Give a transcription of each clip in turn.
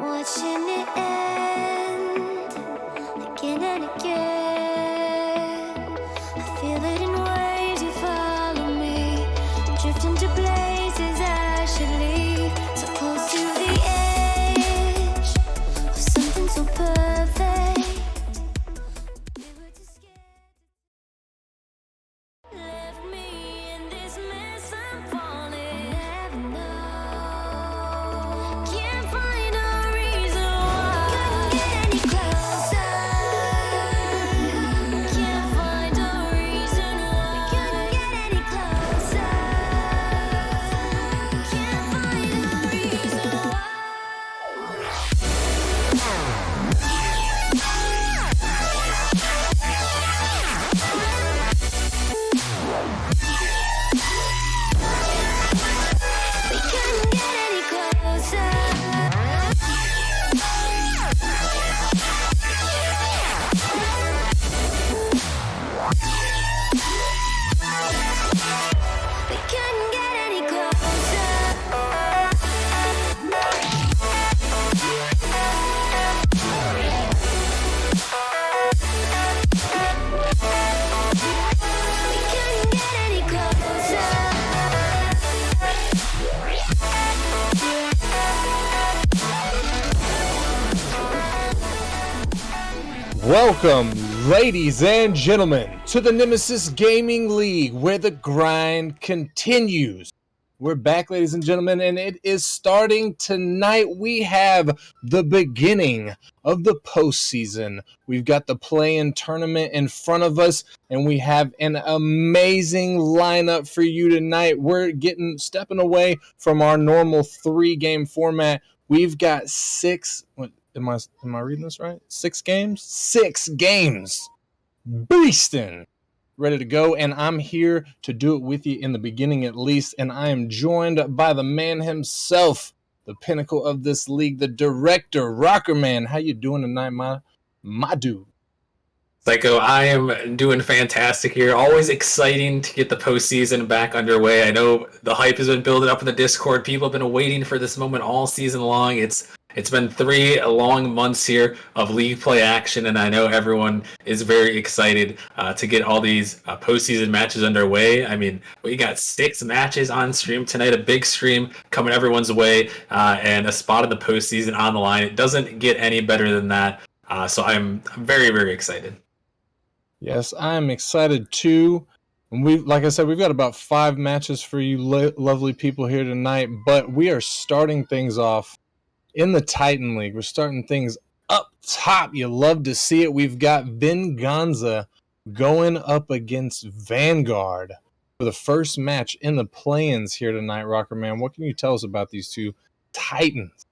Watching it end again and again. I feel it in waves, you follow me, drifting to places I should leave. So close to the edge of something so perfect. We were too scared. Left me in this mess, I'm falling. Heaven knows. Can't find a reason why. Couldn't get any closer. Can't find a reason why. Couldn't get any closer. Can't find a reason why. We couldn't get any closer. We couldn't get any closer. We couldn't get any Welcome, ladies and gentlemen, to the Nemesis Gaming League, where the grind continues. We're back, ladies and gentlemen, and it is starting tonight. We have the beginning of the postseason. We've got the play-in tournament in front of us, and we have an amazing lineup for you tonight. We're stepping away from our normal 3-game format. We've got six. Am I reading this right? 6 games? 6 games. Beastin'. Ready to go, and I'm here to do it with you in the beginning at least, and I am joined by the man himself, the pinnacle of this league, the director, Rocker Man. How you doing tonight, my dude? Psycho, I am doing fantastic here. Always exciting to get the postseason back underway. I know the hype has been building up in the Discord. People have been waiting for this moment all season long. It's been 3 long months here of league play action, and I know everyone is very excited to get all these postseason matches underway. I mean, we got 6 matches on stream tonight, a big stream coming everyone's way, and a spot in the postseason on the line. It doesn't get any better than that, so I'm very, very excited. Yes, I'm excited too. And like I said, we've got about 5 matches for you lovely people here tonight, but we are starting things off in the Titan League. We're starting things up top. You love to see it. We've got Venganza going up against Vanguard for the first match in the play-ins here tonight, Rocker Man. What can you tell us about these two Titans?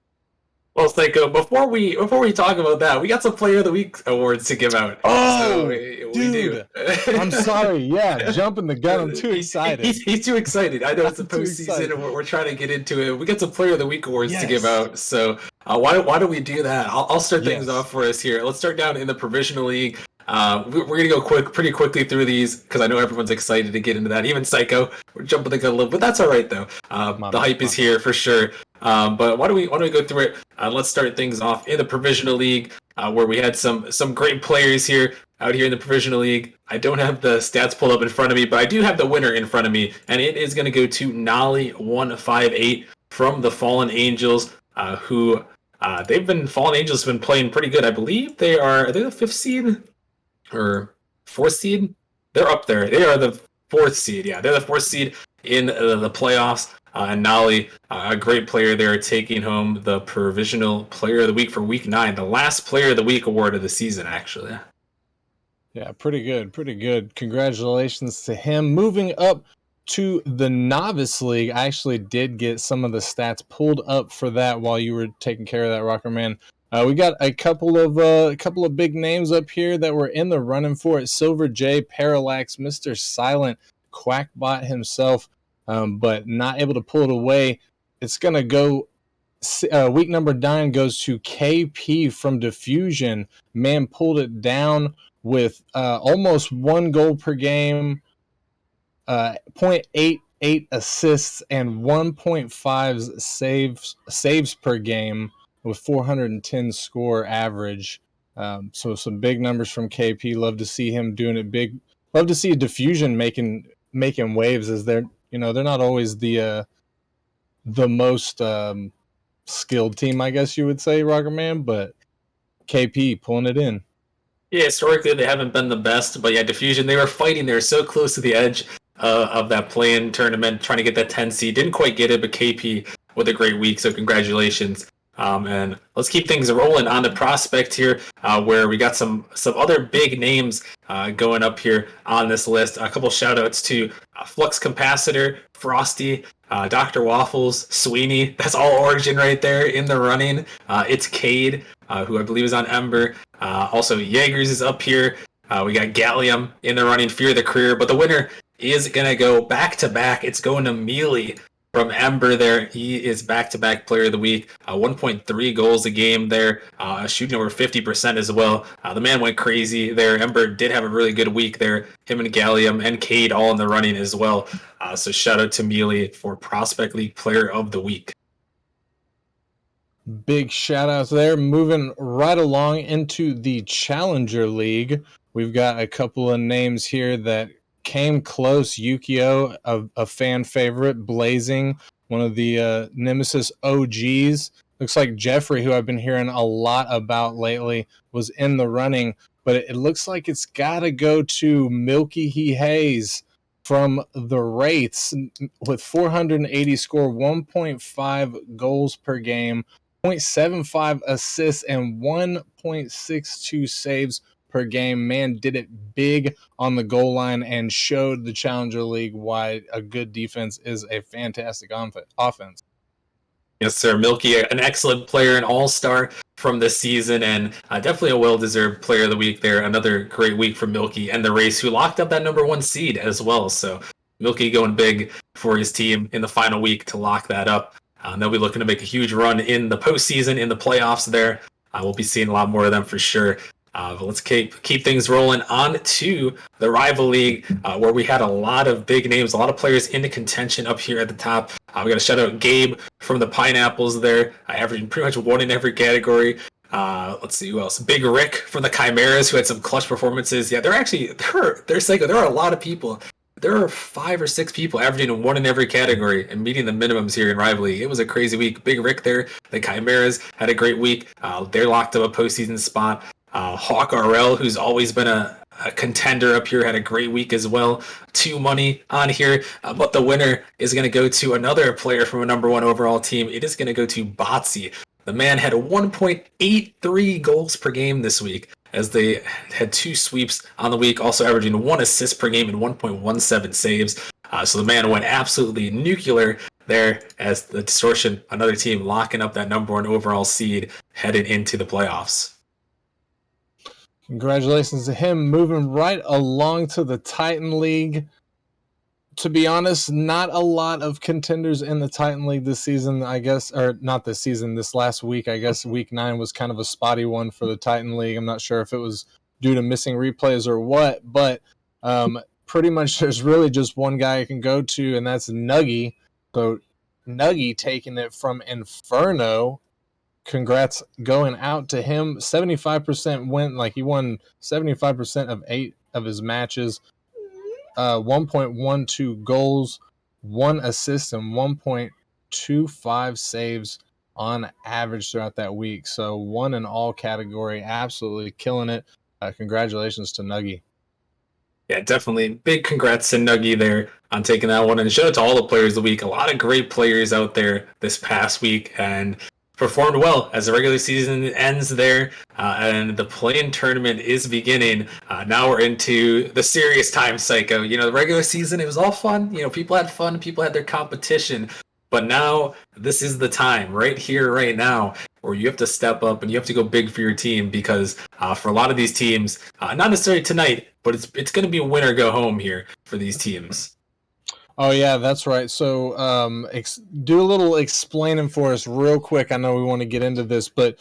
Well, Psycho, before we talk about that, we got some Player of the Week awards to give out. Oh, we dude. do. I'm sorry. Yeah, jumping the gun. I'm too excited. He's too excited. I know it's the too postseason excited. and we're trying to get into it. We got some Player of the Week awards Yes. to give out. So why don't we do that? I'll start things Yes. off for us here. Let's start down in the Provisional League. We're going to go pretty quickly through these because I know everyone's excited to get into that. Even Psycho, we're jumping the gun a little, but that's all right though. The hype is here for sure. But why don't we go through it? Let's start things off in the Provisional League, where we had some great players here out here in the Provisional League. I don't have the stats pulled up in front of me, but I do have the winner in front of me, and it is going to go to Nolly158 from the Fallen Angels, who Fallen Angels have been playing pretty good. I believe are they the 5th seed or 4th seed? They're up there. They are the 4th seed. Yeah, they're the 4th seed in the playoffs. And Nolly, a great player there, taking home the Provisional Player of the Week for Week 9, the last Player of the Week award of the season, actually. Yeah, pretty good, pretty good. Congratulations to him. Moving up to the Novice League, I actually did get some of the stats pulled up for that while you were taking care of that, Rocker Man. We got a couple of big names up here that were in the running for it. Silver J, Parallax, Mr. Silent, Quackbot himself, but not able to pull it away. It's going to go, week number 9 goes to KP from Diffusion. Man pulled it down with almost 1 goal per game, 0.88 assists, and 1.5 saves per game. with 410 score average. So some big numbers from KP. Love to see him doing it big. Love to see Diffusion making waves, as they're not always the most skilled team, I guess you would say, Rocket Man, but KP pulling it in. Yeah, historically they haven't been the best, but yeah, Diffusion, they were fighting. They were so close to the edge of that play-in tournament, trying to get that 10 seed. Didn't quite get it, but KP with a great week, so congratulations. And let's keep things rolling on the prospect here, where we got some other big names going up here on this list. A couple shout-outs to Flux Capacitor, Frosty, Dr. Waffles, Sweeney. That's all Origin right there in the running. It's Cade, who I believe is on Ember. Also, Jaegers is up here. We got Gallium in the running, Fear the Career. But the winner is going to go back-to-back. It's going to Mealy from Ember there. He is back-to-back player of the week. 1.3 goals a game there, shooting over 50% as well. The man went crazy there. Ember did have a really good week there. Him and Gallium and Cade all in the running as well. So shout out to Mealy for Prospect League Player of the Week. Big shout outs there. Moving right along into the Challenger League, we've got a couple of names here that came close. Yukio, a fan favorite, Blazing, one of the Nemesis OGs. Looks like Jeffrey, who I've been hearing a lot about lately, was in the running, but it looks like it's got to go to Milky He Hayes from the Wraiths with 480 score, 1.5 goals per game, 0.75 assists, and 1.62 saves per game. Man did it big on the goal line and showed the Challenger League why a good defense is a fantastic offense. Yes, sir. Milky, an excellent player, an all-star from this season, and definitely a well-deserved player of the week there. Another great week for Milky and the race, who locked up that number 1 seed as well. So Milky going big for his team in the final week to lock that up. They'll be looking to make a huge run in the postseason, in the playoffs there. We'll be seeing a lot more of them for sure. But let's keep things rolling on to the Rival League, where we had a lot of big names, a lot of players into contention up here at the top. We got to shout out Gabe from the Pineapples there, averaging pretty much 1 in every category. Let's see who else. Big Rick from the Chimeras, who had some clutch performances. Yeah, there are a lot of people. There are 5 or 6 people averaging 1 in every category and meeting the minimums here in Rival League. It was a crazy week. Big Rick there, the Chimeras had a great week. They're locked up a postseason spot. Hawk RL, who's always been a contender up here, had a great week as well. 2 money on here, but the winner is going to go to another player from a number 1 overall team. It is going to go to Botsy. The man had 1.83 goals per game this week, as they had 2 sweeps on the week, also averaging 1 assist per game and 1.17 saves. So the man went absolutely nuclear there, as the Distortion, another team, locking up that number 1 overall seed headed into the playoffs. Congratulations to him. Moving right along to the Titan League. To be honest, not a lot of contenders in the Titan League this season, I guess, or not this season, this last week. I guess week 9 was kind of a spotty one for the Titan League. I'm not sure if it was due to missing replays or what, but pretty much there's really just one guy I can go to, and that's Nuggy. So Nuggy taking it from Inferno. Congrats going out to him. 75% win, like he won 75% of 8 of his matches. 1.12 goals, 1 assist, and 1.25 saves on average throughout that week. So 1 in all category, absolutely killing it. Congratulations to Nuggy. Yeah, definitely. Big congrats to Nuggy there on taking that one. And shout out to all the players of the week. A lot of great players out there this past week, and performed well as the regular season ends there, and the play-in tournament is beginning. Now we're into the serious time, Psycho. The regular season, it was all fun. People had fun, people had their competition, but now this is the time, right here, right now, where you have to step up and you have to go big for your team, because for a lot of these teams, not necessarily tonight, but it's going to be a win or go home here for these teams. Oh, yeah, that's right. So do a little explaining for us real quick. I know we want to get into this, but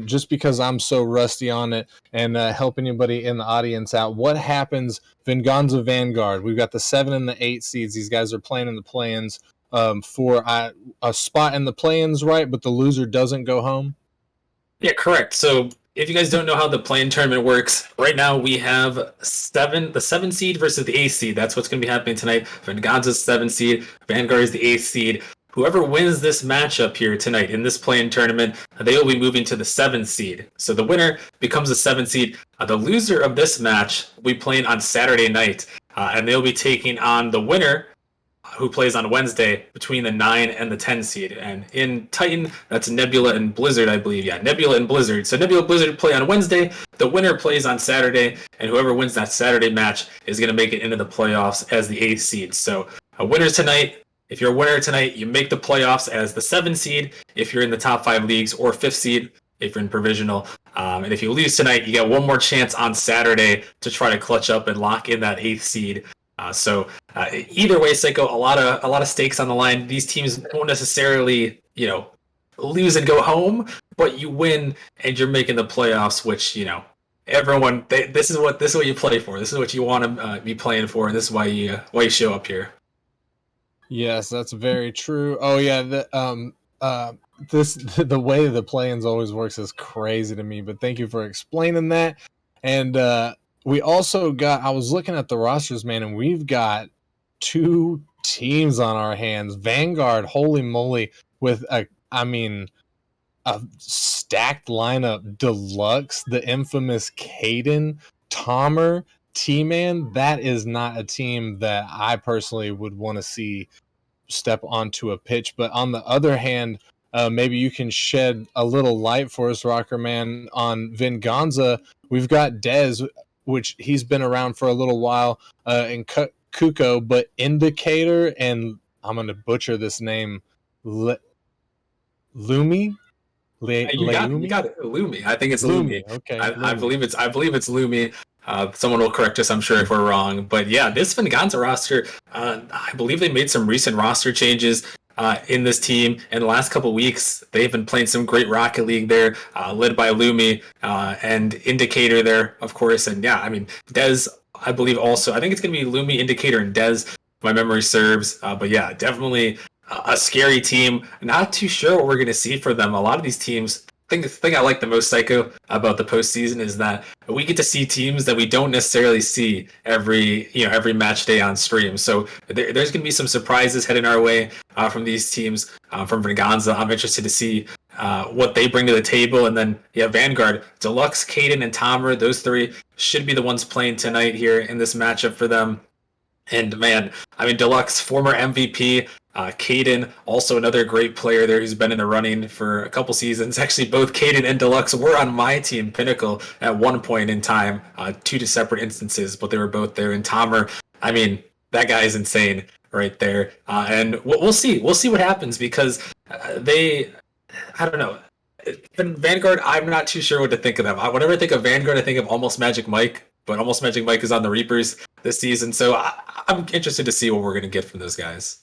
just because I'm so rusty on it, and help anybody in the audience out, what happens, Venganza Vanguard? We've got the 7 and the 8 seeds. These guys are playing in the play-ins for a spot in the play-ins, right? But the loser doesn't go home? Yeah, correct. So if you guys don't know how the play-in tournament works, right now we have the 7 seed versus the 8 seed. That's what's going to be happening tonight. Venganza's 7 seed, Vanguard is the 8 seed. Whoever wins this matchup here tonight in this play-in tournament, they will be moving to the 7 seed. So the winner becomes the 7 seed. The loser of this match will be playing on Saturday night, and they'll be taking on the winner who plays on Wednesday between the 9 and the 10 seed. And in Titan, that's Nebula and Blizzard, I believe. Yeah, Nebula and Blizzard. So Nebula and Blizzard play on Wednesday. The winner plays on Saturday, and whoever wins that Saturday match is going to make it into the playoffs as the 8th seed. So a winner tonight. If you're a winner tonight, you make the playoffs as the 7 seed if you're in the top 5 leagues, or 5th seed if you're in provisional. And if you lose tonight, you get one more chance on Saturday to try to clutch up and lock in that 8th seed. So either way, Psycho, a lot of stakes on the line. These teams won't necessarily, lose and go home, but you win and you're making the playoffs, which everyone. This is what you play for. This is what you want to be playing for, and this is why you show up here. Yes, that's very true. Oh yeah, the way the play-ins always works is crazy to me. But thank you for explaining that. And we also got. I was looking at the rosters, man, and we've got 2 teams on our hands. Vanguard, holy moly, with a stacked lineup. Deluxe, the infamous Caden, Tomer, T-Man. That is not a team that I personally would want to see step onto a pitch. But on the other hand, maybe you can shed a little light for us, Rocker Man, on Venganza. We've got Dez, which he's been around for a little while, and Kuko, but Indicator, and I'm going to butcher this name, Lumi? You got it. Lumi. I think it's Lumi. Okay. I believe it's Lumi. Someone will correct us, I'm sure, if we're wrong. But yeah, this Venganza roster, I believe they made some recent roster changes in this team. In the last couple weeks, they've been playing some great Rocket League there, led by Lumi and Indicator there, of course. And yeah, I mean, Dez, I believe also. I think it's going to be Lumi, Indicator, and Dez, if my memory serves. But yeah, definitely a scary team. Not too sure what we're going to see for them. A lot of these teams, the thing I like the most, Psycho, about the postseason is that we get to see teams that we don't necessarily see every match day on stream. So there's going to be some surprises heading our way from these teams. From Venganza, I'm interested to see what they bring to the table. And then Vanguard, Deluxe, Caden, and Tomer, those 3 should be the ones playing tonight here in this matchup for them. And man, I mean, Deluxe, former MVP, Caden, also another great player there who's been in the running for a couple seasons. Actually, both Caden and Deluxe were on my team, Pinnacle, at one point in time, 2 separate instances, but they were both there. And Tomer, I mean, that guy is insane right there. And we'll see. We'll see what happens because I don't know. Vanguard, I'm not too sure what to think of them. Whenever I think of Vanguard, I think of Almost Magic Mike, but Almost Magic Mike is on the Reapers this season, so I'm interested to see what we're going to get from those guys.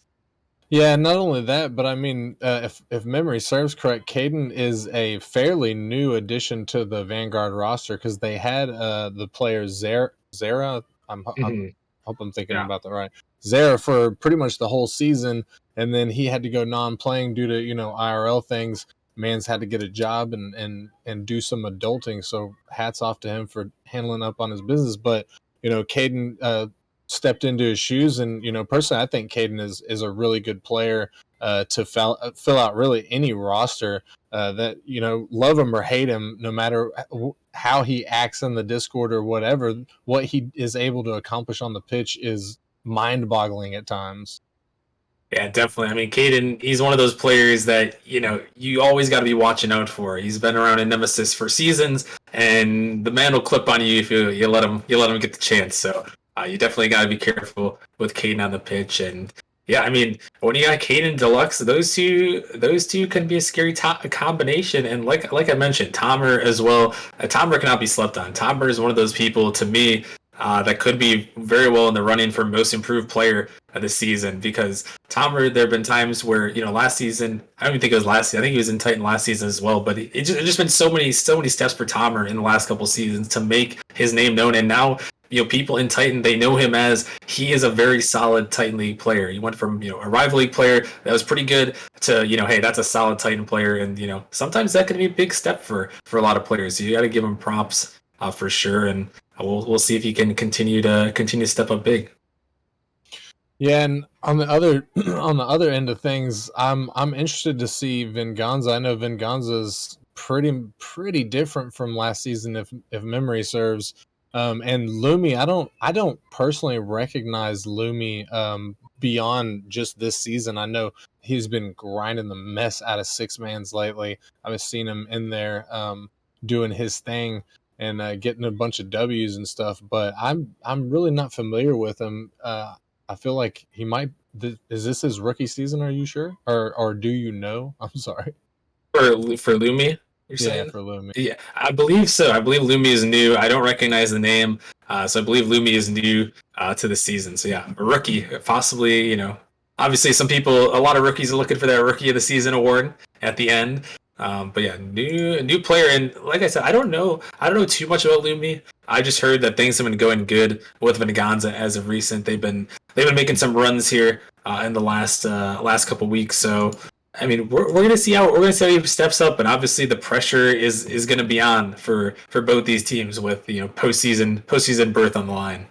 Yeah, not only that, but I mean, if memory serves correct, Caden is a fairly new addition to the Vanguard roster because they had the player Zara. I hope I'm thinking about that right. Zara for pretty much the whole season, and then he had to go non-playing due to IRL things. Man's had to get a job and do some adulting. So hats off to him for handling up on his business. But Caden stepped into his shoes, and personally, I think Caden is a really good player to fill out really any roster. That love him or hate him, no matter how he acts in the Discord or whatever, what he is able to accomplish on the pitch is mind-boggling at times. Yeah, definitely. I mean, Caden, he's one of those players that, you always got to be watching out for. He's been around in Nemesis for seasons, and the man will clip on you if you let him get the chance. So you definitely got to be careful with Caden on the pitch. And yeah, I mean, when you got Caden Deluxe, those two can be a scary combination. And like I mentioned, Tomer as well. Tomer cannot be slept on. Tomer is one of those people, to me, that could be very well in the running for most improved player of the season, because Tomer, there have been times where, last season, I don't even think it was last season, I think he was in Titan last season as well, but it's just been so many steps for Tomer in the last couple seasons to make his name known. And now people in Titan, they know him as he is a very solid Titan League player. He went from, a rival league player that was pretty good to, hey, that's a solid Titan player. And, sometimes that can be a big step for a lot of players. So you got to give him props for sure. And we'll see if he can continue to step up big. Yeah, and on the other on the other end of things, I'm interested to see Venganza. I know Venganza's pretty different from last season, if memory serves. And Lumi, I don't personally recognize Lumi beyond just this season. I know he's been grinding the mess out of six mans lately. I've seen him in there doing his thing and getting a bunch of W's and stuff. But I'm really not familiar with him. I feel like he might. Is this his rookie season? Are you sure, or do you know? I'm sorry. For Lumi, you're Yeah, saying? for Lumi. Yeah, I believe so. I believe Lumi is new. I don't recognize the name, so I believe Lumi is new to the season. So yeah, a rookie, possibly. Obviously, a lot of rookies are looking for that Rookie of the Season award at the end. But yeah, new player, and like I said, I don't know too much about Lumi. I just heard that things have been going good with Venganza as of recent. They've been making some runs here in the last couple weeks. So I mean, we're gonna see how he steps up, and obviously the pressure is gonna be on for both these teams with postseason berth on the line.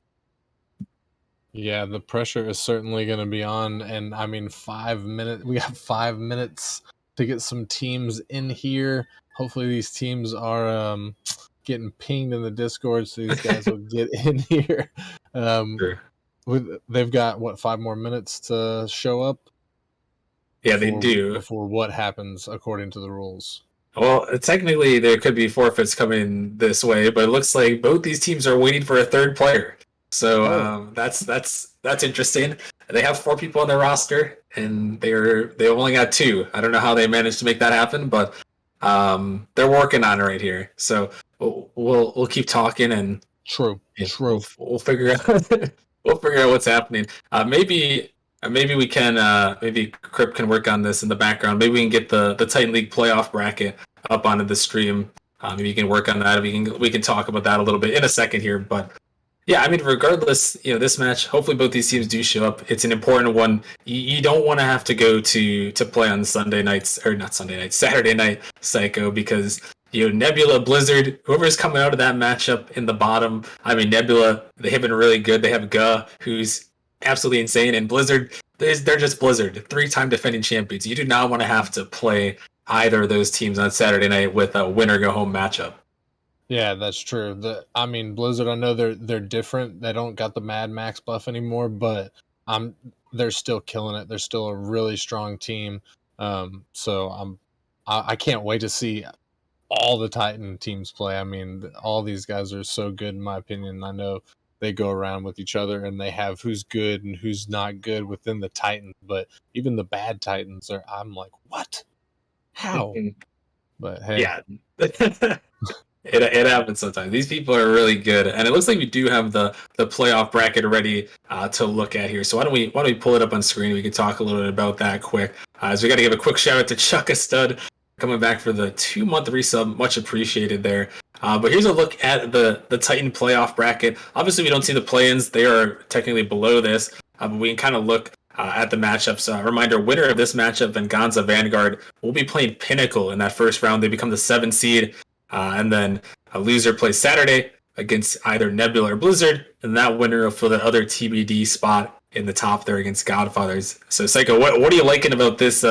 Yeah, the pressure is certainly going to be on, and I mean, 5 minutes. We have 5 minutes to get some teams in here. Hopefully, these teams are getting pinged in the Discord, so these guys will get in here. Sure. They've got what, 5 more minutes to show up. Yeah, they do. Before what happens according to the rules. Well, technically there could be forfeits coming this way, but it looks like both these teams are waiting for a third player. So that's interesting. They have 4 people on their roster, and they only got 2. I don't know how they managed to make that happen, but they're working on it right here. So we'll keep talking, and True. We'll figure out what's happening. Maybe we can maybe Crip can work on this in the background. Maybe we can get the Titan League playoff bracket up onto the stream. Maybe you can work on that. We can talk about that a little bit in a second here. But yeah, I mean, regardless, this match. Hopefully, both these teams do show up. It's an important one. You don't want to have to go to play on Sunday nights, or not Sunday night, Saturday night, Psycho, because Nebula, Blizzard, whoever's coming out of that matchup in the bottom. I mean, Nebula, they have been really good. They have Ga, who's absolutely insane, and Blizzard, they're just Blizzard, 3-time defending champions. You do not want to have to play either of those teams on Saturday night with a winner go home matchup. Yeah, that's true. I mean, Blizzard, I know they're different. They don't got the Mad Max buff anymore, but they're still killing it. They're still a really strong team. So I can't wait to see all the Titan teams play. I mean, all these guys are so good in my opinion. I know they go around with each other and they have who's good and who's not good within the Titans, but even the bad Titans I'm like, what? How? But hey. Yeah. It happens sometimes. These people are really good, and it looks like we do have the playoff bracket ready to look at here. So why don't we pull it up on screen? We can talk a little bit about that quick. So we got to give a quick shout out to Chuck a Stud coming back for the 2-month resub, much appreciated there. But here's a look at the Titan playoff bracket. Obviously, we don't see the play-ins; they are technically below this, but we can kind of look at the matchups. Reminder: winner of this matchup, Venganza Vanguard, will be playing Pinnacle in that first round. They become the 7th seed. And then a loser plays Saturday against either Nebula or Blizzard, and that winner will fill the other TBD spot in the top there against Godfathers. So, Psycho, what are you liking about this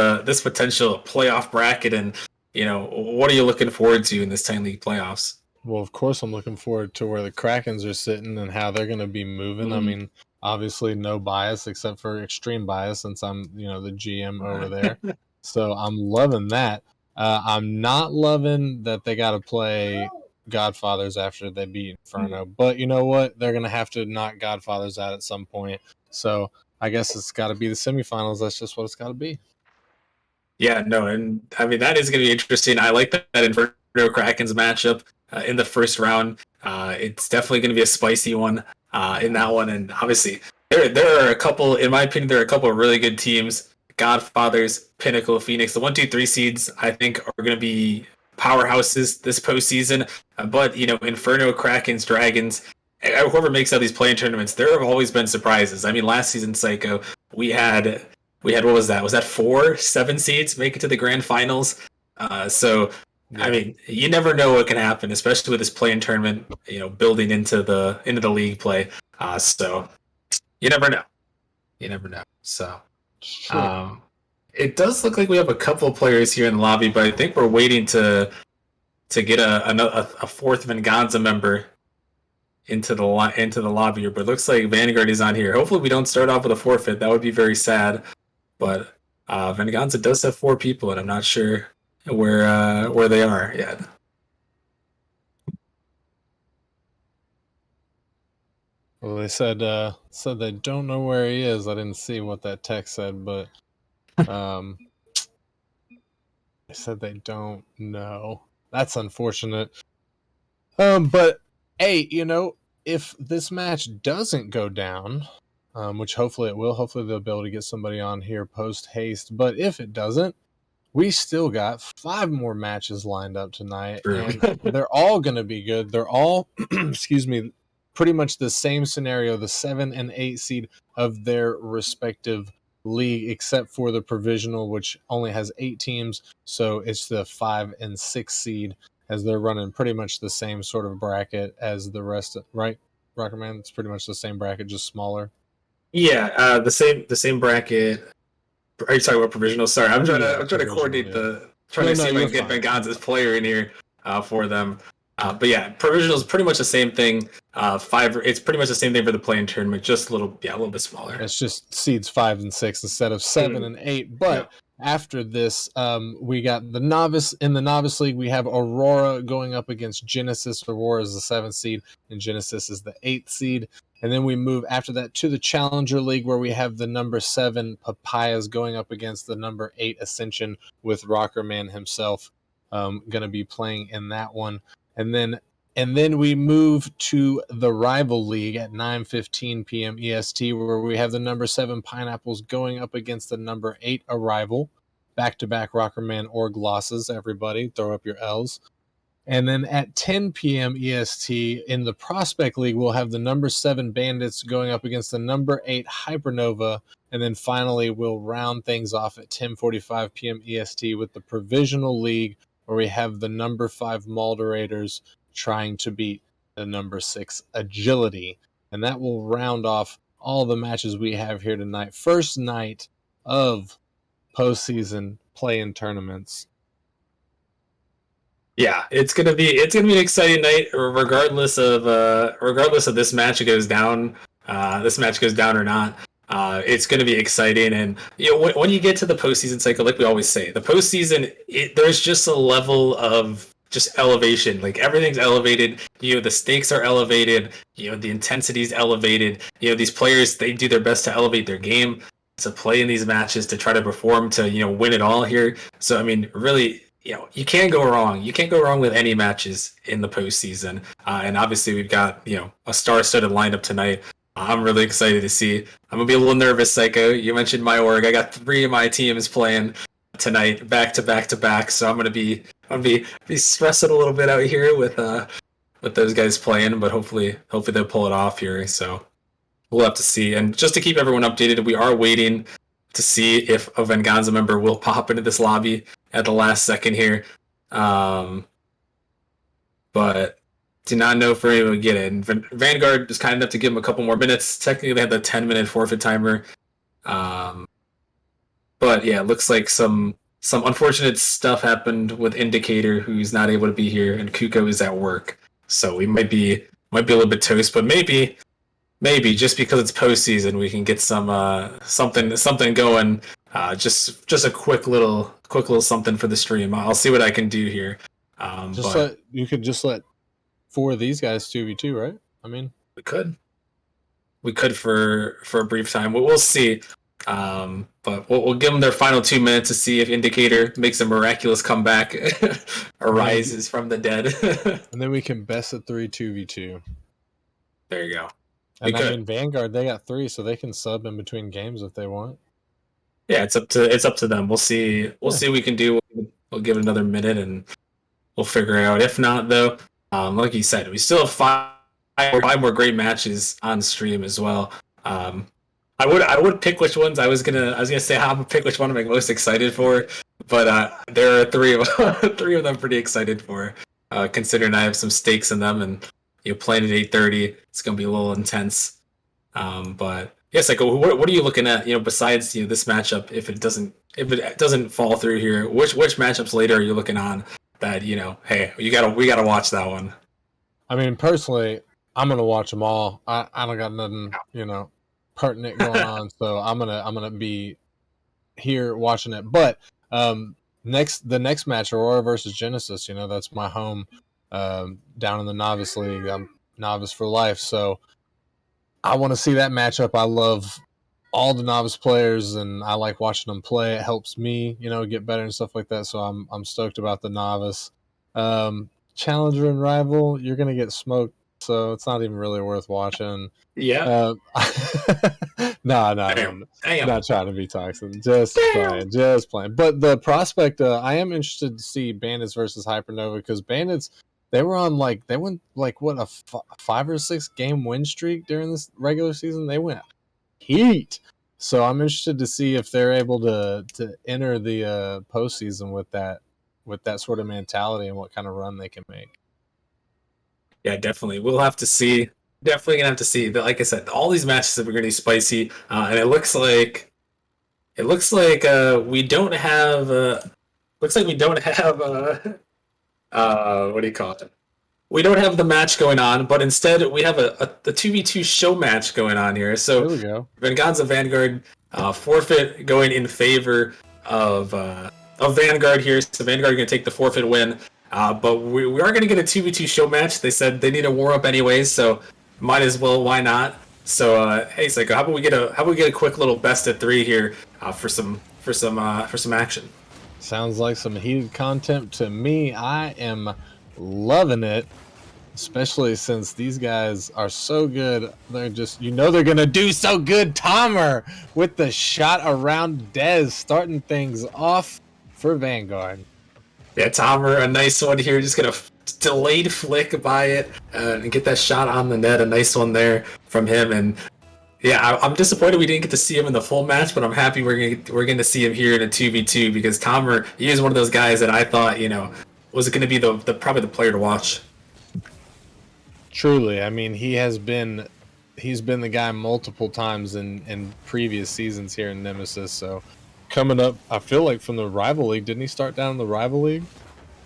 potential playoff bracket, and what are you looking forward to in this Titan League playoffs? Well, of course, I'm looking forward to where the Krakens are sitting and how they're going to be moving. I mean, obviously, no bias except for extreme bias since I'm the GM over there. So I'm loving that. I'm not loving that they got to play Godfathers after they beat Inferno, but you know what? They're going to have to knock Godfathers out at some point. So I guess it's got to be the semifinals. That's just what it's got to be. Yeah, no, and I mean, that is going to be interesting. I like that Inferno Krakens matchup in the first round. It's definitely going to be a spicy one in that one, and obviously there are a couple, in my opinion, there are a couple of really good teams. Godfathers, Pinnacle, Phoenix, the 1, 2, 3 seeds, I think, are going to be powerhouses this postseason. But Inferno, Krakens, Dragons, whoever makes out these playing tournaments, there have always been surprises. I mean, last season, Psycho, we had what was that? Was that 7 seeds make it to the grand finals? So I mean, you never know what can happen, especially with this playing tournament, building into the league play. So you never know. You never know. So it does look like we have a couple of players here in the lobby, but I think we're waiting to get a fourth Venganza member into the lobby here. But it looks like Vanguard is on here. Hopefully, we don't start off with a forfeit. That would be very sad. But Venganza does have 4 people, and I'm not sure where they are yet. Well, they said they don't know where he is. I didn't see what that text said, but they said they don't know. That's unfortunate. But hey, if this match doesn't go down, which hopefully it will, hopefully they'll be able to get somebody on here post haste. But if it doesn't, we still got 5 more matches lined up tonight, and they're all going to be good. They're all, excuse me, pretty much the same scenario, the 7 and 8 seed of their respective league, except for the provisional, which only has 8 teams. So it's the 5 and 6 seed, as they're running pretty much the same sort of bracket as the rest, right, Rockerman? It's pretty much the same bracket, just smaller. Yeah, the same bracket. Are you talking about provisional? Sorry, I'm trying to coordinate trying to see if I can get Venganza's player in here for them. But yeah, provisional is pretty much the same thing. 5, it's pretty much the same thing for the playing tournament, just a little bit smaller. It's just seeds 5 and 6 instead of 7 and 8. But after this, we got the novice league. We have Aurora going up against Genesis. Aurora is the 7th seed, and Genesis is the 8th seed. And then we move after that to the Challenger League, where we have the number 7 Papayas going up against the number 8 Ascension, with Rockerman himself going to be playing in that one. And then we move to the Rival League at 9:15 p.m. EST, where we have the number 7 Pineapples going up against the number 8 Arrival. Back-to-back Rockerman org losses, everybody. Throw up your L's. And then at 10 p.m. EST in the Prospect League, we'll have the number 7 Bandits going up against the number 8 Hypernova. And then finally, we'll round things off at 10:45 p.m. EST with the Provisional League, where we have the number 5 Malderators trying to beat the number 6 Agility. And that will round off all the matches we have here tonight. First night of postseason play-in tournaments. Yeah, it's gonna be an exciting night, regardless of this match goes down. This match goes down or not. It's going to be exciting, and when you get to the postseason cycle, like we always say, the postseason, there's just a level of just elevation. Like, everything's elevated. The stakes are elevated. The intensity's elevated. These players, they do their best to elevate their game, to play in these matches, to try to perform, to win it all here. So I mean, really, you can't go wrong. You can't go wrong with any matches in the postseason. And obviously, we've got a star-studded lineup tonight. I'm really excited to see. I'm gonna be a little nervous, Psycho. You mentioned my org. I got 3 of my teams playing tonight, back to back. So I'm gonna be stressing a little bit out here with those guys playing. But hopefully they'll pull it off here. So we'll have to see. And just to keep everyone updated, we are waiting to see if a Venganza member will pop into this lobby at the last second here. But do not know if we're able to get it. And Vanguard is kind enough to give them a couple more minutes. Technically, they had the 10-minute forfeit timer. But yeah, it looks like some unfortunate stuff happened with Indicator, who's not able to be here, and Kuko is at work. So we might be a little bit toast, but maybe just because it's postseason, we can get something going. Just a quick little something for the stream. I'll see what I can do here. You could just let 4 of these guys 2v2, right? I mean, we could for a brief time. We'll see. But we'll give them their final 2 minutes to see if Indicator makes a miraculous comeback, arises from the dead. And then we can best at 3 2v2. There you go. And I mean, Vanguard, they got 3, so they can sub in between games if they want. Yeah, it's up to them. We'll see. What we can do. We'll give it another minute, and we'll figure it out. If not, though, like you said, we still have 5 buy more great matches on stream as well. I would pick which ones I was gonna say how I'm gonna pick which one I'm most excited for, but there are three of three of them pretty excited for. Considering I have some stakes in them, and playing at 8:30, it's gonna be a little intense. But yes, like what are you looking at? Besides this matchup, if it doesn't fall through here, which matchups later are you looking on that hey, we gotta watch that one. I mean, personally, I'm gonna watch them all. I don't got nothing, pertinent going on, so I'm gonna be here watching it. But the next match, Aurora versus Genesis, that's my home down in the Novice League. I'm Novice for life, so I want to see that matchup. I love all the novice players, and I like watching them play. It helps me, get better and stuff like that. So I'm stoked about the novice. Challenger and rival, you're gonna get smoked, so it's not even really worth watching. Yeah. No, Damn. not trying to be toxic. Just playing. But the prospect, I am interested to see Bandits versus Hypernova, because Bandits, they went what, a 5 or 6 game win streak during this regular season. They went heat. So I'm interested to see if they're able to enter the postseason with that sort of mentality and what kind of run they can make. Yeah, definitely. We'll have to see. Definitely gonna have to see. But like I said, all these matches are going to be spicy, and it looks like we don't have. Looks like we don't have. What do you call it? We don't have the match going on, but instead we have a 2v2 show match going on here. So There we go. Venganza Vanguard forfeit going in favor of Vanguard here. So Vanguard are going to take the forfeit win. But we are going to get a 2v2 show match. They said they need a warm up anyways, so might as well. Why not? So hey, Psycho, how about we get a quick little best of 3 here for some action. Sounds like some heated content to me. I am loving it, especially since these guys are so good. They're just, they're going to do so good. Tomer with the shot around Dez, starting things off for Vanguard. Yeah, Tomer, a nice one here. Just going to delayed flick by it and get that shot on the net. A nice one there from him. And yeah, I'm disappointed we didn't get to see him in the full match, but I'm happy we're going to see him here in a 2v2, because Tomer, he is one of those guys that I thought, was going to be the probably the player to watch. Truly, I mean, he's been the guy multiple times in previous seasons here in Nemesis. So coming up, I feel like from the rival league, didn't he start down in the rival league?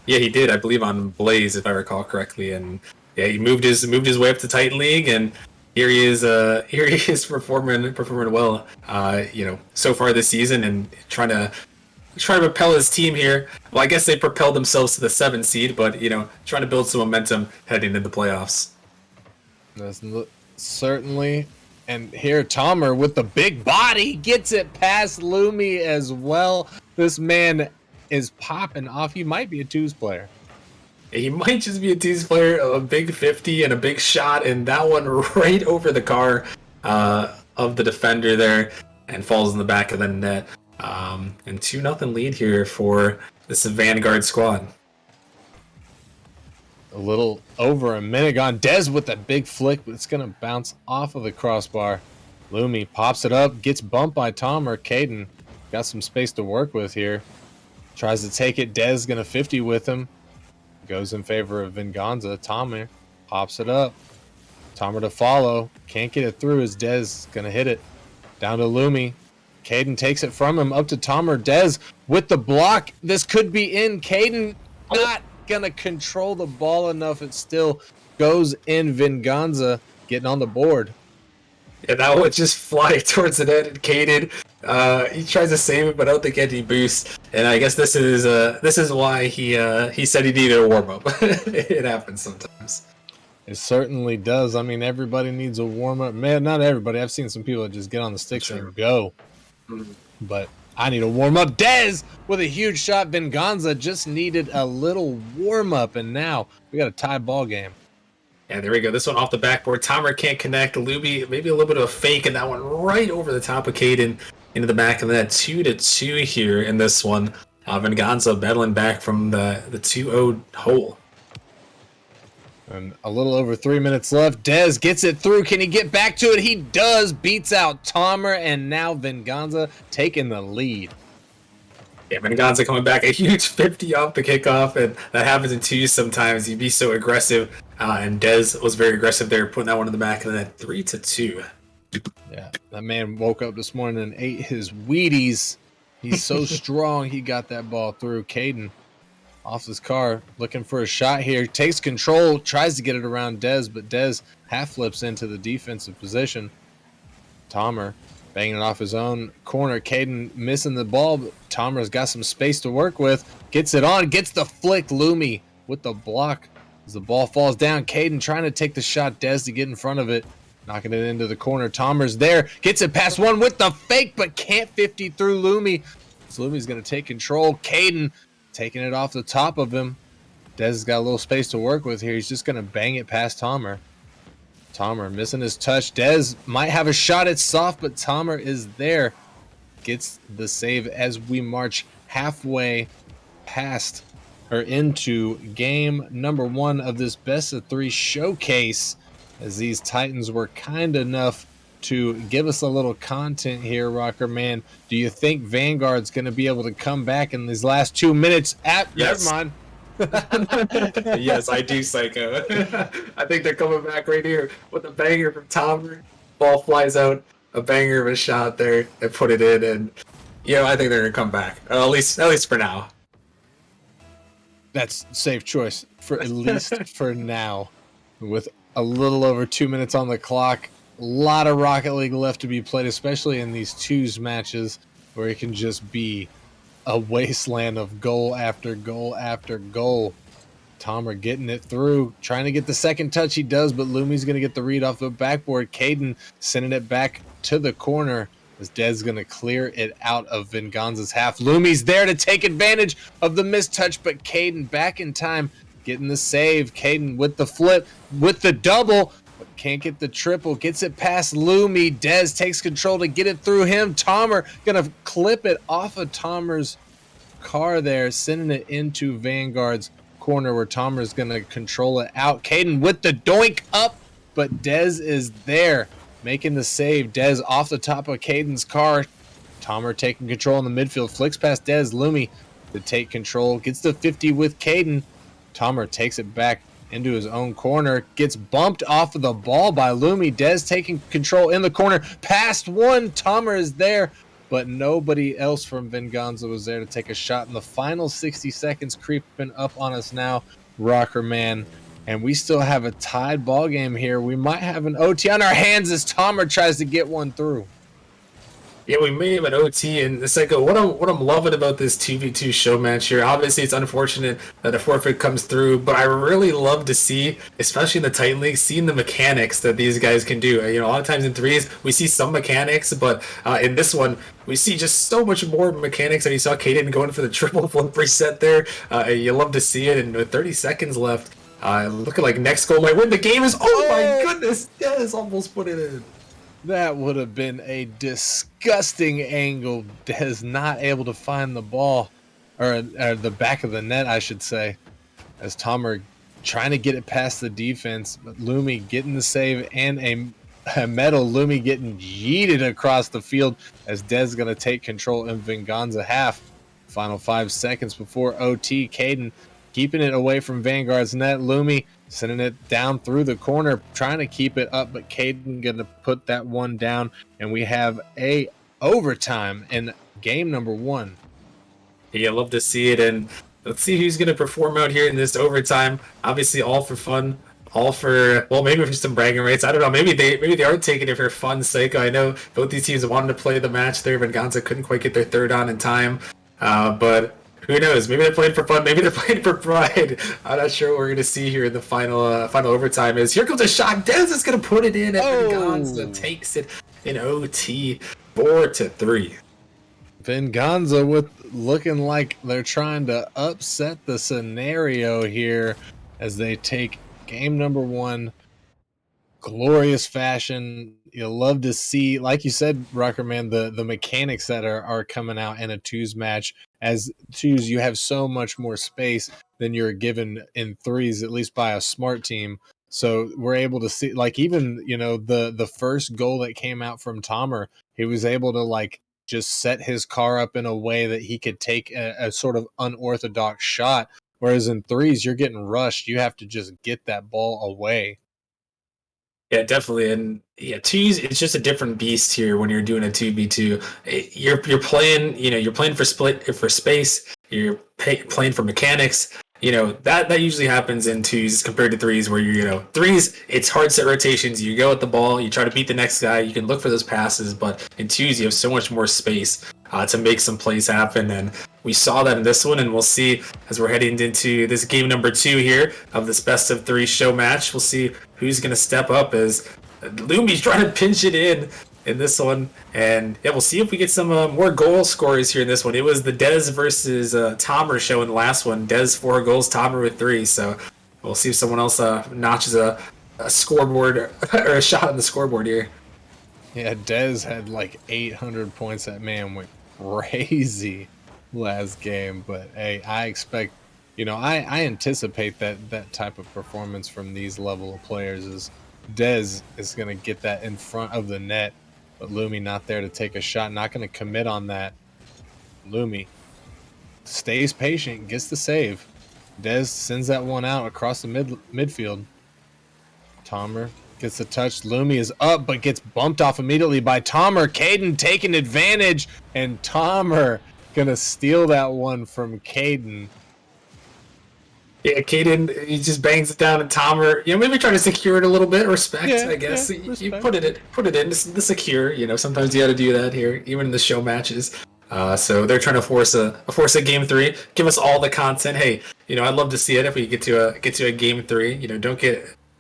Yeah, he did, I believe, on Blaze, if I recall correctly, and yeah, he moved his way up to Titan League, and here he is performing well, so far this season, and trying to propel his team here. Well, I guess they propelled themselves to the 7th seed, but trying to build some momentum heading into the playoffs. That's certainly. And here Tomer with the big body gets it past Lumi as well. This man is popping off. He might be a twos player. He might just be a twos player. A big 50 and a big shot, and that one right over the car of the defender there, and falls in the back of the net. And 2-0 lead here for this Vanguard squad. A little over a minute gone. Dez with that big flick, but it's going to bounce off of the crossbar. Lumi pops it up, gets bumped by Tomer. Caden got some space to work with here. Tries to take it. Dez going to 50 with him. Goes in favor of Venganza. Tomer pops it up. Tomer to follow. Can't get it through as Dez going to hit it. Down to Lumi. Caden takes it from him. Up to Tomer. Dez with the block. This could be in. Caden not going to control the ball enough. It still goes in. Venganza getting on the board. Yeah, that would just fly towards the net, and Caden, he tries to save it, but I don't think any boost. And I guess this is why he said he needed a warm up. It happens sometimes. It certainly does. I mean, everybody needs a warm up. Man, not everybody. I've seen some people that just get on the sticks and go. But I need a warm up. Dez with a huge shot. Venganza just needed a little warm up, and now we got a tie ball game. Yeah, there we go. This one off the backboard. Tomer can't connect. Luby, maybe a little bit of a fake, and that one right over the top of Caden into the back of the net. 2-2 here in this one. Venganza battling back from the 2-0 hole. And a little over 3 minutes left. Dez gets it through. Can he get back to it? He does. Beats out Tomer, and now Venganza taking the lead. Yeah, Venganza coming back a huge 50 off the kickoff, and that happens in twos sometimes. You'd be so aggressive, and Dez was very aggressive there, putting that one in the back, and then 3-2. Yeah, that man woke up this morning and ate his Wheaties. He's so strong, he got that ball through. Caden off his car, looking for a shot here. Takes control, tries to get it around Dez, but Dez half flips into the defensive position. Tomer banging it off his own corner. Caden missing the ball, but Tomer's got some space to work with. Gets it on, gets the flick. Lumi with the block as the ball falls down. Caden trying to take the shot. Dez to get in front of it, knocking it into the corner. Tomer's there, gets it past one with the fake, but can't 50 through Lumi. So Lumi's going to take control. Caden taking it off the top of him. Dez has got a little space to work with here. He's just going to bang it past Tomer. Tomer missing his touch. Dez might have a shot. It's soft, but Tomer is there. Gets the save as we march halfway past or into game number 1 of this best of 3 showcase, as these Titans were kind enough to give us a little content here. Rocker Man, do you think Vanguard's going to be able to come back in these last 2 minutes? Yes. Never mind. Yes, I do, Psycho. I think they're coming back right here with a banger from Tomer. Ball flies out, a banger of a shot there, and put it in, and I think they're gonna come back. At least for now. That's safe choice for at least for now. With a little over 2 minutes on the clock, a lot of Rocket League left to be played, especially in these twos matches where it can just be a wasteland of goal after goal after goal. Tomer getting it through, trying to get the second touch. He does, but Lumi's going to get the read off the backboard. Caden sending it back to the corner as Dez going to clear it out of Venganza's half. Lumi's there to take advantage of the missed touch, but Caden back in time, getting the save. Caden with the flip, with the double, but can't get the triple. Gets it past Lumi. Dez takes control to get it through him. Tomer going to clip it off of Tomer's car there, sending it into Vanguard's corner where Tomer's going to control it out. Caden with the doink up, but Dez is there making the save. Dez off the top of Caden's car. Tomer taking control in the midfield, flicks past Dez. Lumi to take control, gets the 50 with Caden. Tomer takes it back into his own corner, gets bumped off of the ball by Lumi. Dez taking control in the corner, past one. Tomer is there, but nobody else from Venganza was there to take a shot in the final 60 seconds, creeping up on us now, Rocker Man. And we still have a tied ball game here. We might have an OT on our hands as Tomer tries to get one through. Yeah, we may have an OT, and it's like what I'm loving about this 2v2 show match here. Obviously, it's unfortunate that a forfeit comes through, but I really love to see, especially in the Titan League, seeing the mechanics that these guys can do. A lot of times in threes, we see some mechanics, but in this one, we see just so much more mechanics. And you saw Caden going for the triple flip reset there. You love to see it, and with 30 seconds left, looking like next goal might win the game. My goodness, Dez almost put it in. That would have been a disgusting angle. Dez not able to find the ball, or the back of the net, I should say, as Tomer trying to get it past the defense, but Lumi getting the save and a medal. Lumi getting yeeted across the field as Dez going to take control in Venganza half. Final 5 seconds before OT. Caden keeping it away from Vanguard's net. Lumi sending it down through the corner, trying to keep it up, but Caden going to put that one down, and we have a overtime in game number 1. Yeah, love to see it, and let's see who's going to perform out here in this overtime. Obviously, all for fun, all for, well, maybe for some bragging rights. I don't know. Maybe they are taking it for fun sake. I know both these teams wanted to play the match there. Venganza couldn't quite get their third on in time, but who knows? Maybe they're playing for fun. Maybe they're playing for pride. I'm not sure what we're going to see here in the final overtime. Here comes a shot. Dez is going to put it in, and Venganza takes it in OT 4-3. Venganza with looking like they're trying to upset the scenario here as they take game number 1 glorious fashion. You'll love to see, like you said, Ruckerman, the mechanics that are coming out in a twos match. As twos, you have so much more space than you're given in threes, at least by a smart team. So we're able to see, like, even the first goal that came out from Tomer, he was able to like just set his car up in a way that he could take a sort of unorthodox shot. Whereas in threes, you're getting rushed. You have to just get that ball away. Yeah, definitely, and yeah, twos. It's just a different beast here when you're doing a 2v2. You're playing, you're playing for space. You're playing for mechanics. That usually happens in twos compared to threes, where threes. It's hard set rotations. You go at the ball, you try to beat the next guy. You can look for those passes, but in twos, you have so much more space to make some plays happen, and we saw that in this one, and we'll see as we're heading into this game number 2 here of this best of 3 show match. We'll see who's going to step up as Lumi's trying to pinch it in this one. And yeah, we'll see if we get some more goal scorers here in this one. It was the Dez versus Tomer show in the last one. Dez 4 goals, Tomer with 3. So we'll see if someone else notches a scoreboard or a shot on the scoreboard here. Yeah, Dez had like 800 points. That man went crazy last game. But hey, I expect, I anticipate that type of performance from these level of players. Is Dez is going to get that in front of the net, but Lumi not there to take a shot, not going to commit on that. Lumi stays patient, gets the save. Dez sends that one out across the midfield. Tomer gets the touch. Lumi is up, but gets bumped off immediately by Tomer. Caden taking advantage, and Tomer gonna steal that one from Caden. Yeah, Caden, he just bangs it down, and Tomer, maybe trying to secure it a little bit. Respect, I guess. Respect. You put it in the secure. Sometimes you got to do that here, even in the show matches. So they're trying to force a game 3. Give us all the content. Hey, I'd love to see it if we get to a game 3.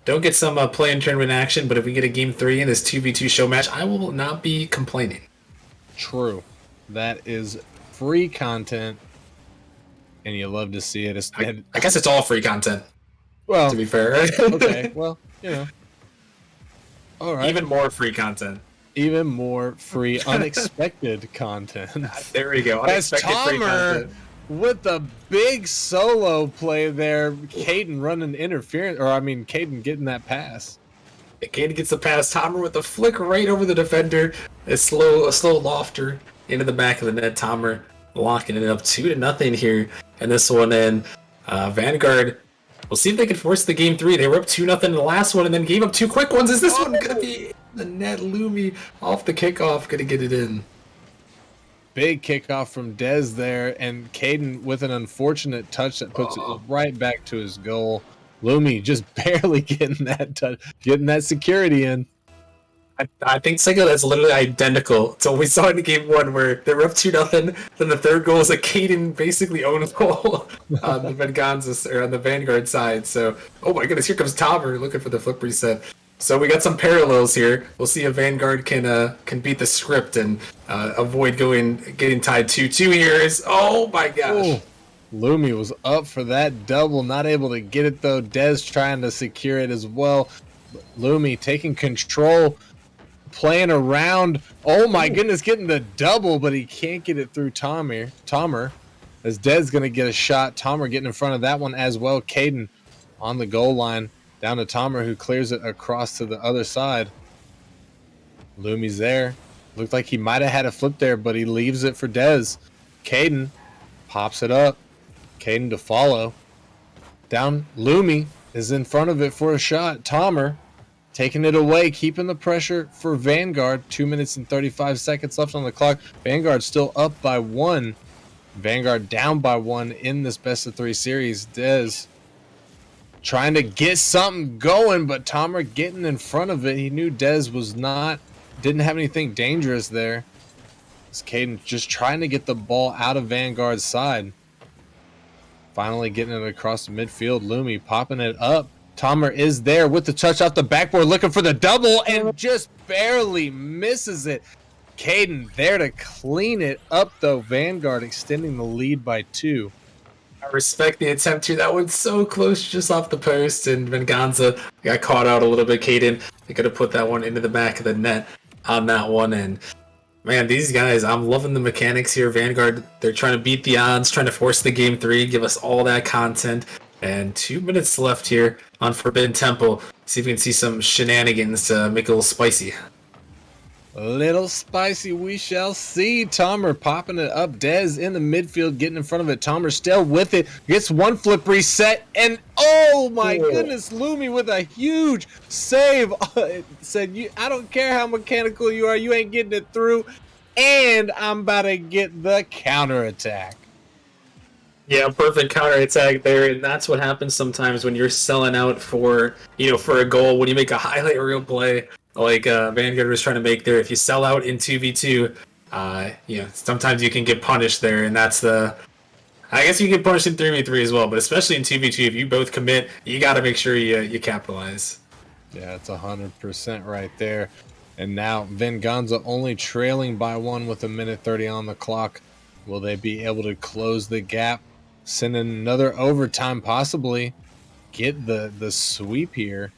Don't get some play-in tournament action, but if we get a game 3 in this 2v2 show match, I will not be complaining. True, that is free content. And you love to see it. I guess it's all free content. Well, to be fair. Okay. Well, all right. Even more free content. Even more free, unexpected content. There we go. Unexpected free content. With the big solo play there, Caden running interference, Caden getting that pass. Caden gets the pass. Tomer with the flick right over the defender. A slow lofter into the back of the net. Tomer locking it up 2-0 here in this one. And Vanguard, we'll see if they can force the game 3. They were up 2-0 in the last one and then gave up 2 quick ones. Is this one going to be the net? Lumi off the kickoff, going to get it in. Big kickoff from Dez there, and Caden with an unfortunate touch that puts it right back to his goal. Lumi just barely getting that touch, getting that security in. I think Psycho, that's literally identical to what we saw in game 1, where they were up 2-0. Then the third goal is a Caden basically own goal on the Venganza or on the Vanguard side. So, oh my goodness, here comes Tomer looking for the flip reset. So we got some parallels here. We'll see if Vanguard can beat the script and avoid getting tied 2-2 here. Oh my gosh. Oh, Lumi was up for that double, not able to get it though. Dez trying to secure it as well. Lumi taking control, playing around. Oh my goodness, getting the double, but he can't get it through Tomer. As Dez going to get a shot. Tomer getting in front of that one as well. Caden on the goal line. Down to Tomer, who clears it across to the other side. Lumi's there. Looked like he might have had a flip there, but he leaves it for Dez. Caden pops it up. Caden to follow. Down. Lumi is in front of it for a shot. Tomer taking it away, keeping the pressure for Vanguard. 2 minutes and 35 seconds left on the clock. Vanguard still up by 1. Vanguard down by 1 in this best of 3 series. Dez trying to get something going, but Tomer getting in front of it. He knew Dez didn't have anything dangerous there. It's Caden just trying to get the ball out of Vanguard's side. Finally getting it across the midfield. Lumi popping it up. Tomer is there with the touch off the backboard, looking for the double, and just barely misses it. Caden there to clean it up, though. Vanguard extending the lead by 2. I respect the attempt here. That one's so close, just off the post, and Venganza got caught out a little bit. Caden He could have put that one into the back of the net on that one. And man, these guys, I'm loving the mechanics here. Vanguard, they're trying to beat the odds, trying to force the game 3, give us all that content. And 2 minutes left here on Forbidden Temple. See if we can see some shenanigans to make it a little spicy. A little spicy, we shall see. Tomer popping it up. Dez in the midfield, getting in front of it. Tomer still with it. Gets one flip reset. And oh my goodness, Lumi with a huge save. Said, I don't care how mechanical you are. You ain't getting it through. And I'm about to get the counterattack. Yeah, perfect counterattack there. And that's what happens sometimes when you're selling out for, for a goal. When you make a highlight reel play, like Vanguard was trying to make there, if you sell out in 2v2, sometimes you can get punished there, and that's I guess you get punished in 3v3 as well, but especially in 2v2, if you both commit, you got to make sure you capitalize. Yeah, it's 100% right there. And now Venganza only trailing by 1 with 1:30 on the clock. Will they be able to close the gap, send in another overtime, possibly get the sweep here?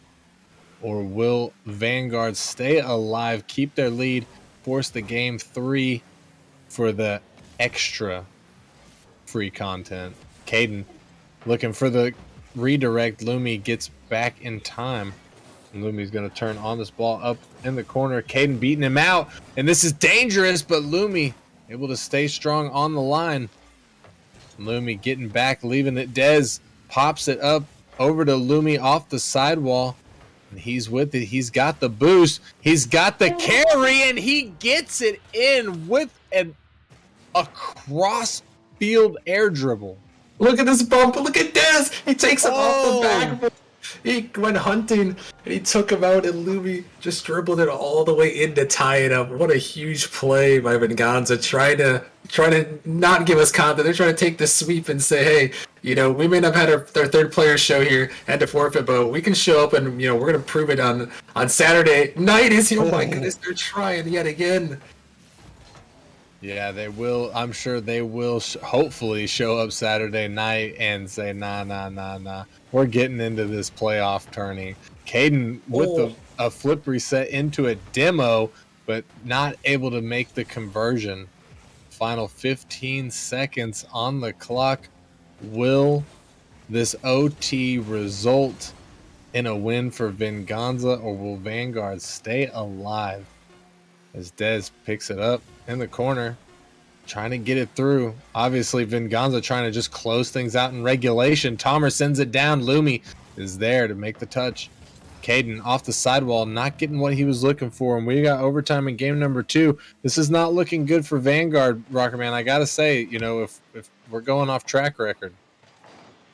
Or will Vanguard stay alive, keep their lead, force the game 3 for the extra free content? Caden looking for the redirect. Lumi gets back in time. And Lumi's going to turn on this ball up in the corner. Caden beating him out. And this is dangerous, but Lumi able to stay strong on the line. Lumi getting back, leaving it. Dez pops it up over to Lumi off the sidewall. And he's with it. He's got the boost. He's got the carry, and he gets it in with a cross-field air dribble. Look at this bump. Look at Dez. He takes him off the back. He went hunting, and he took him out, and Lumi just dribbled it all the way in to tie it up. What a huge play by Venganza, trying to not give us content. They're trying to take the sweep and say, hey, we may not have had our third player show here and to forfeit, but we can show up, and we're going to prove it on Saturday night. Oh my goodness, they're trying yet again. Yeah, they will. I'm sure they will hopefully show up Saturday night and say, nah. We're getting into this playoff tourney. Caden with a flip reset into a demo, but not able to make the conversion. Final 15 seconds on the clock. Will this OT result in a win for Venganza, or will Vanguard stay alive? As Dez picks it up in the corner, trying to get it through. Obviously, Venganza trying to just close things out in regulation. Tomer sends it down. Lumi is there to make the touch. Caden off the sidewall, not getting what he was looking for, and we got overtime in game number 2. This is not looking good for Vanguard, Rockerman. I gotta say, if we're going off track record.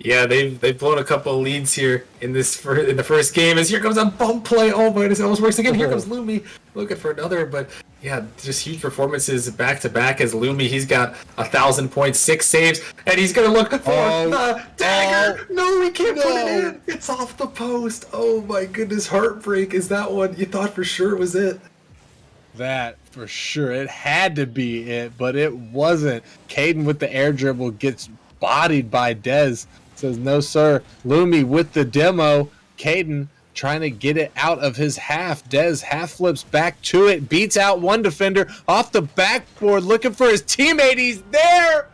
Yeah, they've blown a couple of leads here in the first game. As here comes a bump play. Oh my goodness, it almost works again. Here comes Lumi looking for another, but yeah, just huge performances back to back as Lumi. He's got 1,000 points, 6 saves, and he's gonna look for the dagger. No, we can't put it in. It's off the post. Oh my goodness, heartbreak. Is that one you thought for sure it was it? That for sure. It had to be it, but it wasn't. Caden with the air dribble gets bodied by Dez. Says, no, sir. Lumi with the demo. Caden trying to get it out of his half. Dez half flips back to it. Beats out one defender off the backboard looking for his teammate. He's there.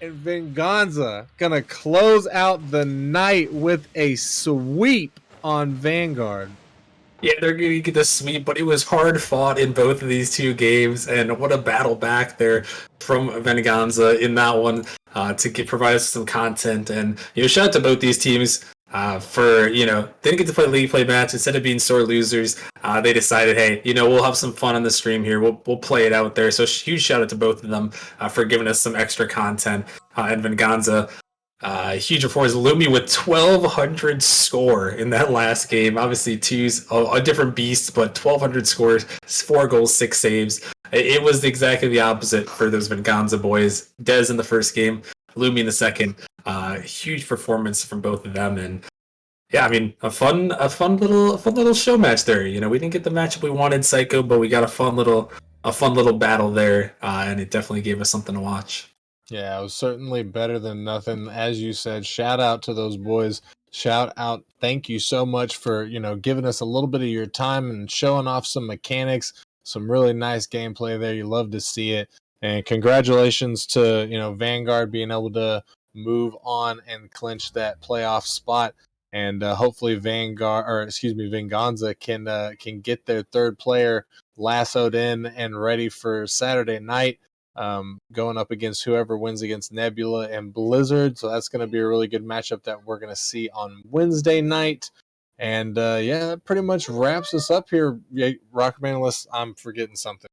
And Venganza going to close out the night with a sweep on Vanguard. Yeah, they're going to get the sweep, but it was hard fought in both of these 2 games, and what a battle back there from Venganza in that one to provide us some content. And shout out to both these teams for didn't get to play league play match. Instead of being sore losers, they decided, hey, we'll have some fun on the stream here. We'll play it out there. So huge shout out to both of them for giving us some extra content. And Venganza, huge performance. Lumi with 1,200 score in that last game. Obviously, two's a different beast, but 1,200 scores, 4 goals, 6 saves. It was exactly the opposite for those Venganza boys. Dez in the first game, Lumi in the second. Huge performance from both of them, and yeah, I mean, a fun little show match there. We didn't get the matchup we wanted, Psycho, but we got a fun little battle there, and it definitely gave us something to watch. Yeah, it was certainly better than nothing. As you said, shout out to those boys. shout out. Thank you so much for, giving us a little bit of your time and showing off some mechanics, some really nice gameplay there. You love to see it. And congratulations to, Vanguard being able to move on and clinch that playoff spot. And hopefully Venganza can get their third player lassoed in and ready for Saturday night, going up against whoever wins against Nebula and Blizzard. So that's going to be a really good matchup that we're going to see on Wednesday night. And that pretty much wraps us up here, Rockman, unless I'm forgetting something.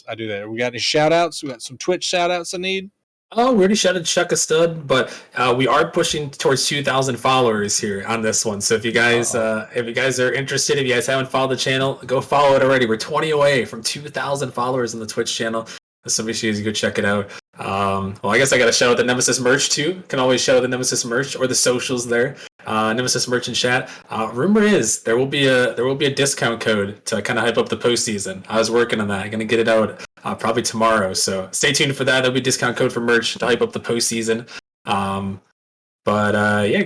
I do that. We got any shout outs? We got some Twitch shout outs I need. Oh, we already shouted Chuck a stud, but we are pushing towards 2,000 followers here on this one. So if you guys are interested, if you guys haven't followed the channel, go follow it already. We're 20 away from 2,000 followers on the Twitch channel. So make sure you go check it out. Well, I guess I got to shout out the Nemesis merch too. Can always shout out the Nemesis merch or the socials there. Nemesis merch in chat. Rumor is there will be a discount code to kind of hype up the postseason. I was working on that. I'm gonna get it out probably tomorrow. So stay tuned for that. There'll be a discount code for merch to hype up the postseason. Go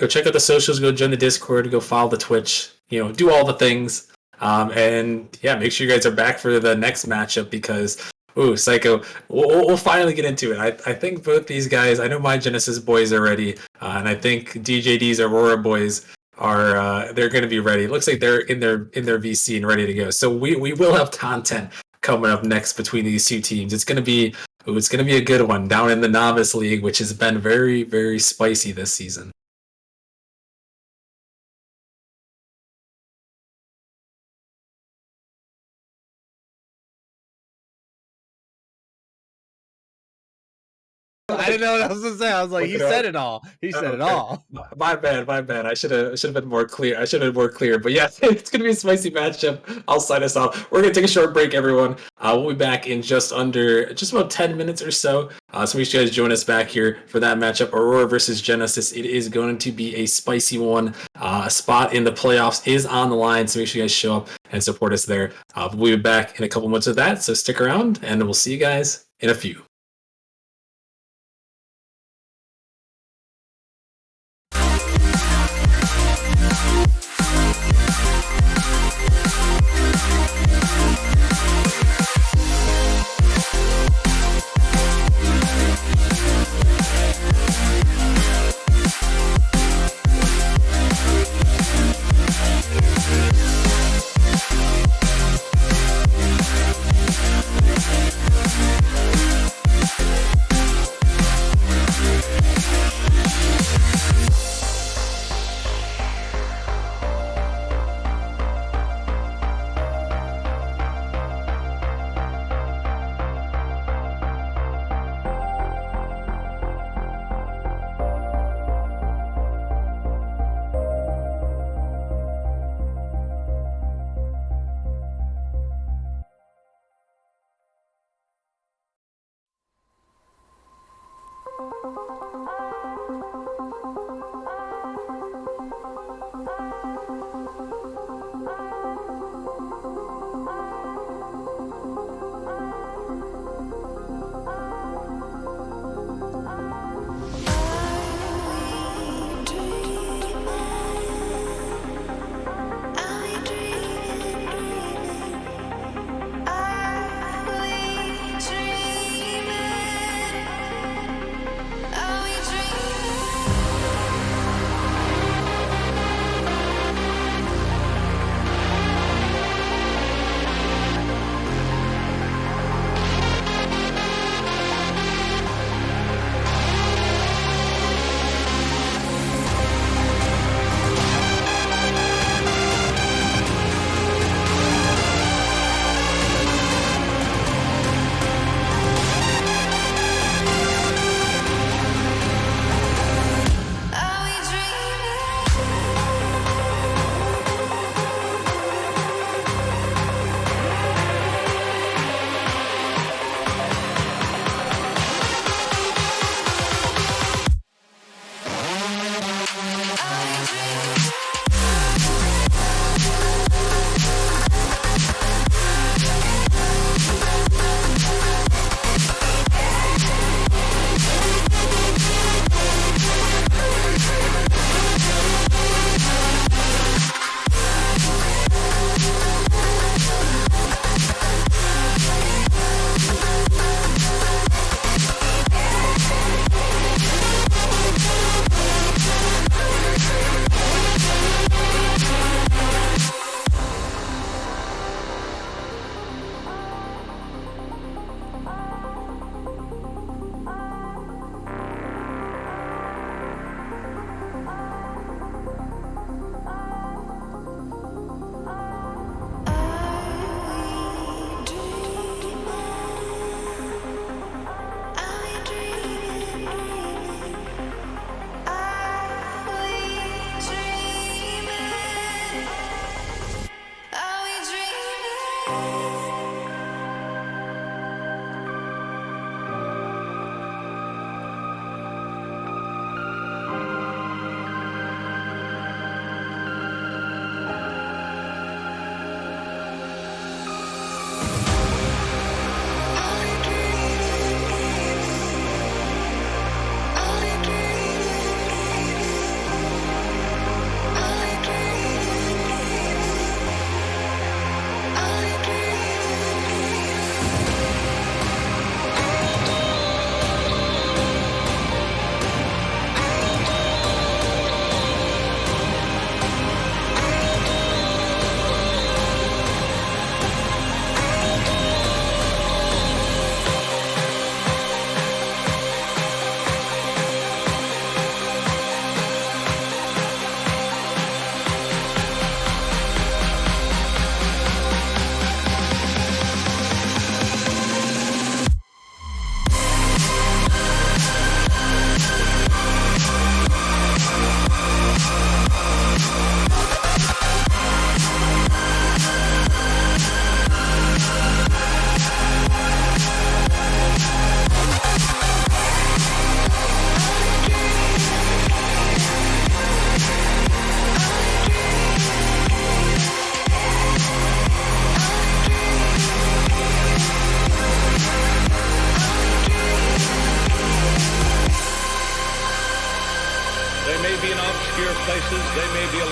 check out the socials. Go join the Discord. Go follow the Twitch. Do all the things. Make sure you guys are back for the next matchup because. Ooh, Psycho. We'll finally get into it. I think both these guys, I know my Genesis boys are ready, and I think DJD's Aurora boys are they're going to be ready. It looks like they're in their VC and ready to go. So we will have content coming up next between these two teams. It's going to be a good one down in the Novice League, which has been very, very spicy this season. I didn't know what I was gonna say. I was like, he said it all. He said it all. My bad. I should have been more clear. But yeah, it's gonna be a spicy matchup. I'll sign us off. We're gonna take a short break, everyone. We'll be back in just about 10 minutes or so. So make sure you guys join us back here for that matchup, Aurora versus Genesis. It is going to be a spicy one. A spot in the playoffs is on the line, so make sure you guys show up and support us there. We'll be back in a couple months of that, so stick around, and we'll see you guys in a few.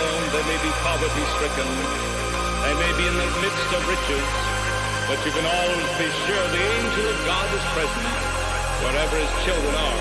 alone, they may be poverty-stricken, they may be in the midst of riches, but you can always be sure the angel of God is present wherever his children are.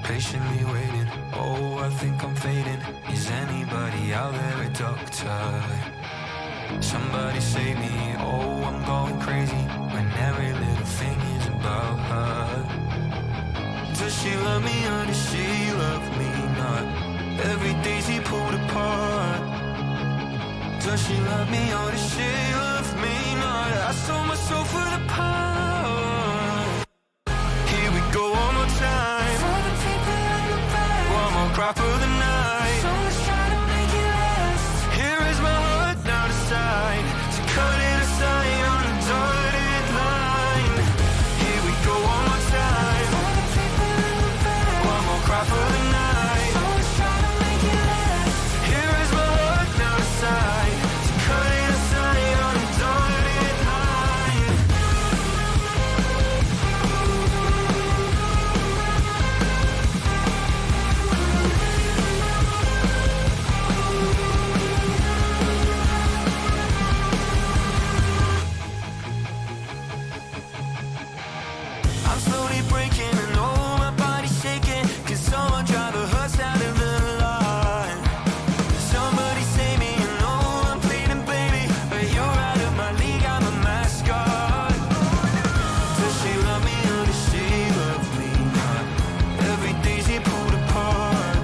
Patiently waiting, oh, I think I'm fading. Is anybody out there a doctor? Somebody save me, oh, I'm going crazy when every little thing is about her. Does she love me or does she love me not? Every day's he pulled apart. Does she love me or does she love me not? I sold my soul for the power. Here we go one more time. One more cry for the night. So let's try to make it last. Here is my heart now decide to cut it aside on a dotted line. Here we go one more time. One more cry for the night. So let's try to make it last. Here is my heart now decide to cut it aside on a dotted line. I'm slowly breaking and oh, my body's shaking. Can someone drive a hearse out of the line? Somebody save me and oh, I'm pleading, baby, but you're out of my league, I'm a mascot. Does she love me or does she love me not? Every day's he pulled apart.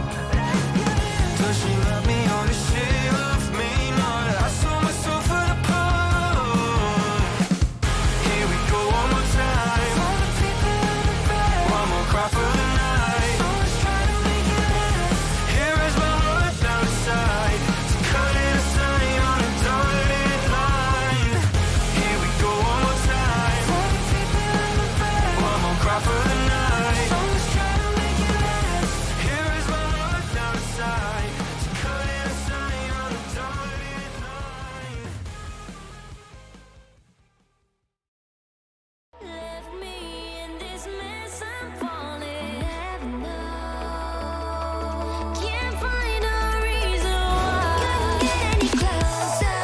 Does she love me or does she love me not? I sold my soul for the part. Here we go one more time. One more cry for the night. Here is my heart now decide to cut it aside on a dotted line. Here we go one more time. One more cry for the night. Here is my heart now decide to cut it aside on a dotted line. Left me in this mess, I'm falling. Never know. Can't find a reason why. Couldn't get any closer.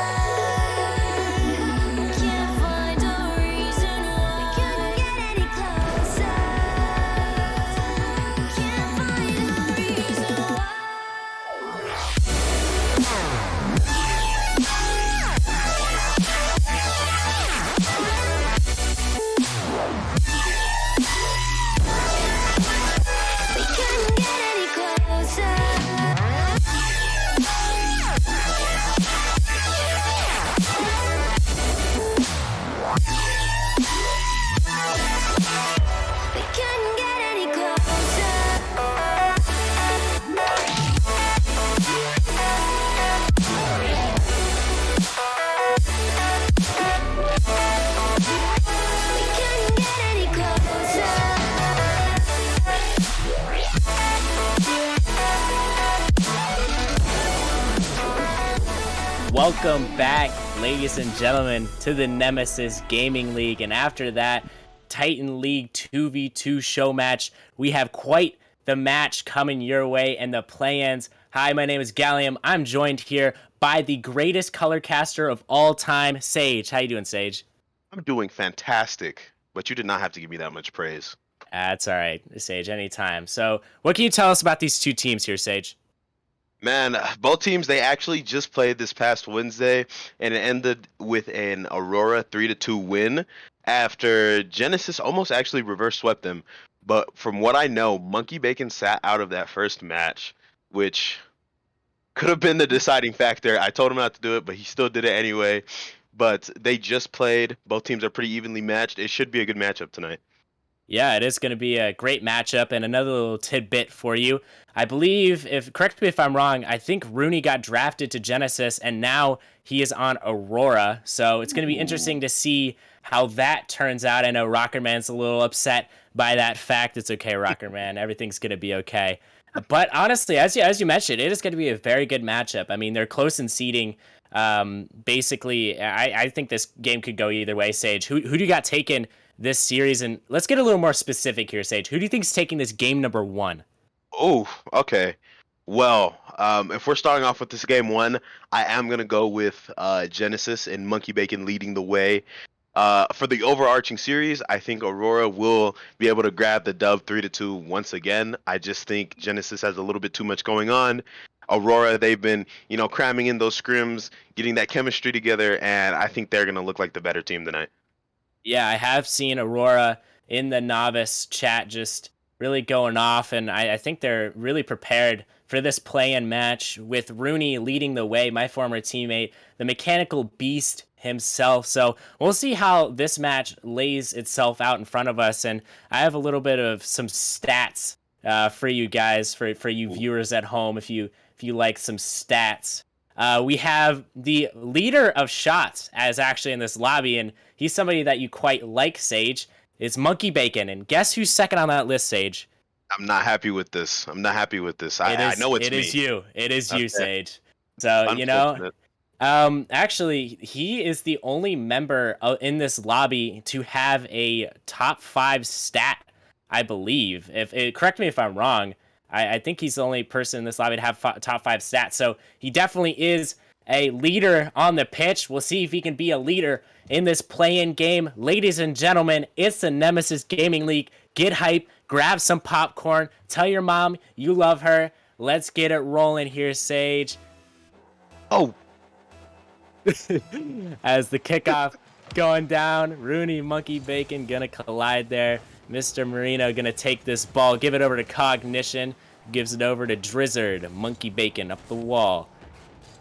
Can't find a reason why. Couldn't get any closer. Can't find a reason why. We couldn't get any closer. We couldn't get any Welcome back, ladies and gentlemen, to the Nemesis Gaming League. And after that Titan League 2v2 show match, we have quite the match coming your way and the play-ins. Hi, my name is Gallium. I'm joined here by the greatest color caster of all time, Sage. How you doing, Sage? I'm doing fantastic, but you did not have to give me that much praise. That's all right, Sage, anytime. So what can you tell us about these two teams here, Sage? Man, both teams, they actually just played this past Wednesday, and it ended with an Aurora 3-2 win after Genesis almost actually reverse swept them. But from what I know, Monkey Bacon sat out of that first match, which could have been the deciding factor. I told him not to do it, but he still did it anyway. But they just played. Both teams are pretty evenly matched. It should be a good matchup tonight. Yeah, it is going to be a great matchup. And another little tidbit for you. I believe, if correct me if I'm wrong, I think Rooney got drafted to Genesis and now he is on Aurora. So it's going to be interesting to see how that turns out. I know Rocker Man's a little upset by that fact. It's okay, Rocker Man. Everything's going to be okay. But honestly, as you mentioned, it is going to be a very good matchup. I mean, they're close in seeding. Basically, I think this game could go either way. Sage, who do you got taken this series? And let's get a little more specific here, Sage. Who do you think's taking this game number 1? Oh, okay. Well, if we're starting off with this game 1, I am gonna go with Genesis and Monkey Bacon leading the way. For the overarching series, I think Aurora will be able to grab the dub 3-2 once again. I just think Genesis has a little bit too much going on. Aurora, they've been, cramming in those scrims, getting that chemistry together, and I think they're gonna look like the better team tonight. Yeah, I have seen Aurora in the novice chat just really going off, and I think they're really prepared for this play-in match with Rooney leading the way, my former teammate, the mechanical beast himself. So we'll see how this match lays itself out in front of us, and I have a little bit of some stats for you guys, for you viewers at home, if you like some stats. We have the leader of shots as actually in this lobby, and he's somebody that you quite like, Sage. It's Monkey Bacon, and guess who's second on that list, Sage? I'm not happy with this. I know it's It me. is you. It is you, Okay. Sage. So, Unfortunate. actually, he is the only member in this lobby to have a top 5 stat, I believe. Correct me if I'm wrong. I think he's the only person in this lobby to have top 5 stats. So he definitely is a leader on the pitch. We'll see if he can be a leader in this play-in game. Ladies and gentlemen, it's the Nemesis Gaming League. Get hype, grab some popcorn, tell your mom you love her. Let's get it rolling here, Sage. Oh, As the kickoff going down, Rooney, Monkey Bacon gonna collide there. Mr. Marino gonna take this ball, give it over to Cognition, gives it over to Drizzard. Monkey Bacon up the wall,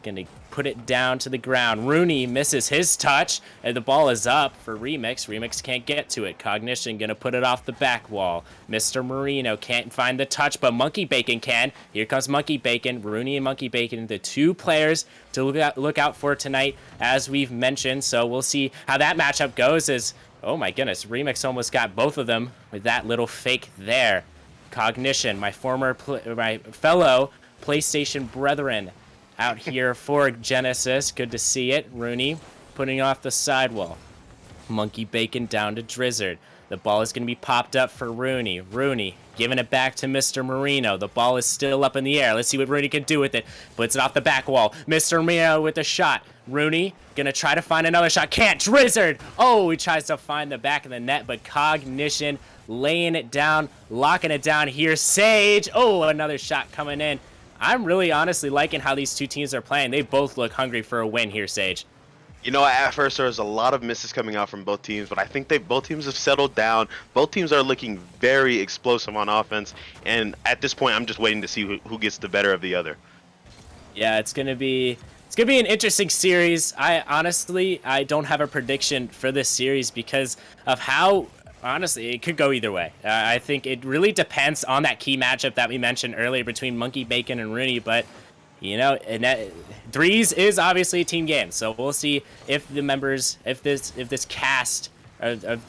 gonna put it down to the ground. Rooney misses his touch, and the ball is up for Remix. Remix can't get to it. Cognition gonna put it off the back wall. Mr. Marino can't find the touch, but Monkey Bacon can. Here comes Monkey Bacon. Rooney and Monkey Bacon, the 2 players to look out for tonight, as we've mentioned. So we'll see how that matchup goes. As oh my goodness, Remix almost got both of them with that little fake there. Cognition, my fellow PlayStation brethren, out here for Genesis. Good to see it. Rooney putting off the sidewall. Monkey Bacon down to Drizzard. The ball is going to be popped up for Rooney. Rooney giving it back to Mr. Marino. The ball is still up in the air. Let's see what Rooney can do with it. Puts it off the back wall. Mr. Marino with a shot. Rooney going to try to find another shot. Can't. Drizzard. Oh, he tries to find the back of the net, but Cognition laying it down, locking it down here. Sage. Oh, another shot coming in. I'm really honestly liking how these two teams are playing. They both look hungry for a win here, Sage. At first there was a lot of misses coming out from both teams, but I think both teams have settled down. Both teams are looking very explosive on offense, and at this point, I'm just waiting to see who gets the better of the other. Yeah, it's gonna be an interesting series. I don't have a prediction for this series because of how. Honestly, it could go either way. I think it really depends on that key matchup that we mentioned earlier between Monkey Bacon and Rooney. But, threes is obviously a team game. So we'll see if the members, if this cast of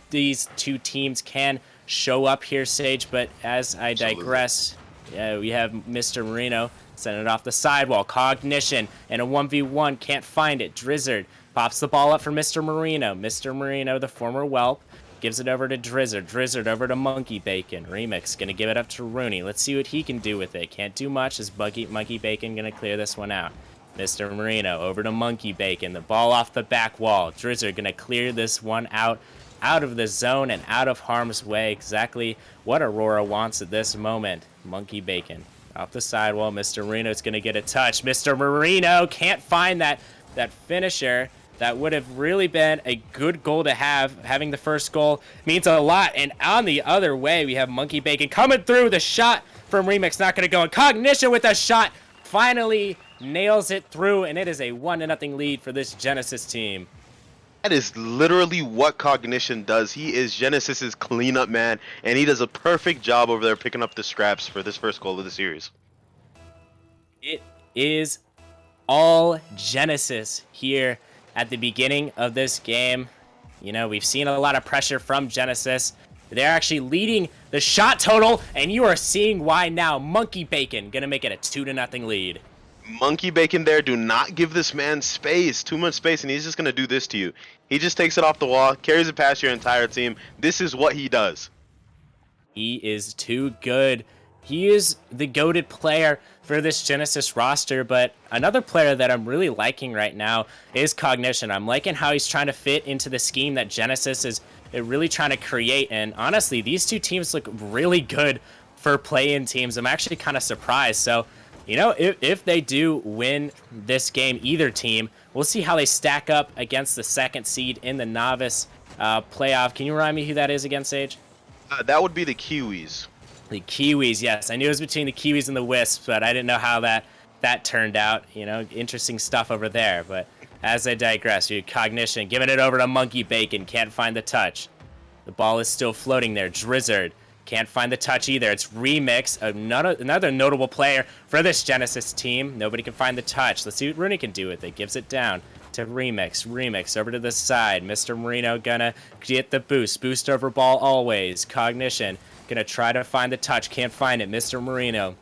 these two teams can show up here, Sage. But as I digress, we have Mr. Marino sending it off the sidewall. Cognition and a 1v1, can't find it. Drizzard pops the ball up for Mr. Marino. Mr. Marino, the former whelp, gives it over to Drizzard. Drizzard over to Monkey Bacon. Remix gonna give it up to Rooney. Let's see what he can do with it. Can't do much as Monkey Bacon gonna clear this one out. Mr. Marino over to Monkey Bacon. The ball off the back wall. Drizzard gonna clear this one out of the zone and out of harm's way. Exactly what Aurora wants at this moment. Monkey Bacon off the sidewall. Mr. Marino's gonna get a touch. Mr. Marino can't find that finisher. That would have really been a good goal to have. Having the first goal means a lot. And on the other way, we have Monkey Bacon coming through. The shot from Remix not going to go. And Cognition with a shot finally nails it through. And it is a 1-0 lead for this Genesis team. That is literally what Cognition does. He is Genesis's cleanup man, and he does a perfect job over there picking up the scraps for this first goal of the series. It is all Genesis here at the beginning of this game. You know, we've seen a lot of pressure from Genesis. They're actually leading the shot total, and you are seeing why now. Monkey Bacon gonna make it a 2-0 lead. Monkey Bacon there, do not give this man space, too much space, and he's just going to do this to you. He just takes it off the wall, carries it past your entire team. This is what he does. He is too good. He is the goated player for this Genesis roster, but another player that I'm really liking right now is Cognition. I'm liking how he's trying to fit into the scheme that Genesis is really trying to create, and honestly, these two teams look really good for play-in teams. I'm actually kind of surprised. So, you know, if they do win this game, either team, we'll see how they stack up against the second seed in the novice playoff. Can you remind me who that is again, Sage? That would be the Kiwis. The Kiwis, yes. I knew it was between the Kiwis and the Wisps, but I didn't know how that turned out. You know, interesting stuff over there. But as I digress, you Cognition giving it over to Monkey Bacon. Can't find the touch. The ball is still floating there. Drizzard can't find the touch either. It's Remix, another notable player for this Genesis team. Nobody can find the touch. Let's see what Rooney can do with it. Gives it down to Remix. Remix over to the side. Mr. Marino gonna get the boost. Boost over ball always. Cognition gonna try to find the touch. Can't find it. Mr. Marino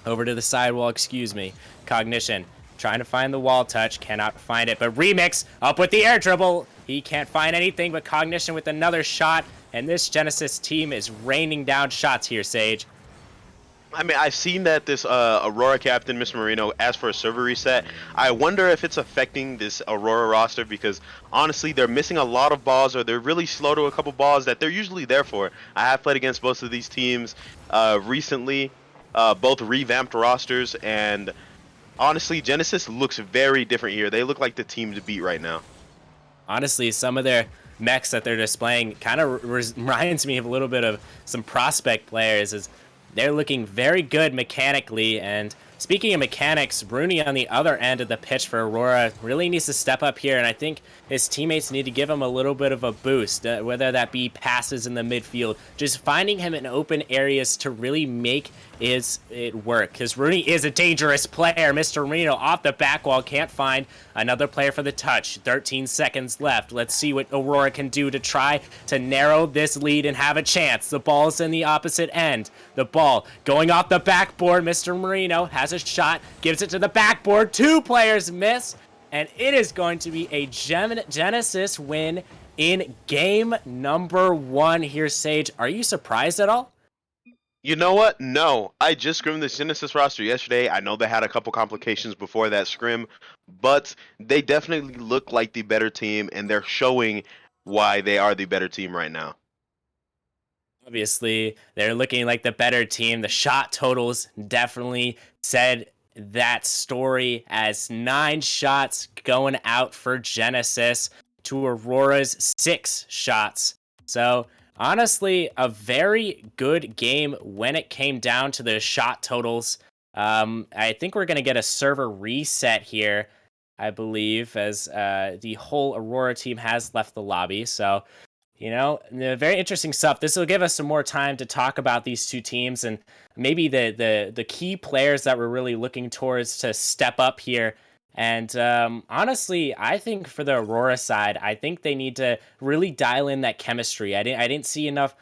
over to the sidewall, excuse me. Cognition trying to find the wall touch. Cannot find it. But Remix up with the air dribble. He can't find anything, but Cognition with another shot. And this Genesis team is raining down shots here, Sage. I mean, I've seen that this Aurora captain, Mr. Marino, asked for a server reset. I wonder if it's affecting this Aurora roster because, honestly, they're missing a lot of balls or they're really slow to a couple balls that they're usually there for. I have played against both of these teams recently, both revamped rosters, and honestly, Genesis looks very different here. They look like the team to beat right now. Honestly, some of their mechs that they're displaying kind of reminds me of a little bit of some prospect players. As they're looking very good mechanically. And speaking of mechanics, Rooney on the other end of the pitch for Aurora really needs to step up here. And I think his teammates need to give him a little bit of a boost, whether that be passes in the midfield, just finding him in open areas to really make it work. Because Rooney is a dangerous player. Mr. Reno off the back wall, can't find another player for the touch. 13 seconds left. Let's see what Aurora can do to try to narrow this lead and have a chance. The ball's in the opposite end. The ball going off the backboard. Mr. Marino has a shot, gives it to the backboard. Two players miss, and it is going to be a Genesis win in game number 1 here, Sage. Are you surprised at all? You know what? No. I just scrimmed this Genesis roster yesterday. I know they had a couple complications before that scrim, but they definitely look like the better team, and they're showing why they are the better team right now. Obviously, they're looking like the better team. The shot totals definitely said that story, as 9 shots going out for Genesis to Aurora's 6 shots. So honestly, a very good game when it came down to the shot totals. I think we're going to get a server reset here, I believe, as the whole Aurora team has left the lobby. So, you know, very interesting stuff. This will give us some more time to talk about these two teams and maybe the key players that we're really looking towards to step up here. And honestly, I think for the Aurora side, I think they need to really dial in that chemistry. I didn't see enough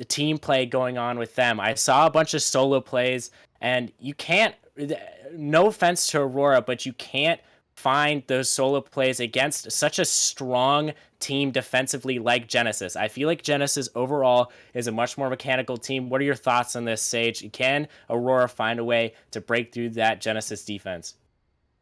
team play going on with them. I saw a bunch of solo plays, and you can't, no offense to Aurora, but you can't find those solo plays against such a strong team defensively like Genesis. I feel like Genesis overall is a much more mechanical team. What are your thoughts on this, Sage? Can Aurora find a way to break through that Genesis defense?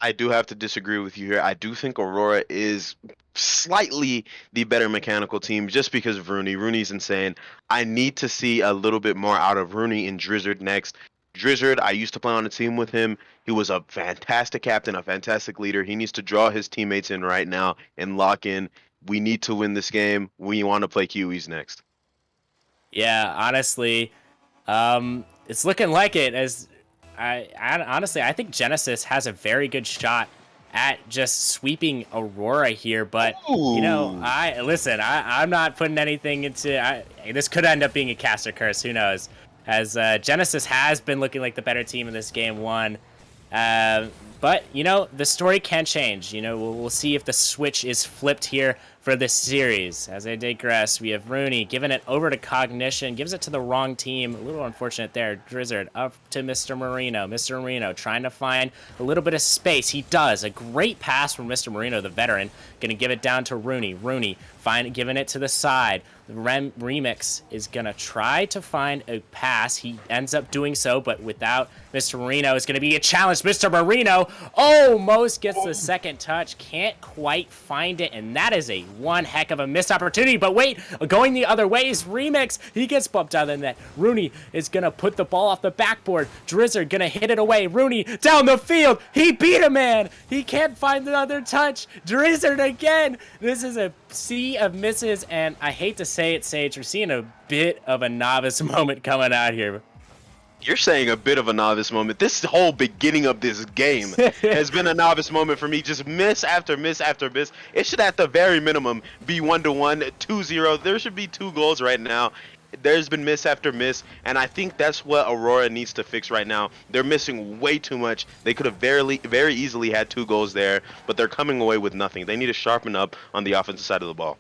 I do have to disagree with you here. I do think Aurora is slightly the better mechanical team just because of Rooney. Rooney's insane. I need to see a little bit more out of Rooney and Drizzard next. Drizzard, I used to play on a team with him. He was a fantastic captain, a fantastic leader. He needs to draw his teammates in right now and lock in. We need to win this game. We want to play Kiwis next. Yeah, honestly, it's looking like it. As I honestly, I think Genesis has a very good shot at just sweeping Aurora here. But Ooh. I'm not putting anything into. This could end up being a caster curse. Who knows? As Genesis has been looking like the better team in this game one. But the story can change. We'll see if the switch is flipped here for this series. As I digress, we have Rooney giving it over to Cognition, gives it to the wrong team. A little unfortunate there. Drizzard up to Mr. Marino. Mr. Marino trying to find a little bit of space. He does. A great pass from Mr. Marino, the veteran. Going to give it down to Rooney. Rooney giving it to the side. Remix is going to try to find a pass. He ends up doing so, but without Mr. Marino is going to be a challenge. Mr. Marino almost gets the second touch. Can't quite find it, and that is a one heck of a missed opportunity. But wait, going the other way is Remix. He gets bumped out of the net. Rooney is going to put the ball off the backboard. Drizzard going to hit it away. Rooney down the field. He beat a man. He can't find another touch. Drizzard again. This is a sea of misses, and I hate to say it, Sage, we're seeing a bit of a novice moment coming out here. You're saying a bit of a novice moment. This whole beginning of this game has been a novice moment for me. Just miss after miss after miss. It should at the very minimum be 1-1, 2-0. There should be 2 goals right now. There's been miss after miss, and I think that's what Aurora needs to fix right now. They're missing way too much. They could have very easily had 2 goals there, but they're coming away with nothing. They need to sharpen up on the offensive side of the ball.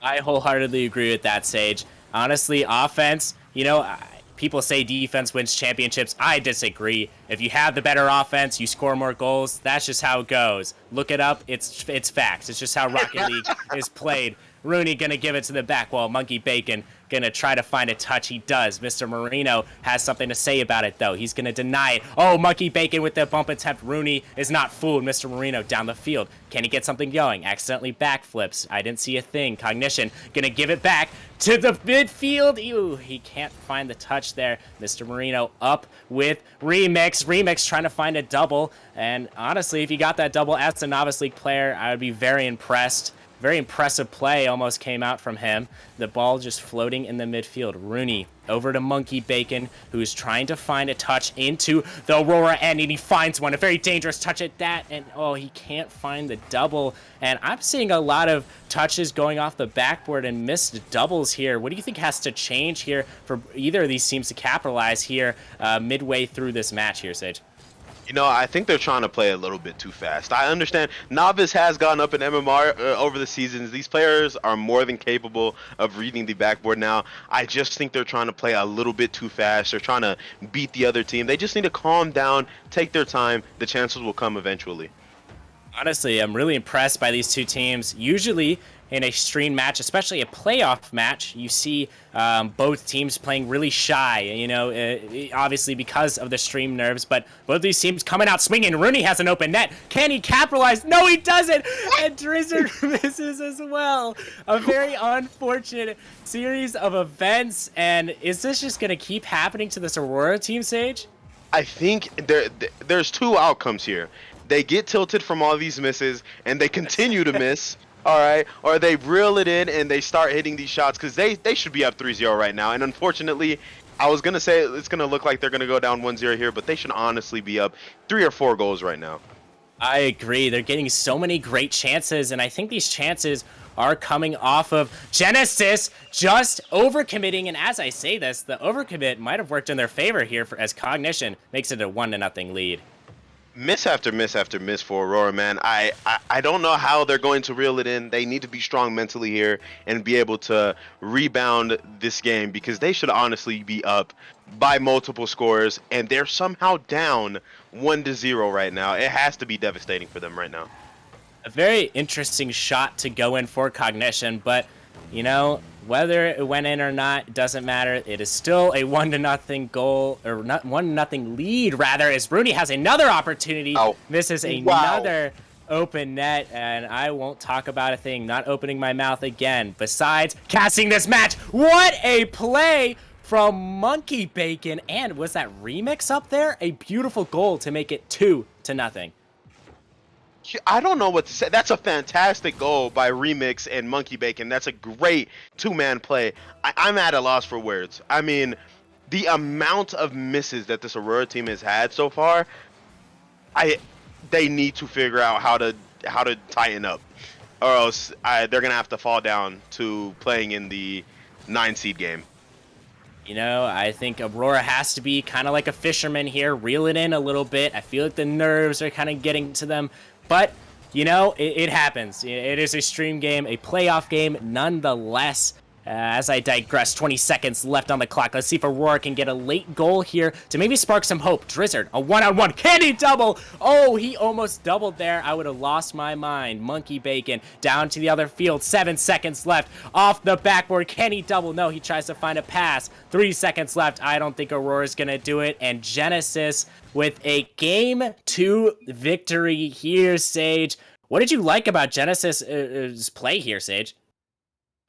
I wholeheartedly agree with that, Sage. Honestly, offense, people say defense wins championships. I disagree. If you have the better offense, you score more goals. That's just how it goes. Look it up. It's facts. It's just how Rocket League is played. Rooney going to give it to the back wall. Monkey Bacon going to try to find a touch. He does. Mr. Marino has something to say about it, though. He's going to deny it. Oh, Monkey Bacon with the bump attempt. Rooney is not fooled. Mr. Marino down the field. Can he get something going? Accidentally backflips. I didn't see a thing. Cognition going to give it back to the midfield. Ew, he can't find the touch there. Mr. Marino up with Remix. Remix trying to find a double. And honestly, if you got that double as a Novice League player, I would be very impressed. Very impressive play almost came out from him. The ball just floating in the midfield. Rooney over to Monkey Bacon, who's trying to find a touch into the Aurora end, and he finds one. A very dangerous touch at that, and he can't find the double. And I'm seeing a lot of touches going off the backboard and missed doubles here. What do you think has to change here for either of these teams to capitalize here midway through this match here, Sage? I think they're trying to play a little bit too fast. I understand Novice has gone up in MMR over the seasons. These players are more than capable of reading the backboard now. I just think they're trying to play a little bit too fast. They're trying to beat the other team. They just need to calm down, take their time. The chances will come eventually. Honestly, I'm really impressed by these two teams. Usually in a stream match, especially a playoff match, you see both teams playing really shy, obviously because of the stream nerves, but both these teams coming out swinging. Rooney has an open net. Can he capitalize? No, he doesn't! And Drizzard misses as well. A very unfortunate series of events, and is this just going to keep happening to this Aurora team, Sage? I think there's 2 outcomes here. They get tilted from all these misses, and they continue to miss. All right, or they reel it in and they start hitting these shots because they should be up 3-0 right now. And unfortunately, I was gonna say it's gonna look like they're gonna go down 1-0 here, but they should honestly be up 3 or 4 goals right now. I agree. They're getting so many great chances, and I think these chances are coming off of Genesis just overcommitting. And as I say this, the overcommit might have worked in their favor here as Cognition makes it a 1-0 lead. Miss after miss after miss for Aurora, man. I don't know how they're going to reel it in. They need to be strong mentally here and be able to rebound this game because they should honestly be up by multiple scores, and they're somehow down 1-0 right now. It has to be devastating for them right now. A very interesting shot to go in for Cognition, but whether it went in or not, doesn't matter. It is still a 1-0 goal, or not 1-0 lead, rather, as Rooney has another opportunity. Oh. Misses another open net, and I won't talk about a thing. Not opening my mouth again. Besides casting this match, what a play from Monkey Bacon, and was that Remix up there? A beautiful goal to make it 2-0. I don't know what to say. That's a fantastic goal by Remix and Monkey Bacon. That's a great 2-man play. I'm at a loss for words. I mean, the amount of misses that this Aurora team has had so far, they need to figure out how to tighten up, or else they're gonna have to fall down to playing in the 9 seed game. You know, I think Aurora has to be kind of like a fisherman here, reel it in a little bit. I feel like the nerves are kind of getting to them, but you know, it happens. It is a stream game, a playoff game, nonetheless. As I digress, 20 seconds left on the clock. Let's see if Aurora can get a late goal here to maybe spark some hope. Drizzard, a one-on-one. Can he double? Oh, he almost doubled there. I would have lost my mind. Monkey Bacon down to the other field. 7 seconds left. Off the backboard. Can he double? No, he tries to find a pass. 3 seconds left. I don't think Aurora's going to do it. And Genesis with a Game 2 victory here, Sage. What did you like about Genesis' play here, Sage?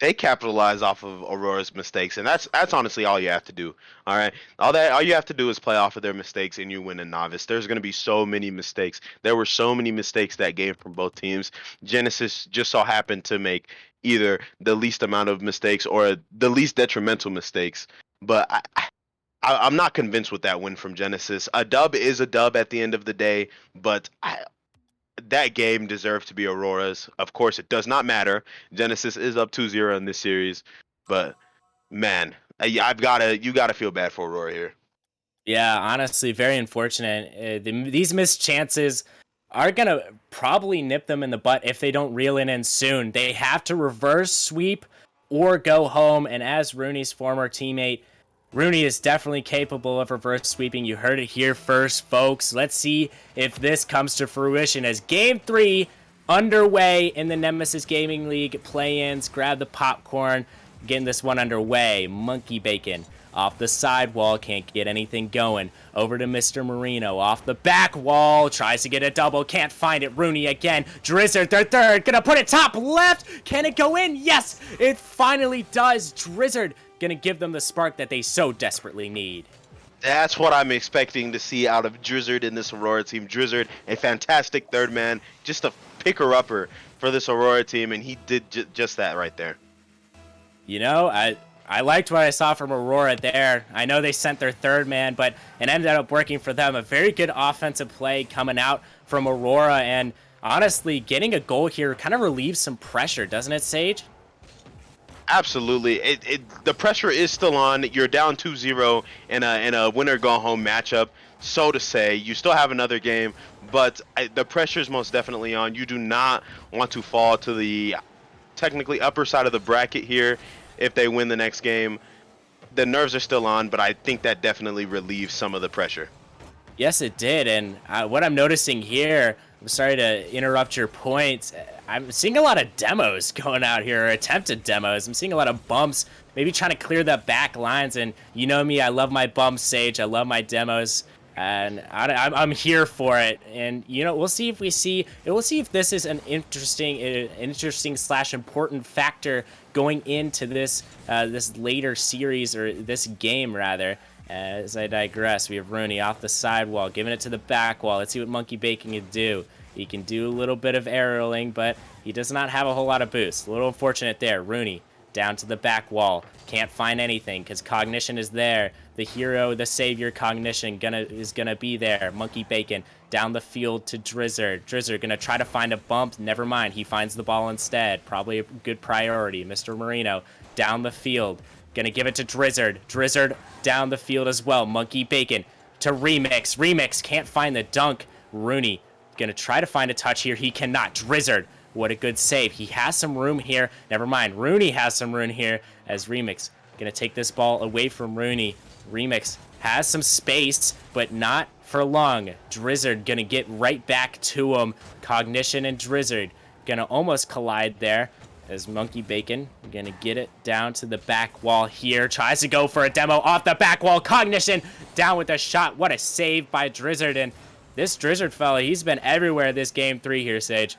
They capitalize off of Aurora's mistakes, and that's honestly all you have to do. All right, all you have to do is play off of their mistakes, and you win a novice. There's going to be so many mistakes. There were so many mistakes that game from both teams. Genesis just so happened to make either the least amount of mistakes or the least detrimental mistakes. But I'm not convinced with that win from Genesis. A dub is a dub at the end of the day, but that game deserved to be Aurora's. Of course, it does not matter. Genesis is up 2-0 in this series, but man, you gotta feel bad for Aurora here. Yeah, honestly, very unfortunate. These missed chances are gonna probably nip them in the butt if they don't reel it in soon. They have to reverse sweep or go home. And as Rooney's former teammate, Rooney is definitely capable of reverse sweeping. You heard it here first, folks. Let's see if this comes to fruition as Game 3 underway in the Nemesis Gaming League play-ins. Grab the popcorn, getting this one underway. Monkey Bacon off the side wall, can't get anything going. Over to Mr. Marino, off the back wall, tries to get a double, can't find it. Rooney again, Drizzard, their third, gonna put it top left. Can it go in? Yes, it finally does. Drizzard gonna give them the spark that they so desperately need. That's what I'm expecting to see out of Drizzard in this Aurora team. Drizzard, a fantastic third man, just a picker-upper for this Aurora team, and he did just that right there. You know, I liked what I saw from Aurora there. I know they sent their third man, but it ended up working for them. A very good offensive play coming out from Aurora, and honestly, getting a goal here kind of relieves some pressure, doesn't it, Sage? Absolutely. The pressure is still on. You're down 2-0 in a winner-go-home matchup, so to say. You still have another game, but the pressure is most definitely on. You do not want to fall to the technically upper side of the bracket here if they win the next game. The nerves are still on, but I think that definitely relieves some of the pressure. Yes, it did. And what I'm noticing here, I'm sorry to interrupt your points. I'm seeing a lot of demos going out here, or attempted demos. I'm seeing a lot of bumps, maybe trying to clear the back lines. And you know me, I love my bumps, Sage. I love my demos. And I'm here for it. And, you know, we'll see if this is an interesting / important factor going into this this later series, or this game rather. As I digress, we have Rooney off the sidewall, giving it to the back wall. Let's see what Monkey Bacon can do. He can do a little bit of aerialing, but he does not have a whole lot of boost. A little unfortunate there. Rooney down to the back wall. Can't find anything because Cognition is there. The hero, the savior Cognition is gonna be there. Monkey Bacon down the field to Drizzard. Drizzard gonna try to find a bump. Never mind. He finds the ball instead. Probably a good priority. Mr. Marino down the field. Gonna give it to Drizzard. Drizzard down the field as well. Monkey Bacon to Remix. Remix can't find the dunk. Rooney gonna try to find a touch here. He cannot. Drizzard, what a good save. He has some room here. Never mind. Rooney has some room here as Remix gonna take this ball away from Rooney. Remix has some space, but not for long. Drizzard gonna get right back to him. Cognition and Drizzard gonna almost collide there as Monkey Bacon gonna get it down to the back wall here. Tries to go for a demo off the back wall. Cognition down with a shot. What a save by Drizzard. And this Drizzard fella, he's been everywhere this Game 3 here, Sage.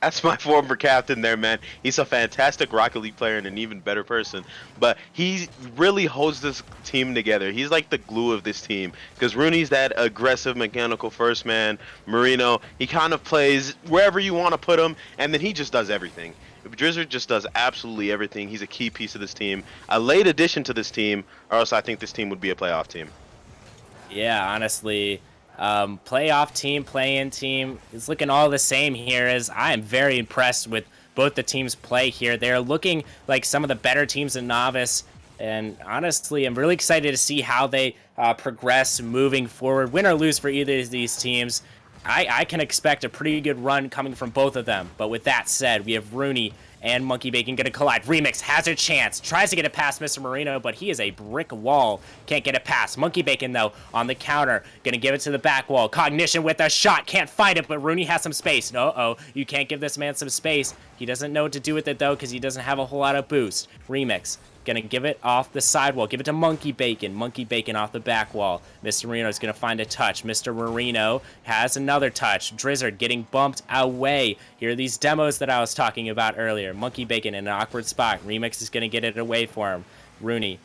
That's my former captain there, man. He's a fantastic Rocket League player and an even better person. But he really holds this team together. He's like the glue of this team. Because Rooney's that aggressive, mechanical first man. Marino, he kind of plays wherever you want to put him. And then he just does everything. Drizzard just does absolutely everything. He's a key piece of this team. A late addition to this team, or else I think this team would be a playoff team. Yeah, honestly, Playoff team, play-in team is looking all the same here, as I am very impressed with both the teams' play here. They're looking like some of the better teams in Novice, and honestly, I'm really excited to see how they progress moving forward. Win or lose for either of these teams, I can expect a pretty good run coming from both of them. But with that said, we have Rooney and Monkey Bacon going to collide. Remix has a chance, tries to get it past Mr. Marino, but he is a brick wall. Can't get it past. Monkey Bacon, though, on the counter. Going to give it to the back wall. Cognition with a shot. Can't find it, but Rooney has some space. Uh-oh, you can't give this man some space. He doesn't know what to do with it, though, because he doesn't have a whole lot of boost. Remix. Gonna give it off the sidewall. Give it to Monkey Bacon. Monkey Bacon off the back wall. Mr. Marino's gonna find a touch. Mr. Marino has another touch. Drizzard getting bumped away. Here are these demos that I was talking about earlier. Monkey Bacon in an awkward spot. Remix is gonna get it away for him. Rooney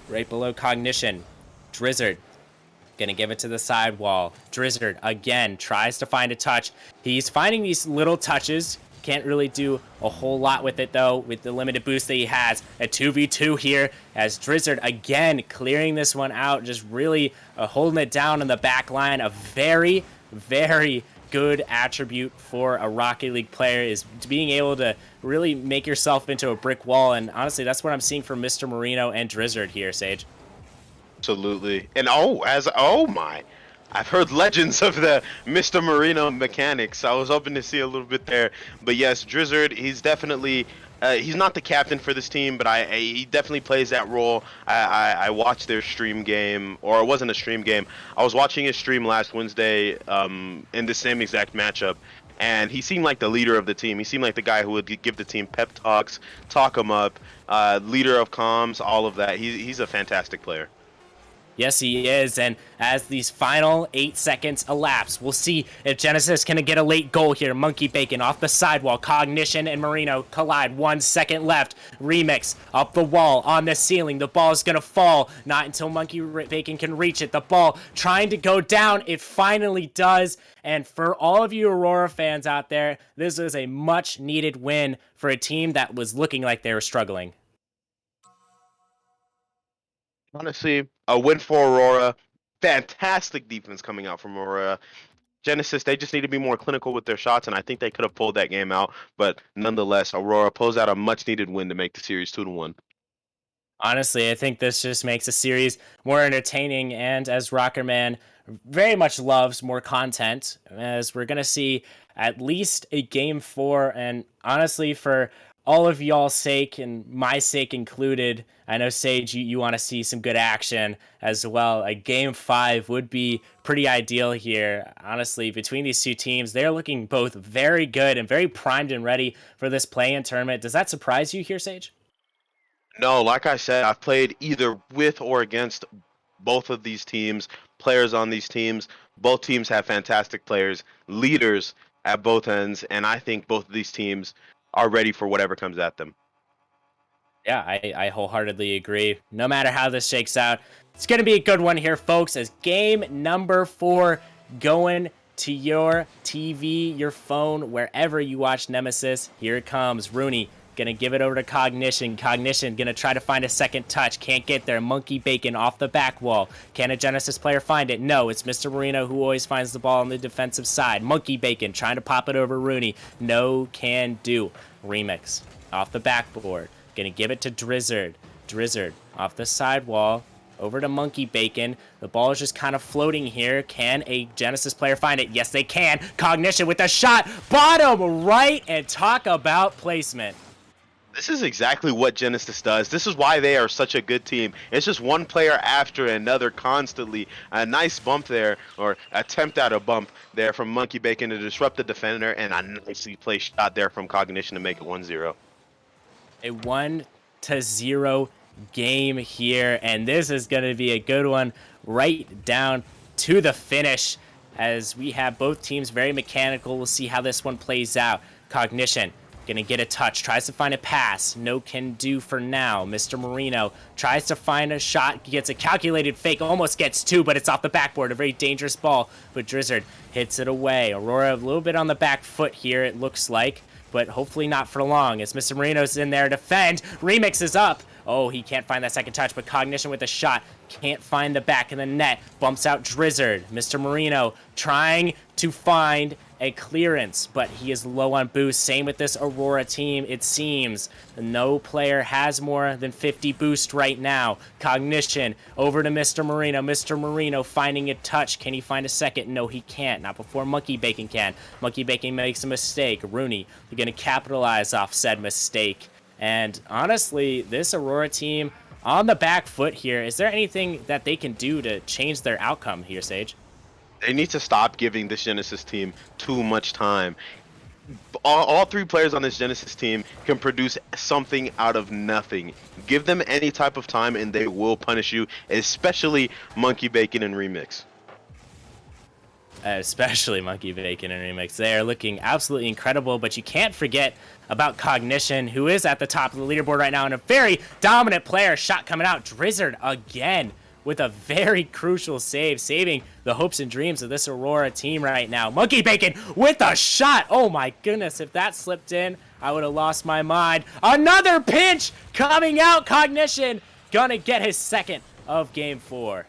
right below Cognition. Drizzard gonna give it to the sidewall. Drizzard again tries to find a touch. He's finding these little touches. Can't really do a whole lot with it, though, with the limited boost that he has. A 2v2 here as Drizzard, again, clearing this one out, just really holding it down in the back line. A very, very good attribute for a Rocket League player is being able to really make yourself into a brick wall. And honestly, that's what I'm seeing from Mr. Marino and Drizzard here, Sage. Absolutely. And oh my. I've heard legends of the Mr. Marino mechanics. I was hoping to see a little bit there. But yes, Drizzard, he's definitely he's not the captain for this team, but he definitely plays that role. I watched their stream game, or it wasn't a stream game. I was watching his stream last Wednesday in the same exact matchup. And he seemed like the leader of the team. He seemed like the guy who would give the team pep talks, talk him up, leader of comms, all of that. He's a fantastic player. Yes, he is, and as these final 8 seconds elapse, we'll see if Genesis can get a late goal here. Monkey Bacon off the sidewall. Cognition and Marino collide. 1 second left. Remix up the wall on the ceiling. The ball is going to fall. Not until Monkey Bacon can reach it. The ball trying to go down. It finally does. And for all of you Aurora fans out there, this was a much-needed win for a team that was looking like they were struggling. Honestly, a win for Aurora. Fantastic defense coming out from Aurora. Genesis, they just need to be more clinical with their shots, and I think they could have pulled that game out. But nonetheless, Aurora pulls out a much-needed win to make the series 2-1. Honestly, I think this just makes the series more entertaining, and as Rockerman very much loves more content, as we're going to see at least a Game 4, and honestly, for all of y'all's sake and my sake included, I know, Sage, you want to see some good action as well. A Game 5 would be pretty ideal here. Honestly, between these two teams, they're looking both very good and very primed and ready for this play-in tournament. Does that surprise you here, Sage? No, like I said, I've played either with or against both of these teams, players on these teams. Both teams have fantastic players, leaders at both ends, and I think both of these teams are ready for whatever comes at them. Yeah, I wholeheartedly agree. No matter how this shakes out, it's going to be a good one here, folks, as game number 4 going to your TV, your phone, wherever you watch Nemesis. Here it comes. Rooney going to give it over to Cognition. Cognition going to try to find a second touch. Can't get there. Monkey Bacon off the back wall. Can a Genesis player find it? No, it's Mr. Marino who always finds the ball on the defensive side. Monkey Bacon trying to pop it over Rooney. No can do. Remix off the backboard. Going to give it to Drizzard. Drizzard off the sidewall. Over to Monkey Bacon. The ball is just kind of floating here. Can a Genesis player find it? Yes, they can. Cognition with a shot. Bottom right, and talk about placement. This is exactly what Genesis does. This is why they are such a good team. It's just one player after another constantly. A nice bump there, or attempt at a bump there from Monkey Bacon to disrupt the defender, and a nicely placed shot there from Cognition to make it 1-0. A 1-0 game here, and this is going to be a good one right down to the finish, as we have both teams very mechanical. We'll see how this one plays out. Cognition gonna get a touch, tries to find a pass, no can do for now. Mr. Marino tries to find a shot, gets a calculated fake, almost gets 2, but it's off the backboard, a very dangerous ball, but Drizzard hits it away. Aurora a little bit on the back foot here, it looks like. but hopefully not for long as Mr. Marino's in there to defend. Remix is up. Oh, he can't find that second touch, but Cognition with a shot. Can't find the back of the net. Bumps out Drizzard. Mr. Marino trying to find a clearance, but he is low on boost. Same with this Aurora team, it seems. No player has more than 50 boost right now. Cognition over to Mr. Marino. Mr. Marino finding a touch. Can he find a second? No, he can't. Not before Monkey Bacon can. Monkey Bacon makes a mistake. Rooney, they're going to capitalize off said mistake. And honestly, this Aurora team on the back foot here. Is there anything that they can do to change their outcome here, Sage? They need to stop giving this Genesis team too much time. All three players on this Genesis team can produce something out of nothing. Give them any type of time and they will punish you, especially Monkey Bacon and Remix. Especially Monkey Bacon and Remix. They are looking absolutely incredible, but you can't forget about Cognition, who is at the top of the leaderboard right now and a very dominant player. Shot coming out. Drizzard again with a very crucial save, saving the hopes and dreams of this Aurora team right now. Monkey Bacon with a shot. Oh my goodness, if that slipped in, I would have lost my mind. Another pinch coming out. Cognition gonna get his second of game 4.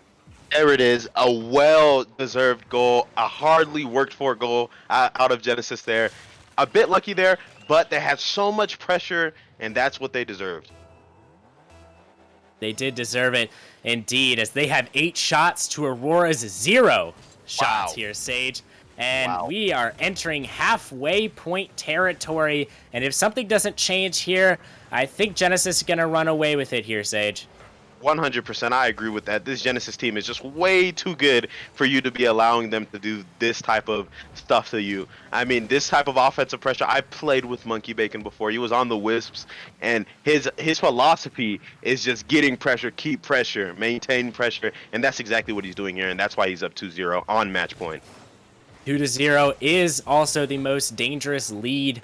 There it is, a well-deserved goal, a hardly worked-for goal out of Genesis there. A bit lucky there, but they had so much pressure, and that's what they deserved. They did deserve it, indeed, as they have 8 shots to Aurora's 0 shots here, Sage. And we are entering halfway point territory, and if something doesn't change here, I think Genesis is going to run away with it here, Sage. 100%, I agree with that. This Genesis team is just way too good for you to be allowing them to do this type of stuff to you. I mean, this type of offensive pressure, I played with Monkey Bacon before. He was on the Wisps, and his philosophy is just getting pressure, keep pressure, maintain pressure, and that's exactly what he's doing here, and that's why he's up 2-0 on match point. 2-0 is also the most dangerous lead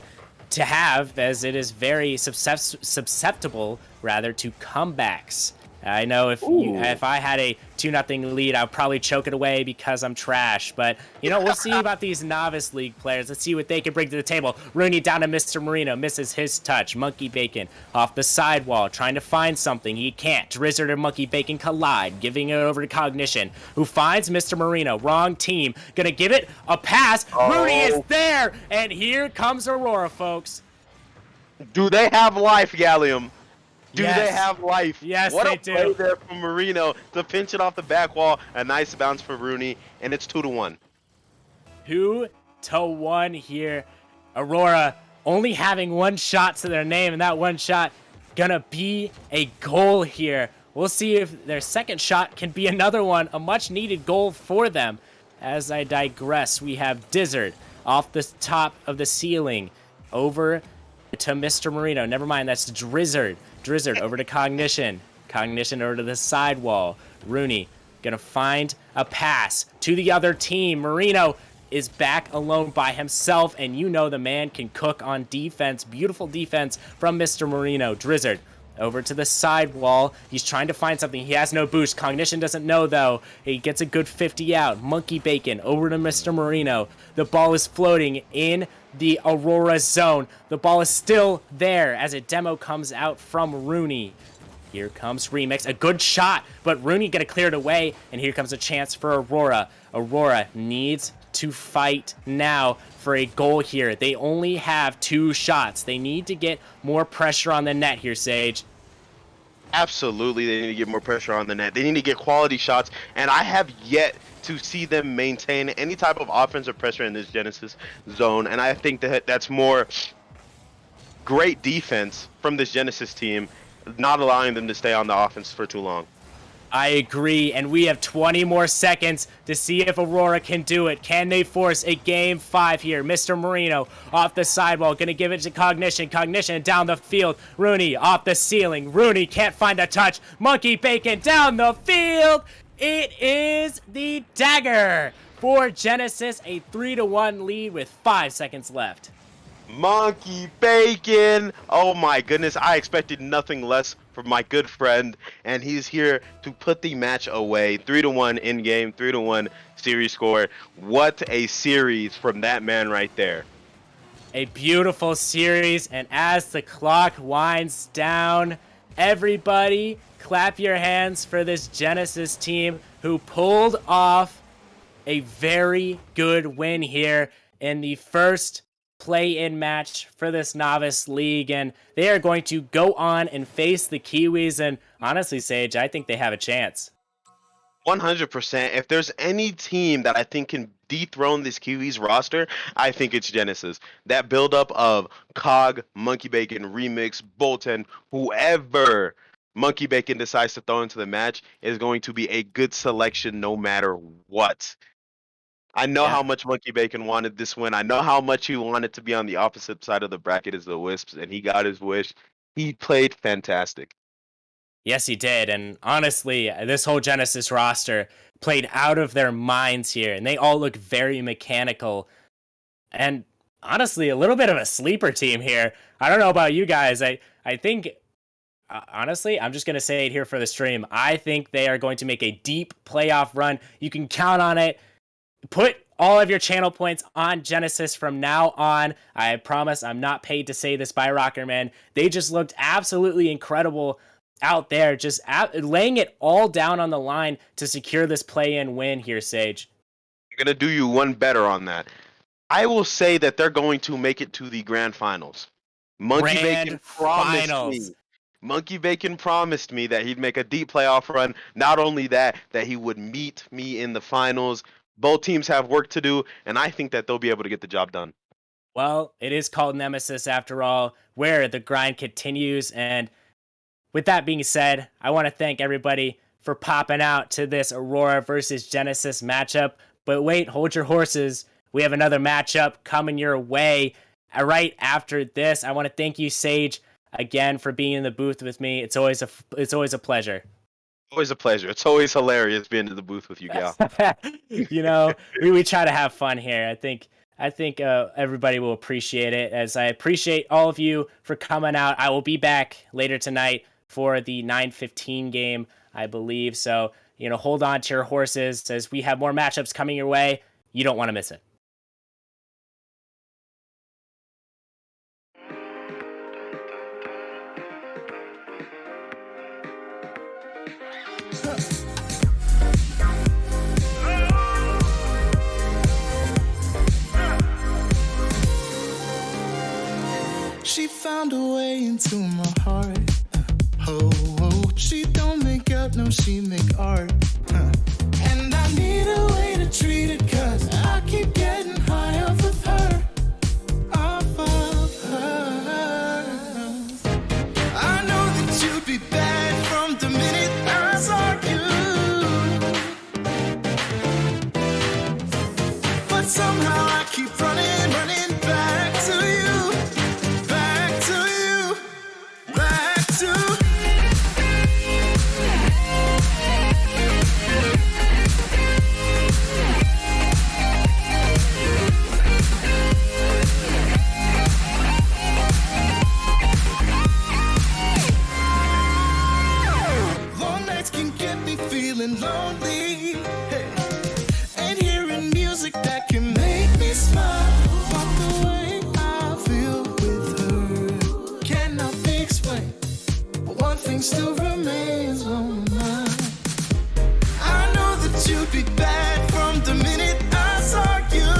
to have, as it is very susceptible to comebacks. I know if I had a 2-0 lead, I'd probably choke it away because I'm trash. But, we'll see about these novice league players. Let's see what they can bring to the table. Rooney down to Mr. Marino. Misses his touch. Monkey Bacon off the sidewall, trying to find something. He can't. Drizzard and Monkey Bacon collide, giving it over to Cognition, who finds Mr. Marino. Wrong team. Gonna give it a pass. Rooney is there. And here comes Aurora, folks. Do they have life, Gallium? Do Yes. they have life? Yes, what they a play do. there from Marino to pinch it off the back wall. A nice bounce for Rooney, and it's 2-1. 2-1 here. Aurora only having 1 shot to their name, and that 1 shot gonna be a goal here. We'll see if their second shot can be another one, a much needed goal for them. As I digress, we have Dizzard off the top of the ceiling over to Mr. Marino. Never mind, that's Drizzard. Drizzard over to Cognition. Cognition over to the sidewall. Rooney gonna find a pass to the other team. Marino is back alone by himself, and the man can cook on defense. Beautiful defense from Mr. Marino. Drizzard over to the sidewall. He's trying to find something. He has no boost. Cognition doesn't know, though. He gets a good 50 out. Monkey Bacon over to Mr. Marino. The ball is floating in the Aurora zone. The ball is still there as a demo comes out from Rooney. Here comes Remix. A good shot, but Rooney gonna clear it away, and here comes a chance for Aurora. Aurora needs to fight now for a goal here. They only have 2 shots. They need to get more pressure on the net here, Sage. Absolutely, they need to get more pressure on the net. They need to get quality shots, and I have yet to see them maintain any type of offensive pressure in this Genesis zone, and I think that that's more great defense from this Genesis team, not allowing them to stay on the offense for too long. I agree, and we have 20 more seconds to see if Aurora can do it. Can they force a game 5 here? Mr. Marino off the sidewall, gonna give it to Cognition. Cognition down the field. Rooney off the ceiling. Rooney can't find a touch. Monkey Bacon down the field. It is the dagger for Genesis, a 3-1 lead with 5 seconds left. Monkey Bacon! Oh my goodness, I expected nothing less from my good friend, and he's here to put the match away. 3-1 in game, 3-1 series score. What a series from that man right there. a beautiful series. And as the clock winds down, everybody clap your hands for this Genesis team who pulled off a very good win here in the first play-in match for this novice league, and they are going to go on and face the Kiwis. And honestly, Sage, I think they have a chance. 100%. If there's any team that I think can dethrone this Kiwis roster, I think it's Genesis. That buildup of Cog, Monkey Bacon, Remix, Bolton, whoever Monkey Bacon decides to throw into the match is going to be a good selection no matter what. I know how much Monkey Bacon wanted this win. I know how much he wanted to be on the opposite side of the bracket as the Wisps, and he got his wish. He played fantastic. Yes, he did. And honestly, this whole Genesis roster played out of their minds here, and they all look very mechanical. And honestly, a little bit of a sleeper team here. I don't know about you guys. I think, honestly, I'm just going to say it here for the stream. I think they are going to make a deep playoff run. You can count on it. Put all of your channel points on Genesis from now on. I promise I'm not paid to say this by Rockerman. They just looked absolutely incredible out there, just laying it all down on the line to secure this play-in win here, Sage. I'm going to do you one better on that. I will say that they're going to make it to the grand finals. Monkey Bacon promised me that he'd make a deep playoff run. Not only that he would meet me in the finals. Both teams have work to do, and I think that they'll be able to get the job done. Well, it is called Nemesis after all, where the grind continues. And with that being said, I want to thank everybody for popping out to this Aurora versus Genesis matchup. But wait, hold your horses. We have another matchup coming your way right after this. I want to thank you, Sage, again for being in the booth with me. It's always a pleasure. Always a pleasure. It's always hilarious being in the booth with you, gal. You know, we try to have fun here. I think everybody will appreciate it, as I appreciate all of you for coming out. I will be back later tonight for the 9:15 game, I believe. So, hold on to your horses as we have more matchups coming your way. You don't want to miss it. She found a way into my heart. Oh, she don't make up, no, she make art. And I need a way to treat it, 'cause I keep getting high off of her. Off of her. I know that you'd be bad from the minute I saw you. But somehow I keep running back to you. Lonely, hey. And hearing music that can make me smile. But the way I feel with her cannot be explained. But one thing still remains on my mind. I know that you'd be bad from the minute I saw you.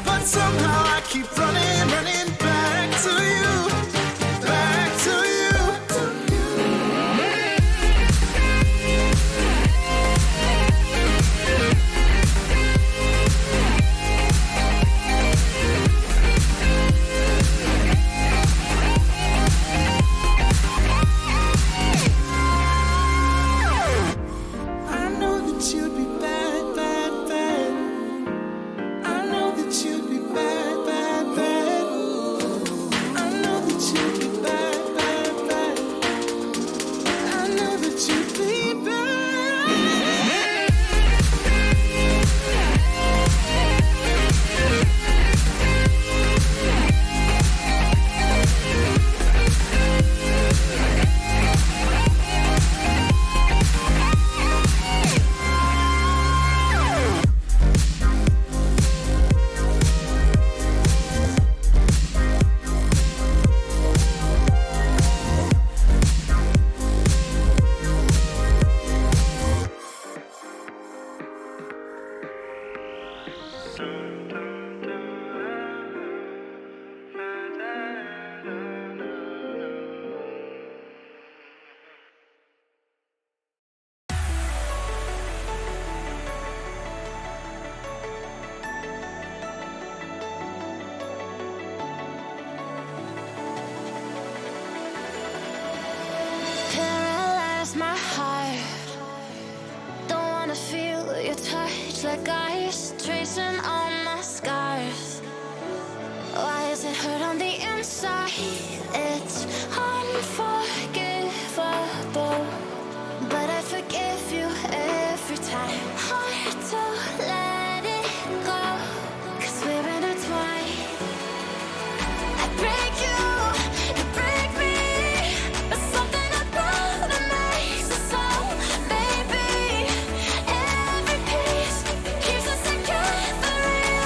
But somehow I keep running back to you. Back to you. Feels like ice tracing all my scars. Why is it hurt on the inside? It's unforgivable, but I forgive you every time. Hard to let it go, 'cause we're intertwined. I break you break me, but something about it makes it so. Baby, every piece keeps us together in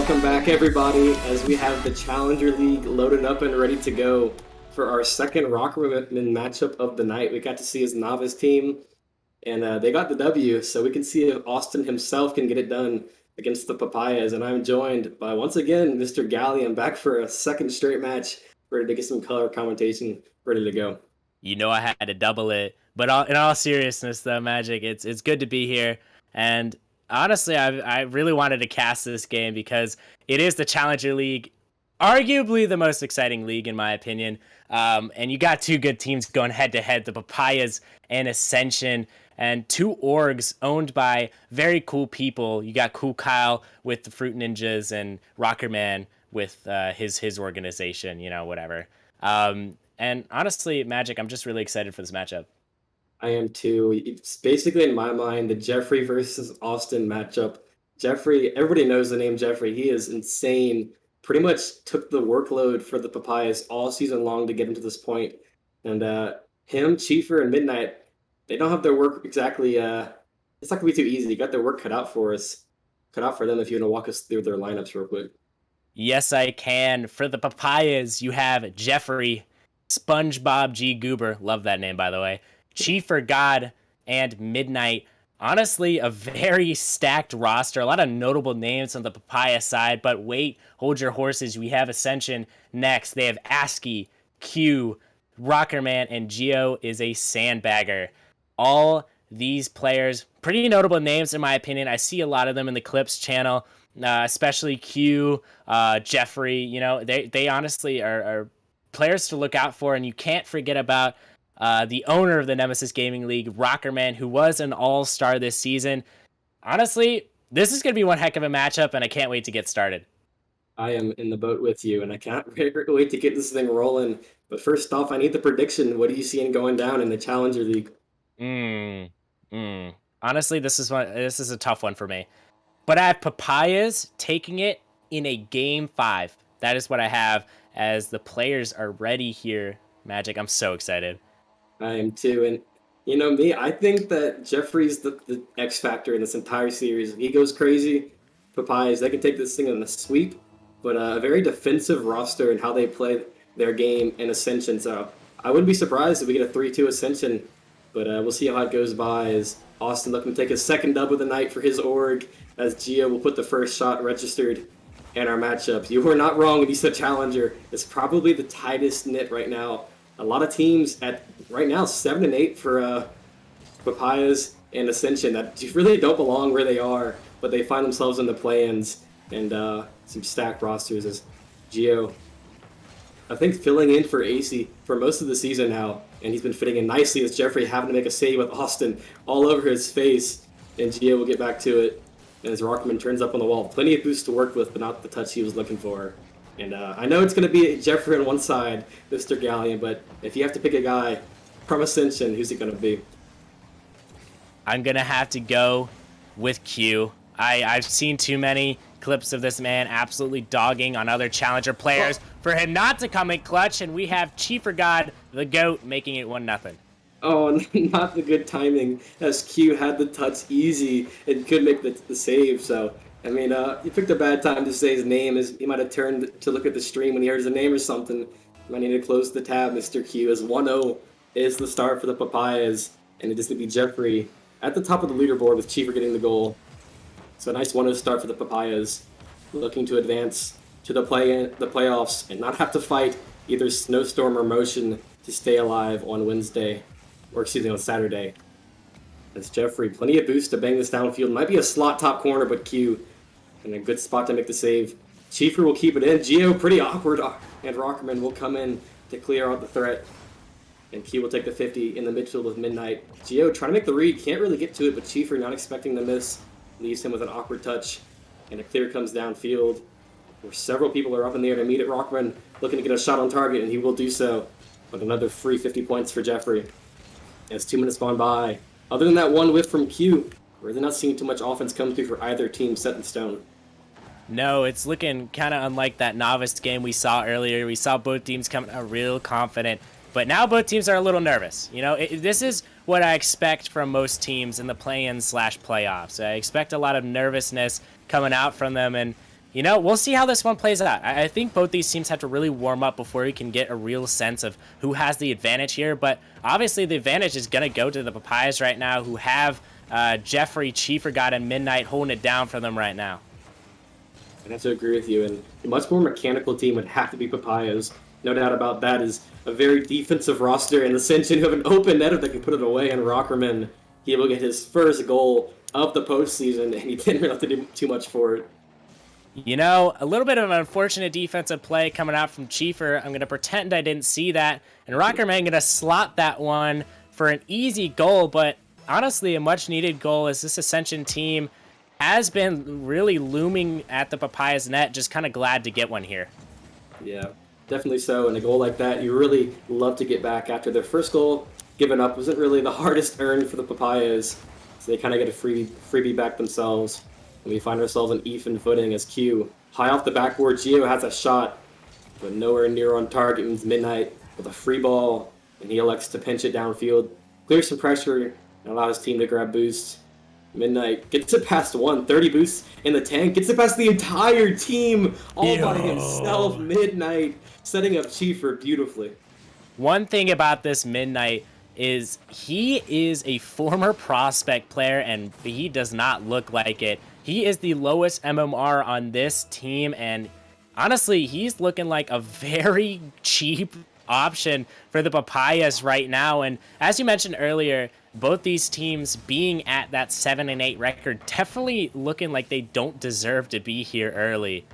welcome back everybody as we have the Challenger League loaded up and ready to go for our second Rockerman matchup of the night. We got to see his novice team and they got the W, so we can see if Austin himself can get it done against the Papayas. And I'm joined by, once again, Mr. Gallium, back for a second straight match, ready to get some color commentation, ready to go. You know I had to double it, but in all seriousness, though, Magic, it's good to be here. And honestly, I really wanted to cast this game because it is the Challenger League, arguably the most exciting league in my opinion. And you got two good teams going head to head, the Papayas and Ascension, and two orgs owned by very cool people. You got Cool Kyle with the Fruit Ninjas and Rockerman with his organization, whatever. And honestly, Magic, I'm just really excited for this matchup. I am too. It's basically, in my mind, the Jeffrey versus Austin matchup. Jeffrey, everybody knows the name Jeffrey. He is insane. Pretty much took the workload for the Papayas all season long to get him to this point. And him, Chiefer, and Midnight, they don't have their work exactly. It's not going to be too easy. They got their work cut out for us. Cut out for them if you want to walk us through their lineups real quick. Yes, I can. For the Papayas, you have Jeffrey, SpongeBob G. Goober, love that name by the way, Chiefer God, and Midnight. Honestly, a very stacked roster, a lot of notable names on the Papaya side, but wait, hold your horses, we have Ascension next. They have ASCII, Q, Rockerman, and Geo is a sandbagger. All these players, pretty notable names in my opinion. I see a lot of them in the Clips channel, especially Q, Jeffrey. They honestly are players to look out for, and you can't forget about the owner of the Nemesis Gaming League, Rockerman, who was an all-star this season. Honestly, this is going to be one heck of a matchup, and I can't wait to get started. I am in the boat with you, and I can't wait to get this thing rolling. But first off, I need the prediction. What are you seeing going down in the Challenger League? Honestly, this is a tough one for me. But I have Papayas taking it in a Game 5. That is what I have as the players are ready here. Magic, I'm so excited. I am too, and you know me, I think that Jeffrey's the X factor in this entire series. If he goes crazy, Papayas, they can take this thing in a sweep, but a very defensive roster and how they play their game in Ascension. So I wouldn't be surprised if we get a 3-2 Ascension, but we'll see how it goes by as Austin looking to take his second dub of the night for his org, as Gio will put the first shot registered in our matchup. You were not wrong when you said Challenger. It's probably the tightest knit right now. A lot of teams at right now 7-8 for Papayas and Ascension that really don't belong where they are, but they find themselves in the play-ins and some stacked rosters as Gio, I think, filling in for AC for most of the season now, and he's been fitting in nicely as Jeffrey having to make a save with Austin all over his face, and Gio will get back to it. And as Rockman turns up on the wall, plenty of boosts to work with, but not the touch he was looking for. And I know it's going to be Jeffrey on one side, Mr. Gallion, but if you have to pick a guy from Ascension, who's it going to be? I'm going to have to go with Q. I've seen too many clips of this man absolutely dogging on other Challenger players for him not to come in clutch, and we have Chiefer God, the GOAT, making it 1-0. Oh, not the good timing, as Q had the touch easy and could make the save, so... I mean, he picked a bad time to say his name. As he might have turned to look at the stream when he heard his name or something. Might need to close the tab, Mr. Q, as 1-0 is the start for the Papayas, and it is going to be Jeffrey at the top of the leaderboard with Chiefer getting the goal. So a nice 1-0 start for the Papayas, looking to advance to the playoffs and not have to fight either snowstorm or motion to stay alive on Wednesday, or excuse me, on Saturday. That's Jeffrey, plenty of boost to bang this downfield. Might be a slot top corner, but Q in a good spot to make the save. Chiefer will keep it in. Gio pretty awkward, and Rockerman will come in to clear out the threat. And Q will take the 50 in the midfield with Midnight. Gio trying to make the read, can't really get to it, but Chiefer not expecting the miss. Leaves him with an awkward touch, and a clear comes downfield, where several people are up in the air to meet it. Rockerman looking to get a shot on target, and he will do so. But another free 50 points for Jeffrey. As 2 minutes gone by. Other than that one whiff from Q, we're not seeing too much offense come through for either team set in stone. No, it's looking kind of unlike that novice game we saw earlier. We saw both teams coming out real confident, but now both teams are a little nervous. This is what I expect from most teams in the play-in/playoffs. I expect a lot of nervousness coming out from them, and We'll see how this one plays out. I think both these teams have to really warm up before we can get a real sense of who has the advantage here. But obviously the advantage is going to go to the Papayas right now, who have Jeffrey, Chiefer God, and Midnight holding it down for them right now. I have to agree with you. And a much more mechanical team would have to be Papayas. No doubt about that. Is a very defensive roster, and Ascension, who have an open netter that can put it away, and Rockerman, he will get his first goal of the postseason, and he didn't really have to do too much for it. A little bit of an unfortunate defensive play coming out from Chiefer. I'm going to pretend I didn't see that. And Rockerman going to slot that one for an easy goal, but honestly, a much-needed goal as this Ascension team has been really looming at the Papayas net. Just kind of glad to get one here. Yeah, definitely so. And a goal like that, you really love to get back after their first goal given up wasn't really the hardest earned for the Papayas. So they kind of get a freebie back themselves. And we find ourselves on even footing as Q. High off the backboard, Gio has a shot, but nowhere near on target. Means Midnight with a free ball, and he elects to pinch it downfield. Clears some pressure and allows his team to grab boosts. Midnight gets it past 30 boosts in the tank, gets it past the entire team all by himself. Midnight setting up Chiefer beautifully. One thing about this Midnight is he is a former prospect player, and he does not look like it. He is the lowest MMR on this team, and honestly, he's looking like a very cheap option for the Papayas right now. And as you mentioned earlier, both these teams being at that 7-8 record, definitely looking like they don't deserve to be here early.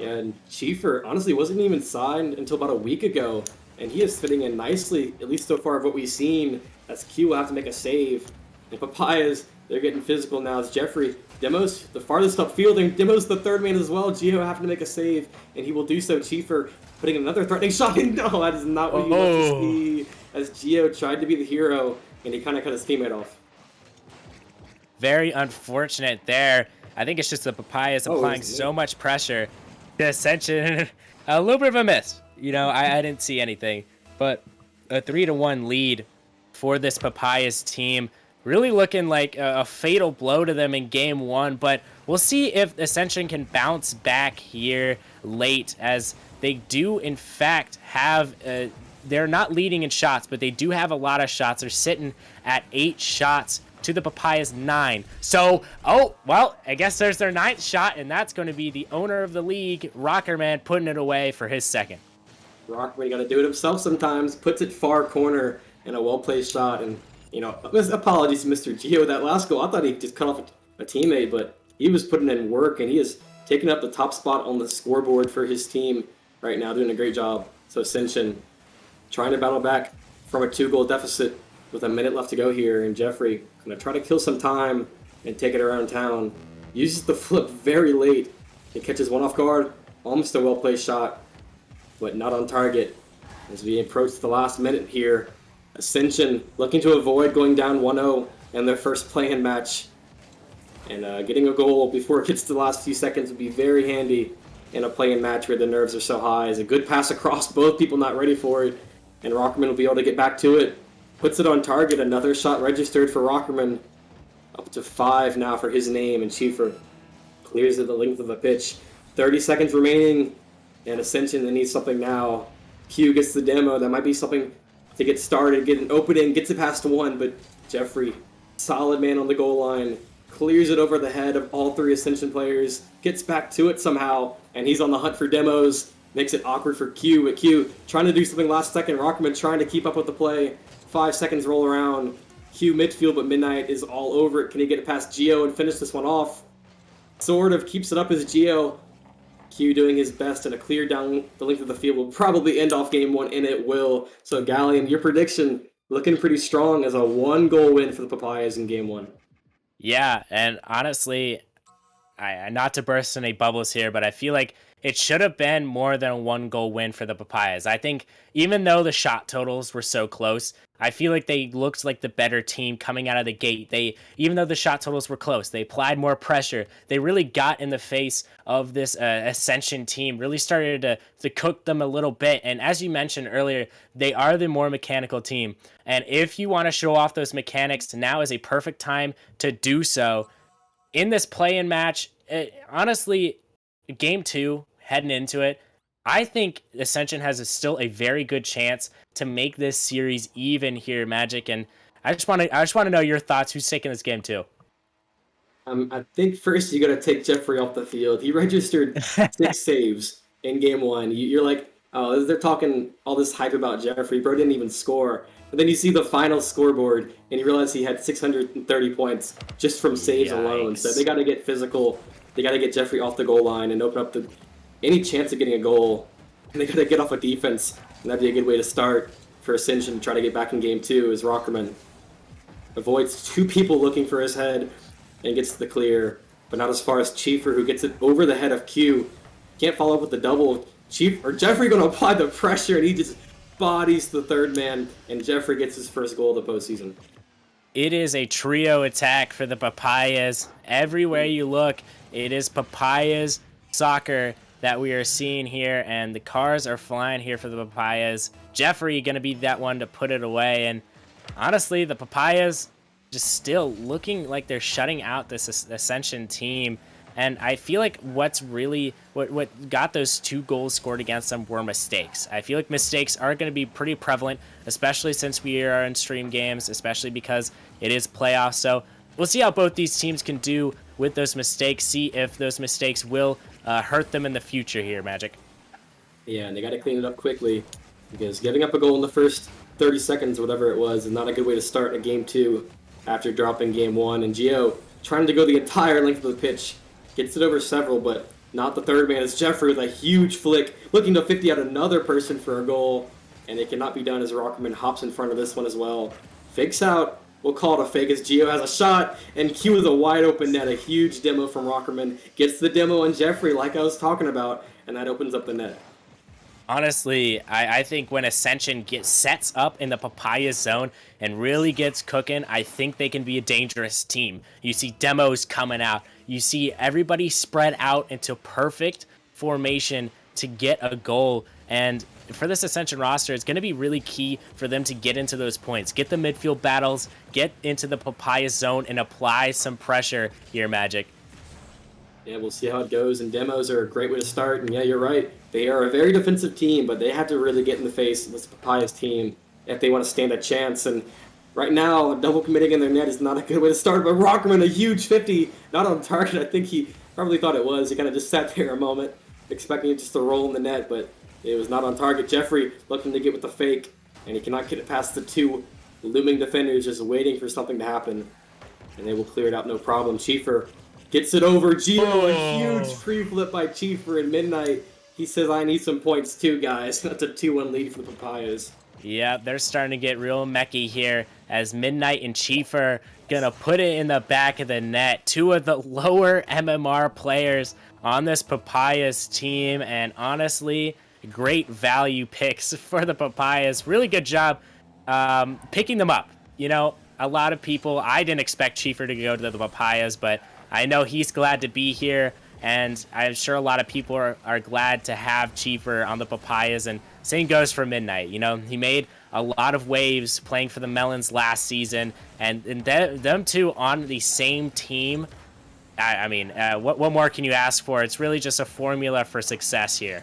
Yeah, and Chiefer honestly wasn't even signed until about a week ago, and he is fitting in nicely, at least so far of what we've seen, as Q will have to make a save. And Papayas, they're getting physical now as Jeffrey. Demos, the farthest upfield, and Demos the third man as well. Gio having to make a save, and he will do so. Chiefer putting another threatening shot in. No, that is not what you want to see, as Gio tried to be the hero, and he kind of cut his teammate off. Very unfortunate there. I think it's just the Papayas applying so much pressure to Ascension. A little bit of a miss. I didn't see anything, but a 3-1 lead for this Papayas team. Really looking like a fatal blow to them in game one, but we'll see if Ascension can bounce back here late, as they do in fact have, they're not leading in shots, but they do have a lot of shots. They're sitting at 8 shots to the Papayas 9. So, I guess there's their 9th shot, and that's going to be the owner of the league, Rockerman, putting it away for his second. Rockerman, got to do it himself sometimes, puts it far corner in a well-placed shot, and apologies to Mr. Gio. That last goal, I thought he just cut off a teammate, but he was putting in work, and he is taking up the top spot on the scoreboard for his team right now, doing a great job. So Ascension trying to battle back from a 2-goal deficit with a minute left to go here, and Jeffrey going to try to kill some time and take it around town. Uses the flip very late. He catches one off guard, almost a well-placed shot, but not on target. As we approach the last minute here, Ascension looking to avoid going down 1-0 in their first play-in match. And getting a goal before it gets to the last few seconds would be very handy in a play-in match where the nerves are so high. It's a good pass across, both people not ready for it. And Rockerman will be able to get back to it. Puts it on target, another shot registered for Rockerman. Up to 5 now for his name, and Chiefer clears it the length of the pitch. 30 seconds remaining, and Ascension, they need something now. Q gets the demo, that might be something to get started, get an opening, gets it past 1, but Jeffrey, solid man on the goal line, clears it over the head of all 3 Ascension players, gets back to it somehow, and he's on the hunt for demos, makes it awkward for Q, but Q trying to do something last second, Rockerman trying to keep up with the play, 5 seconds roll around, Q midfield, but Midnight is all over it. Can he get it past Gio and finish this one off? Sort of keeps it up as Gio. Q doing his best, and a clear down the length of the field will probably end off game 1, and it will. So Gallion, your prediction looking pretty strong as a 1-goal win for the Papayas in game 1. Yeah, and honestly, I not to burst any bubbles here, but I feel like it should have been more than a 1-goal win for the Papayas. I think even though the shot totals were so close, I feel like they looked like the better team coming out of the gate. Even though the shot totals were close, they applied more pressure. They really got in the face of this Ascension team, really started to cook them a little bit. And as you mentioned earlier, they are the more mechanical team. And if you want to show off those mechanics, now is a perfect time to do so. In this play-in match, honestly, game 2, heading into it, I think Ascension has still a very good chance to make this series even here, Magic. And I just want to know your thoughts. Who's taking this game 2? I think first you got to take Jeffrey off the field. He registered 6 saves in game 1. You're like, oh, they're talking all this hype about Jeffrey. Bro didn't even score. But then you see the final scoreboard, and you realize he had 630 points just from saves alone. So they got to get physical. They got to get Jeffrey off the goal line and open up any chance of getting a goal. And they got to get off a defense, and that'd be a good way to start for Ascension to try to get back in game 2 as Rockerman avoids 2 people looking for his head and gets the clear, but not as far as Chiefer, who gets it over the head of Q. Can't follow up with the double. Jeffrey going to apply the pressure, and he just bodies the third man, and Jeffrey gets his first goal of the postseason. It is a trio attack for the Papayas. Everywhere you look, it is Papayas soccer that we are seeing here, and the cars are flying here for the Papayas. Jeffrey going to be that one to put it away, and honestly, the Papayas just still looking like they're shutting out this Ascension team. And I feel like what's really what got those 2 goals scored against them were mistakes. I feel like mistakes are going to be pretty prevalent, especially since we are in stream games, especially because it is playoffs. So we'll see how both these teams can do with those mistakes, see if those mistakes will hurt them in the future here, Magic. Yeah, and they got to clean it up quickly, because giving up a goal in the first 30 seconds, whatever it was, is not a good way to start a game 2 after dropping game 1. And Gio, trying to go the entire length of the pitch, gets it over several, but not the third man. It's Jeffrey with a huge flick, looking to 50 out another person for a goal, and it cannot be done as Rockerman hops in front of this one as well. Fakes out. We'll call it a fake as Gio has a shot, and Q is a wide open net. A huge demo from Rockerman. Gets the demo on Jeffrey, like I was talking about, and that opens up the net. Honestly, I think when Ascension sets up in the Papaya zone and really gets cooking, I think they can be a dangerous team. You see demos coming out. You see everybody spread out into perfect formation to get a goal. And for this Ascension roster, it's going to be really key for them to get into those points. Get the midfield battles, get into the Papaya zone, and apply some pressure here, Magic. Yeah, we'll see how it goes, and demos are a great way to start. And yeah, you're right. They are a very defensive team, but they have to really get in the face of this Papaya's team if they want to stand a chance. And right now, double committing in their net is not a good way to start, but Rockerman, a huge 50, not on target. I think he probably thought it was. He kind of just sat there a moment, expecting it just to roll in the net, but it was not on target. Jeffrey looking to get with the fake, and he cannot get it past the 2 looming defenders, just waiting for something to happen. And they will clear it out no problem. Chiefer gets it over. Gio, a huge free flip by Chiefer in Midnight. He says, I need some points too, guys. That's a 2-1 lead for the Papayas. Yeah, they're starting to get real messy here as Midnight and Chiefer gonna put it in the back of the net. 2 of the lower MMR players on this Papayas team, and honestly, great value picks for the Papayas. Really good job picking them up. You know, a lot of people, I didn't expect Chiefer to go to the Papayas, but I know he's glad to be here, and I'm sure a lot of people are glad to have Chiefer on the Papayas, and same goes for Midnight. You know, he made a lot of waves playing for the Melons last season, and them 2 on the same team, I mean, what more can you ask for? It's really just a formula for success here.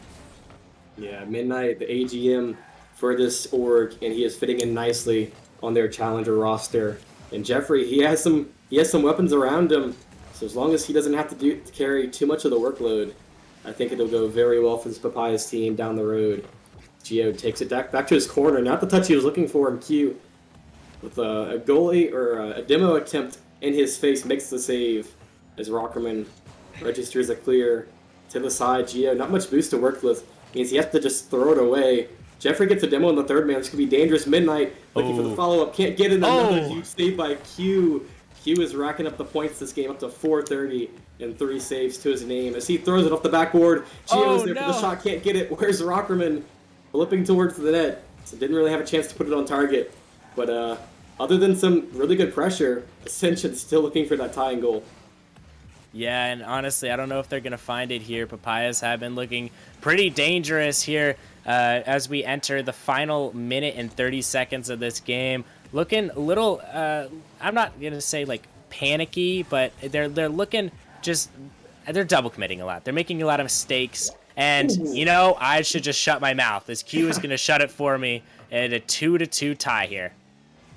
Yeah, Midnight, the AGM for this org, and he is fitting in nicely on their challenger roster. And Jeffrey, he has some weapons around him. So as long as he doesn't have to carry too much of the workload, I think it'll go very well for this Papayas team down the road. Gio takes it back to his corner. Not the touch he was looking for in Q. With a goalie or a demo attempt in his face, makes the save as Rockerman registers a clear to the side. Gio, not much boost to work with. Means he has to just throw it away. Jeffrey gets a demo in the third man. This could be dangerous. Midnight looking for the follow-up. Can't get it. Another huge save by Q. Q is racking up the points this game, up to 430 and 3 saves to his name. As he throws it off the backboard, Gio's there for the shot, can't get it. Where's Rockerman? Flipping towards the net. So didn't really have a chance to put it on target. But other than some really good pressure, Ascension still looking for that tying goal. Yeah, and honestly, I don't know if they're going to find it here. Papayas have been looking pretty dangerous here as we enter the final minute and 30 seconds of this game. Looking a little, I'm not going to say like panicky, but they're looking just they're double committing a lot. They're making a lot of mistakes. And, you know, I should just shut my mouth. As Q is going to shut it for me. And a 2-2 tie here.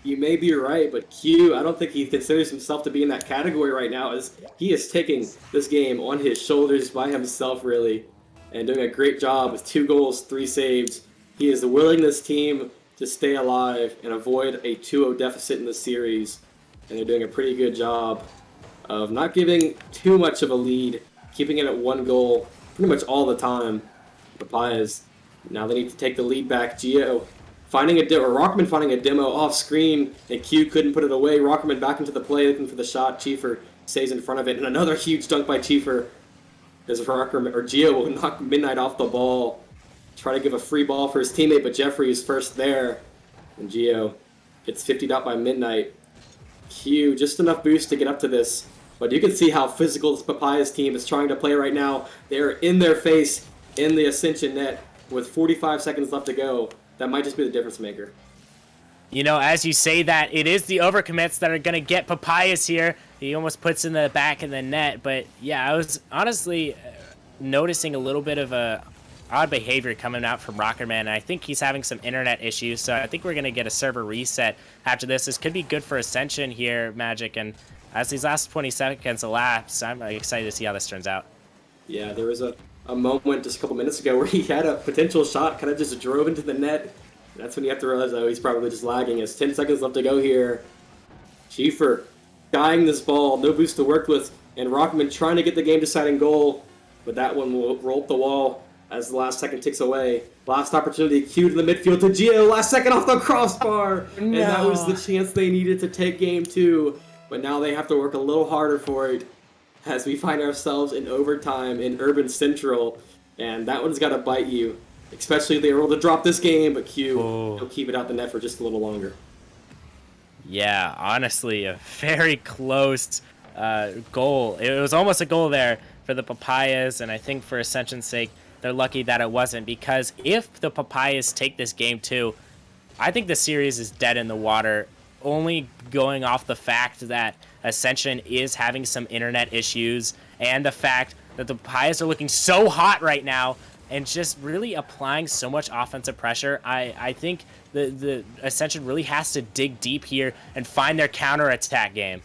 You may be right, but Q, I don't think he considers himself to be in that category right now, as he is taking this game on his shoulders by himself, really, and doing a great job with 2 goals, 3 saves. He is willing this team to stay alive and avoid a 2-0 deficit in the series, and they're doing a pretty good job of not giving too much of a lead, keeping it at 1 goal pretty much all the time. Papayas, now they need to take the lead back. Gio finding a demo, or Rockman finding a demo off screen, and Q couldn't put it away. Rockman back into the play, looking for the shot. Chiefer stays in front of it, and another huge dunk by Chiefer. As Rockman, or Gio will knock Midnight off the ball, try to give a free ball for his teammate, but Jeffrey is first there, and Gio gets 50'd out by Midnight. Q, just enough boost to get up to this, but you can see how physical this Papayas team is trying to play right now. They're in their face in the Ascension net with 45 seconds left to go. That might just be the difference maker. You know, as you say that, it is the overcommits that are going to get Papayas here. He almost puts in the back of the net. But, yeah, I was honestly noticing a little bit of a odd behavior coming out from Rockerman. And I think he's having some internet issues. So I think we're going to get a server reset after this. This could be good for Ascension here, Magic. And as these last 20 seconds elapse, I'm excited to see how this turns out. Yeah, there was a moment just a couple minutes ago where he had a potential shot, kind of just drove into the net. That's when you have to realize, oh, he's probably just lagging. It's 10 seconds left to go here. Chiefer guying this ball, no boost to work with, and Rockman trying to get the game-deciding goal, but that one will roll up the wall as the last second ticks away. Last opportunity, Q to the midfield to Gio, last second off the crossbar, and that was the chance they needed to take game 2, but now they have to work a little harder for it as we find ourselves in overtime in Urban Central, and that one's got to bite you. Especially if they were able to drop this game, but Q will keep it out the net for just a little longer. Yeah, honestly, a very close goal. It was almost a goal there for the Papayas, and I think for Ascension's sake, they're lucky that it wasn't, because if the Papayas take this game too, I think the series is dead in the water, only going off the fact that Ascension is having some internet issues and the fact that the Papayas are looking so hot right now and just really applying so much offensive pressure. I think the Ascension really has to dig deep here and find their counter-attack game.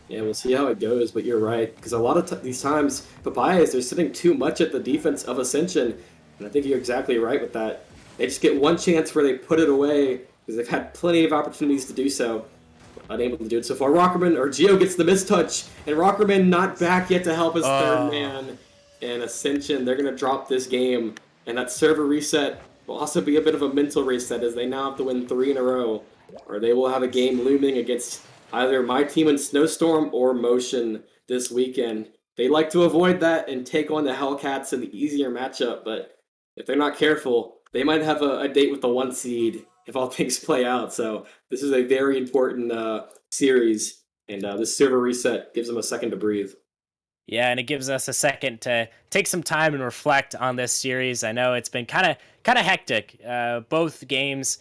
Yeah, we'll see how it goes, but you're right. Because a lot of these times, Papayas, they're sitting too much at the defense of Ascension. And I think you're exactly right with that. They just get one chance where they put it away, because they've had plenty of opportunities to do so. Unable to do it so far. Rockerman, or Gio gets the mistouch, and Rockerman not back yet to help his third man. And Ascension, they're going to drop this game. And that server reset will also be a bit of a mental reset, as they now have to win 3 in a row, or they will have a game looming against either my team in Snowstorm or Motion this weekend. They like to avoid that and take on the Hellcats in the easier matchup, but if they're not careful, they might have a date with the 1 seed if all things play out. So this is a very important series, and this server reset gives them a second to breathe. Yeah, and it gives us a second to take some time and reflect on this series. I know it's been kind of hectic. Both games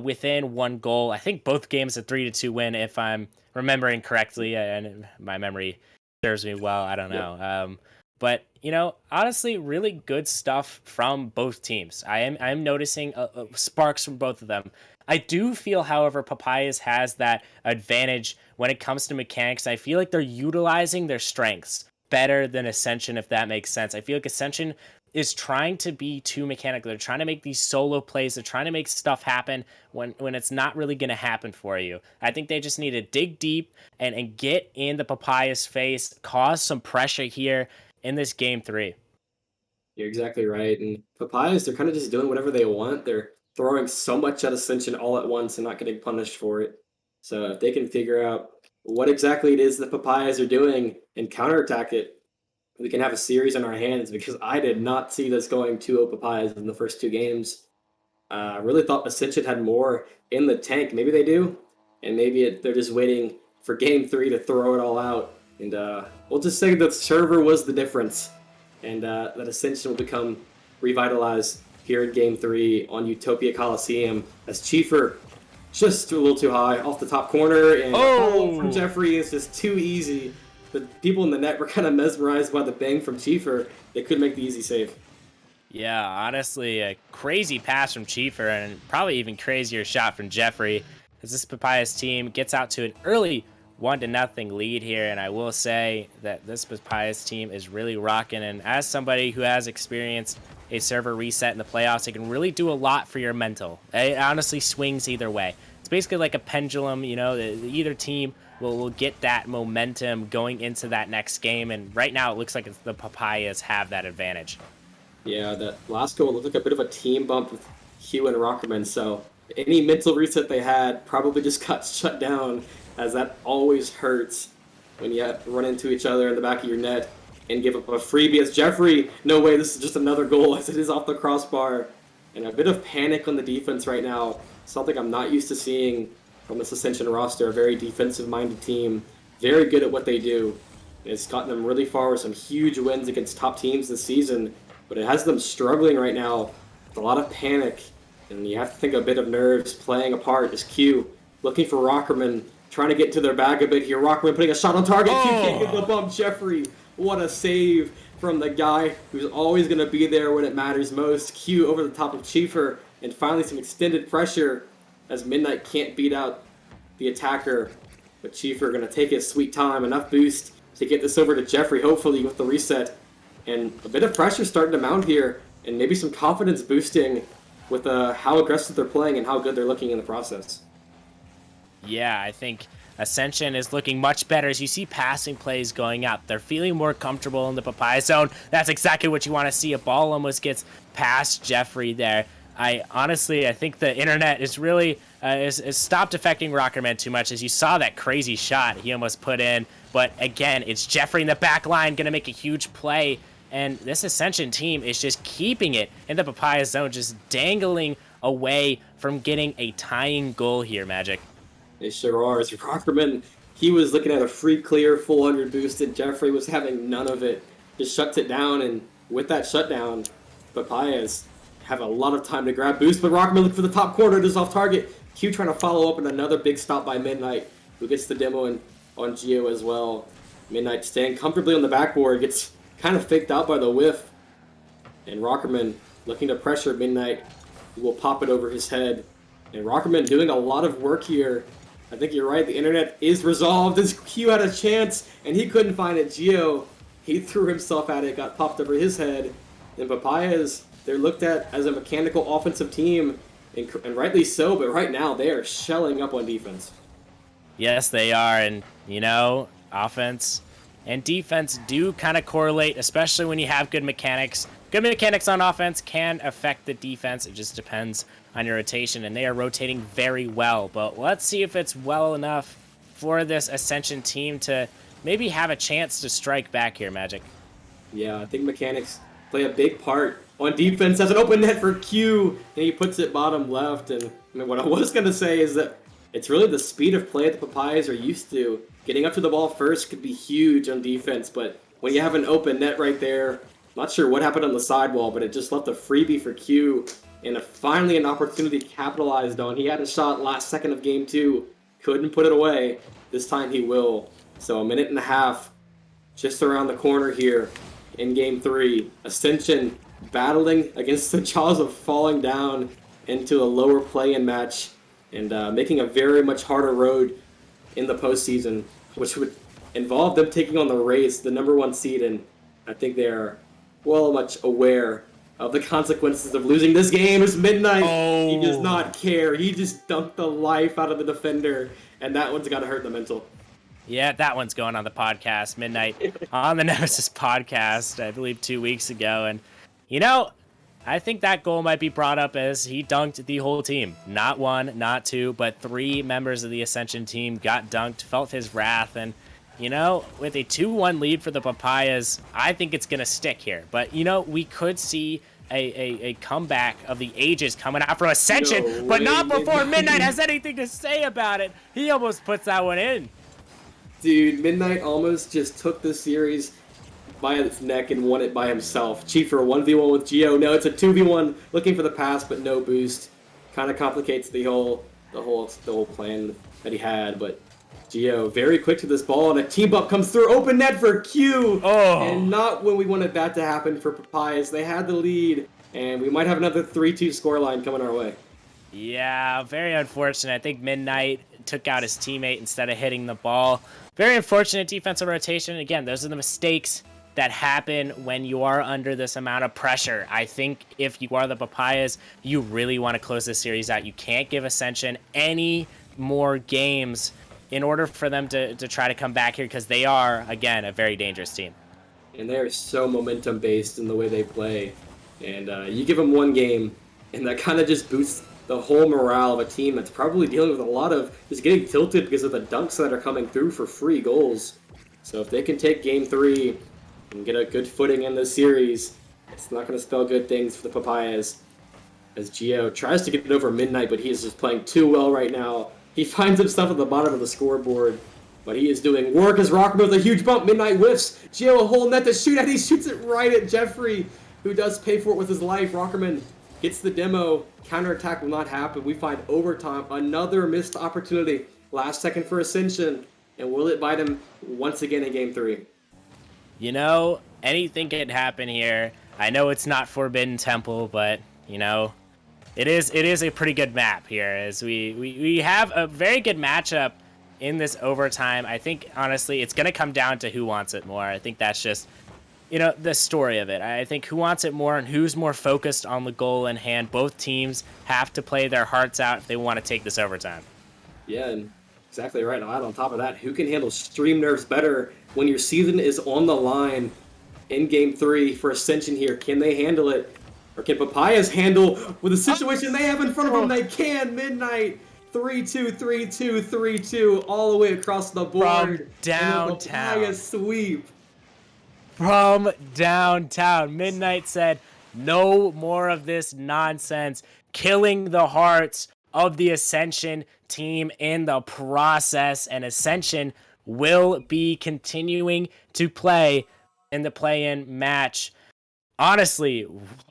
within 1 goal. I think both games a 3-2 win, if I'm remembering correctly, and my memory serves me well. I don't know. But you know, honestly, really good stuff from both teams. I'm noticing sparks from both of them. I do feel, however, Papayas has that advantage when it comes to mechanics. I feel like they're utilizing their strengths better than Ascension, if that makes sense. I feel like Ascension is trying to be too mechanical. They're trying to make these solo plays. They're trying to make stuff happen when it's not really going to happen for you. I think they just need to dig deep and get in the Papayas' face, cause some pressure here in this game 3. You're exactly right. And Papayas, they're kind of just doing whatever they want. They're throwing so much at Ascension all at once and not getting punished for it. So if they can figure out what exactly it is that Papayas are doing and counterattack it, we can have a series in our hands, because I did not see this going 2-0 Papayas in the first 2 games. I really thought Ascension had more in the tank. Maybe they do, and maybe they're just waiting for game 3 to throw it all out. And we'll just say that server was the difference, and that Ascension will become revitalized here in game 3 on Utopia Coliseum, as Chiefer just a little too high off the top corner, and from Jeffrey is just too easy. the people in the net were kind of mesmerized by the bang from Chieffer. They could make the easy save. Yeah, honestly, a crazy pass from Chieffer and probably even crazier shot from Jeffrey as this Papayas team gets out to an early 1-0 lead here. And I will say that this Papayas team is really rocking. And as somebody who has experienced a server reset in the playoffs, it can really do a lot for your mental. It honestly swings either way. It's basically like a pendulum, either team will get that momentum going into that next game. And right now it looks like the Papayas have that advantage. Yeah, that last goal looked like a bit of a team bump with Hugh and Rockerman, so any mental reset they had probably just got shut down, as that always hurts when you run into each other in the back of your net and give up a freebie. As Jeffrey, no way, this is just another goal as it is off the crossbar. And a bit of panic on the defense right now, something I'm not used to seeing from this Ascension roster. A very defensive-minded team, very good at what they do. It's gotten them really far with some huge wins against top teams this season, but it has them struggling right now with a lot of panic, and you have to think a bit of nerves playing a part. As Q looking for Rockerman, trying to get into their bag a bit here. Rockerman putting a shot on target. Q can't get the bump. Jeffrey, what a save from the guy who's always going to be there when it matters most. Q over the top of Chieffer, and finally some extended pressure as Midnight can't beat out the attacker. But Chieffer going to take his sweet time, enough boost to get this over to Jeffrey, hopefully with the reset. And a bit of pressure starting to mount here, and maybe some confidence boosting with how aggressive they're playing and how good they're looking in the process. Yeah, I think Ascension is looking much better as you see passing plays going up. They're feeling more comfortable in the Papaya zone. That's exactly what you want to see. A ball almost gets past Jeffrey there. I think the internet is really is stopped affecting Rockerman too much, as you saw that crazy shot he almost put in. But again, it's Jeffrey in the back line going to make a huge play. And this Ascension team is just keeping it in the Papaya zone, just dangling away from getting a tying goal here, Magic. They sure are. As Rockerman, he was looking at a free clear, full 100 boosted. Jeffrey was having none of it. Just shuts it down, and with that shutdown, Papayas have a lot of time to grab boost. But Rockerman looking for the top corner, just off target. Q trying to follow up, and another big stop by Midnight, who gets the demo on Geo as well. Midnight staying comfortably on the backboard, gets kind of faked out by the whiff. And Rockerman looking to pressure Midnight, who will pop it over his head. And Rockerman doing a lot of work here. I think you're right, the internet is resolved as Q had a chance, and he couldn't find it. Geo, he threw himself at it, got popped over his head. And Papayas, they're looked at as a mechanical offensive team, and rightly so, but right now they are shelling up on defense. Yes, they are, and, offense and defense do kind of correlate, especially when you have good mechanics. Good mechanics on offense can affect the defense. It just depends on your rotation, and they are rotating very well. But let's see if it's well enough for this Ascension team to maybe have a chance to strike back here, Magic. Yeah, I think mechanics play a big part on defense. Has an open net for Q, and he puts it bottom left. And what I was going to say is that it's really the speed of play that the Papayas are used to. Getting up to the ball first could be huge on defense, but when you have an open net right there, not sure what happened on the sidewall, but it just left a freebie for Q, and finally an opportunity capitalized on. He had a shot last second of game 2, couldn't put it away. This time he will. So a minute and a half just around the corner here in game 3. Ascension battling against the jaws of falling down into a lower play-in match, and making a very much harder road in the postseason, which would involve them taking on the Rays, the number 1 seed, and I think they are well much aware of the consequences of losing this game. It's Midnight. Oh. He does not care. He just dunked the life out of the defender, and that one's got to hurt the mental. Yeah, that one's going on the podcast, Midnight, on the Nemesis podcast, I believe 2 weeks ago. And, I think that goal might be brought up as he dunked the whole team. Not 1, not 2, but 3 members of the Ascension team got dunked, felt his wrath. And, with a 2-1 lead for the Papayas, I think it's going to stick here. But, we could see a comeback of the ages coming out from Ascension, but not before Midnight has anything to say about it. He almost puts that one in. Dude, Midnight almost just took the series by its neck and won it by himself. Chieffer 1v1 with Geo. No, it's a 2v1 looking for the pass, but no boost. Kind of complicates the whole plan that he had, but Gio very quick to this ball, and a team bump comes through. Open net for Q. Oh. And not when we wanted that to happen for Papayas. They had the lead, and we might have another 3-2 scoreline coming our way. Yeah, very unfortunate. I think Midnight took out his teammate instead of hitting the ball. Very unfortunate defensive rotation. Again, those are the mistakes that happen when you are under this amount of pressure. I think if you are the Papayas, you really want to close this series out. You can't give Ascension any more games in order for them to try to come back here, because they are, again, a very dangerous team. And they're so momentum-based in the way they play. And you give them one game, and that kind of just boosts the whole morale of a team that's probably dealing with a lot of just getting tilted because of the dunks that are coming through for free goals. So if they can take Game 3 and get a good footing in this series, it's not going to spell good things for the Papayas. As Gio tries to get it over Midnight, but he is just playing too well right now. He finds himself at the bottom of the scoreboard, but he is doing work as Rockman with a huge bump. Midnight whiffs. Gio a whole net to shoot at. He shoots it right at Jeffrey, who does pay for it with his life. Rockerman gets the demo. Counterattack will not happen. We find overtime. Another missed opportunity. Last second for Ascension. And will it bite him once again in Game 3? You know, anything can happen here. I know it's not Forbidden Temple, but, you know, it is a pretty good map here, as we have a very good matchup in this overtime. I think, honestly, it's going to come down to who wants it more. I think that's just, you know, the story of it. I think who wants it more and who's more focused on the goal in hand. Both teams have to play their hearts out if they want to take this overtime. Yeah, and exactly right. I'll add on top of that, who can handle stream nerves better when your season is on the line in Game 3 for Ascension here? Can they handle it? Or can Papayas handle with the situation they have in front of them? They can. Midnight 3-2, 3-2, 3-2, all the way across the board. From downtown. And the Papayas sweep. From downtown. Midnight said, no more of this nonsense, killing the hearts of the Ascension team in the process. And Ascension will be continuing to play in the play-in match. Honestly,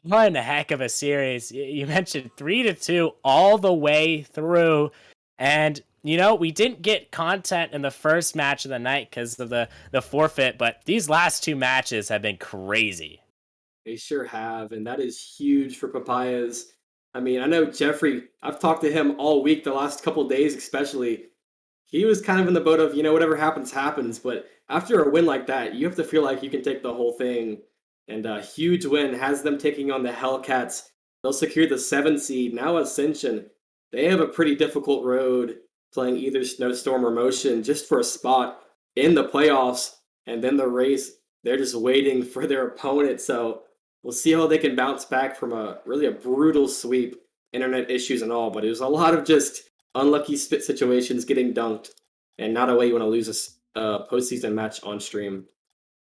one heck of a series. You mentioned 3-2 all the way through. And, you know, we didn't get content in the first match of the night because of the forfeit, but these last two matches have been crazy. They sure have, and that is huge for Papayas. I mean, I know Jeffrey, I've talked to him all week, the last couple days especially. He was kind of in the boat of, you know, whatever happens, happens. But after a win like that, you have to feel like you can take the whole thing. And a huge win has them taking on the Hellcats. They'll secure the 7 seed. Now Ascension, they have a pretty difficult road playing either Snowstorm or Motion just for a spot in the playoffs. And then the race, they're just waiting for their opponent. So we'll see how they can bounce back from a really a brutal sweep, internet issues and all. But it was a lot of just unlucky spit situations getting dunked, and not a way you want to lose a postseason match on stream.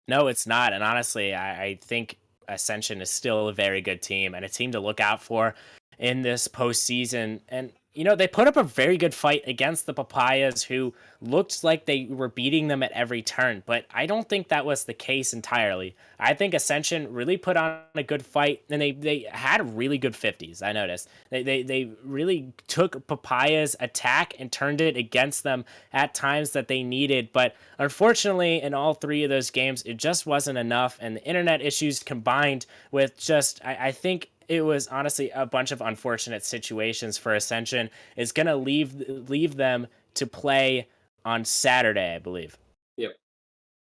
No, it's not. And honestly, I think Ascension is still a very good team and a team to look out for in this postseason. And, you know, they put up a very good fight against the Papayas, who looked like they were beating them at every turn. But I don't think that was the case entirely. I think Ascension really put on a good fight, and they had really good 50s, I noticed. They really took Papayas' attack and turned it against them at times that they needed. But unfortunately, in all three of those games, it just wasn't enough. And the internet issues combined with just, I think, it was honestly a bunch of unfortunate situations for Ascension is going to leave them to play on Saturday, I believe. Yep.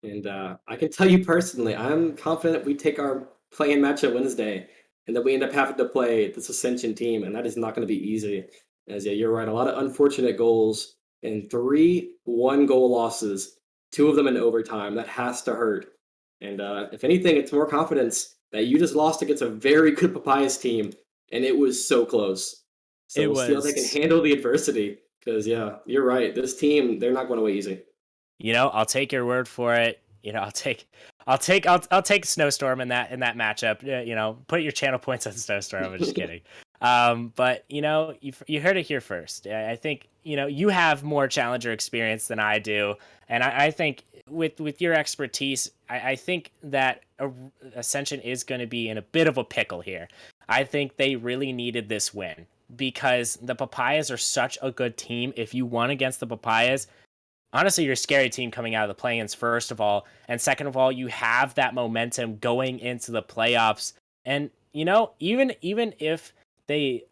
And I can tell you personally, I'm confident we take our play-in match on Wednesday, and that we end up having to play this Ascension team, and that is not going to be easy. As yeah, you're right, a lot of unfortunate goals and 3 one-goal losses, 2 of them in overtime. That has to hurt. And if anything, it's more confidence that you just lost against a very good Papayas team, and it was so close. So we'll see how they can handle the adversity. Because yeah, you're right. This team, they're not going away easy. You know, I'll take your word for it. You know, I'll take Snowstorm in that matchup. You know, put your channel points on Snowstorm. I'm just kidding. But you know, you heard it here first. I think, you know, you have more Challenger experience than I do, and I think with your expertise, I think that Ascension is going to be in a bit of a pickle here. I think they really needed this win because the Papayas are such a good team. If you won against the Papayas, honestly, you're a scary team coming out of the play-ins, first of all. And second of all, you have that momentum going into the playoffs. And, even if they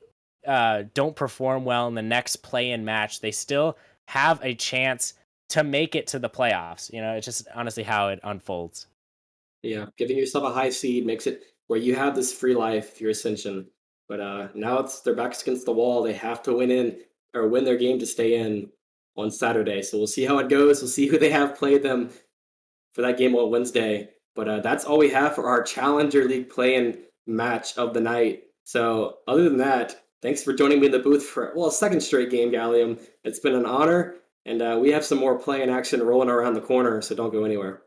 don't perform well in the next play-in match, they still have a chance to make it to the playoffs. It's just honestly how it unfolds. Yeah, giving yourself a high seed makes it where you have this free life, your ascension. But now it's their backs against the wall. They have to win their game to stay in on Saturday. So we'll see how it goes. We'll see who they have played them for that game on Wednesday. But that's all we have for our Challenger League play-in match of the night. So other than that, thanks for joining me in the booth for a second straight game, Gallium. It's been an honor, and we have some more play-in action rolling around the corner. So don't go anywhere.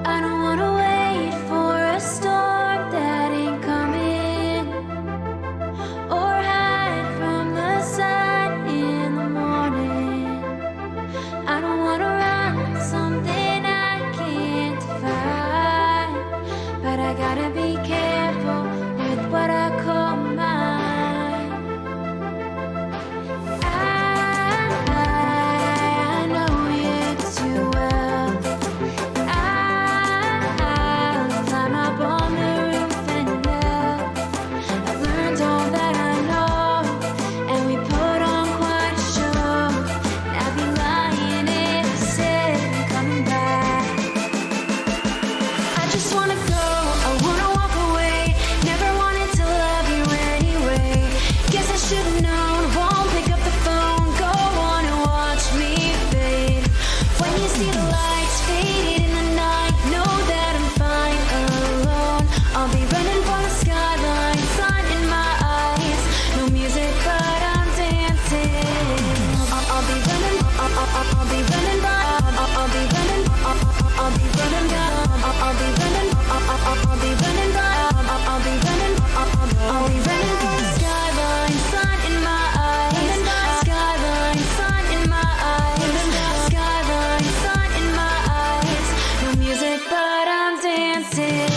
I don't wanna wait for a storm that ain't coming, or hide from the sun in the morning. I don't wanna run something I can't find, but I gotta be careful with what I call mine. I know you too well. I'll climb up on the roof and yell. I've learned all that I know, and we put on quite a show. I'd be lying if I said I'm coming back. I just wanna go, I wanna walk away. Never wanted to love you anyway. Guess I should've known, won't pick up the phone. Go on and watch me fade. When you see the lights faded in the night, know that I'm fine alone. I'll be running for the skyline, sun in my eyes. No music, but I'm dancing. I'll be running, I'll be running by, I'll be running, I'll be running down, I'll be running, I'll be running by, I'll be running, I'll be running for the skyline, sun in my eyes. Skyline, sun in my eyes. Skyline, sun in my eyes. No music, but I'm dancing.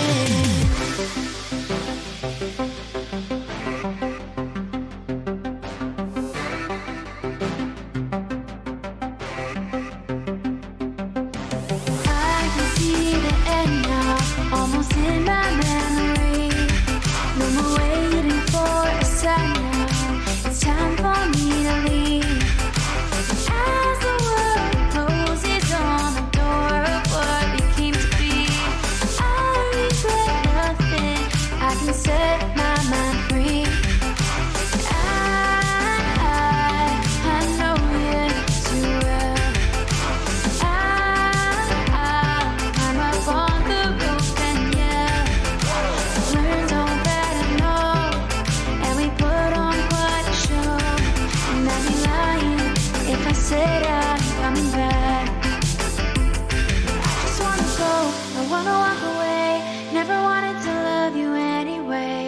I can see the end now, almost in my memory. No more waiting for a sign now. It's time for me to leave. As the world closes on the door of what became to be, I regret nothing. I can set my mind free. I know you too well. I'll climb up on the roof and yell. Learned all that I know, and we put on quite a show. And I'd be lying if I said I'm coming back. I just wanna go, I wanna walk away. Never wanted to love you anyway.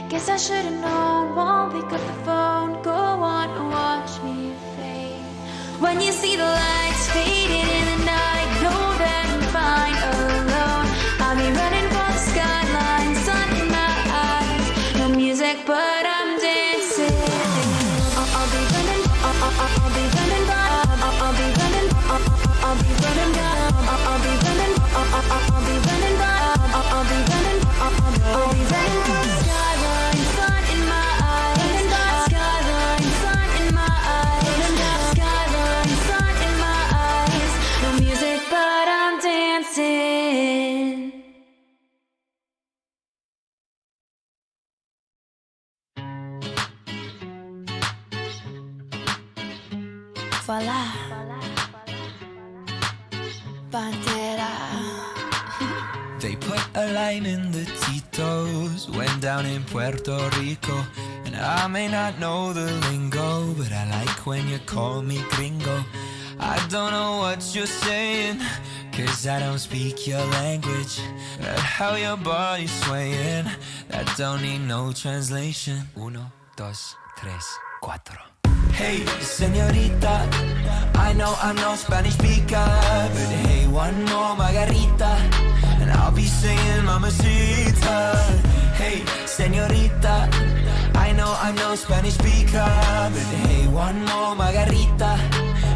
Guess I should've known, won't pick up the phone. Go on and watch me fade. When you see the lights fading in the night, know that I'm fine alone. I'll be running for the skyline, sun in my eyes. No music, but I'm dancing. I'll be running, I'll be running by, I'll be running, I'll be running down, I'll be running, I'll be running by, I'll be running, I'll be running for the skyline, sun in my eyes. Skyline, sun in my eyes. Skyline, sun in my eyes. No music, but I'm dancing. Voila. Bandera. They put a line in the Tito's, went down in Puerto Rico. And I may not know the lingo, but I like when you call me gringo. I don't know what you're saying, cause I don't speak your language. But how your body's swaying, that don't need no translation. 1, 2, 3, 4. Hey, señorita, I know I'm no Spanish speaker, but hey, one more margarita, and I'll be singing Mamacita. Hey, señorita, I know I'm no Spanish speaker, but hey, one more margarita,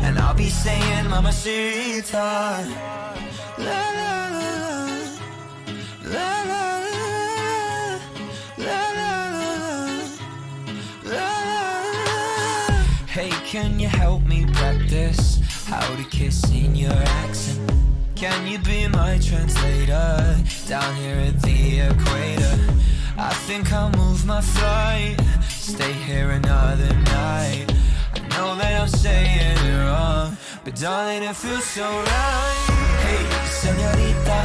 and I'll be singing Mamacita. La la la la la la la la la. Hey, can you help me practice how to kiss in your accent? Can you be my translator down here at the equator? I think I'll move my flight, stay here another night. I know that I'm saying it wrong, but darling, it feels so right. Hey, señorita,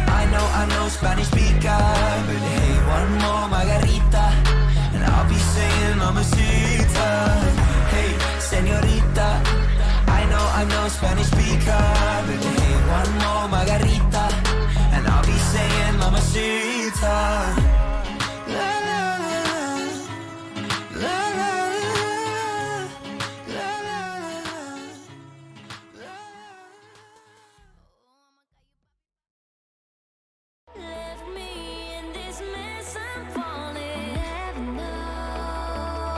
I know I'm no Spanish speaker, but hey, one more margarita, and I'll be saying Mamacita. Hey, señorita, I know I'm no Spanish speaker, but hey, one more margarita, and I'll be saying Mamacita. La la la la la la la. Left me in this mess, I'm falling. Heaven knows.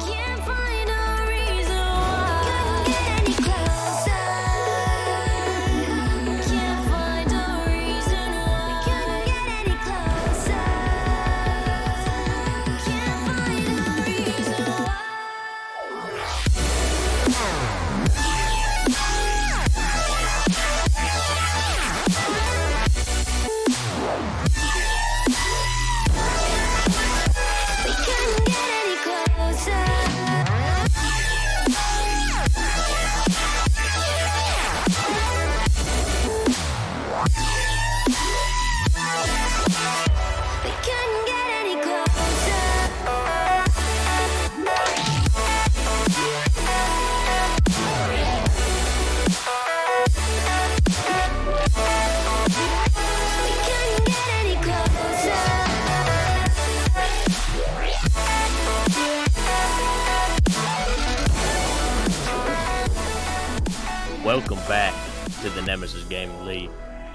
Can't find a reason why. Couldn't get any closer. Can't find a reason why. Couldn't get any closer. Can't find a reason why. We couldn't get any closer. We couldn't get any Welcome back to the Nemesis Gaming League,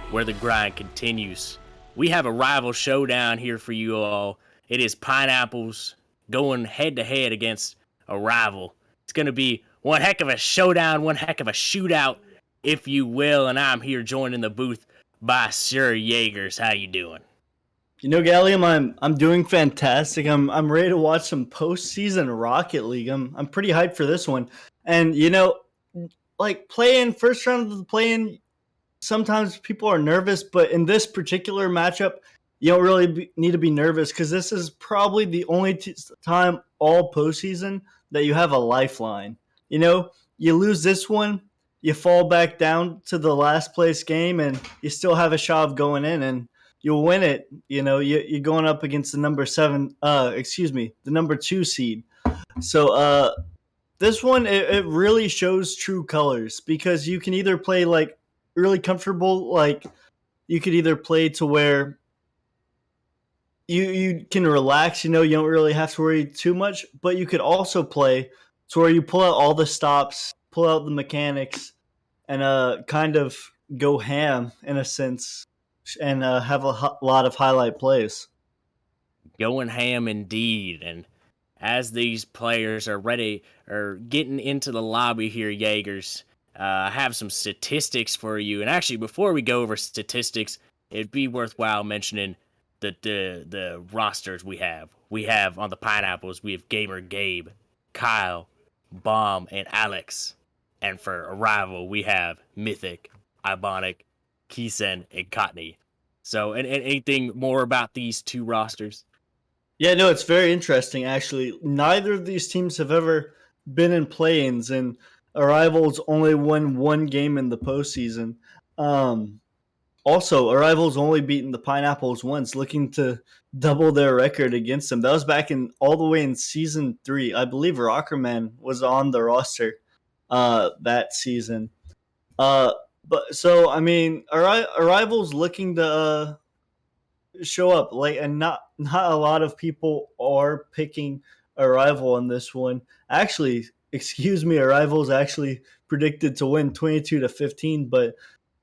where the grind continues. We have a rival showdown here for you all. It is Pineapples going head-to-head against a rival. It's going to be one heck of a showdown, one heck of a shootout, if you will, and I'm here joined in the booth by Sir Jaegers. How you doing? You know, Gallium, I'm doing fantastic. I'm ready to watch some postseason Rocket League. I'm pretty hyped for this one. And you know, like playing first round of the play-in, sometimes people are nervous, but in this particular matchup, you don't really need to be nervous because this is probably the only time all postseason that you have a lifeline. You know, you lose this one, you fall back down to the last place game, and you still have a shot of going in, and you'll win it. You know, you're going up against the the number 2 seed. So this one, it really shows true colors because you can either play like really comfortable, like you could either play to where you can relax, you know, you don't really have to worry too much, but you could also play to where you pull out all the stops, pull out the mechanics, and kind of go ham in a sense, and have a lot of highlight plays. Going ham indeed. And as these players are ready or getting into the lobby here, Jaegers, I have some statistics for you. And actually, before we go over statistics, it'd be worthwhile mentioning the rosters we have. We have on the Pineapples, we have Gamer Gabe, Kyle, Bomb, and Alex. And for Arrival, we have Mythic, Ibonic, Keesen, and Cotney. So, and anything more about these two rosters? Yeah, no, it's very interesting, actually. Neither of these teams have ever been in play-ins, and Arrival's only won one game in the postseason. Also, Arrival's only beaten the Pineapples once, looking to double their record against them. That was back in all the way in Season 3. I believe Rockerman was on the roster that season. But so, I mean, Arrival's looking to show up, like, and not a lot of people are picking Arrival on this one. Actually, excuse me, Arrival is actually predicted to win 22-15, but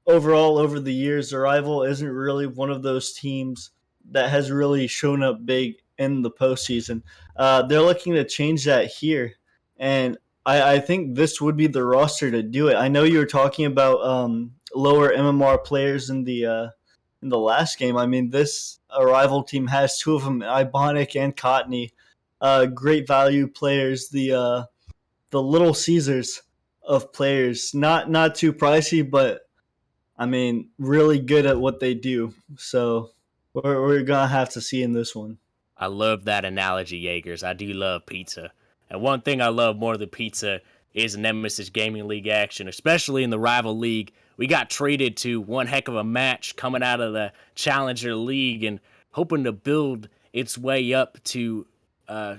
overall over the years, Arrival isn't really one of those teams that has really shown up big in the postseason. They're looking to change that here, and I think this would be the roster to do it. I know you were talking about lower MMR players in the last game. I mean, this Arrival team has two of them, Ibonic and Cotney, great value players. The Little Caesars of players, not too pricey, but I mean, really good at what they do. So we're gonna have to see in this one. I love that analogy, Jaegers. I do love pizza. And one thing I love more than pizza is Nemesis Gaming League action, especially in the Rival League. We got traded to one heck of a match coming out of the Challenger League and hoping to build its way up to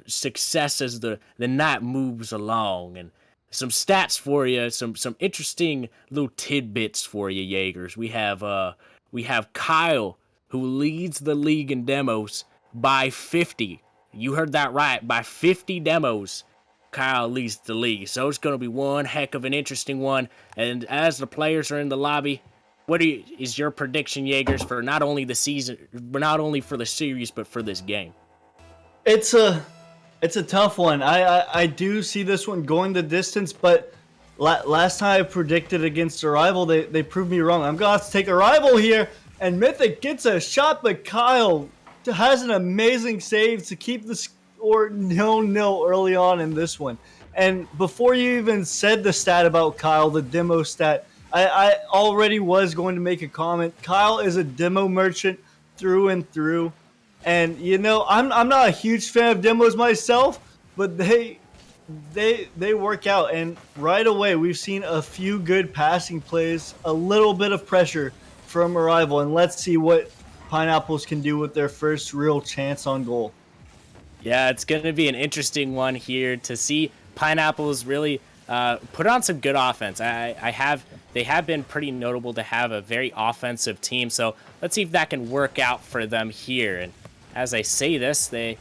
success as the night moves along. And some stats for you, some interesting little tidbits for you, Jaegers. We have Kyle, who leads the league in demos by 50. You heard that right, by 50 demos. Kyle leads the league, so it's going to be one heck of an interesting one. And as the players are in the lobby, is your prediction, Jaegers, for not only the season, not only for the series, but for this game? It's a tough one. I do see this one going the distance, but last time I predicted against Arrival, they proved me wrong. I'm going to have to take Arrival here, and Mythic gets a shot, but Kyle has an amazing save to keep the score 0-0 early on in this one. And before you even said the stat about Kyle, the demo stat, I already was going to make a comment. Kyle is a demo merchant through and through. And, you know, I'm not a huge fan of demos myself, but they work out. And right away, we've seen a few good passing plays, a little bit of pressure from Arrival. And let's see what Pineapples can do with their first real chance on goal. Yeah, it's going to be an interesting one here to see Pineapples really put on some good offense. They have been pretty notable to have a very offensive team, so let's see if that can work out for them here. And as I say this, the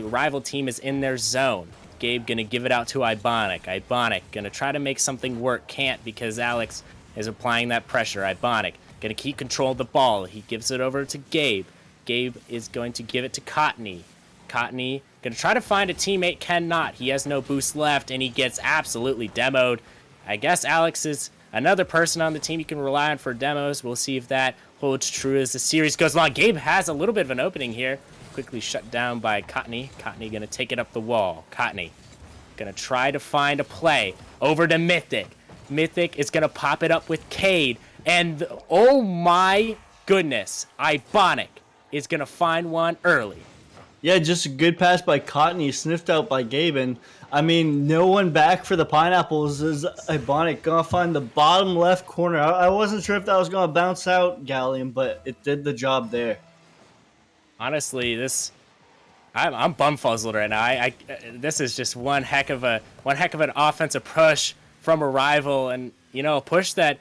rival team is in their zone. Gabe gonna give it out to Ibonic. Ibonic gonna try to make something work, can't because Alex is applying that pressure. Ibonic gonna keep control of the ball. He gives it over to Gabe. Gabe is going to give it to Cotney. Cotney gonna try to find a teammate, cannot. He has no boost left, and he gets absolutely demoed. I guess Alex is another person on the team you can rely on for demos. We'll see if that holds true as the series goes along. Gabe has a little bit of an opening here. Quickly shut down by Cotney. Cotney gonna take it up the wall. Cotney gonna try to find a play over to Mythic. Mythic is gonna pop it up with Cade. And oh my goodness, Ibonic is gonna find one early. Yeah, just a good pass by Cotney, sniffed out by Gabe, and I mean, no one back for the Pineapples. Is Ibonic gonna find the bottom left corner? I wasn't sure if that was gonna bounce out, Gallium, but it did the job there. Honestly, I'm bumfuzzled right now. This is just one heck of an offensive push from Arrival, and you know, a push that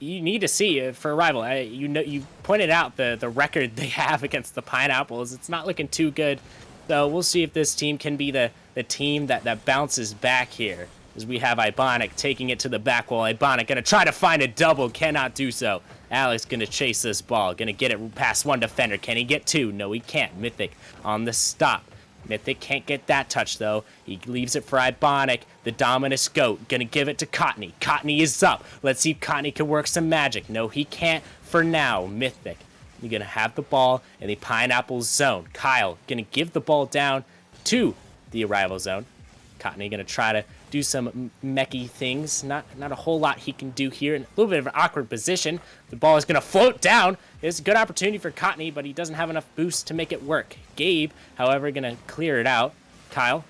you need to see for Arrival. You pointed out the record they have against the Pineapples. It's not looking too good. So we'll see if this team can be the team that bounces back here. As we have Ibonic taking it to the back wall. Ibonic gonna try to find a double, cannot do so. Alex gonna chase this ball, gonna get it past one defender. Can he get two? No, he can't. Mythic on the stop. Mythic can't get that touch though. He leaves it for Ibonic, the Dominus Goat. Gonna give it to Cotney. Cotney is up. Let's see if Cotney can work some magic. No, he can't for now. Mythic. You're gonna have the ball in the Pineapple zone. Kyle gonna give the ball down to the Arrival zone. Cotney gonna try to do some mechy things. Not a whole lot he can do here. In a little bit of an awkward position. The ball is gonna float down. It's a good opportunity for Cotney, but he doesn't have enough boost to make it work. Gabe, however, gonna clear it out. Kyle,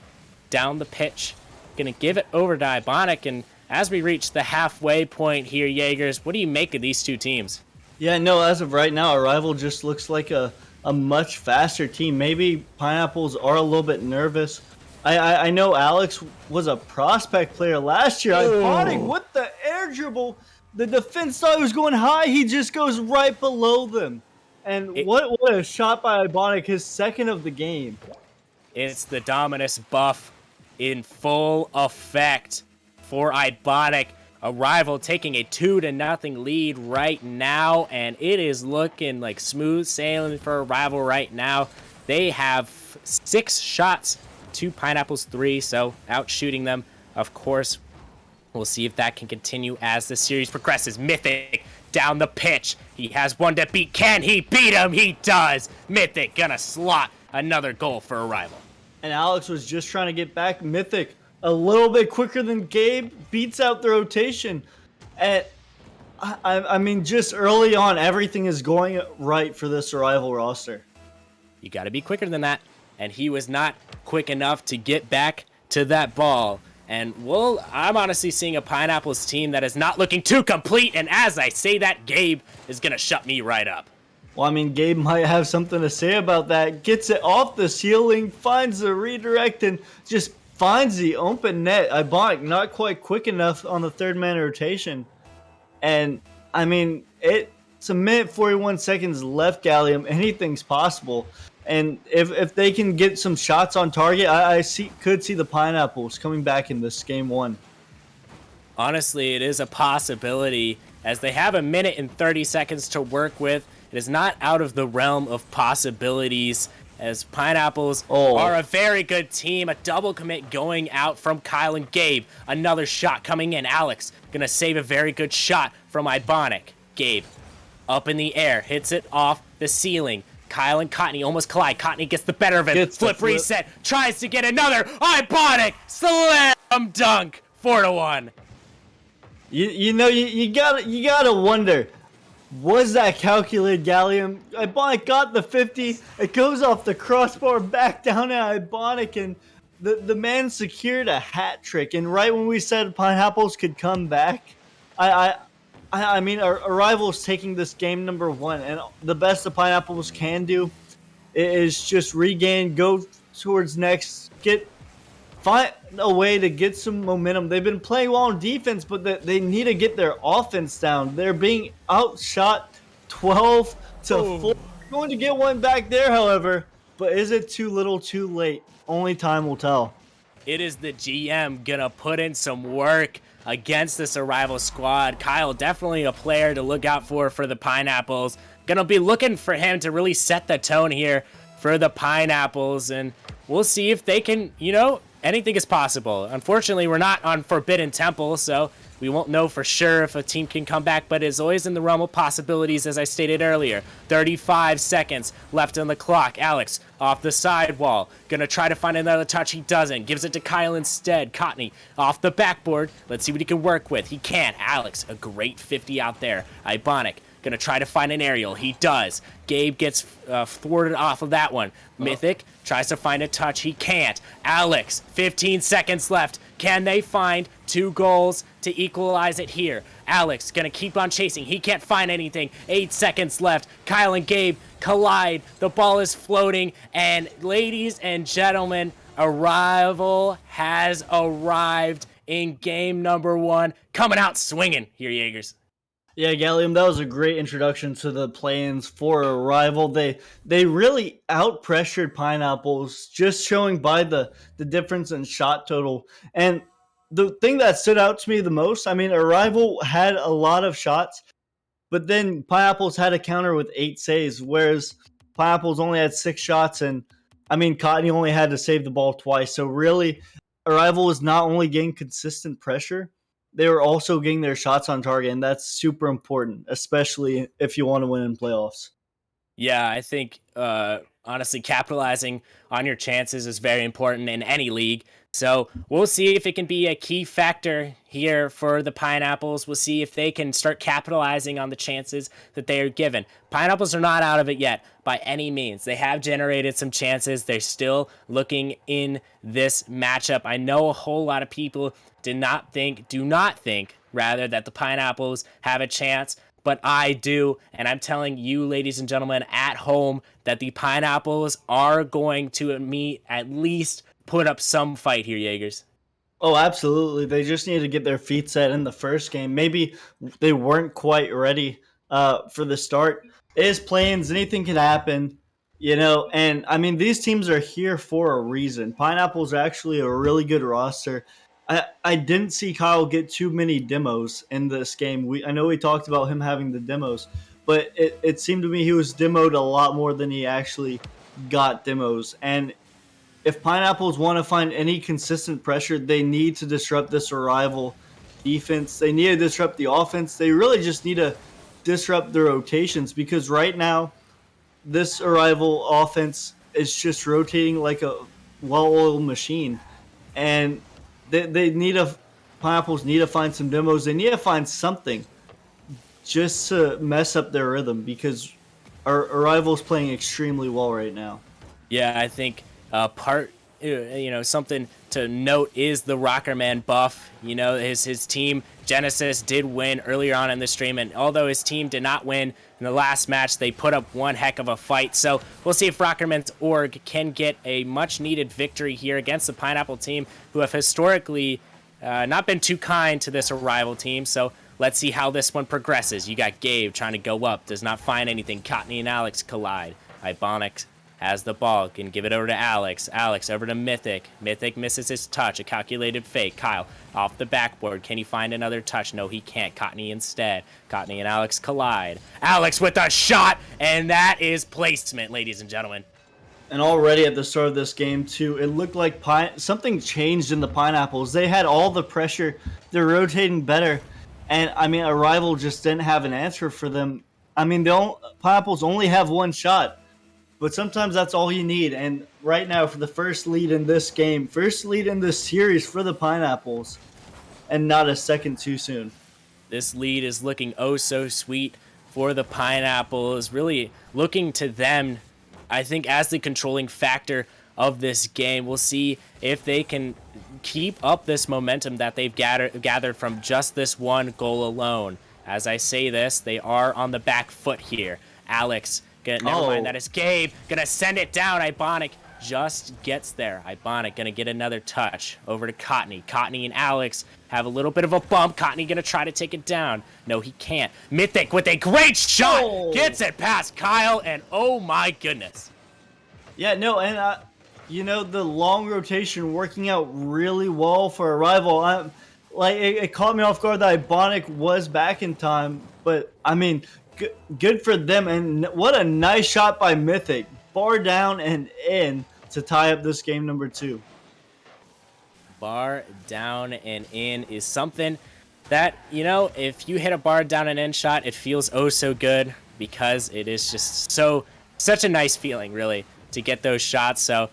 down the pitch. Gonna give it over to Ibonic, and as we reach the halfway point here, Jaegers, what do you make of these two teams? Yeah, no, as of right now, Arrival just looks like a much faster team. Maybe Pineapples are a little bit nervous. I know Alex was a prospect player last year. Ibonic with the air dribble. The defense thought he was going high. He just goes right below them. And what a shot by Ibonic, his second of the game. It's the Dominus buff in full effect for Ibonic. Arrival taking a 2-0 lead right now, and it is looking like smooth sailing for Arrival right now. They have 6 shots to Pineapple's 3, so out shooting them, of course. We'll see if that can continue as the series progresses. Mythic down the pitch. He has one to beat. Can he beat him? He does. Mythic gonna slot another goal for Arrival. And Alex was just trying to get back. Mythic a little bit quicker than Gabe, beats out the rotation. And I mean, just early on, everything is going right for this Arrival roster. You got to be quicker than that. And he was not quick enough to get back to that ball. And I'm honestly seeing a Pineapples team that is not looking too complete. And as I say that, Gabe is going to shut me right up. Well, I mean, Gabe might have something to say about that. Gets it off the ceiling, finds the redirect, and just finds the open net. Ibonic not quite quick enough on the third man rotation. And, I mean, it's a minute 41 seconds left, Gallium. Anything's possible. And if they can get some shots on target, I could see the Pineapples coming back in this game 1. Honestly, it is a possibility as they have a minute and 30 seconds to work with. It is not out of the realm of possibilities as Pineapples are a very good team. A double commit going out from Kyle and Gabe. Another shot coming in. Alex gonna save a very good shot from Ibonic. Gabe up in the air, hits it off the ceiling. Kyle and Cotney almost collide. Cotney gets the better of it. Flip reset. Tries to get another. Ibonic slam dunk. 4-1. You gotta wonder. Was that calculated, Gallium? Ibonic got the 50. It goes off the crossbar back down at Ibonic, and the man secured a hat trick. And right when we said Pineapples could come back, I mean, Arrival's taking this game number 1, and the best the Pineapples can do is just regain, go towards next, find a way to get some momentum. They've been playing well on defense, but they need to get their offense down. They're being outshot 12-4. Going to get one back there, however, but is it too little, too late? Only time will tell. It is the GM gonna put in some work against this Arrival squad. Kyle, definitely a player to look out for the Pineapples. Gonna be looking for him to really set the tone here for the Pineapples, and we'll see if they can, anything is possible. Unfortunately, we're not on Forbidden Temple, so we won't know for sure if a team can come back, but it's always in the realm of possibilities, as I stated earlier. 35 seconds left on the clock. Alex off the sidewall. Gonna try to find another touch. He doesn't. Gives it to Kyle instead. Cotney off the backboard. Let's see what he can work with. He can't. Alex, a great 50 out there. Ibonic gonna try to find an aerial. He does. Gabe gets thwarted off of that one. Mythic tries to find a touch. He can't. Alex, 15 seconds left. Can they find 2 goals to equalize it here? Alex gonna keep on chasing. He can't find anything. 8 seconds left. Kyle and Gabe collide. The ball is floating. And ladies and gentlemen, Arrival has arrived in game number 1. Coming out swinging here, Jaegers. Yeah, Gallium, that was a great introduction to the plans for Arrival. They really out-pressured Pineapples, just showing by the difference in shot total. And the thing that stood out to me the most, I mean, Arrival had a lot of shots, but then Pineapples had a counter with 8 saves, whereas Pineapples only had 6 shots, and, I mean, Cotney only had to save the ball twice. So really, Arrival was not only getting consistent pressure, they were also getting their shots on target, and that's super important, especially if you want to win in playoffs. Yeah, I think, honestly, capitalizing on your chances is very important in any league. So we'll see if it can be a key factor here for the Pineapples. We'll see if they can start capitalizing on the chances that they are given. Pineapples are not out of it yet by any means. They have generated some chances. They're still looking in this matchup. I know a whole lot of people do not think that the Pineapples have a chance, but I do, and I'm telling you, ladies and gentlemen, at home, that the Pineapples are going to at least put up some fight here, Jaegers. Oh, absolutely. They just need to get their feet set in the first game. Maybe they weren't quite ready for the start. It is plans. Anything can happen. And I mean, these teams are here for a reason. Pineapple's actually a really good roster. I didn't see Kyle get too many demos in this game. I know we talked about him having the demos, but it seemed to me he was demoed a lot more than he actually got demos. And if Pineapples want to find any consistent pressure, they need to disrupt this Arrival defense. They need to disrupt the offense. They really just need to disrupt the rotations, because right now this Arrival offense is just rotating like a well-oiled machine, and they need a Pineapples need to find some demos. They need to find something just to mess up their rhythm, because our Arrival's playing extremely well right now. Yeah, I think something to note is the Rockerman buff. His team Genesis did win earlier on in the stream, and although his team did not win in the last match, they put up one heck of a fight. So we'll see if Rockerman's org can get a much needed victory here against the Pineapple team, who have historically not been too kind to this Arrival team. So let's see how this one progresses. You got Gabe trying to go up, does not find anything. Cottony and Alex collide. Ibonic has the ball, can give it over to Alex. Alex over to Mythic. Mythic misses his touch, a calculated fake. Kyle off the backboard. Can he find another touch? No, he can't. Cottony instead. Cottony and Alex collide. Alex with a shot, and that is placement, ladies and gentlemen. And already at the start of this game, too, it looked like something changed in the Pineapples. They had all the pressure. They're rotating better. And, I mean, Arrival just didn't have an answer for them. I mean, the Pineapples only have one shot. But sometimes that's all you need. And right now, for the first lead in this game, first lead in this series for the Pineapples, and not a second too soon. This lead is looking oh so sweet for the Pineapples. Really looking to them, I think, as the controlling factor of this game. We'll see if they can keep up this momentum that they've gathered from just this one goal alone. As I say this, they are on the back foot here. Alex, never mind, that is Gabe. Gonna send it down. Ibonic just gets there. Ibonic gonna get another touch. Over to Cottony. Cottony and Alex have a little bit of a bump. Cottony gonna try to take it down. No, he can't. Mythic with a great shot. Gets it past Kyle, and oh my goodness. Yeah, no, and the long rotation working out really well for Arrival. It caught me off guard that Ibonic was back in time, but I mean, good for them, and what a nice shot by Mythic. Bar down and in to tie up this game number 2. Bar down and in is something that, if you hit a bar down and in shot, it feels oh so good, because it is just such a nice feeling, really, to get those shots. So,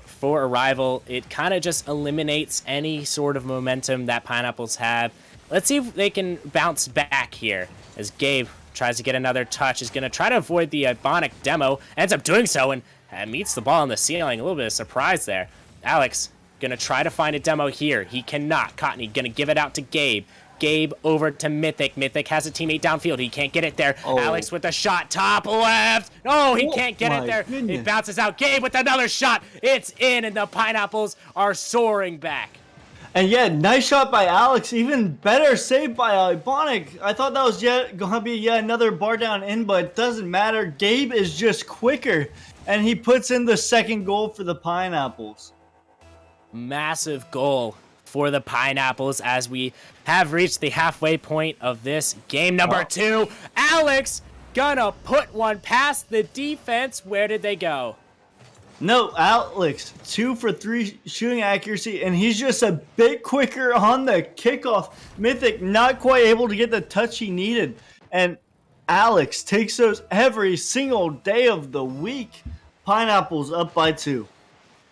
for Arrival, it kind of just eliminates any sort of momentum that Pineapples have. Let's see if they can bounce back here, as Gabe tries to get another touch, is going to try to avoid the Ibonic demo, ends up doing so, and meets the ball on the ceiling. A little bit of surprise there. Alex going to try to find a demo here. He cannot. Cottony going to give it out to Gabe. Gabe over to Mythic. Mythic has a teammate downfield. He can't get it there. Alex with a shot. Top left. No, he can't get it there. Goodness. It bounces out. Gabe with another shot. It's in, and the Pineapples are soaring back. And yeah, nice shot by Alex. Even better save by Ibonic. I thought that was going to be yet another bar down in, but it doesn't matter. Gabe is just quicker, and he puts in the second goal for the Pineapples. Massive goal for the Pineapples as we have reached the halfway point of this game number 2. Alex gonna put one past the defense. Where did they go? No, Alex, 2 for 3 shooting accuracy, and he's just a bit quicker on the kickoff. Mythic not quite able to get the touch he needed, and Alex takes those every single day of the week. Pineapples up by 2.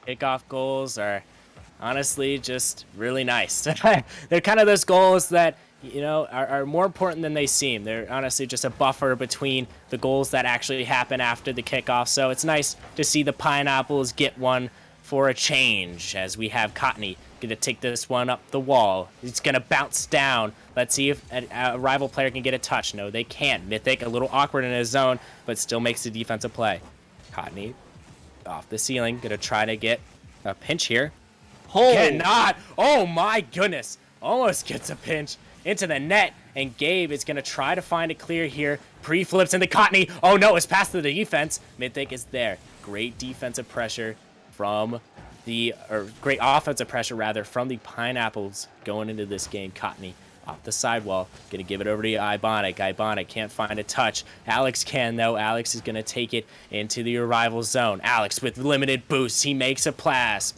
Kickoff goals are honestly just really nice. They're kind of those goals that, are more important than they seem. They're honestly just a buffer between the goals that actually happen after the kickoff. So it's nice to see the Pineapples get one for a change, as we have Cottony going to take this one up the wall. He's going to bounce down. Let's see if a rival player can get a touch. No, they can't. Mythic, a little awkward in his zone, but still makes the defensive play. Cottony off the ceiling, going to try to get a pinch here. Cannot. Oh my goodness. Almost gets a pinch into the net. and Gabe is going to try to find a clear here. Pre-flips into Cotney. Oh no, it's past the defense. Mythic is there. Great defensive pressure from great offensive pressure rather from the Pineapples going into this game. Cotney off the sidewall, gonna give it over to Ibonic. Ibonic can't find a touch. Alex can though. Alex is gonna take it into the arrival zone. Alex with limited boosts, he makes a pass.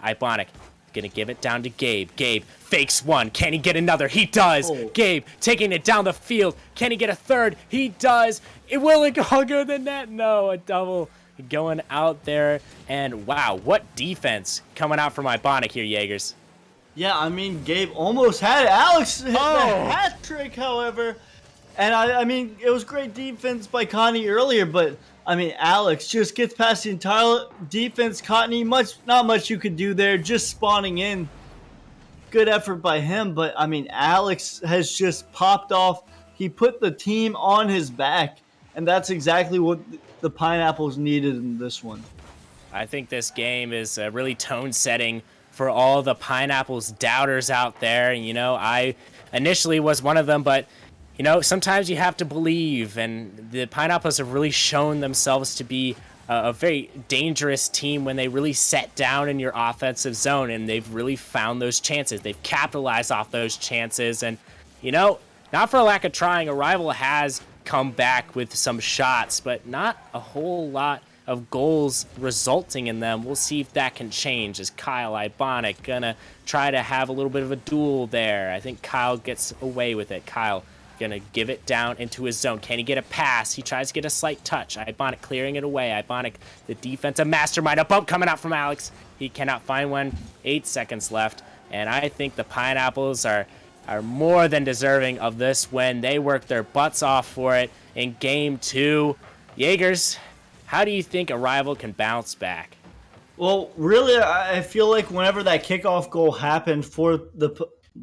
Ibonic gonna give it down to Gabe. Gabe fakes one. Can he get another? He does. Oh. Gabe taking it down the field. Can he get a third? He does. Will it go good the net? No, a double going out there. And wow, what defense coming out from Ibonic here, Jaegers. Yeah, I mean, Gabe almost had it. Alex hit the hat trick, however. And I mean, it was great defense by Connie earlier, but I mean, Alex just gets past the entire defense. Cotney, not much you could do there, just spawning in. Good effort by him, but I mean, Alex has just popped off. He put the team on his back, and that's exactly what the Pineapples needed in this one. I think this game is really tone setting for all the Pineapples doubters out there. You know, I initially was one of them, but you know, sometimes you have to believe, and the Pineapples have really shown themselves to be a very dangerous team when they really set down in your offensive zone, and they've really found those chances. They've capitalized off those chances, and you know, not for a lack of trying, Arrival has come back with some shots, but not a whole lot of goals resulting in them. We'll see if that can change. Is Kyle Ibonic gonna try to have a little bit of a duel there? I think Kyle gets away with it. Kyle gonna give it down into his zone. Can he get a pass? He tries to get a slight touch. Ibonic clearing it away. Ibonic, the defensive mastermind. A bump coming out from Alex. He cannot find one. 8 seconds left. And I think the Pineapples are more than deserving of this win. They worked their butts off for it in game 2. Jaegers, how do you think Arrival can bounce back? Well, really, I feel like whenever that kickoff goal happened for the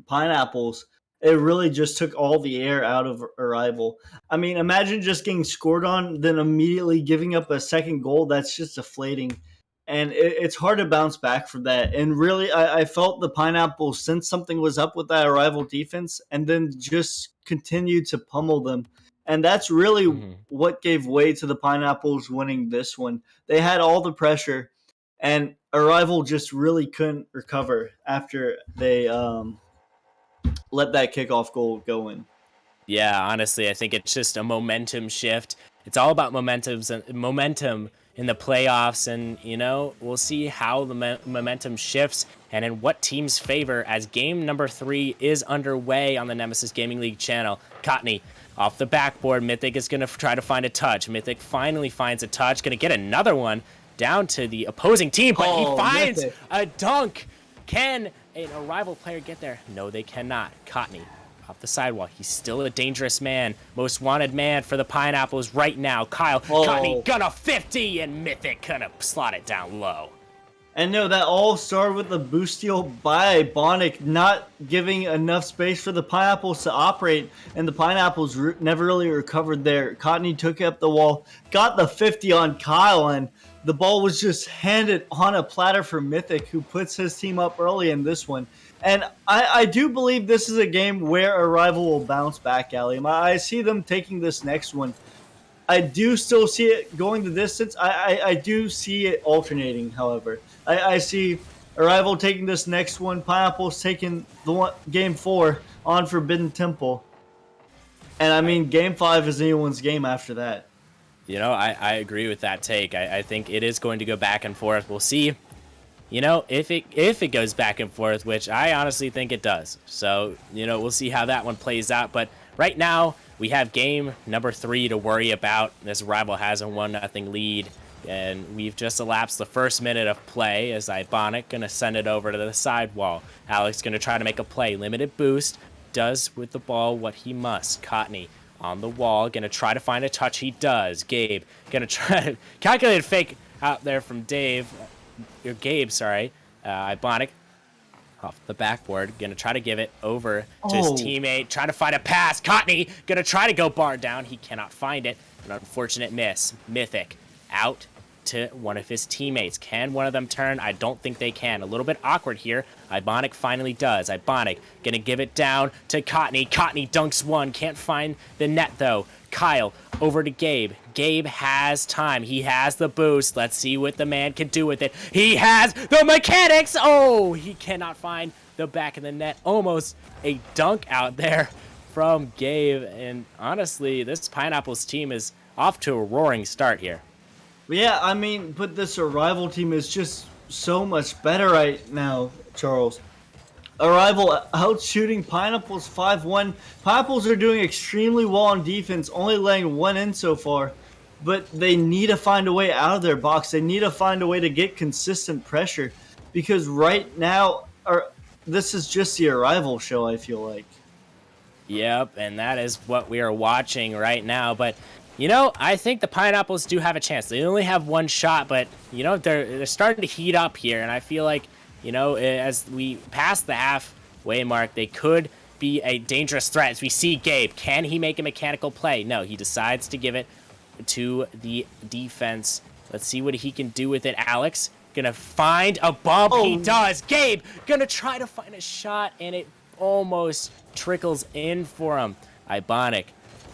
Pineapples, it really just took all the air out of Arrival. I mean, imagine just getting scored on, then immediately giving up a second goal. That's just deflating. And it's hard to bounce back from that. And really, I felt the Pineapples sensed something was up with that Arrival defense and then just continued to pummel them. And that's really what gave way to the Pineapples winning this one. They had all the pressure, and Arrival just really couldn't recover after they let that kickoff goal go in. Yeah, honestly, I think it's just a momentum shift. It's all about momentum in the playoffs, and you know, we'll see how the momentum shifts and in what team's favor as game number 3 is underway on the Nemesis Gaming League channel. Cotney off the backboard. Mythic is going to try to find a touch. Mythic finally finds a touch. Going to get another one down to the opposing team, but he finds Mythic. a dunk. Can an Arrival player get there? No, they cannot. Cotney off the sidewalk. He's still a dangerous man. Most wanted man for the Pineapples right now. Kyle Cotney gonna 50, and Mythic gonna slot it down low. And no, that all started with the boost steal by Ibonic not giving enough space for the Pineapples to operate, and the Pineapples never really recovered there. Cotney took up the wall, got the 50 on Kyle, and the ball was just handed on a platter for Mythic, who puts his team up early in this one. And I do believe this is a game where Arrival will bounce back, Allium. I see them taking this next one. I do still see it going the distance. I do see it alternating, however. I see Arrival taking this next one, Pineapples taking game 4 on Forbidden Temple. And I mean, game 5 is anyone's game after that. You know, I agree with that take. I think it is going to go back and forth. We'll see, you know, if it goes back and forth, which I honestly think it does. So, you know, we'll see how that one plays out. But right now, we have game number 3 to worry about. This Arrival has a 1-0 lead. And we've just elapsed the first minute of play as Ibonic going to send it over to the sidewall. Alex going to try to make a play. Limited boost. Does with the ball what he must. Cotney on the wall. Going to try to find a touch. He does. Gabe going to try to calculate a fake out there from Gabe, sorry. Ibonic off the backboard. Going to try to give it over to his teammate. Trying to find a pass. Cotney going to try to go bar down. He cannot find it. An unfortunate miss. Mythic out to one of his teammates. Can one of them turn? I don't think they can. A little bit awkward here. Ibonic finally does. Ibonic gonna give it down to Cotney. Cotney dunks one. Can't find the net though. Kyle over to Gabe. Gabe has time. He has the boost. Let's see what the man can do with it. He has the mechanics. Oh, he cannot find the back of the net. Almost a dunk out there from Gabe. And honestly, this Pineapples team is off to a roaring start here. Yeah, I mean, but this Arrival team is just so much better right now, Charles. Arrival out shooting Pineapples 5-1. Pineapples are doing extremely well on defense, only letting one in so far. But they need to find a way out of their box. They need to find a way to get consistent pressure. Because right now, this is just the Arrival show, I feel like. Yep, and that is what we are watching right now. But, you know, I think the Pineapples do have a chance. They only have one shot, but, you know, they're starting to heat up here. And I feel like, you know, as we pass the halfway mark, they could be a dangerous threat. As we see Gabe, can he make a mechanical play? No, he decides to give it to the defense. Let's see what he can do with it. Alex gonna find a bump. He does. Gabe gonna try to find a shot, and it almost trickles in for him. Ibonic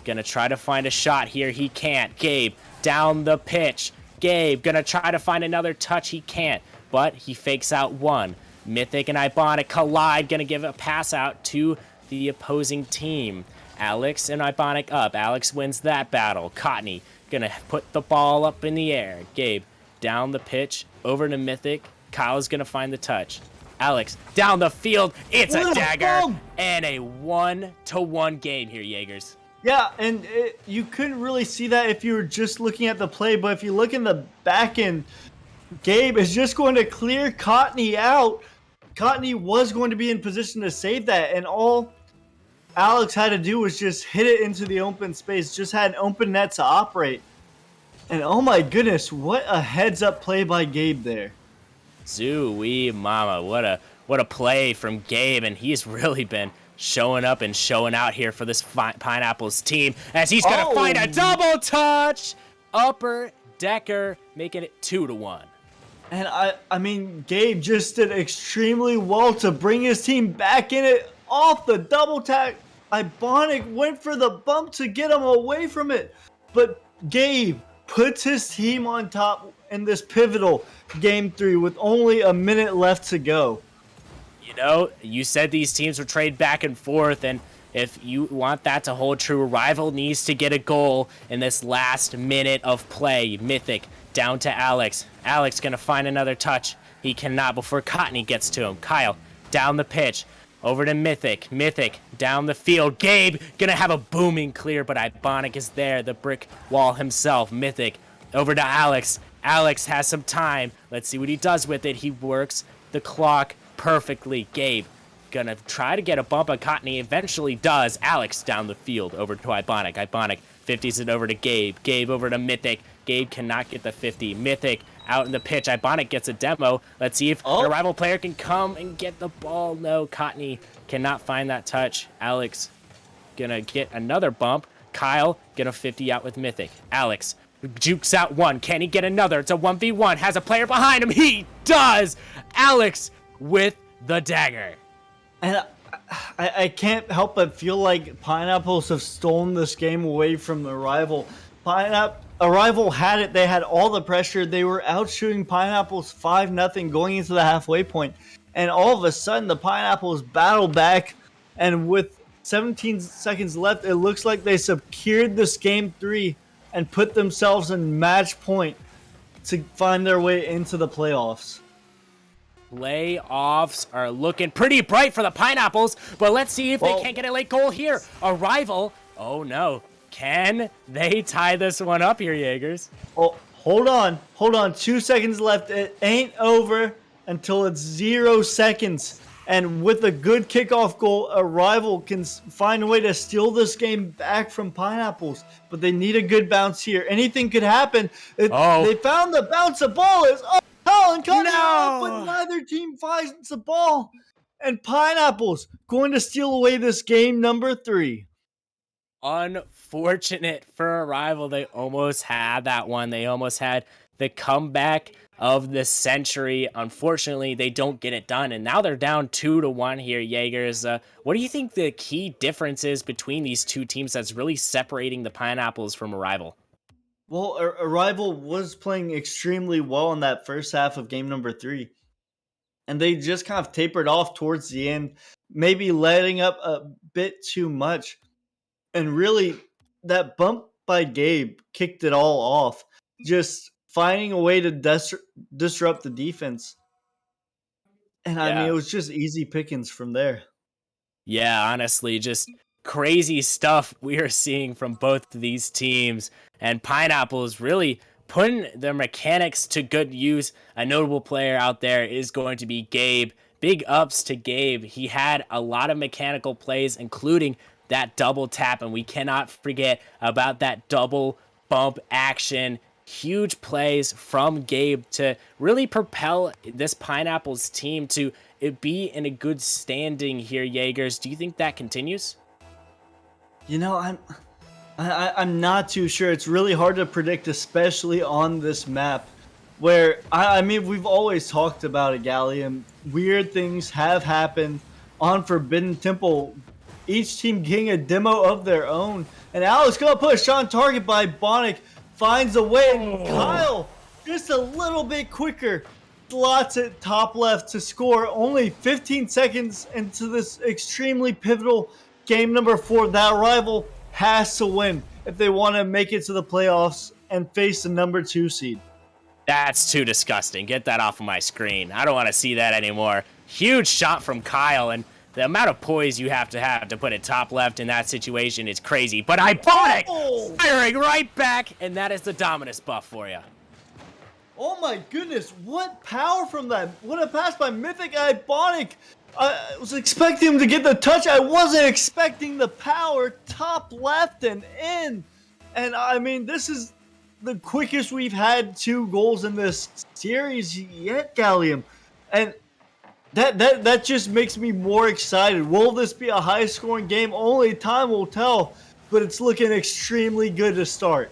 gonna try to find a shot here. He can't. Gabe down the pitch. Gabe gonna try to find another touch. He can't, but he fakes out one. Mythic and Ibonic collide. Gonna give a pass out to the opposing team. Alex and Ibonic up. Alex wins that battle. Cotney gonna put the ball up in the air. Gabe down the pitch over to Mythic. Kyle's gonna find the touch. Alex down the field. It's a dagger and a 1-1 game here, Jaegers. Yeah, and you couldn't really see that if you were just looking at the play, but if you look in the back end, Gabe is just going to clear Cotney out. Cotney was going to be in position to save that, and all Alex had to do was just hit it into the open space, just had an open net to operate. And oh my goodness, what a heads-up play by Gabe there. Zooey mama, what a play from Gabe, and he's really been showing up and showing out here for this Pineapples team as he's gonna find a double touch. Upper decker, making it 2-1. And I mean, Gabe just did extremely well to bring his team back in it off the double tag. Ibonic went for the bump to get him away from it, but Gabe puts his team on top in this pivotal Game 3 with only a minute left to go. You know, you said these teams would trade back and forth, and if you want that to hold true, Rival needs to get a goal in this last minute of play. Mythic down to Alex. Alex gonna find another touch. He cannot before Cotney gets to him. Kyle down the pitch. Over to Mythic. Mythic down the field. Gabe gonna have a booming clear, but Ibonic is there. The brick wall himself. Mythic over to Alex. Alex has some time. Let's see what he does with it. He works the clock perfectly. Gabe gonna try to get a bump on Cotney. Eventually does. Alex down the field over to Ibonic. Ibonic 50s it over to Gabe. Gabe over to Mythic. Gabe cannot get the 50. Mythic out in the pitch. Ibonic gets a demo. Let's see if the rival player can come and get the ball. No, Cotney cannot find that touch. Alex gonna get another bump. Kyle gonna 50 out with Mythic. Alex jukes out one. Can he get another? It's a 1v1. Has a player behind him. He does. Alex with the dagger. And I can't help but feel like Pineapples have stolen this game away from the Rival. Arrival had it. They had all the pressure. They were out shooting Pineapples 5-0 going into the halfway point. And all of a sudden, the Pineapples battle back. And with 17 seconds left, it looks like they secured this Game 3 and put themselves in match point to find their way into the playoffs. Playoffs are looking pretty bright for the Pineapples, but let's see if they can't get a late goal here. Arrival. Oh, no. Can they tie this one up here, Jaegers? Oh, hold on. 2 seconds left. It ain't over until it's 0 seconds. And with a good kickoff goal, Arrival can find a way to steal this game back from Pineapples. But they need a good bounce here. Anything could happen. They found the bounce. The ball is Colin cutting off, but neither team finds the ball. And Pineapples going to steal away this game number 3. unfortunate for Arrival. They almost had that one. They almost had the comeback of the century. Unfortunately, they don't get it done, and now they're down 2-1 here, Jaegers. What do you think the key difference is between these two teams that's really separating the Pineapples from Arrival? Well, Arrival was playing extremely well in that first half of game number 3. And they just kind of tapered off towards the end, maybe letting up a bit too much. And really, that bump by Gabe kicked it all off. Just finding a way to disrupt the defense. And I mean, it was just easy pickings from there. Yeah, honestly, just crazy stuff we are seeing from both of these teams. And Pineapple is really putting their mechanics to good use. A notable player out there is going to be Gabe. Big ups to Gabe. He had a lot of mechanical plays, including that double tap, and we cannot forget about that double bump action. Huge plays from Gabe to really propel this Pineapples team to be in a good standing here, Jaegers. Do you think that continues? You know, I'm not too sure. It's really hard to predict, especially on this map, where I mean we've always talked about it, Gallium. Weird things have happened on Forbidden Temple. Each team getting a demo of their own, and Alex gonna put a shot on target by Bonic, finds a way, and Kyle just a little bit quicker slots it top left to score only 15 seconds into this extremely pivotal game number 4. That Arrival has to win if they want to make it to the playoffs and face the number 2 seed. That's too disgusting. Get that off of my screen. I don't want to see that anymore. Huge shot from Kyle, and the amount of poise you have to put it top left in that situation is crazy. But Ibonic firing right back, and that is the Dominus buff for you. Oh my goodness, what power from that. What a pass by Mythic Ibonic. I was expecting him to get the touch. I wasn't expecting the power top left and in. And I mean, this is the quickest we've had 2 goals in this series yet, Gallium. And that just makes me more excited. Will this be a high-scoring game? Only time will tell, but it's looking extremely good to start.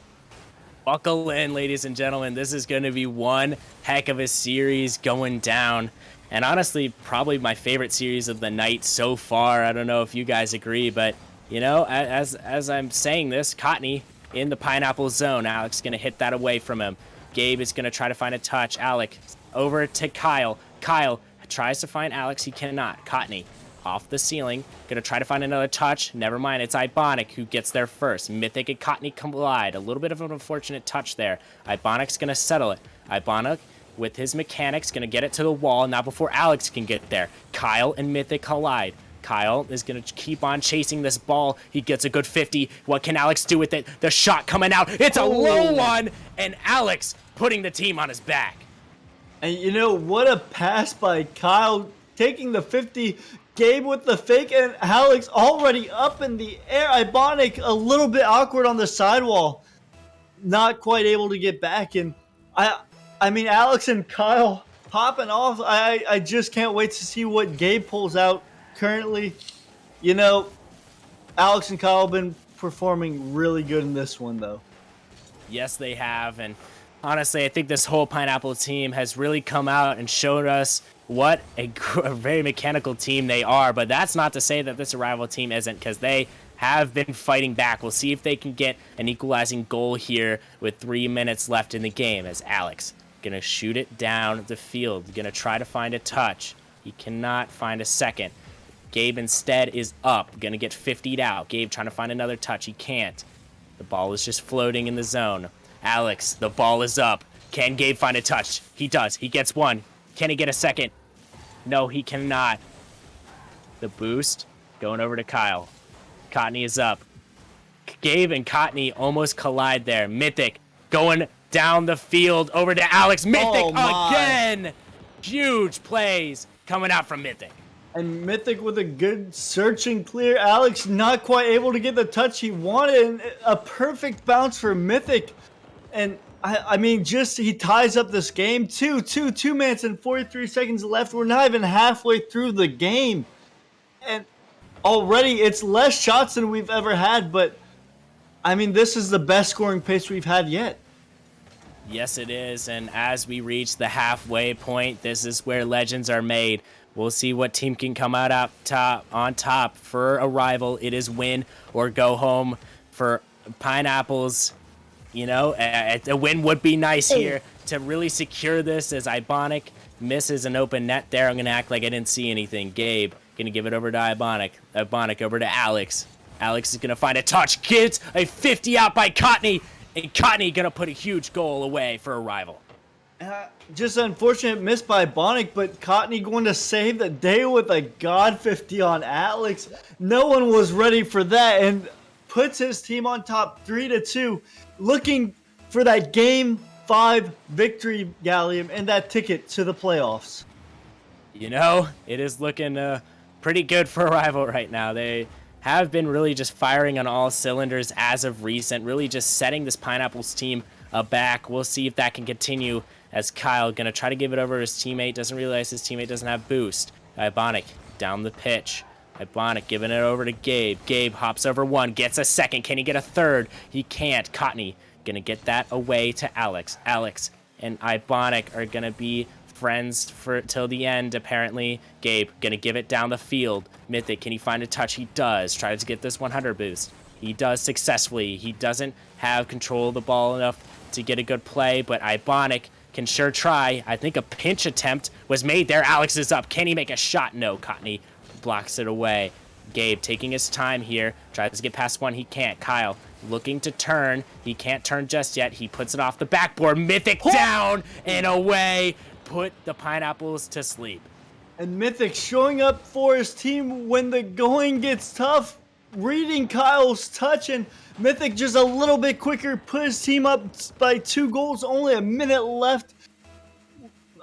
Buckle in, ladies and gentlemen. This is going to be one heck of a series going down. And honestly, probably my favorite series of the night so far. I don't know if you guys agree, but, you know, as I'm saying this, Cottney in the Pineapple zone. Alex going to hit that away from him. Gabe is going to try to find a touch. Alec over to Kyle. Kyle tries to find Alex. He cannot. Cottney off the ceiling. Gonna try to find another touch. Never mind. It's Ibonic who gets there first. Mythic and Cottney collide. A little bit of an unfortunate touch there. Ibonic's gonna settle it. Ibonic with his mechanics gonna get it to the wall. Not before Alex can get there. Kyle and Mythic collide. Kyle is going to keep on chasing this ball. He gets a good 50. What can Alex do with it? The shot coming out. It's a low one, and Alex putting the team on his back. And you know, what a pass by Kyle, taking the 50. Gabe with the fake, and Alex already up in the air. Ibonic a little bit awkward on the sidewall. Not quite able to get back. And I mean, Alex and Kyle popping off. I just can't wait to see what Gabe pulls out currently. You know, Alex and Kyle have been performing really good in this one, though. Yes, they have. And honestly, I think this whole Pineapple team has really come out and showed us what a very mechanical team they are. But that's not to say that this Arrival team isn't, because they have been fighting back. We'll see if they can get an equalizing goal here with 3 minutes left in the game, as Alex gonna shoot it down the field, gonna try to find a touch. He cannot find a second. Gabe instead is up, gonna get 50'd out. Gabe trying to find another touch. He can't. The ball is just floating in the zone. Alex, the ball is up. Can Gabe find a touch? He does. He gets one. Can he get a second? No, he cannot. The boost going over to Kyle. Cottney is up. Gabe and Cottney almost collide there. Mythic going down the field over to Alex. Mythic again. Huge plays coming out from Mythic. And Mythic with a good search and clear. Alex not quite able to get the touch he wanted. And a perfect bounce for Mythic. And I mean, just he ties up this game. 2 minutes and 43 seconds left. We're not even halfway through the game. And already it's less shots than we've ever had. But I mean, this is the best scoring pace we've had yet. Yes, it is. And as we reach the halfway point, this is where legends are made. We'll see what team can come out on top for a rival. It is win or go home for Pineapples. You know, a win would be nice here to really secure this as Ibonic misses an open net there. I'm going to act like I didn't see anything. Gabe going to give it over to Ibonic. Ibonic over to Alex. Alex is going to find a touch. Gets a 50 out by Cotney. And Cotney going to put a huge goal away for a rival. Just unfortunate miss by Bonic, but Cotney going to save the day with a God 50 on Alex. No one was ready for that and puts his team on top 3-2, looking for that Game 5 victory, Gallium, and that ticket to the playoffs. You know, it is looking pretty good for a rival right now. They have been really just firing on all cylinders as of recent, really just setting this Pineapples team aback. We'll see if that can continue as Kyle going to try to give it over to his teammate, doesn't realize his teammate doesn't have boost. Ibonic down the pitch. Ibonic giving it over to Gabe. Gabe hops over one, gets a second. Can he get a third? He can't. Cotney going to get that away to Alex. Alex and Ibonic are going to be friends for till the end, apparently. Gabe gonna give it down the field. Mythic, can he find a touch? He does. Tries to get this 100 boost. He does successfully. He doesn't have control of the ball enough to get a good play, but Ibonic can sure try. I think a pinch attempt was made there. Alex is up. Can he make a shot? No. Cotney blocks it away. Gabe taking his time here. Tries to get past one. He can't. Kyle looking to turn. He can't turn just yet. He puts it off the backboard. Mythic down and away. Put the Pineapples to sleep. And Mythic showing up for his team when the going gets tough, reading Kyle's touch, and Mythic just a little bit quicker, put his team up by 2 goals, only a minute left.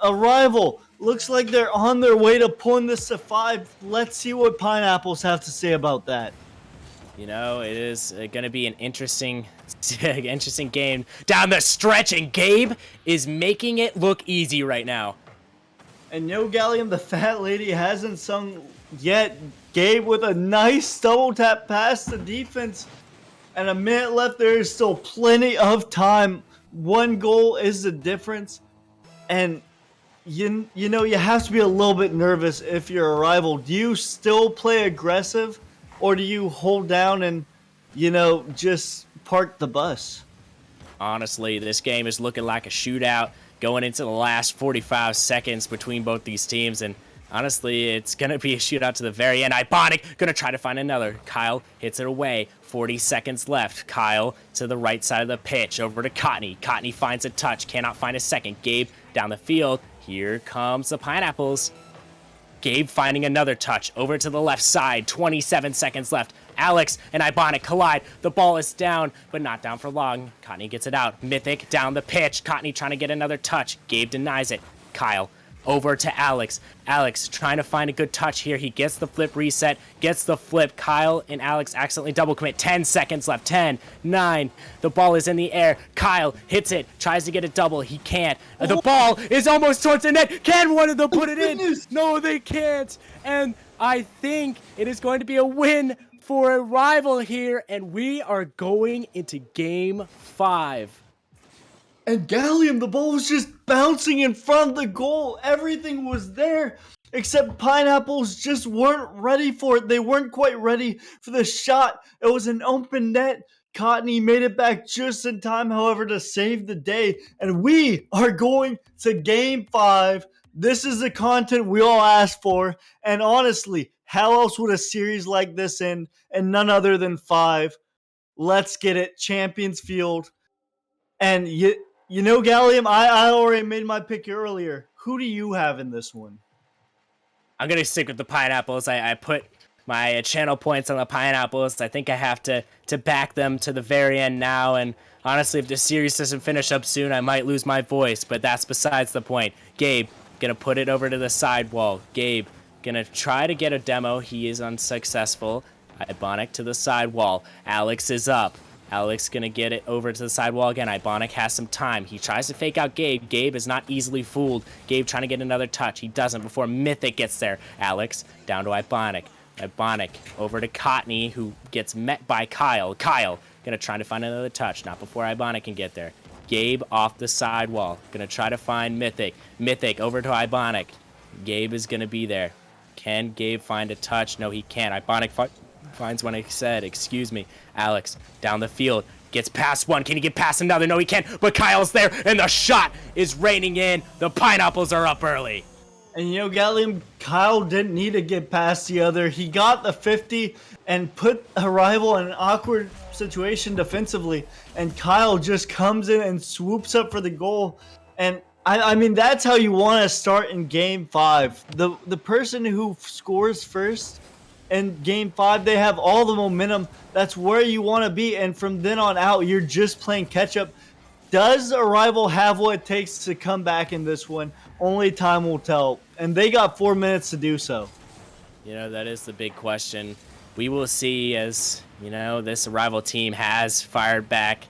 A rival looks like they're on their way to pulling this to 5. Let's see what Pineapples have to say about that. You know, it is going to be an interesting game down the stretch, and Gabe is making it look easy right now. And no, Gallium, the fat lady hasn't sung yet. Gabe with a nice double tap past the defense. And a minute left. There is still plenty of time. 1 goal is the difference. And you know, you have to be a little bit nervous if you're a rival. Do you still play aggressive, or do you hold down and, you know, just park the bus? Honestly, this game is looking like a shootout going into the last 45 seconds between both these teams, and honestly, it's going to be a shootout to the very end. Ibonic going to try to find another. Kyle hits it away. 40 seconds left. Kyle to the right side of the pitch, over to Cotney. Cotney finds a touch, cannot find a second. Gabe down the field. Here comes the Pineapples. Gabe finding another touch, over to the left side. 27 seconds left. Alex and Ibonic collide. The ball is down, but not down for long. Cotney gets it out. Mythic down the pitch. Cotney trying to get another touch. Gabe denies it. Kyle over to Alex. Alex trying to find a good touch here. He gets the flip reset, gets the flip. Kyle and Alex accidentally double commit. 10 seconds left. 10, 9. The ball is in the air. Kyle hits it, tries to get a double. He can't. The ball is almost towards the net. Can one of them put it in? No, they can't. And I think it is going to be a win for a rival here, and we are going into Game 5. And Gallium, the ball was just bouncing in front of the goal. Everything was there, except Pineapples just weren't ready for it. They weren't quite ready for the shot. It was an open net. Cotney made it back just in time, however, to save the day. And we are going to Game 5. This is the content we all asked for. And honestly, how else would a series like this end? And none other than 5. Let's get it. Champions Field. And you know, Gallium, I already made my pick earlier. Who do you have in this one? I'm going to stick with the Pineapples. I put my channel points on the Pineapples. I think I have to back them to the very end now. And honestly, if the series doesn't finish up soon, I might lose my voice. But that's besides the point. Gabe, going to put it over to the sidewall. Gabe, going to try to get a demo. He is unsuccessful. Ibonic to the sidewall. Alex is up. Alex gonna get it over to the sidewall again. Ibonic has some time. He tries to fake out Gabe. Gabe is not easily fooled. Gabe trying to get another touch. He doesn't before Mythic gets there. Alex down to Ibonic. Ibonic over to Cotney, who gets met by Kyle. Kyle gonna try to find another touch, not before Ibonic can get there. Gabe off the sidewall, gonna try to find Mythic. Mythic over to Ibonic. Gabe is gonna be there. Can Gabe find a touch? No, he can't. Ibonic finds one, excuse me. Alex, down the field, gets past one. Can he get past another? No, he can't. But Kyle's there, and the shot is raining in. The Pineapples are up early. And you know, Gallium, Kyle didn't need to get past the other. He got the 50 and put a rival in an awkward situation defensively. And Kyle just comes in and swoops up for the goal. And I mean, that's how you want to start in Game 5. The person who scores first in Game 5, they have all the momentum. That's where you want to be. And from then on out, you're just playing catch-up. Does a rival have what it takes to come back in this one? Only time will tell. And they got 4 minutes to do so. You know, that is the big question. We will see as, you know, this rival team has fired back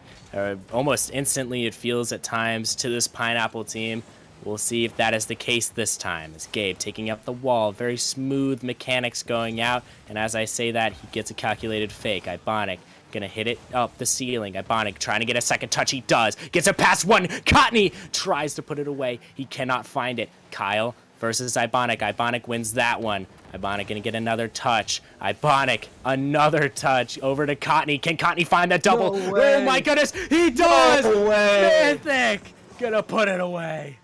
almost instantly, it feels at times, to this Pineapple team. We'll see if that is the case this time. As Gabe taking up the wall, very smooth mechanics going out. And as I say that, he gets a calculated fake. Ibonic gonna hit it up the ceiling. Ibonic trying to get a second touch. He does. Gets it past one. Cotney tries to put it away. He cannot find it. Kyle versus Ibonic. Ibonic wins that one. Ibonic gonna get another touch. Ibonic, another touch over to Cotney. Can Cotney find that double? No way. Oh my goodness, he does! No way. Mythic gonna put it away.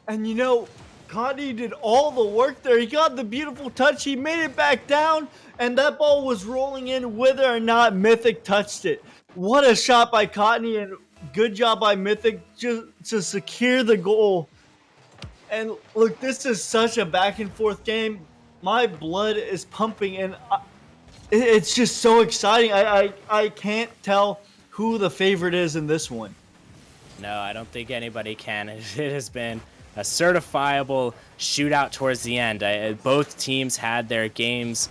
And you know, Cotney did all the work there. He got the beautiful touch. He made it back down, and that ball was rolling in whether or not Mythic touched it. What a shot by Cotney, and good job by Mythic just to secure the goal. And look, this is such a back and forth game. My blood is pumping, and it's just so exciting. I can't tell who the favorite is in this one. No, I don't think anybody can. It has been a certifiable shootout towards the end. Both teams had their games,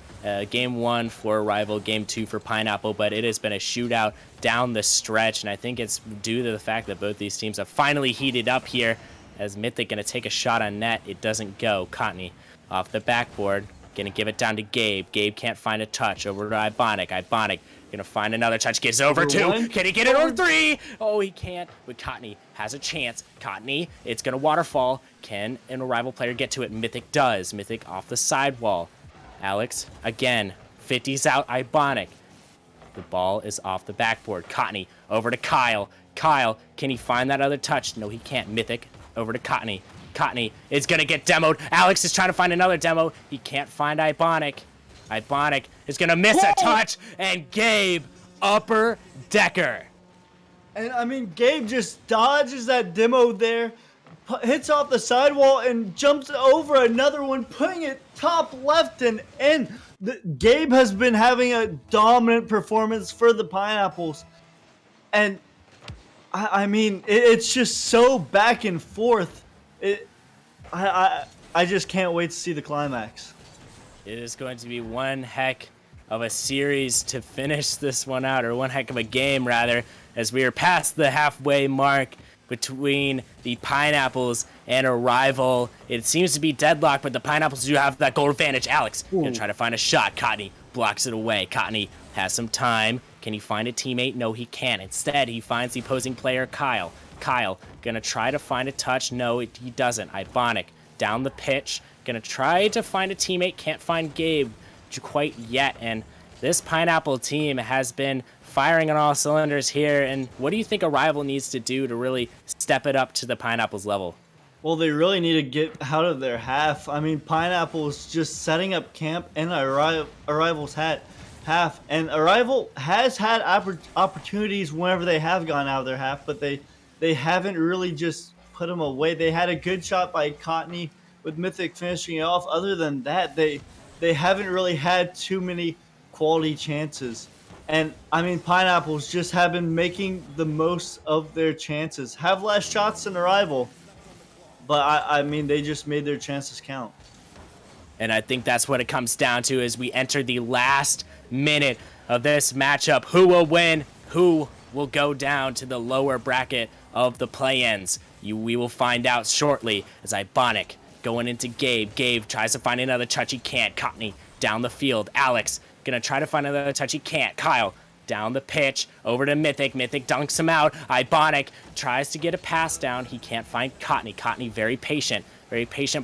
game 1 for Rival, game 2 for Pineapple, but it has been a shootout down the stretch, and I think it's due to the fact that both these teams have finally heated up here. As Mythic going to take a shot on net, it doesn't go. Cotney off the backboard, going to give it down to Gabe. Gabe can't find a touch. Over to Ibonic. Ibonic going to find another touch. Gives over 2. Can he get it over 3? Oh, he can't. But Cotney has a chance. Cotney, it's going to waterfall. Can an rival player get to it? Mythic does. Mythic off the sidewall. Alex, again, 50's out. Ibonic. The ball is off the backboard. Cotney over to Kyle. Kyle, can he find that other touch? No, he can't. Mythic over to Cotney. Cotney is going to get demoed. Alex is trying to find another demo. He can't find Ibonic. Ibonic is going to miss a touch. And Gabe, upper decker. And I mean, Gabe just dodges that demo there, hits off the sidewall, and jumps over another one, putting it top left and in. Gabe has been having a dominant performance for the Pineapples. And I mean, it's just so back and forth. I just can't wait to see the climax. It is going to be one heck of a series to finish this one out, or one heck of a game, rather, as we are past the halfway mark between the Pineapples and a rival. It seems to be deadlocked, but the Pineapples do have that goal advantage. Alex gonna try to find a shot. Cotney blocks it away. Cotney has some time. Can he find a teammate? No, he can't. Instead, he finds the opposing player, Kyle. Kyle gonna try to find a touch. No, he doesn't. Ibonic down the pitch. Gonna try to find a teammate. Can't find Gabe quite yet. And this Pineapple team has been firing on all cylinders here. And what do you think a rival needs to do to really step it up to the Pineapples level? Well, they really need to get out of their half. I mean, Pineapple's just setting up camp in a rival's half. And a rival has had opportunities whenever they have gone out of their half, but they haven't really just put them away. They had a good shot by Cotney with Mythic finishing it off. Other than that, they haven't really had too many quality chances. And, I mean, Pineapples just have been making the most of their chances. Have less shots than a rival, but, I mean, they just made their chances count. And I think that's what it comes down to as we enter the last minute of this matchup. Who will win? Who will go down to the lower bracket of the play-ins? We will find out shortly as Ibonic going into Gabe. Gabe tries to find another touch. He can't. Cotney down the field. Alex gonna try to find another touch. He can't. Kyle down the pitch, over to Mythic. Mythic dunks him out. Ibonic tries to get a pass down. He can't find Cotney. Cotney very patient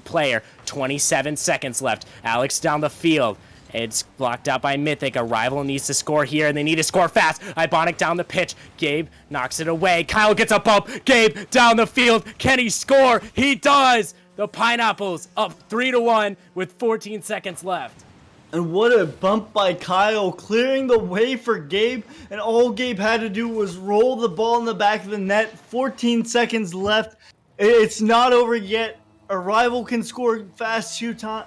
player. 27 seconds left. Alex down the field. It's blocked out by Mythic. A rival needs to score here, and they need to score fast. Ibonic down the pitch. Gabe knocks it away. Kyle gets a bump. Gabe down the field. Can he score? He does! The Pineapples up 3-1 with 14 seconds left. And what a bump by Kyle, clearing the way for Gabe. And all Gabe had to do was roll the ball in the back of the net. 14 seconds left. It's not over yet. A rival can score fast two times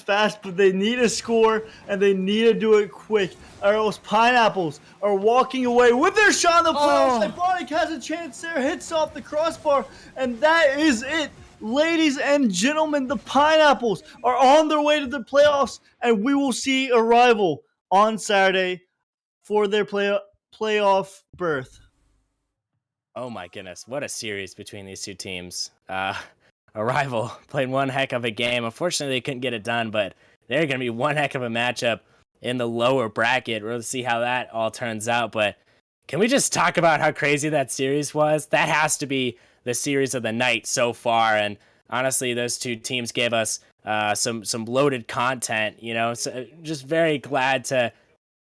fast, but they need a score, and they need to do it quick, or else Pineapples are walking away with their shot in the playoffs. Ibonic has a chance there, hits off the crossbar, and that is it. Ladies and gentlemen, the Pineapples are on their way to the playoffs, and we will see a rival on Saturday for their playoff berth. Oh my goodness, what a series between these two teams. A rival played one heck of a game. Unfortunately, they couldn't get it done, but they're going to be one heck of a matchup in the lower bracket. We'll see how that all turns out, but can we just talk about how crazy that series was? That has to be the series of the night so far, and honestly, those two teams gave us some loaded content, so just very glad to,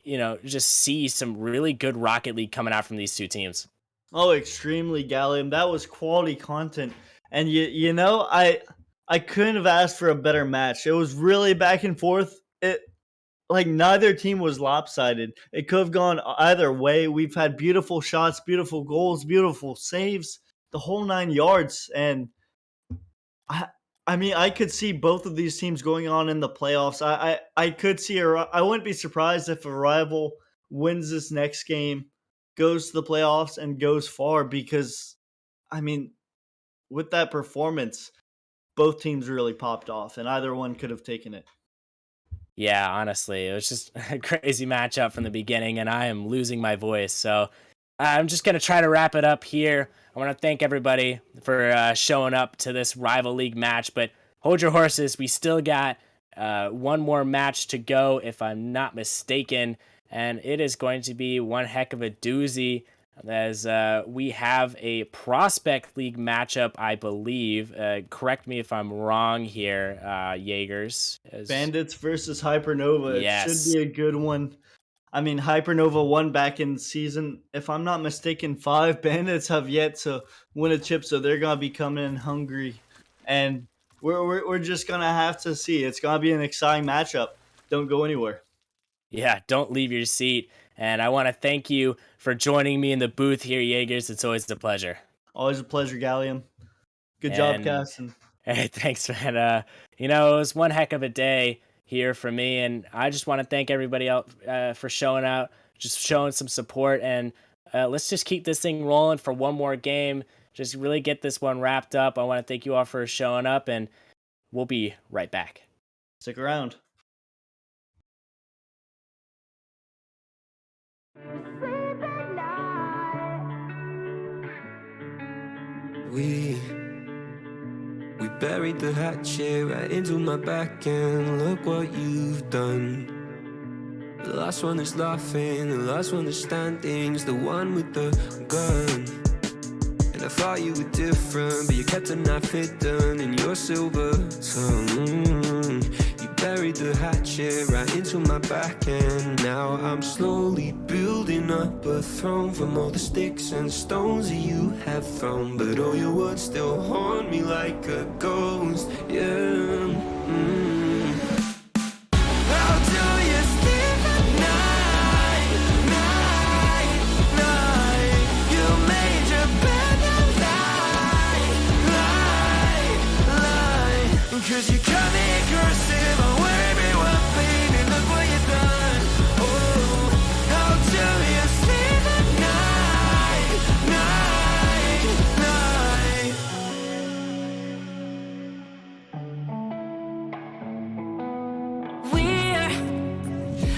just see some really good Rocket League coming out from these two teams. Oh, extremely, Gallium. That was quality content. And I couldn't have asked for a better match. It was really back and forth. Neither team was lopsided. It could have gone either way. We've had beautiful shots, beautiful goals, beautiful saves, the whole 9 yards. And I could see both of these teams going on in the playoffs. I could see I wouldn't be surprised if a rival wins this next game, goes to the playoffs, and goes far, because with that performance, both teams really popped off, and either one could have taken it. Yeah, honestly, it was just a crazy matchup from the beginning, and I am losing my voice. So I'm just going to try to wrap it up here. I want to thank everybody for showing up to this Rival League match, but hold your horses. We still got one more match to go, if I'm not mistaken, and it is going to be one heck of a doozy, as we have a Prospect League matchup, I believe. Correct me if I'm wrong here, Jaegers. Bandits versus Hypernova. Yes. It should be a good one. Hypernova won back in season, if I'm not mistaken, 5. Bandits have yet to win a chip, so they're going to be coming in hungry. And we're just going to have to see. It's going to be an exciting matchup. Don't go anywhere. Yeah, don't leave your seat. And I want to thank you for joining me in the booth here, Jaegers. It's always a pleasure. Always a pleasure, Gallium. Good job, Casson. Hey, thanks, man. It was one heck of a day here for me, and I just want to thank everybody else for showing out, just showing some support, and let's just keep this thing rolling for one more game. Just really get this one wrapped up. I want to thank you all for showing up, and we'll be right back. Stick around. We buried the hatchet right into my back, and look what you've done. The last one is laughing, the last one is standing, is the one with the gun. And I thought you were different, but you kept a knife hidden in your silver tongue. You buried the hatchet right into my back, and now I'm slowly building up a throne from all the sticks and stones that you have thrown. But all your words still haunt me like a ghost, yeah. How do you sleep at night, night, night? You made your bed and lie. 'Cause you cut me cursive, I worry me what, baby, look what you've done. Oh, how do you sleep at night, night, night?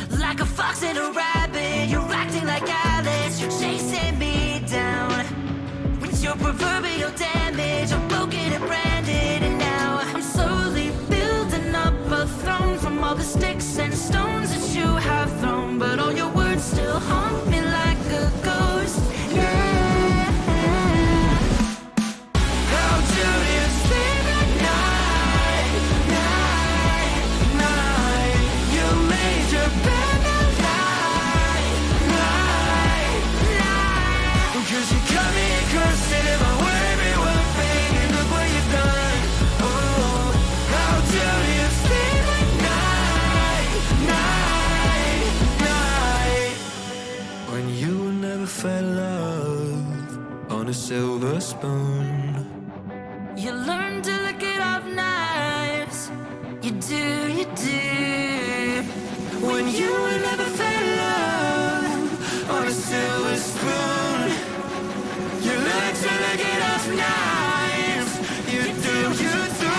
We're like a fox and a rabbit. You're acting like Alice. You're chasing me down with your proverbial damage. I'm broken and branded, and now I'm slowly building up a throne from all the sticks and stones that you have thrown. But all your curses of my worry, what baby, look what you've done. Oh, how do you sleep at night, night, night? When you never felt love on a silver spoon. You learn to look it off knives. You do, you do. When you never felt love on a silver spoon. You learn to look it off knives. You do, you do.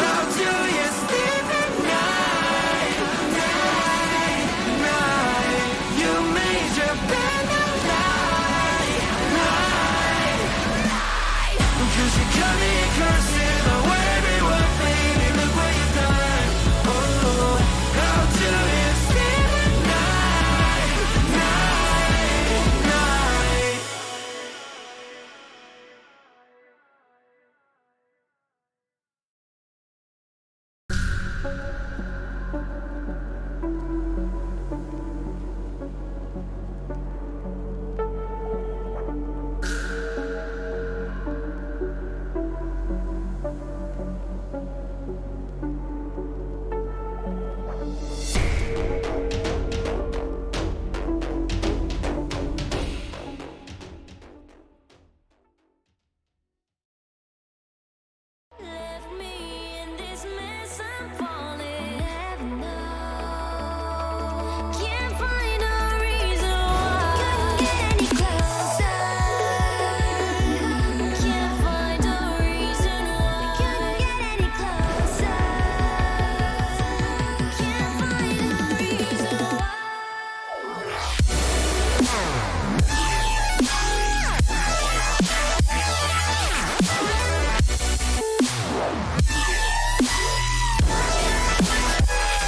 How do you sleep at night, night, night? You made your bed at night, night, night. 'Cause you cut me a cursive, I worry what, baby, look what you've done. Oh, how do you sleep at night, night, night? Left me in this mess, I'm falling. Heaven knows. Can't find a reason why. Couldn't get any closer. Can't find a reason why. Couldn't get any closer. Can't find a reason why.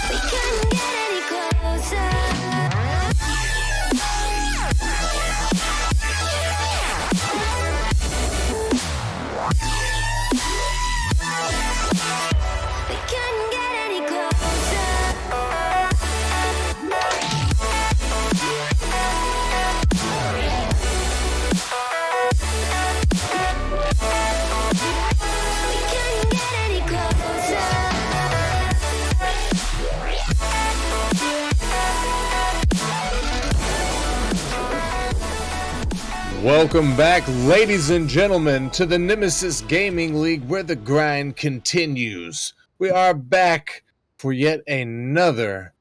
We couldn't get any closer. We couldn't get any closer. We couldn't get any Welcome back, ladies and gentlemen, to the Nemesis Gaming League, where the grind continues. We are back for yet another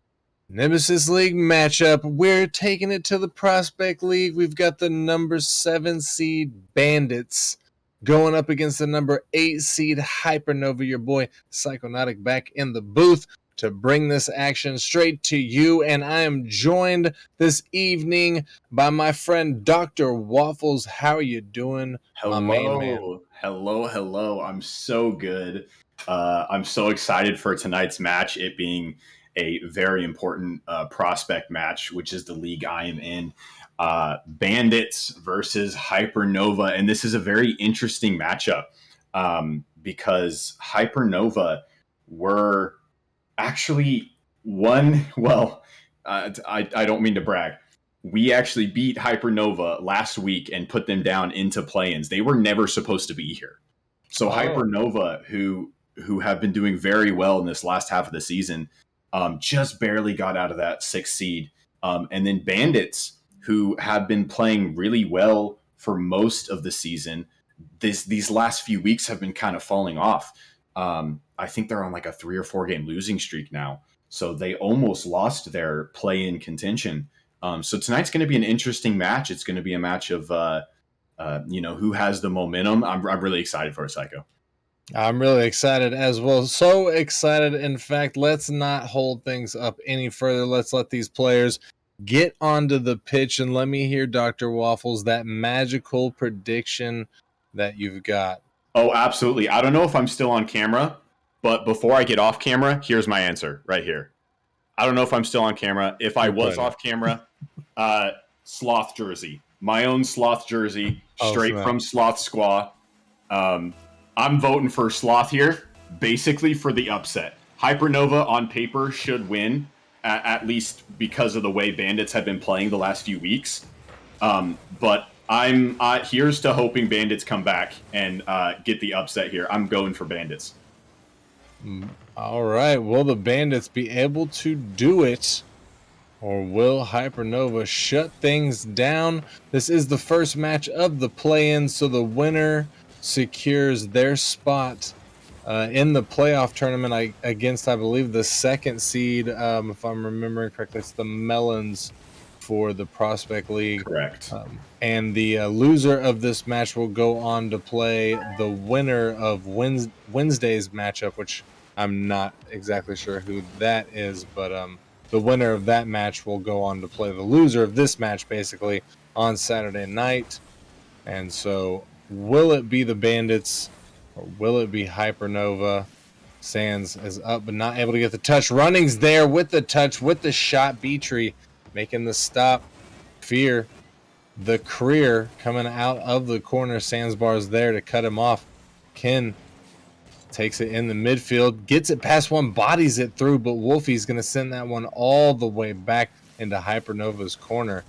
Nemesis League matchup. We're taking it to the Prospect League. We've got the number 7 seed Bandits going up against the number 8 seed Hypernova. Your boy Psychonautic back in the booth to bring this action straight to you, and I am joined this evening by my friend Dr. Waffles. How are you doing, my main man? Hello. I'm so good. I'm so excited for tonight's match, it being a very important prospect match, which is the league I am in. Bandits versus Hypernova, and this is a very interesting matchup because Hypernova were actually I don't mean to brag. We actually beat Hypernova last week and put them down into play-ins. They were never supposed to be here. So Hypernova, who have been doing very well in this last half of the season, just barely got out of that 6th seed. And then Bandits, who have been playing really well for most of the season, these last few weeks have been kind of falling off. I think they're on like a 3 or 4 game losing streak now. So they almost lost their play-in contention. So tonight's going to be an interesting match. It's going to be a match of, who has the momentum. I'm really excited for it, Psycho. I'm really excited as well. So excited. In fact, let's not hold things up any further. Let's let these players get onto the pitch, and let me hear, Dr. Waffles, that magical prediction that you've got. Oh, absolutely. I don't know if I'm still on camera, but before I get off camera, here's my answer right here. I don't know if I'm still on camera. If I was off camera, Sloth jersey. My own Sloth jersey, straight from Sloth Squaw. I'm voting for Sloth here, basically for the upset. Hypernova on paper should win, at least because of the way Bandits have been playing the last few weeks. But I'm here's to hoping Bandits come back and get the upset here. I'm going for Bandits. All right. Will the Bandits be able to do it? Or will Hypernova shut things down? This is the first match of the play-in, so the winner secures their spot in the playoff tournament against, I believe, the second seed. If I'm remembering correctly, it's the Melons for the Prospect League. Correct. And the loser of this match will go on to play the winner of Wednesday's matchup, which I'm not exactly sure who that is, but the winner of that match will go on to play the loser of this match, basically, on Saturday night. And so, will it be the Bandits or will it be Hypernova? Sands is up but not able to get the touch. Running's there with the touch, with the shot. Beatree making the stop. Fear, the career coming out of the corner. Sandsbar is there to cut him off. Ken takes it in the midfield, gets it past one, bodies it through, but Wolfie's going to send that one all the way back into Hypernova's corner,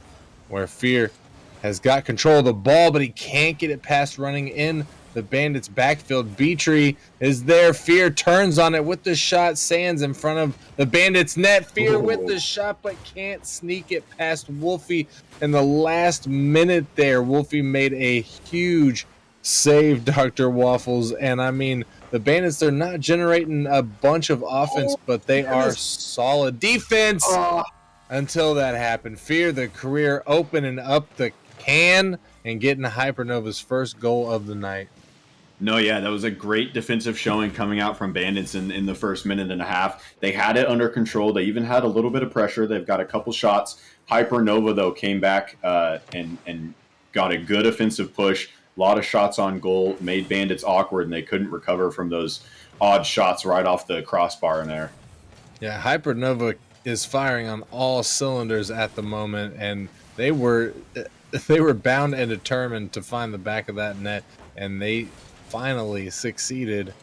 where Fear has got control of the ball, but he can't get it past running in the Bandits' backfield. Beatree is there. Fear turns on it with the shot. Sands in front of the Bandits' net. Fear with the shot, but can't sneak it past Wolfie in the last minute there. Wolfie made a huge save, Dr. Waffles, and I mean, the Bandits, they're not generating a bunch of offense, but they are solid defense until that happened. Fear, the career, opening up the can and getting Hypernova's first goal of the night. No, yeah, that was a great defensive showing coming out from Bandits in the first minute and a half. They had it under control. They even had a little bit of pressure. They've got a couple shots. Hypernova, though, came back and got a good offensive push. A lot of shots on goal, made Bandits awkward, and they couldn't recover from those odd shots right off the crossbar in there. Yeah, Hypernova is firing on all cylinders at the moment, and they were bound and determined to find the back of that net, and they finally succeeded.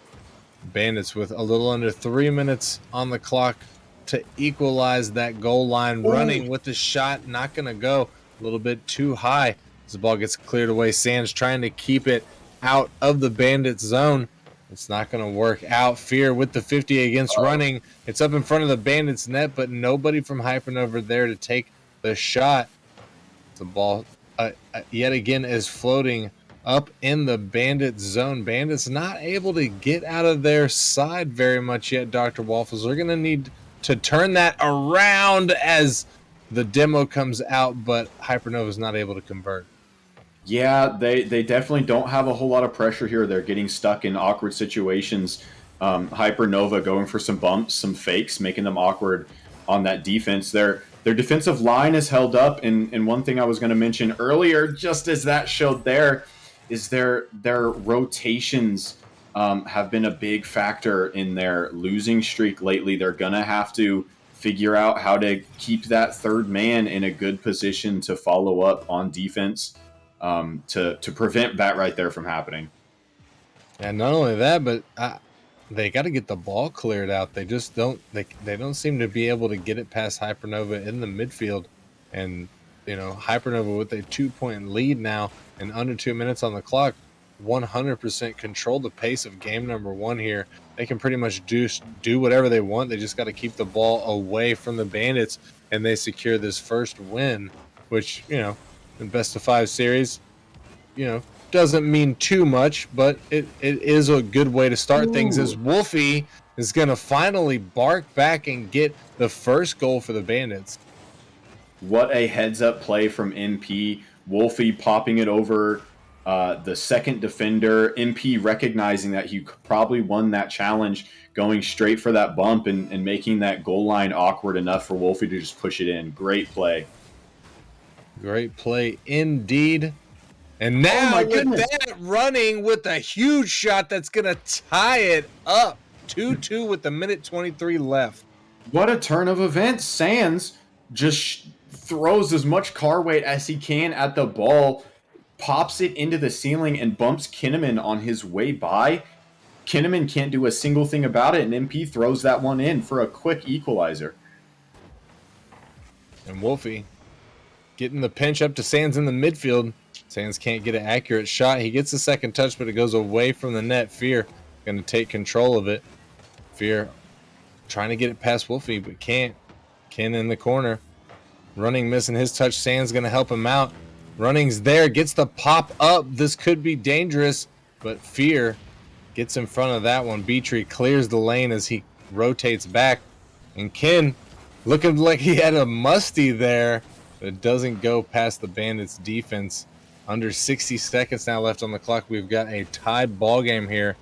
Bandits with a little under 3 minutes on the clock to equalize that goal line. Running with the shot, not going to go. A little bit too high. As the ball gets cleared away, Sands trying to keep it out of the Bandits zone. It's not going to work out. Fear with the 50 against Running. It's up in front of the Bandits net, but nobody from Hypernova there to take the shot. The ball yet again is floating up in the Bandit zone. Bandits not able to get out of their side very much yet, Dr. Waffles. They're going to need to turn that around as the demo comes out, but Hypernova is not able to convert. Yeah, they definitely don't have a whole lot of pressure here. They're getting stuck in awkward situations. Hypernova going for some bumps, some fakes, making them awkward on that defense. Their defensive line is held up, and one thing I was going to mention earlier, just as that showed there, is their rotations have been a big factor in their losing streak lately. They're going to have to figure out how to keep that third man in a good position to follow up on defense. To prevent that right there from happening. And not only that, but they got to get the ball cleared out. They just don't. They don't seem to be able to get it past Hypernova in the midfield. And Hypernova with a 2-point lead now and under 2 minutes on the clock, 100% control the pace of game number one here. They can pretty much do whatever they want. They just got to keep the ball away from the Bandits, and they secure this first win, which in best of 5 series, doesn't mean too much, but it is a good way to start things, as Wolfie is going to finally bark back and get the first goal for the Bandits. What a heads-up play from MP. Wolfie popping it over the second defender. MP recognizing that he probably won that challenge, going straight for that bump and making that goal line awkward enough for Wolfie to just push it in. Great play. Great play indeed. And now with that, Running with a huge shot that's going to tie it up 2-2 with 1:23 left. What a turn of events. Sands just throws as much car weight as he can at the ball, pops it into the ceiling, and bumps Kinnaman on his way by. Kinnaman can't do a single thing about it, and MP throws that one in for a quick equalizer. And Wolfie getting the pinch up to Sands in the midfield. Sands can't get an accurate shot. He gets a second touch, but it goes away from the net. Fear going to take control of it. Fear trying to get it past Wolfie, but can't. Ken in the corner. Running missing his touch. Sands going to help him out. Running's there. Gets the pop up. This could be dangerous, but Fear gets in front of that one. Beatree clears the lane as he rotates back. And Ken looking like he had a musty there, but it doesn't go past the Bandits defense. Under 60 seconds now left on the clock. We've got a tied ball game here.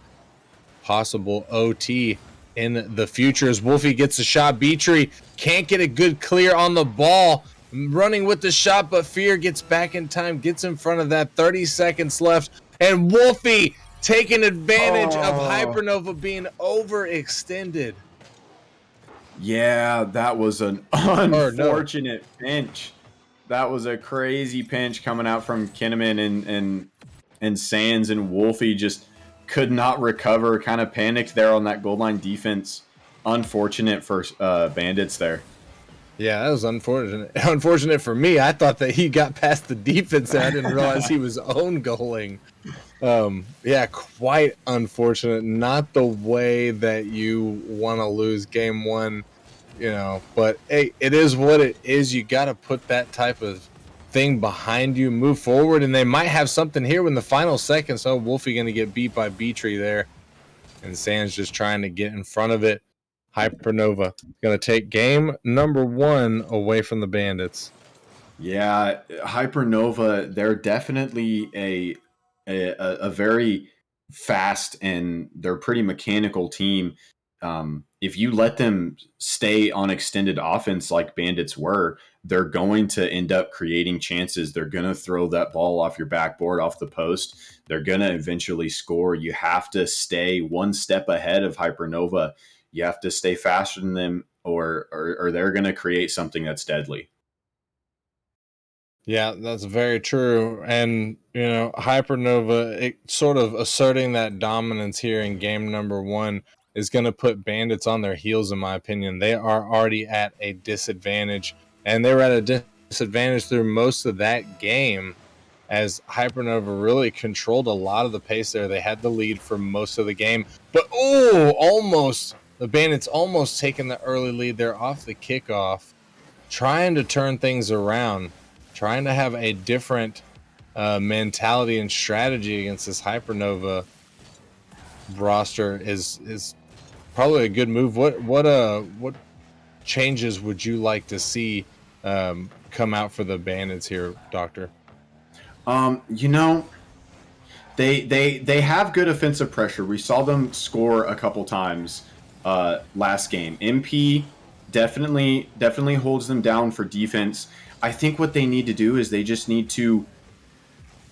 Possible OT in the future as Wolfie gets a shot. Beatree can't get a good clear on the ball. Running with the shot, but Fear gets back in time, gets in front of that. 30 seconds left, and Wolfie taking advantage of Hypernova being overextended. Yeah, that was an unfortunate pinch. That was a crazy pinch coming out from Kinnaman and Sands, and Wolfie just could not recover, kind of panicked there on that goal line defense. Unfortunate for Bandits there. Yeah, that was unfortunate. Unfortunate for me. I thought that he got past the defense and I didn't realize he was own goaling. Yeah, quite unfortunate. Not the way that you want to lose game one, but hey, it is what it is. You got to put that type of thing behind you, move forward, and they might have something here in the final seconds. Oh, Wolfie going to get beat by Beatree there, and Sands just trying to get in front of it. Hypernova going to take game number 1 away from the Bandits. Yeah, Hypernova, they're definitely a very fast and they're pretty mechanical team. If you let them stay on extended offense like Bandits were, they're going to end up creating chances. They're going to throw that ball off your backboard, off the post. They're going to eventually score. You have to stay one step ahead of Hypernova. You have to stay faster than them, or they're going to create something that's deadly. Yeah, that's very true. And, Hypernova sort of asserting that dominance here in game number 1 is going to put Bandits on their heels, in my opinion. They are already at a disadvantage, and they were at a disadvantage through most of that game as Hypernova really controlled a lot of the pace there. They had the lead for most of the game, but almost. The Bandits almost taking the early lead there off the kickoff, trying to turn things around, trying to have a different mentality and strategy against this Hypernova roster is probably a good move. What changes would you like to see come out for the Bandits here, Doctor? They have good offensive pressure. We saw them score a couple times last game. MP definitely holds them down for defense. I think what they need to do is they just need to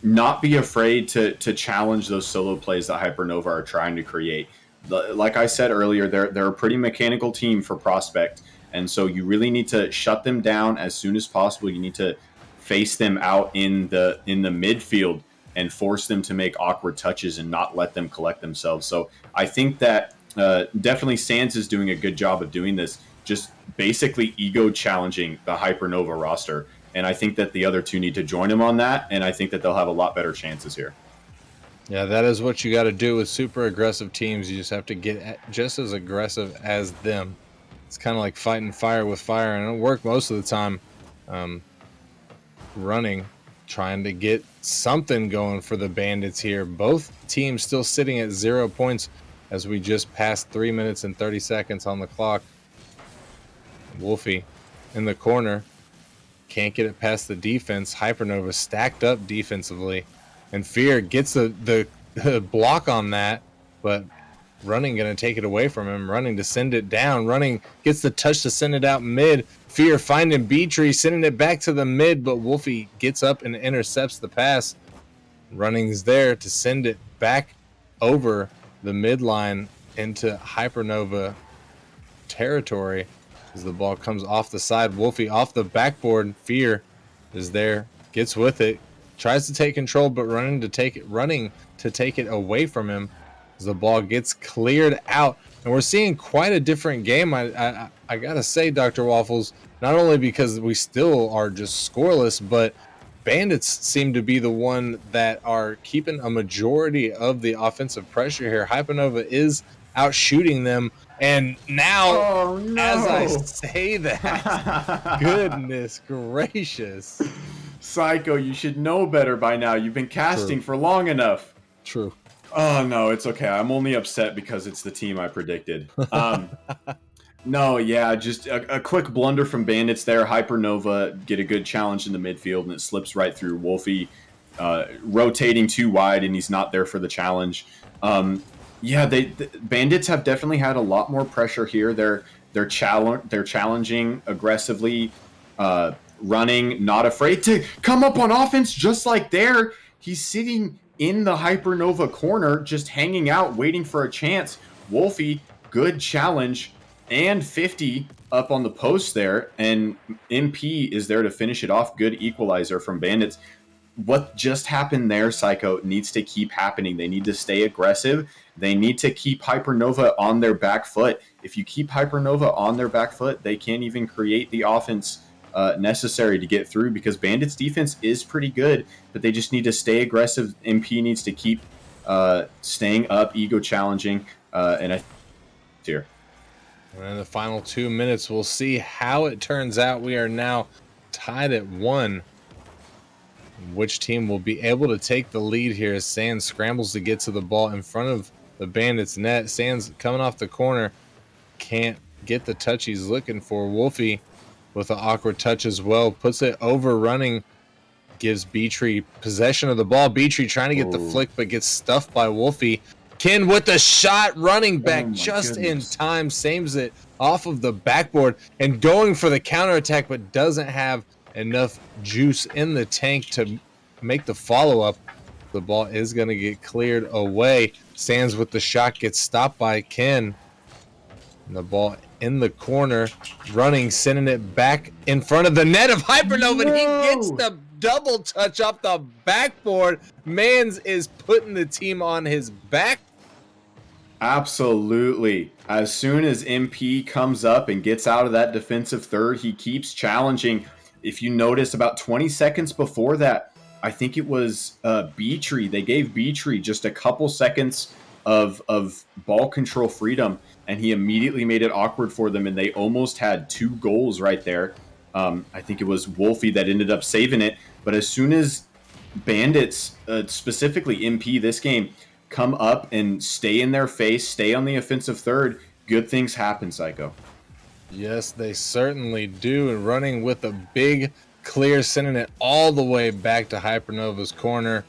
not be afraid to challenge those solo plays that Hypernova are trying to create. Like I said earlier, they're a pretty mechanical team for Prospect, and so you really need to shut them down as soon as possible. You need to face them out in the midfield and force them to make awkward touches and not let them collect themselves. So I think that definitely Sands is doing a good job of doing this, just basically ego challenging the Hypernova roster. And I think that the other two need to join him on that, and I think that they'll have a lot better chances here. Yeah, that is what you got to do with super aggressive teams. You just have to get just as aggressive as them. It's kind of like fighting fire with fire, and it'll work most of the time. Running, trying to get something going for the Bandits here. Both teams still sitting at 0 points as we just passed 3 minutes and 30 seconds on the clock. Wolfie in the corner. Can't get it past the defense. Hypernova stacked up defensively. And Fear gets the block on that, but Running going to take it away from him. Running to send it down. Running gets the touch to send it out mid. Fear finding Beatree, sending it back to the mid, but Wolfie gets up and intercepts the pass. Running's there to send it back over the midline into Hypernova territory as the ball comes off the side. Wolfie off the backboard. Fear is there, gets with it, tries to take control, but running to take it away from him as the ball gets cleared out. And we're seeing quite a different game. I gotta say, Dr. Waffles, not only because we still are just scoreless, but Bandits seem to be the one that are keeping a majority of the offensive pressure here. Hypernova is out shooting them. And now, as I say that, goodness gracious. Psycho, you should know better by now. You've been casting for long enough. True. Oh, no, it's okay. I'm only upset because it's the team I predicted. No, yeah, just a quick blunder from Bandits there. Hypernova get a good challenge in the midfield, and it slips right through Wolfie, rotating too wide, and he's not there for the challenge. Yeah, the Bandits have definitely had a lot more pressure here. They're challenging aggressively, running, not afraid to come up on offense. Just like there, he's sitting in the Hypernova corner, just hanging out, waiting for a chance. Wolfie, good challenge. And 50 up on the post there, and MP is there to finish it off. Good equalizer from Bandits. What just happened there, Psycho, needs to keep happening. They need to stay aggressive. They need to keep Hypernova on their back foot. If you keep Hypernova on their back foot, they can't even create the offense necessary to get through, because Bandits' defense is pretty good, but they just need to stay aggressive. MP needs to keep staying up, ego challenging, and I here. And in the final 2 minutes, we'll see how it turns out. We are now tied at 1. Which team will be able to take the lead here as Sands scrambles to get to the ball in front of the Bandits' net. Sands coming off the corner, can't get the touch he's looking for. Wolfie with an awkward touch as well, puts it over running, gives Beatree possession of the ball. Beatree trying to get the flick, but gets stuffed by Wolfie. Ken with the shot, running back just in time, saves it off of the backboard and going for the counterattack, but doesn't have enough juice in the tank to make the follow-up. The ball is going to get cleared away. Sands with the shot gets stopped by Ken. And the ball in the corner, running, sending it back in front of the net of Hypernova. And he gets the double touch off the backboard. Mans is putting the team on his back. Absolutely. As soon as MP comes up and gets out of that defensive third, he keeps challenging. If you notice, about 20 seconds before that, I think it was Beatree. They gave Beatree just a couple seconds of ball control freedom, and he immediately made it awkward for them, and they almost had 2 goals right there. I think it was Wolfie that ended up saving it. But as soon as Bandits, specifically MP this game, come up and stay in their face, stay on the offensive third, good things happen, Psycho. Yes, they certainly do. And running with a big clear, sending it all the way back to Hypernova's corner.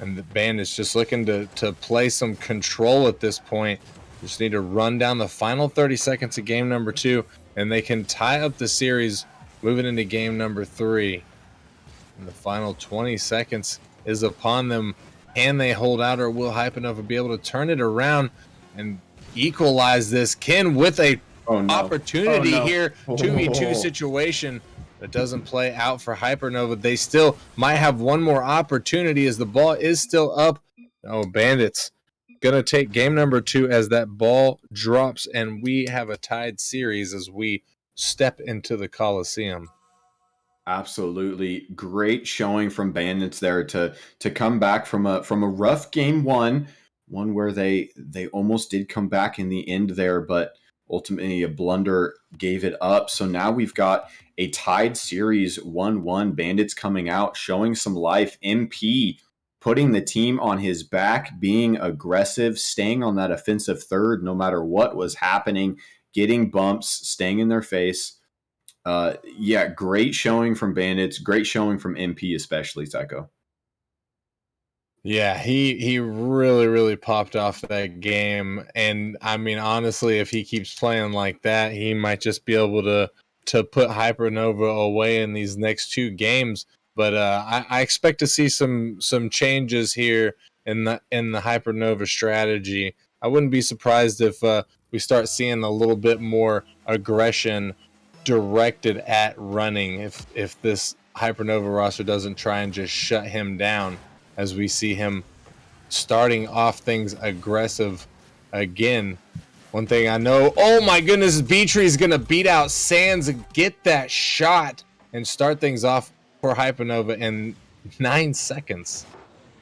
And the Bandits just looking to play some control at this point. Just need to run down the final 30 seconds of game number 2, and they can tie up the series moving into game number 3. And the final 20 seconds is upon them. Can they hold out, or will Hypernova be able to turn it around and equalize this? Ken with a opportunity here, 2v2 situation that doesn't play out for Hypernova. They still might have one more opportunity as the ball is still up. Oh, Bandits gonna take game number 2 as that ball drops, and we have a tied series as we step into the Coliseum. Absolutely great showing from Bandits there to come back from a rough game one where they almost did come back in the end there, but ultimately a blunder gave it up. So now we've got a tied series 1-1. Bandits coming out, showing some life. MP putting the team on his back, being aggressive, staying on that offensive third no matter what was happening, getting bumps, staying in their face. Yeah, great showing from Bandits. Great showing from MP, especially, Psycho. Yeah, he really, really popped off that game. And, I mean, honestly, if he keeps playing like that, he might just be able to put Hypernova away in these next 2 games. But I expect to see some changes here in the Hypernova strategy. I wouldn't be surprised if we start seeing a little bit more aggression directed at running if this Hypernova roster doesn't try and just shut him down, as we see him starting off things aggressive again. One thing I know, oh my goodness, Beatree is going to beat out Sands and get that shot and start things off for Hypernova in 9 seconds.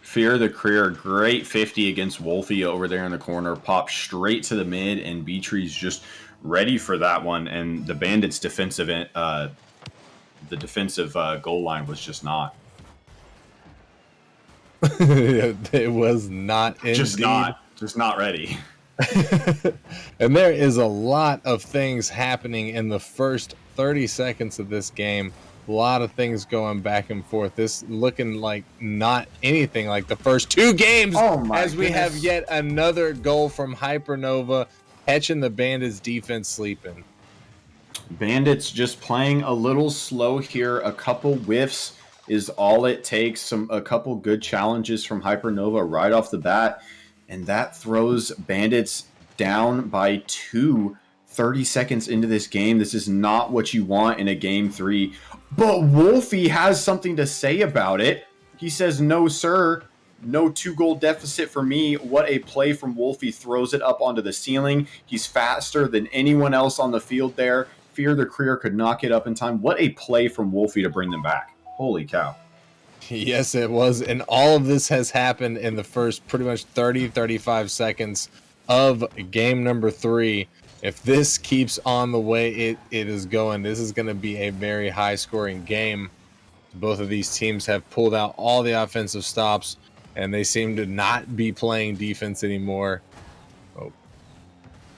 Fear the Career, great 50 against Wolfie over there in the corner. Pop straight to the mid, and Beatry's just ready for that one. And the Bandits' defensive goal line was just not. It was not indeed. Just not ready. And there is a lot of things happening in the first 30 seconds of this game. A lot of things going back and forth. This looking like not anything like the first 2 games, as we have yet another goal from Hypernova, catching the Bandits defense sleeping. Bandits just playing a little slow here. A couple whiffs is all it takes. A couple good challenges from Hypernova right off the bat, and that throws Bandits down by 2 30 seconds into this game. This is not what you want in a game 3. But Wolfie has something to say about it. He says, "No, sir. No 2-goal deficit for me." What a play from Wolfie. Throws it up onto the ceiling. He's faster than anyone else on the field there. Fear the Career could not get up in time. What a play from Wolfie to bring them back. Holy cow. Yes, it was. And all of this has happened in the first pretty much 30-35 seconds of game number 3. If this keeps on the way it is going, this is going to be a very high-scoring game. Both of these teams have pulled out all the offensive stops, and they seem to not be playing defense anymore. Oh,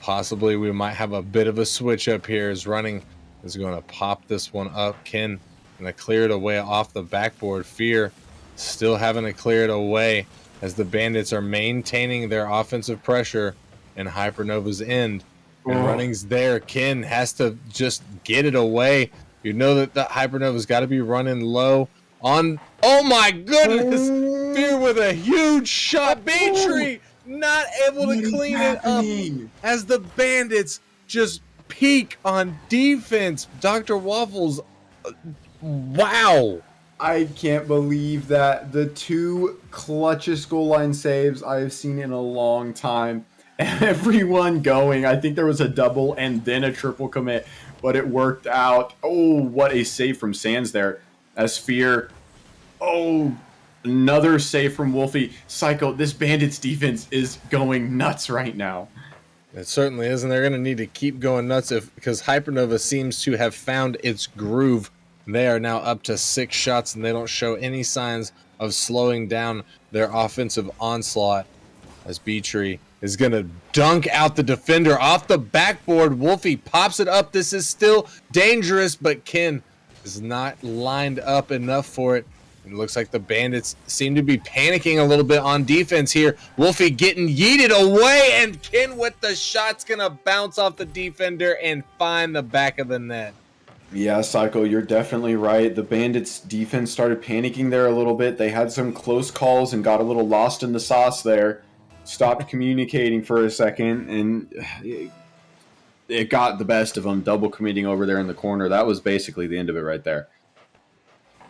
possibly we might have a bit of a switch up here. Is going to pop this one up. Ken going to clear it away off the backboard. Fear still having to clear it away as the Bandits are maintaining their offensive pressure in Hypernova's end. And Running's there. Ken has to just get it away. You know that the Hypernova's got to be running low on. Oh my goodness! Fear with a huge shot. Beatree not able to clean it up as the Bandits just peak on defense. Dr. Waffles, wow. I can't believe that. The 2 clutchest goal line saves I have seen in a long time. Everyone going. I think there was a double and then a triple commit, but it worked out. Oh, what a save from Sands there. As Fear. Oh, another save from Wolfie. Psycho, this Bandits defense is going nuts right now. It certainly is, and they're going to need to keep going nuts because Hypernova seems to have found its groove. They are now up to 6 shots, and they don't show any signs of slowing down their offensive onslaught. As Beatree is going to dunk out the defender off the backboard. Wolfie pops it up. This is still dangerous, but Ken is not lined up enough for it. It looks like the Bandits seem to be panicking a little bit on defense here. Wolfie getting yeeted away, and Ken with the shot's going to bounce off the defender and find the back of the net. Yeah, Psycho, you're definitely right. The Bandits' defense started panicking there a little bit. They had some close calls and got a little lost in the sauce there. Stopped communicating for a second, and it got the best of them, double committing over there in the corner. That was basically the end of it right there.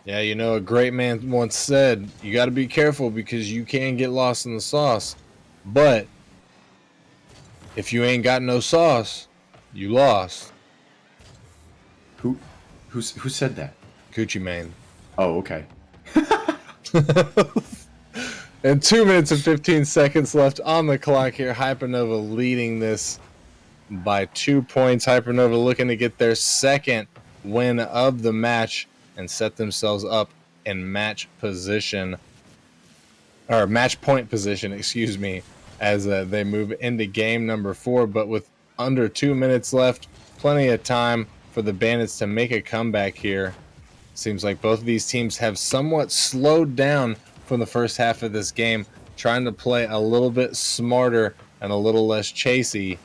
Yeah, you know, a great man once said, you got to be careful because you can get lost in the sauce. But if you ain't got no sauce, you lost. Who said that? Coochie Man. Oh, okay. And 2 minutes and 15 seconds left on the clock here. Hypernova leading this by 2 points. Hypernova looking to get their second win of the match and set themselves up in match position, or match point position, excuse me, as they move into game number 4. But with under 2 minutes left, plenty of time for the Bandits to make a comeback here. Seems like both of these teams have somewhat slowed down from the first half of this game, trying to play a little bit smarter and a little less chasey.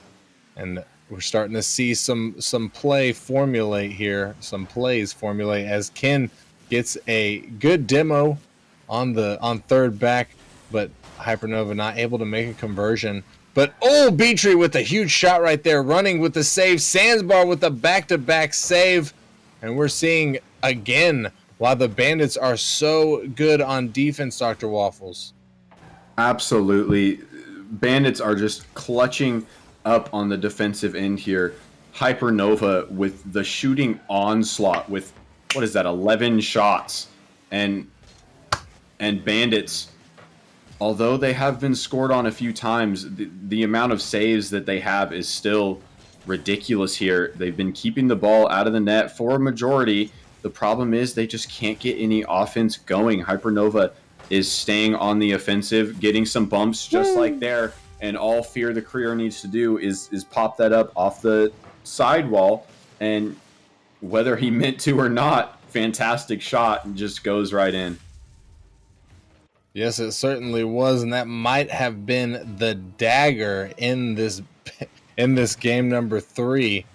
And we're starting to see some plays formulate as Ken gets a good demo on third back, but Hypernova not able to make a conversion. But Beatree with a huge shot right there, running with the save. Sandsbar with a back-to-back save. And we're seeing again why the Bandits are so good on defense, Dr. Waffles. Absolutely. Bandits are just clutching up on the defensive end here. Hypernova with the shooting onslaught with, 11 shots and Bandits, although they have been scored on a few times, the amount of saves that they have is still ridiculous here. They've been keeping the ball out of the net for a majority. The problem is they just can't get any offense going. Hypernova is staying on the offensive, getting some bumps just like there, and all Fear the Career needs to do is pop that up off the sidewall, and whether he meant to or not, fantastic shot, and just goes right in. Yes, it certainly was, and that might have been the dagger in this game number 3.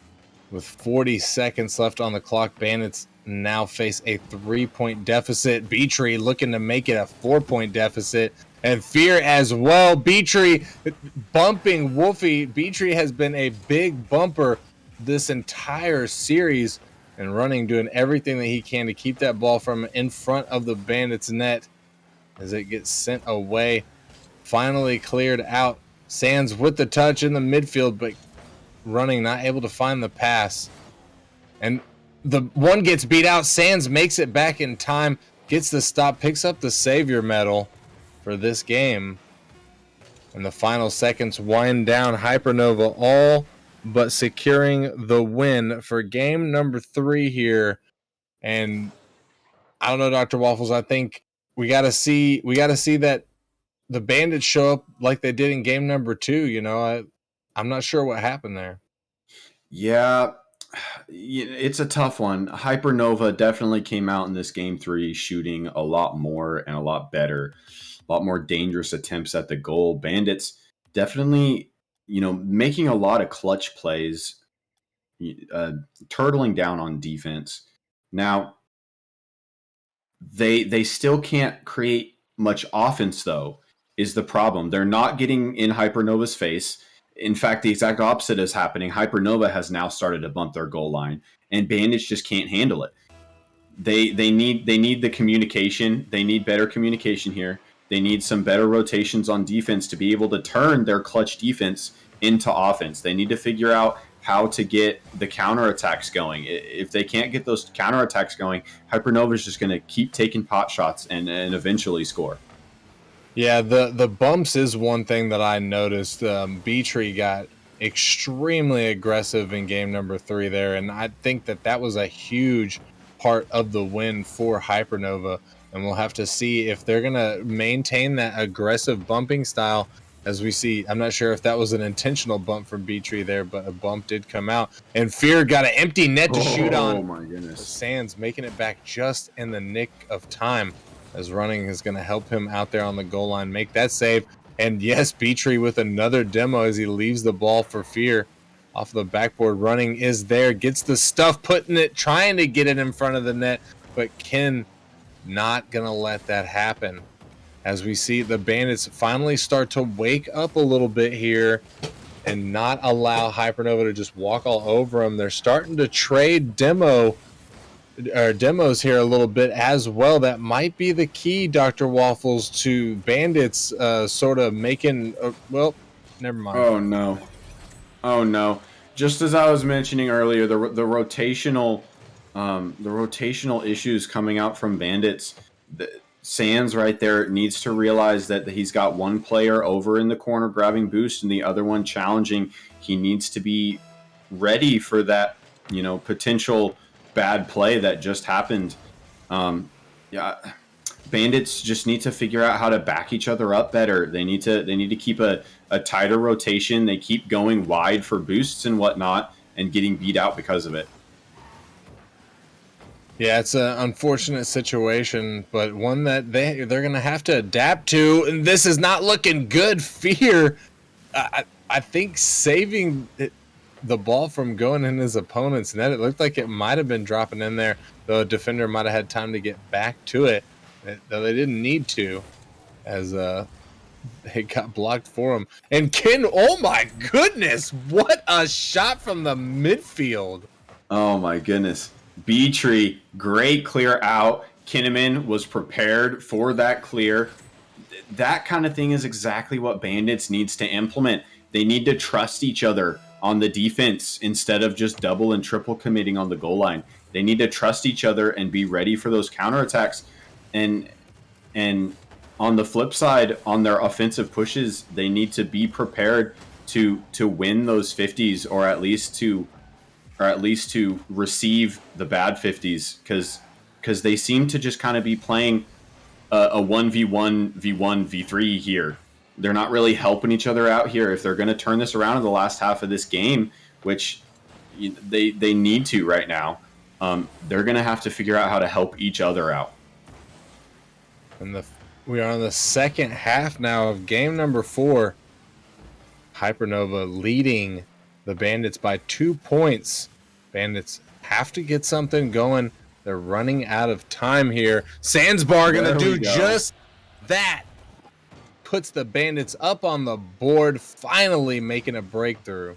With 40 seconds left on the clock, Bandits now face a 3-point deficit. Beatree looking to make it a 4-point deficit, and Fear as well. Beatree bumping Wolfie. Beatree has been a big bumper this entire series, and running, doing everything that he can to keep that ball from in front of the Bandits' net as it gets sent away. Finally cleared out. Sands with the touch in the midfield, but running not able to find the pass. And the one gets beat out. Sands makes it back in time, gets the stop, picks up the Savior medal for this game. And the final seconds wind down. Hypernova all but securing the win for game number 3 here. And I don't know, Dr. Waffles, I think we got to see that the Bandits show up like they did in game number 2. I'm not sure what happened there. Yeah, it's a tough one. Hypernova definitely came out in this game 3 shooting a lot more and a lot better, a lot more dangerous attempts at the goal. Bandits definitely, making a lot of clutch plays, turtling down on defense. Now, they still can't create much offense, though, is the problem. They're not getting in Hypernova's face. In fact, the exact opposite is happening. Hypernova has now started to bump their goal line, and Bandits just can't handle it. They need the communication. They need better communication here. They need some better rotations on defense to be able to turn their clutch defense into offense. They need to figure out how to get the counterattacks going. If they can't get those counterattacks going, Hypernova is just going to keep taking pot shots and eventually score. Yeah, the bumps is one thing that I noticed. Beatree got extremely aggressive in game number 3 there, and I think that was a huge part of the win for Hypernova. And we'll have to see if they're going to maintain that aggressive bumping style as we see. I'm not sure if that was an intentional bump from Beatree there, but a bump did come out. And Fear got an empty net to shoot on. Oh, my goodness. Sands making it back just in the nick of time, as running is going to help him out there on the goal line make that save. And yes, Beatree with another demo as he leaves the ball for Fear off the backboard. Running is there, gets the stuff, trying to get it in front of the net, but Ken not going to let that happen. As we see the Bandits finally start to wake up a little bit here and not allow Hypernova to just walk all over them. They're starting to trade demos here a little bit as well. That might be the key, Dr. Waffles, to Bandits sort of making never mind. Oh no. Just as I was mentioning earlier, the rotational issues coming out from Bandits. Sands right there needs to realize that he's got one player over in the corner grabbing boost and the other one challenging. He needs to be ready for that, potential bad play that just happened. Bandits just need to figure out how to back each other up better. They need to keep a tighter rotation. They keep going wide for boosts and whatnot and getting beat out because of it. Yeah, it's an unfortunate situation, but one that they're going to have to adapt to. And this is not looking good. Fear, I think, saving the ball from going in his opponent's net. It looked like it might have been dropping in there, though a defender might have had time to get back to it, though they didn't need to, as it got blocked for him. And Ken, oh my goodness, what a shot from the midfield. Oh my goodness. Beatree, great clear out. Kinnaman was prepared for that clear. That kind of thing is exactly what Bandits needs to implement. They need to trust each other on the defense instead of just double and triple committing on the goal line. They need to trust each other and be ready for those counterattacks. and and on the flip side, on their offensive pushes, they need to be prepared to win those 50s, or at least to receive the bad 50s, because they seem to just kind of be playing a 1v1 v1 v3 here. They're not really helping each other out here. If they're going to turn this around in the last half of this game, which they need to right now, they're going to have to figure out how to help each other out. And we are on the second half now of game number 4. Hypernova leading the Bandits by 2 points. Bandits have to get something going. They're running out of time here. Sandsbar going to do just that. Puts the Bandits up on the board, finally making a breakthrough.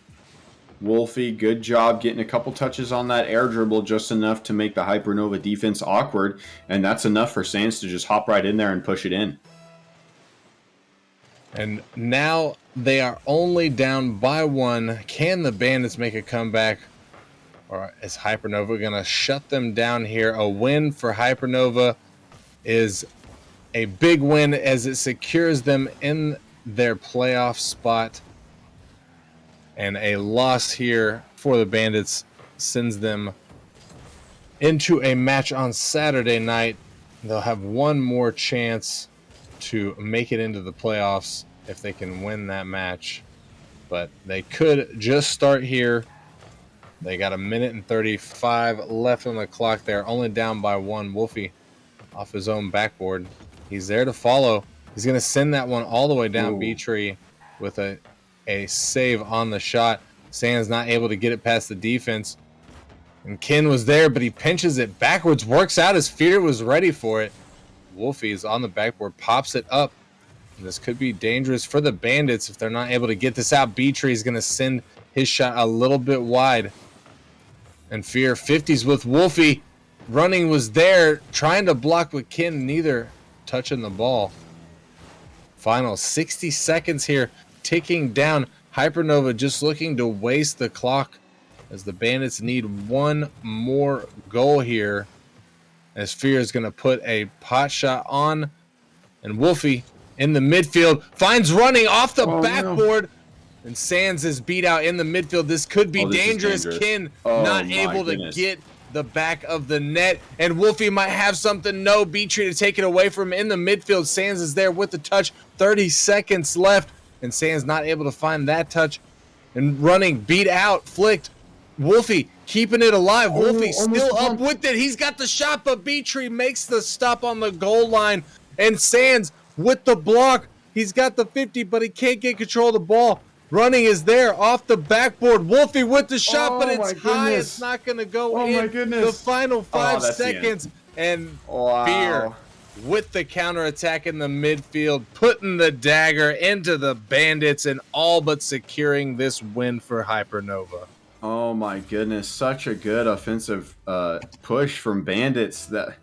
Wolfie, good job getting a couple touches on that air dribble, just enough to make the Hypernova defense awkward, and that's enough for Sands to just hop right in there and push it in. And now they are only down by 1. Can the Bandits make a comeback? Or is Hypernova going to shut them down here? A win for Hypernova is a big win as it secures them in their playoff spot. And a loss here for the Bandits sends them into a match on Saturday night. They'll have one more chance to make it into the playoffs if they can win that match. But they could just start here. They got 1:35 left on the clock. They're only down by 1. Wolfie off his own backboard. He's there to follow. He's going to send that one all the way down B-tree with a save on the shot. Sands not able to get it past the defense. And Ken was there, but he pinches it backwards. Works out as Fear was ready for it. Wolfie is on the backboard, pops it up. And this could be dangerous for the Bandits if they're not able to get this out. B-tree is going to send his shot a little bit wide. And Fear 50s with Wolfie. Running was there, trying to block with Ken, neither touching the ball. Final 60 seconds here, ticking down. Hypernova just looking to waste the clock as the Bandits need one more goal here. As Fear is going to put a pot shot on. And Wolfie in the midfield finds running off the backboard. No. And Sands is beat out in the midfield. This could be dangerous. Ken not able to get the back of the net. And Wolfie might have something. No, B-tree to take it away from him in the midfield. Sands is there with the touch. 30 seconds left. And Sands not able to find that touch. And running, beat out, flicked. Wolfie keeping it alive. Wolfie still up with it. He's got the shot, but B-tree makes the stop on the goal line. And Sands with the block. He's got the 50, but he can't get control of the ball. Running is there off the backboard. Wolfie with the shot, but it's high. It's not going to go in. The final 5 seconds. And Fear with the counterattack in the midfield, putting the dagger into the Bandits and all but securing this win for Hypernova. Oh my goodness. Such a good offensive push from Bandits. That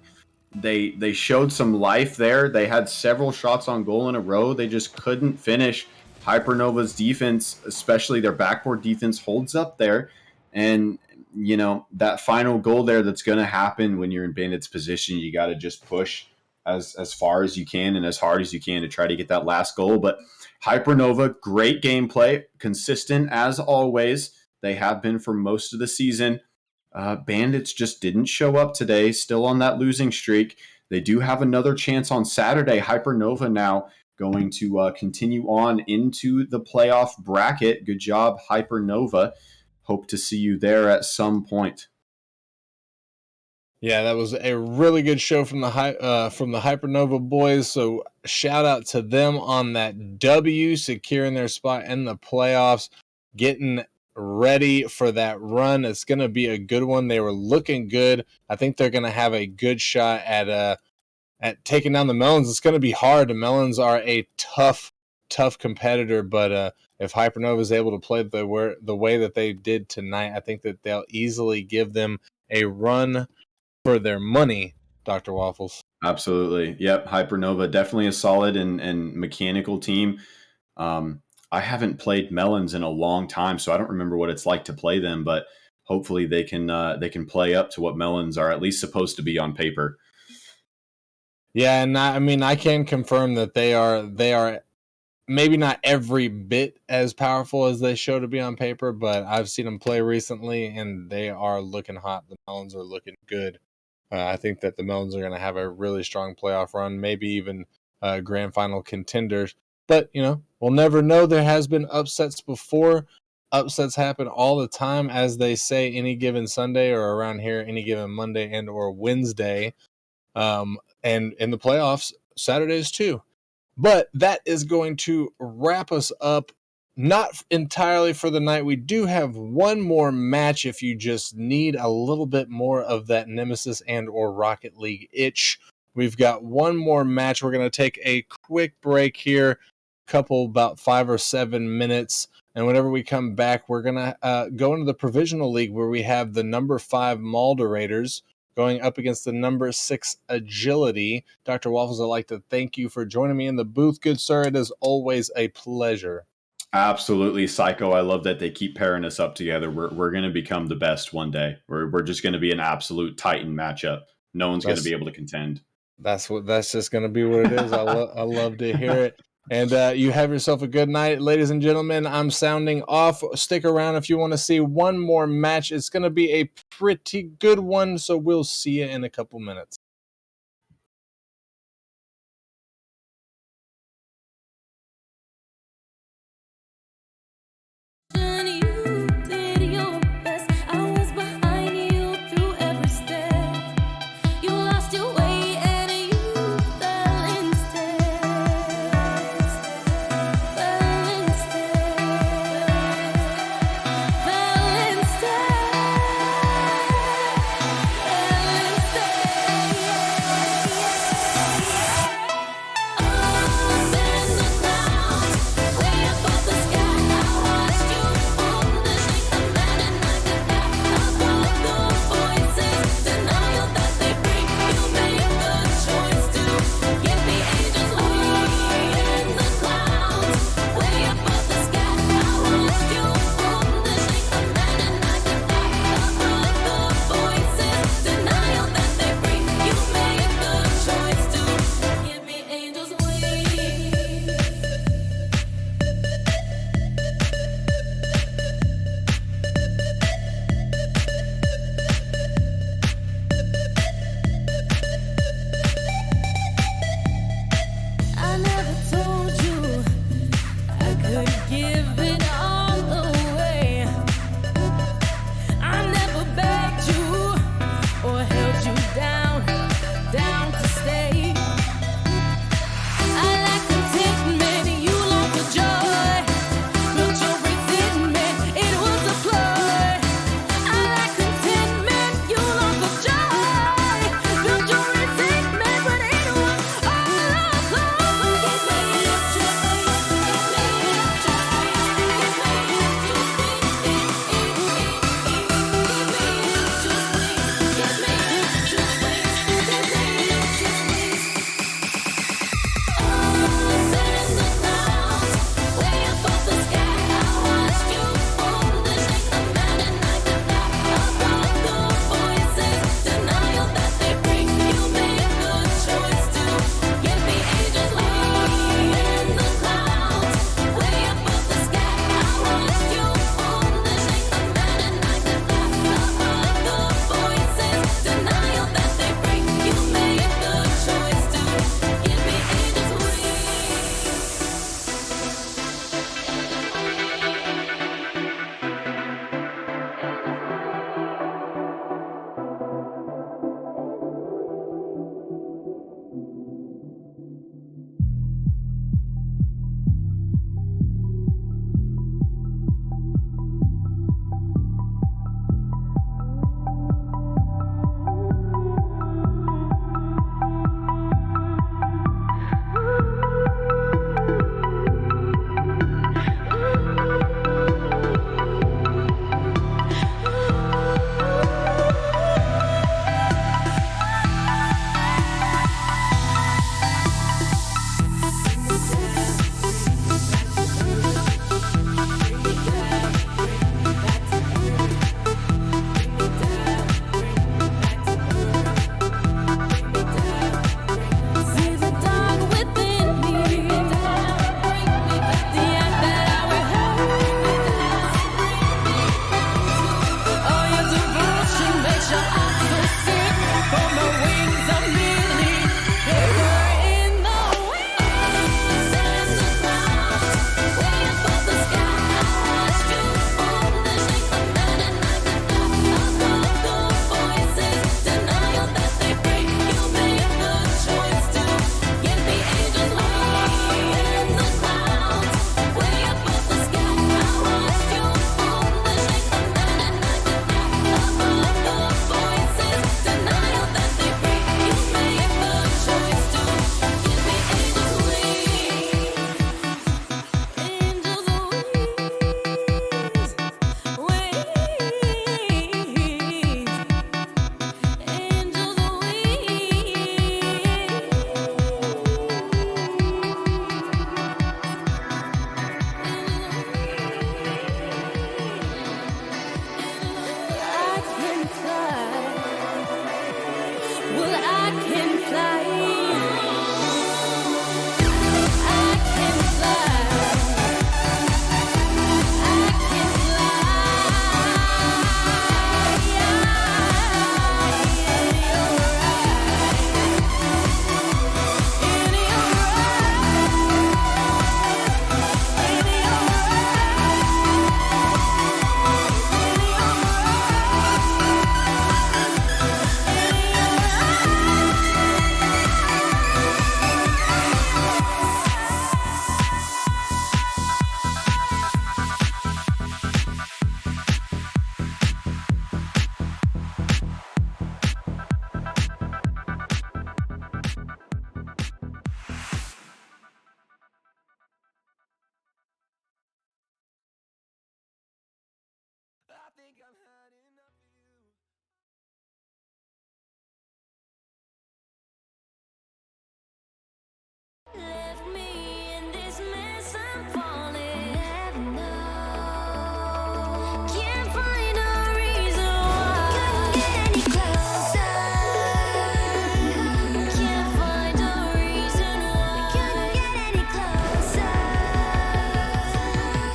they showed some life there. They had several shots on goal in a row. They just couldn't finish. Hypernova's defense, especially their backboard defense, holds up there. And, you know, that final goal there that's going to happen when you're in Bandit's position, you got to just push as far as you can and as hard as you can to try to get that last goal. But Hypernova, great gameplay, consistent as always. They have been for most of the season. Bandits just didn't show up today, still on that losing streak. They do have another chance on Saturday. Hypernova now going to continue on into the playoff bracket. Good job, Hypernova. Hope to see you there at some point. Yeah, that was a really good show from the Hypernova boys. So shout out to them on that W, securing their spot in the playoffs, getting ready for that run. It's going to be a good one. They were looking good. I think they're going to have a good shot at taking down the Melons. It's going to be hard. The Melons are a tough competitor, but if Hypernova is able to play the way that they did tonight, I think that they'll easily give them a run for their money, Dr. Waffles. Absolutely. Yep. Hypernova, definitely a solid and mechanical team. I haven't played Melons in a long time, so I don't remember what it's like to play them, but hopefully they can play up to what Melons are at least supposed to be on paper. Yeah, and I mean I can confirm that they are maybe not every bit as powerful as they show to be on paper, but I've seen them play recently, and they are looking hot. The Melons are looking good. I think that the Melons are going to have a really strong playoff run, maybe even grand final contenders. But, we'll never know. There has been upsets before. Upsets happen all the time, as they say, any given Sunday, or around here, any given Monday and or Wednesday. And in the playoffs, Saturdays too. But that is going to wrap us up. Not entirely for the night. We do have one more match if you just need a little bit more of that Nemesis and or Rocket League itch. We've got one more match. We're going to take a quick break here, couple about 5 or 7 minutes. And whenever we come back, we're going to go into the Provisional League where we have the number 5 Malderators going up against the number 6 Agility. Dr. Waffles, I'd like to thank you for joining me in the booth, good sir. It is always a pleasure. Absolutely, Psycho. I love that they keep pairing us up together. We're going to become the best one day. We're just going to be an absolute Titan matchup. No one's going to be able to contend. That's just going to be what it is. I love to hear it. And you have yourself a good night, ladies and gentlemen. I'm sounding off. Stick around if you want to see one more match. It's going to be a pretty good one, so we'll see you in a couple minutes. You did your best. I was behind you through every step. You lost your way and you fell instead. Fell instead. Fell instead. Fell instead.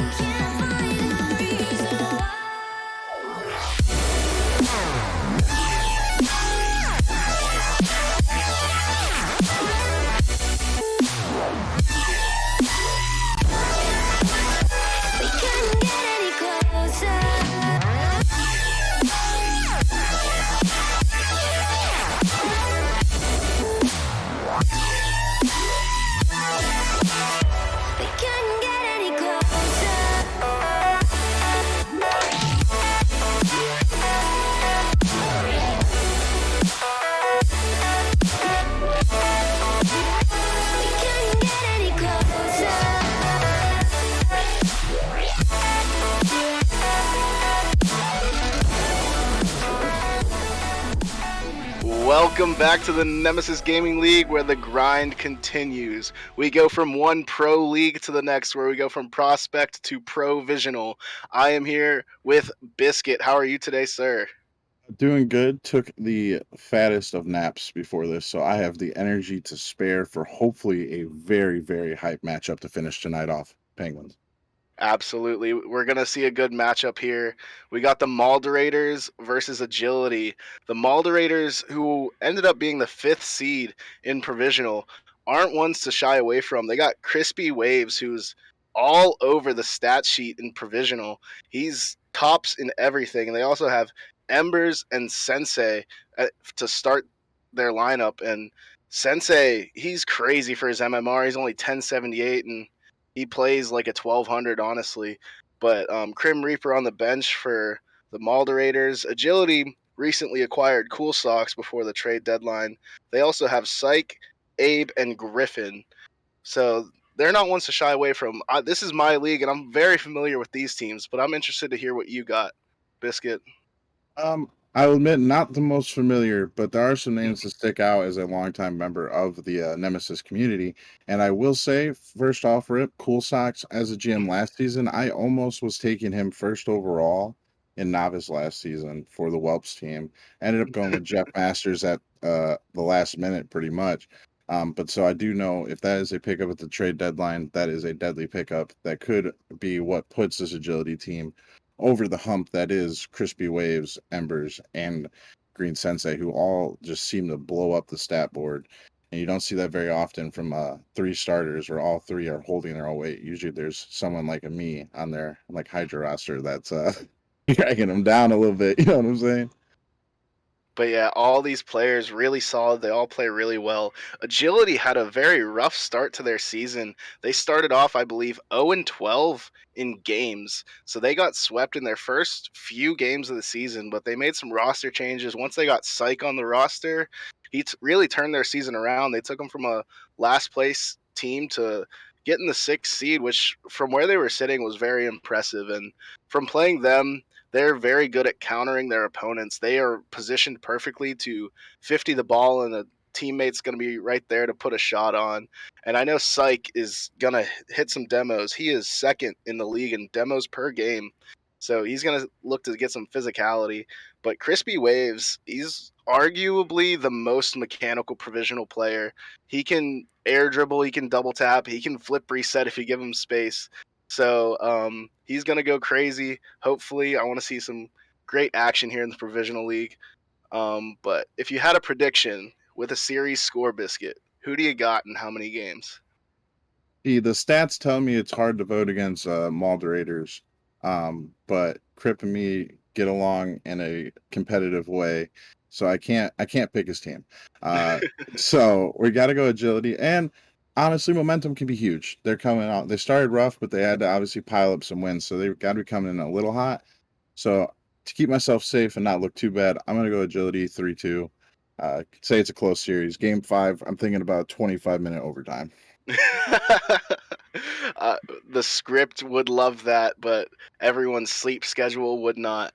Can't find a reason why. We couldn't get any closer. We couldn't get any closer. We couldn't get any Welcome back to the Nemesis Gaming League, where the grind continues. We go from one pro league to the next, where we go from prospect to provisional. I am here with Biscuit. How are you today, sir? Doing good. Took the fattest of naps before this, so I have the energy to spare for hopefully a very, very hype matchup to finish tonight off. Penguins. Absolutely. We're going to see a good matchup here. We got the Malderators versus Agility. The Malderators, who ended up being the 5th seed in Provisional, aren't ones to shy away from. They got Crispy Waves, who's all over the stat sheet in Provisional. He's tops in everything. And they also have Embers and Sensei to start their lineup. And Sensei, he's crazy for his MMR. He's only 1078, and he plays like a 1200, honestly. But Crim Reaper on the bench for the Malderators. Agility recently acquired Cool Socks before the trade deadline. They also have Psych, Abe, and Griffin. So they're not ones to shy away from. This is my league, and I'm very familiar with these teams, but I'm interested to hear what you got, Biscuit. I will admit, not the most familiar, but there are some names that stick out as a longtime member of the Nemesis community. And I will say, first off, Rip, Cool Socks as a GM last season, I almost was taking him first overall in Novice last season for the Whelps team. Ended up going with Jeff Masters at the last minute, pretty much. But so I do know if that is a pickup at the trade deadline, that is a deadly pickup that could be what puts this agility team over the hump that is Crispy Waves, Embers, and Green Sensei, who all just seem to blow up the stat board. And you don't see that very often from 3 starters where all 3 are holding their own weight. Usually there's someone like a me on their like Hydra roster that's dragging them down a little bit. You know what I'm saying? But yeah, all these players really solid. They all play really well. Agility had a very rough start to their season. They started off, I believe, 0-12 in games. So they got swept in their first few games of the season, but they made some roster changes. Once they got Psych on the roster, he really turned their season around. They took them from a last place team to getting the 6th seed, which from where they were sitting was very impressive. And from playing them, they're very good at countering their opponents. They are positioned perfectly to 50 the ball, and the teammate's going to be right there to put a shot on. And I know Psych is going to hit some demos. He is 2nd in the league in demos per game. So he's going to look to get some physicality. But Crispy Waves, he's arguably the most mechanical provisional player. He can air dribble, he can double tap, he can flip reset if you give him space. So he's going to go crazy. Hopefully, I want to see some great action here in the Provisional League. But if you had a prediction with a series score, Biscuit, who do you got and how many games? See, the stats tell me it's hard to vote against Malderators, but Crip and me get along in a competitive way, so I can't pick his team. So we got to go agility, and honestly, momentum can be huge. They're coming out. They started rough, but they had to obviously pile up some wins, so they've got to be coming in a little hot. So to keep myself safe and not look too bad, I'm gonna go agility 3-2. Say it's a close series. Game 5, I'm thinking about 25-minute overtime. The script would love that, but everyone's sleep schedule would not.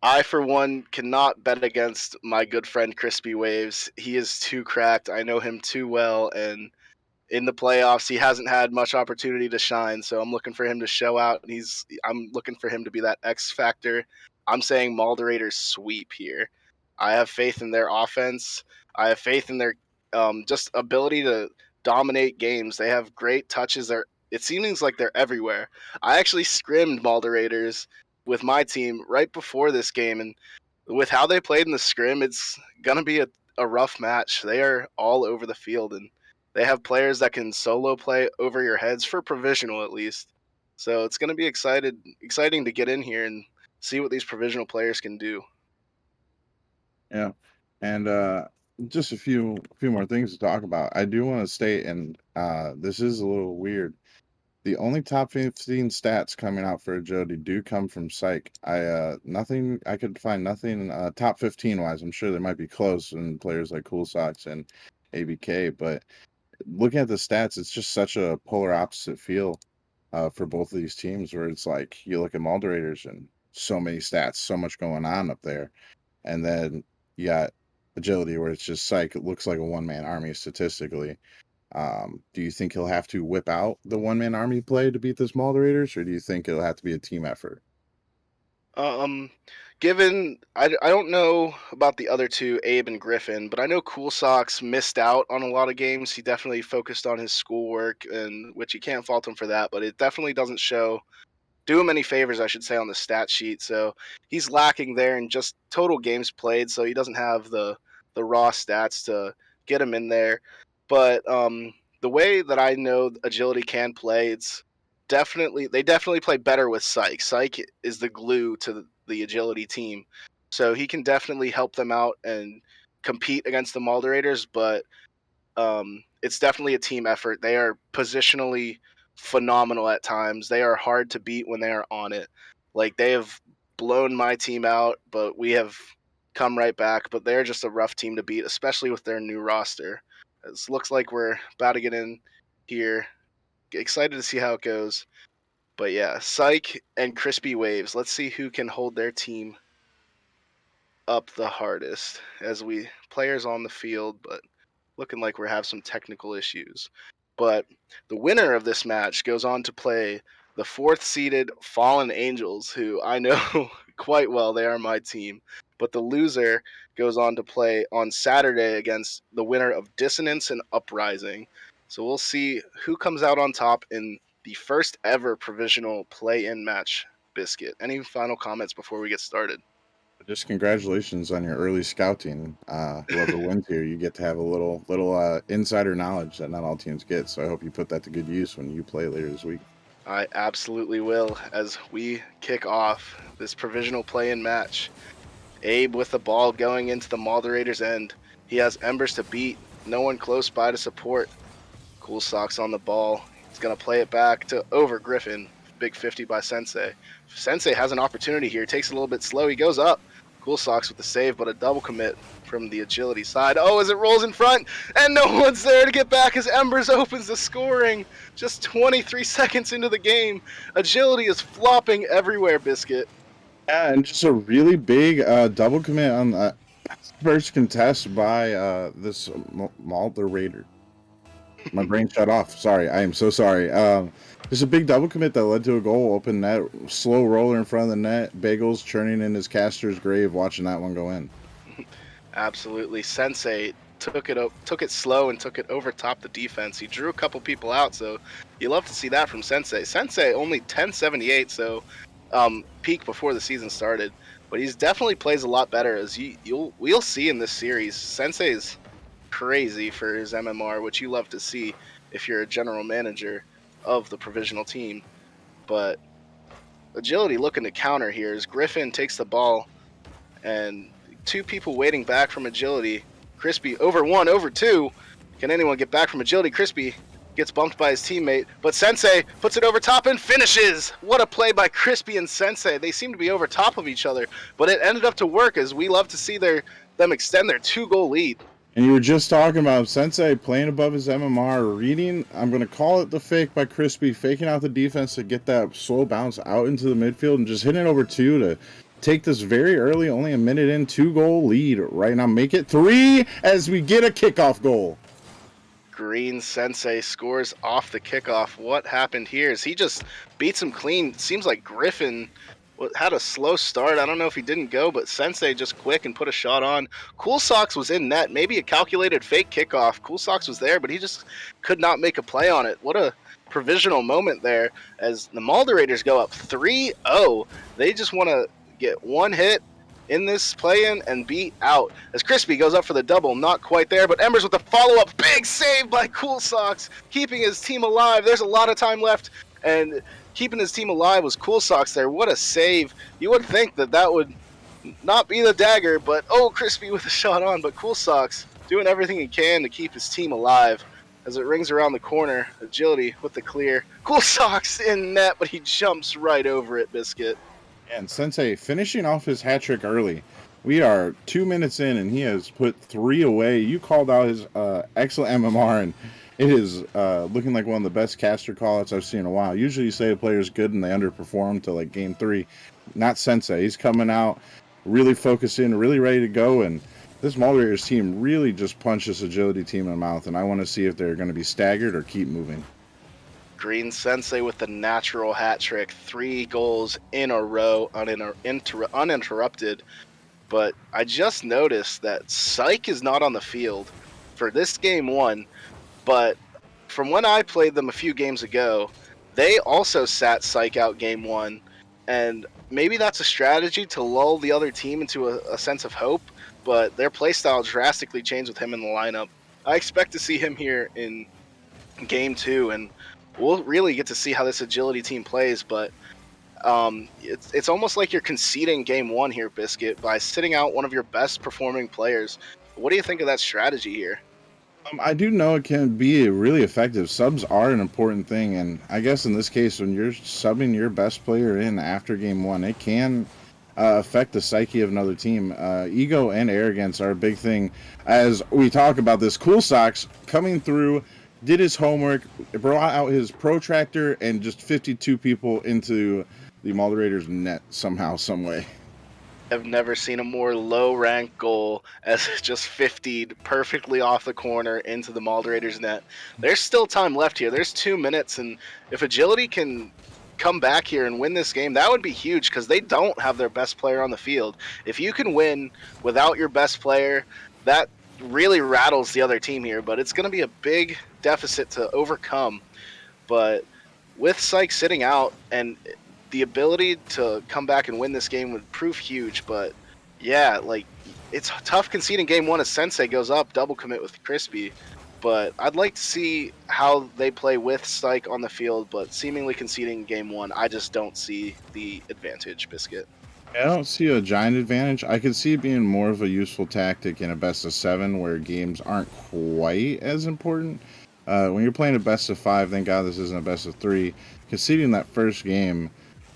I, for one, cannot bet against my good friend Crispy Waves. He is too cracked. I know him too well, and in the playoffs, he hasn't had much opportunity to shine. So I'm looking for him to show out, and I'm looking for him to be that X factor. I'm saying Malderators sweep here. I have faith in their offense. I have faith in their just ability to dominate games. They have great touches. Their it seems like they're everywhere. I actually scrimmed Raiders with my team right before this game, and with how they played in the scrim, it's gonna be a rough match. They are all over the field, and they have players that can solo play over your heads for provisional at least. So it's gonna be exciting to get in here and see what these provisional players can do. Yeah, and just a few more things to talk about. I do want to state, and this is a little weird. The only top 15 stats coming out for agility do come from Psych. I could find nothing top 15 wise. I'm sure there might be close in players like Cool Socks and ABK, but looking at the stats, it's just such a polar opposite feel for both of these teams. Where it's like you look at Moderators and so many stats, so much going on up there, and then you got agility where it's just Psych. It looks like a one-man army statistically. Do you think he'll have to whip out the one-man army play to beat the Raiders, or do you think it'll have to be a team effort? Given I don't know about the other two, Abe and Griffin, but I know Cool Socks missed out on a lot of games. He definitely focused on his schoolwork, and which you can't fault him for that, but it definitely doesn't do him any favors, I should say, on the stat sheet. So he's lacking there in just total games played. So he doesn't have the raw stats to get him in there. But the way that I know agility can play, they definitely play better with Psych. Psych is the glue to the agility team, so he can definitely help them out and compete against the Moderators. But it's definitely a team effort. They are positionally phenomenal at times. They are hard to beat when they are on it. Like, they have blown my team out, but we have come right back. But they're just a rough team to beat, especially with their new roster. It looks like we're about to get in here. Excited to see how it goes. But yeah, Psych and Crispy Waves. Let's see who can hold their team up the hardest as we players on the field, but looking like we have some technical issues. But the winner of this match goes on to play the fourth seeded Fallen Angels, who I know quite well. They are my team. But the loser goes on to play on Saturday against the winner of Dissonance and Uprising. So we'll see who comes out on top in the first ever provisional play-in match. Biscuit, any final comments before we get started? Just congratulations on your early scouting. Whoever wins here, you get to have a little insider knowledge that not all teams get. So I hope you put that to good use when you play later this week. I absolutely will, as we kick off this provisional play-in match. Abe with the ball going into the Moderator's end. He has Embers to beat. No one close by to support. Cool Socks on the ball. He's going to play it back to over Griffin. Big 50 by Sensei. Sensei has an opportunity here. Takes it a little bit slow. He goes up. Cool Socks with the save, but a double commit from the agility side. Oh, as it rolls in front, and no one's there to get back as Embers opens the scoring. Just 23 seconds into the game. Agility is flopping everywhere, Biscuit. Yeah, and just a really big double commit on the first contest by this Moderator. My brain shut off. Sorry, I am so sorry. There's a big double commit that led to a goal, open net, slow roller in front of the net, Bagels churning in his caster's grave, watching that one go in. Absolutely. Sensei took it slow and took it over top the defense. He drew a couple people out, so you love to see that from Sensei. Sensei only 1078, so peak before the season started, but he's definitely plays a lot better, as we'll see in this series. Sensei's crazy for his MMR, which you love to see if you're a general manager of the provisional team. But agility looking to counter here as Griffin takes the ball, and two people waiting back from agility. Crispy over one, over two. Can anyone get back from agility? Crispy gets bumped by his teammate, but Sensei puts it over top and finishes. What a play by Crispy and Sensei. They seem to be over top of each other, but it ended up to work, as we love to see them extend their 2-goal lead. And you were just talking about Sensei playing above his MMR, reading, I'm going to call it the fake by Crispy, faking out the defense to get that slow bounce out into the midfield and just hitting it over two to take this very early, only a minute in, 2-goal lead right now. Make it 3 as we get a kickoff goal. Green Sensei scores off the kickoff. What happened here? Is he just beats him clean? Seems like Griffin had a slow start. I don't know if he didn't go, but Sensei just quick and put a shot on. Cool Socks was in net. Maybe a calculated fake kickoff. Cool Socks was there, but he just could not make a play on it. What a provisional moment there as the Moderators go up 3-0. They just want to get one hit in this play-in and be out. As Crispy goes up for the double, not quite there, but Embers with the follow-up. Big save by Cool Socks, keeping his team alive. There's a lot of time left, and keeping his team alive was Cool Socks there. What a save. You would think that would not be the dagger, but Crispy with a shot on, but Cool Socks doing everything he can to keep his team alive. As it rings around the corner, Agility with the clear. Cool Socks in net, but he jumps right over it, Biscuit. And Sensei finishing off his hat trick early. We are 2 minutes in, and he has put 3 away. You called out his excellent MMR, and it is looking like one of the best caster callouts I've seen in a while. Usually you say a player's good and they underperform till like game 3. Not Sensei. He's coming out, really focusing, really ready to go, and this Moderators team really just punched this Agility team in the mouth, and I want to see if they're going to be staggered or keep moving. Green Sensei with the natural hat trick. 3 goals in a row, uninterrupted. But I just noticed that Psych is not on the field for this game 1. But from when I played them a few games ago, they also sat Psych out game 1. And maybe that's a strategy to lull the other team into a sense of hope. But their playstyle drastically changed with him in the lineup. I expect to see him here in game 2, and we'll really get to see how this Agility team plays. But it's almost like you're conceding game 1 here, Biscuit, by sitting out one of your best performing players. What do you think of that strategy here? I do know it can be really effective. Subs are an important thing, and I guess in this case, when you're subbing your best player in after game 1, it can affect the psyche of another team. Ego and arrogance are a big thing. As we talk about this, Cool Socks coming through, did his homework, brought out his protractor, and just 52 people into the Moderators net somehow, some way. I've never seen a more low-ranked goal as it just 50'd perfectly off the corner into the Moderator's net. There's still time left here. There's 2 minutes, and if Agility can come back here and win this game, that would be huge because they don't have their best player on the field. If you can win without your best player, that really rattles the other team here, but it's going to be a big deficit to overcome. But with Syke sitting out, and the ability to come back and win this game would prove huge. But yeah, like, it's tough conceding game 1 as Sensei goes up double commit with Crispy. But I'd like to see how they play with Syke on the field, but seemingly conceding game 1, I just don't see the advantage, Biscuit. I don't see a giant advantage. I could see it being more of a useful tactic in a best of 7 where games aren't quite as important. When you're playing a best of 5, thank God this isn't a best of 3. Conceding that first game,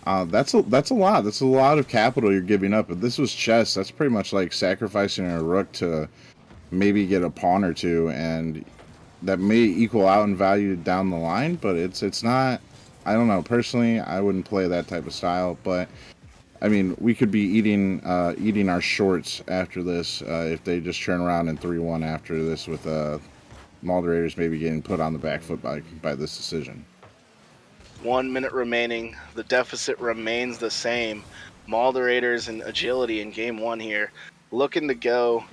that's a lot. That's a lot of capital you're giving up. If this was chess, that's pretty much like sacrificing a rook to maybe get a pawn or two, and that may equal out in value down the line. But it's not. I don't know. Personally, I wouldn't play that type of style. But I mean, we could be eating our shorts after this if they just turn around and 3-1 after this with Moderators maybe getting put on the back foot by this decision. 1 minute remaining. The deficit remains the same. Moderators and Agility in game 1 here, looking to go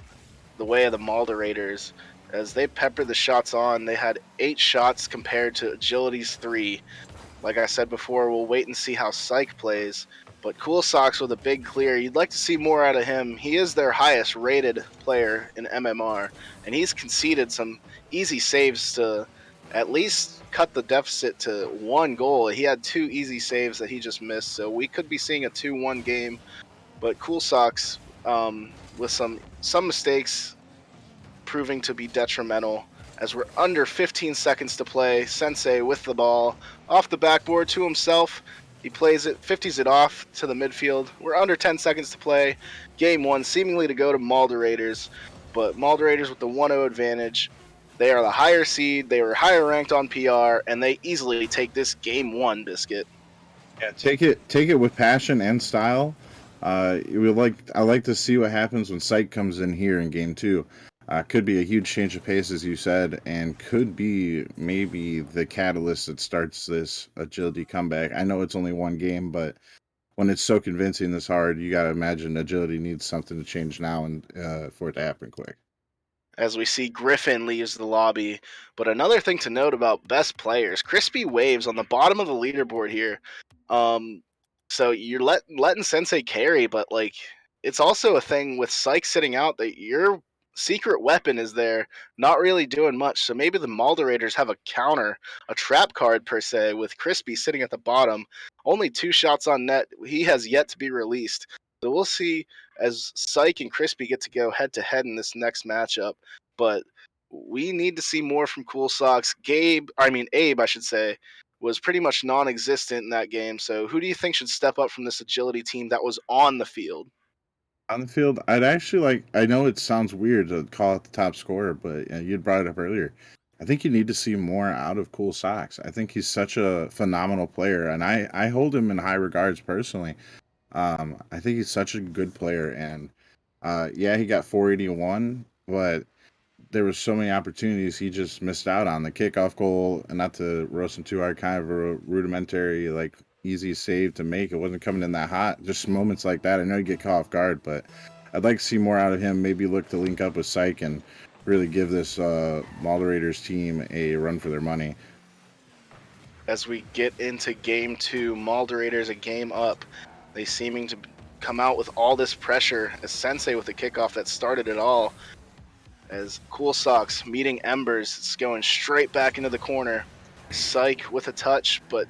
the way of the Moderators as they peppered the shots on. They had 8 shots compared to Agility's 3. Like I said before, we'll wait and see how Syke plays. But Cool Socks with a big clear. You'd like to see more out of him. He is their highest rated player in MMR, and he's conceded some easy saves to at least cut the deficit to 1 goal. He had 2 easy saves that he just missed, so we could be seeing a 2-1 game. But Cool Socks with some mistakes proving to be detrimental as we're under 15 seconds to play. Sensei with the ball off the backboard to himself. He plays it, 50s it off to the midfield. We're under 10 seconds to play. Game 1 seemingly to go to Moderators, but Moderators with the 1-0 advantage. They are the higher seed, they were higher ranked on PR, and they easily take this game 1, Biscuit. Yeah, take it with passion and style. I like to see what happens when Syke comes in here in game 2. Could be a huge change of pace, as you said, and could be maybe the catalyst that starts this Agility comeback. I know it's only 1 game, but when it's so convincing this hard, you got to imagine Agility needs something to change now and for it to happen quick. as we see Griffin leaves the lobby. But another thing to note about best players, Crispy Waves on the bottom of the leaderboard here. So you're letting Sensei carry, but like it's also a thing with Psych sitting out that your secret weapon is there, not really doing much. So maybe the Malderators have a counter, a trap card per se, with Crispy sitting at the bottom. Only 2 shots on net. He has yet to be released. So we'll see as Psych and Crispy get to go head to head in this next matchup. But we need to see more from Cool Socks. Abe, I should say, was pretty much non-existent in that game. So who do you think should step up from this agility team that was on the field? On the field, I'd actually like. I know it sounds weird to call it the top scorer, but you'd brought it up earlier. I think you need to see more out of Cool Socks. I think he's such a phenomenal player, and I hold him in high regards personally. I think he's such a good player, and yeah, he got 481, but there was so many opportunities he just missed out on. The kickoff goal, and not to roast him too hard, kind of a rudimentary, like easy save to make. It wasn't coming in that hot. Just moments like that. I know you get caught off guard, but I'd like to see more out of him. Maybe look to link up with Psych and really give this Moderators team a run for their money. As we get into game 2, Malderators a game up. They seeming to come out with all this pressure as Sensei with the kickoff that started it all. As Cool Socks meeting Embers, it's going straight back into the corner. Psych with a touch, but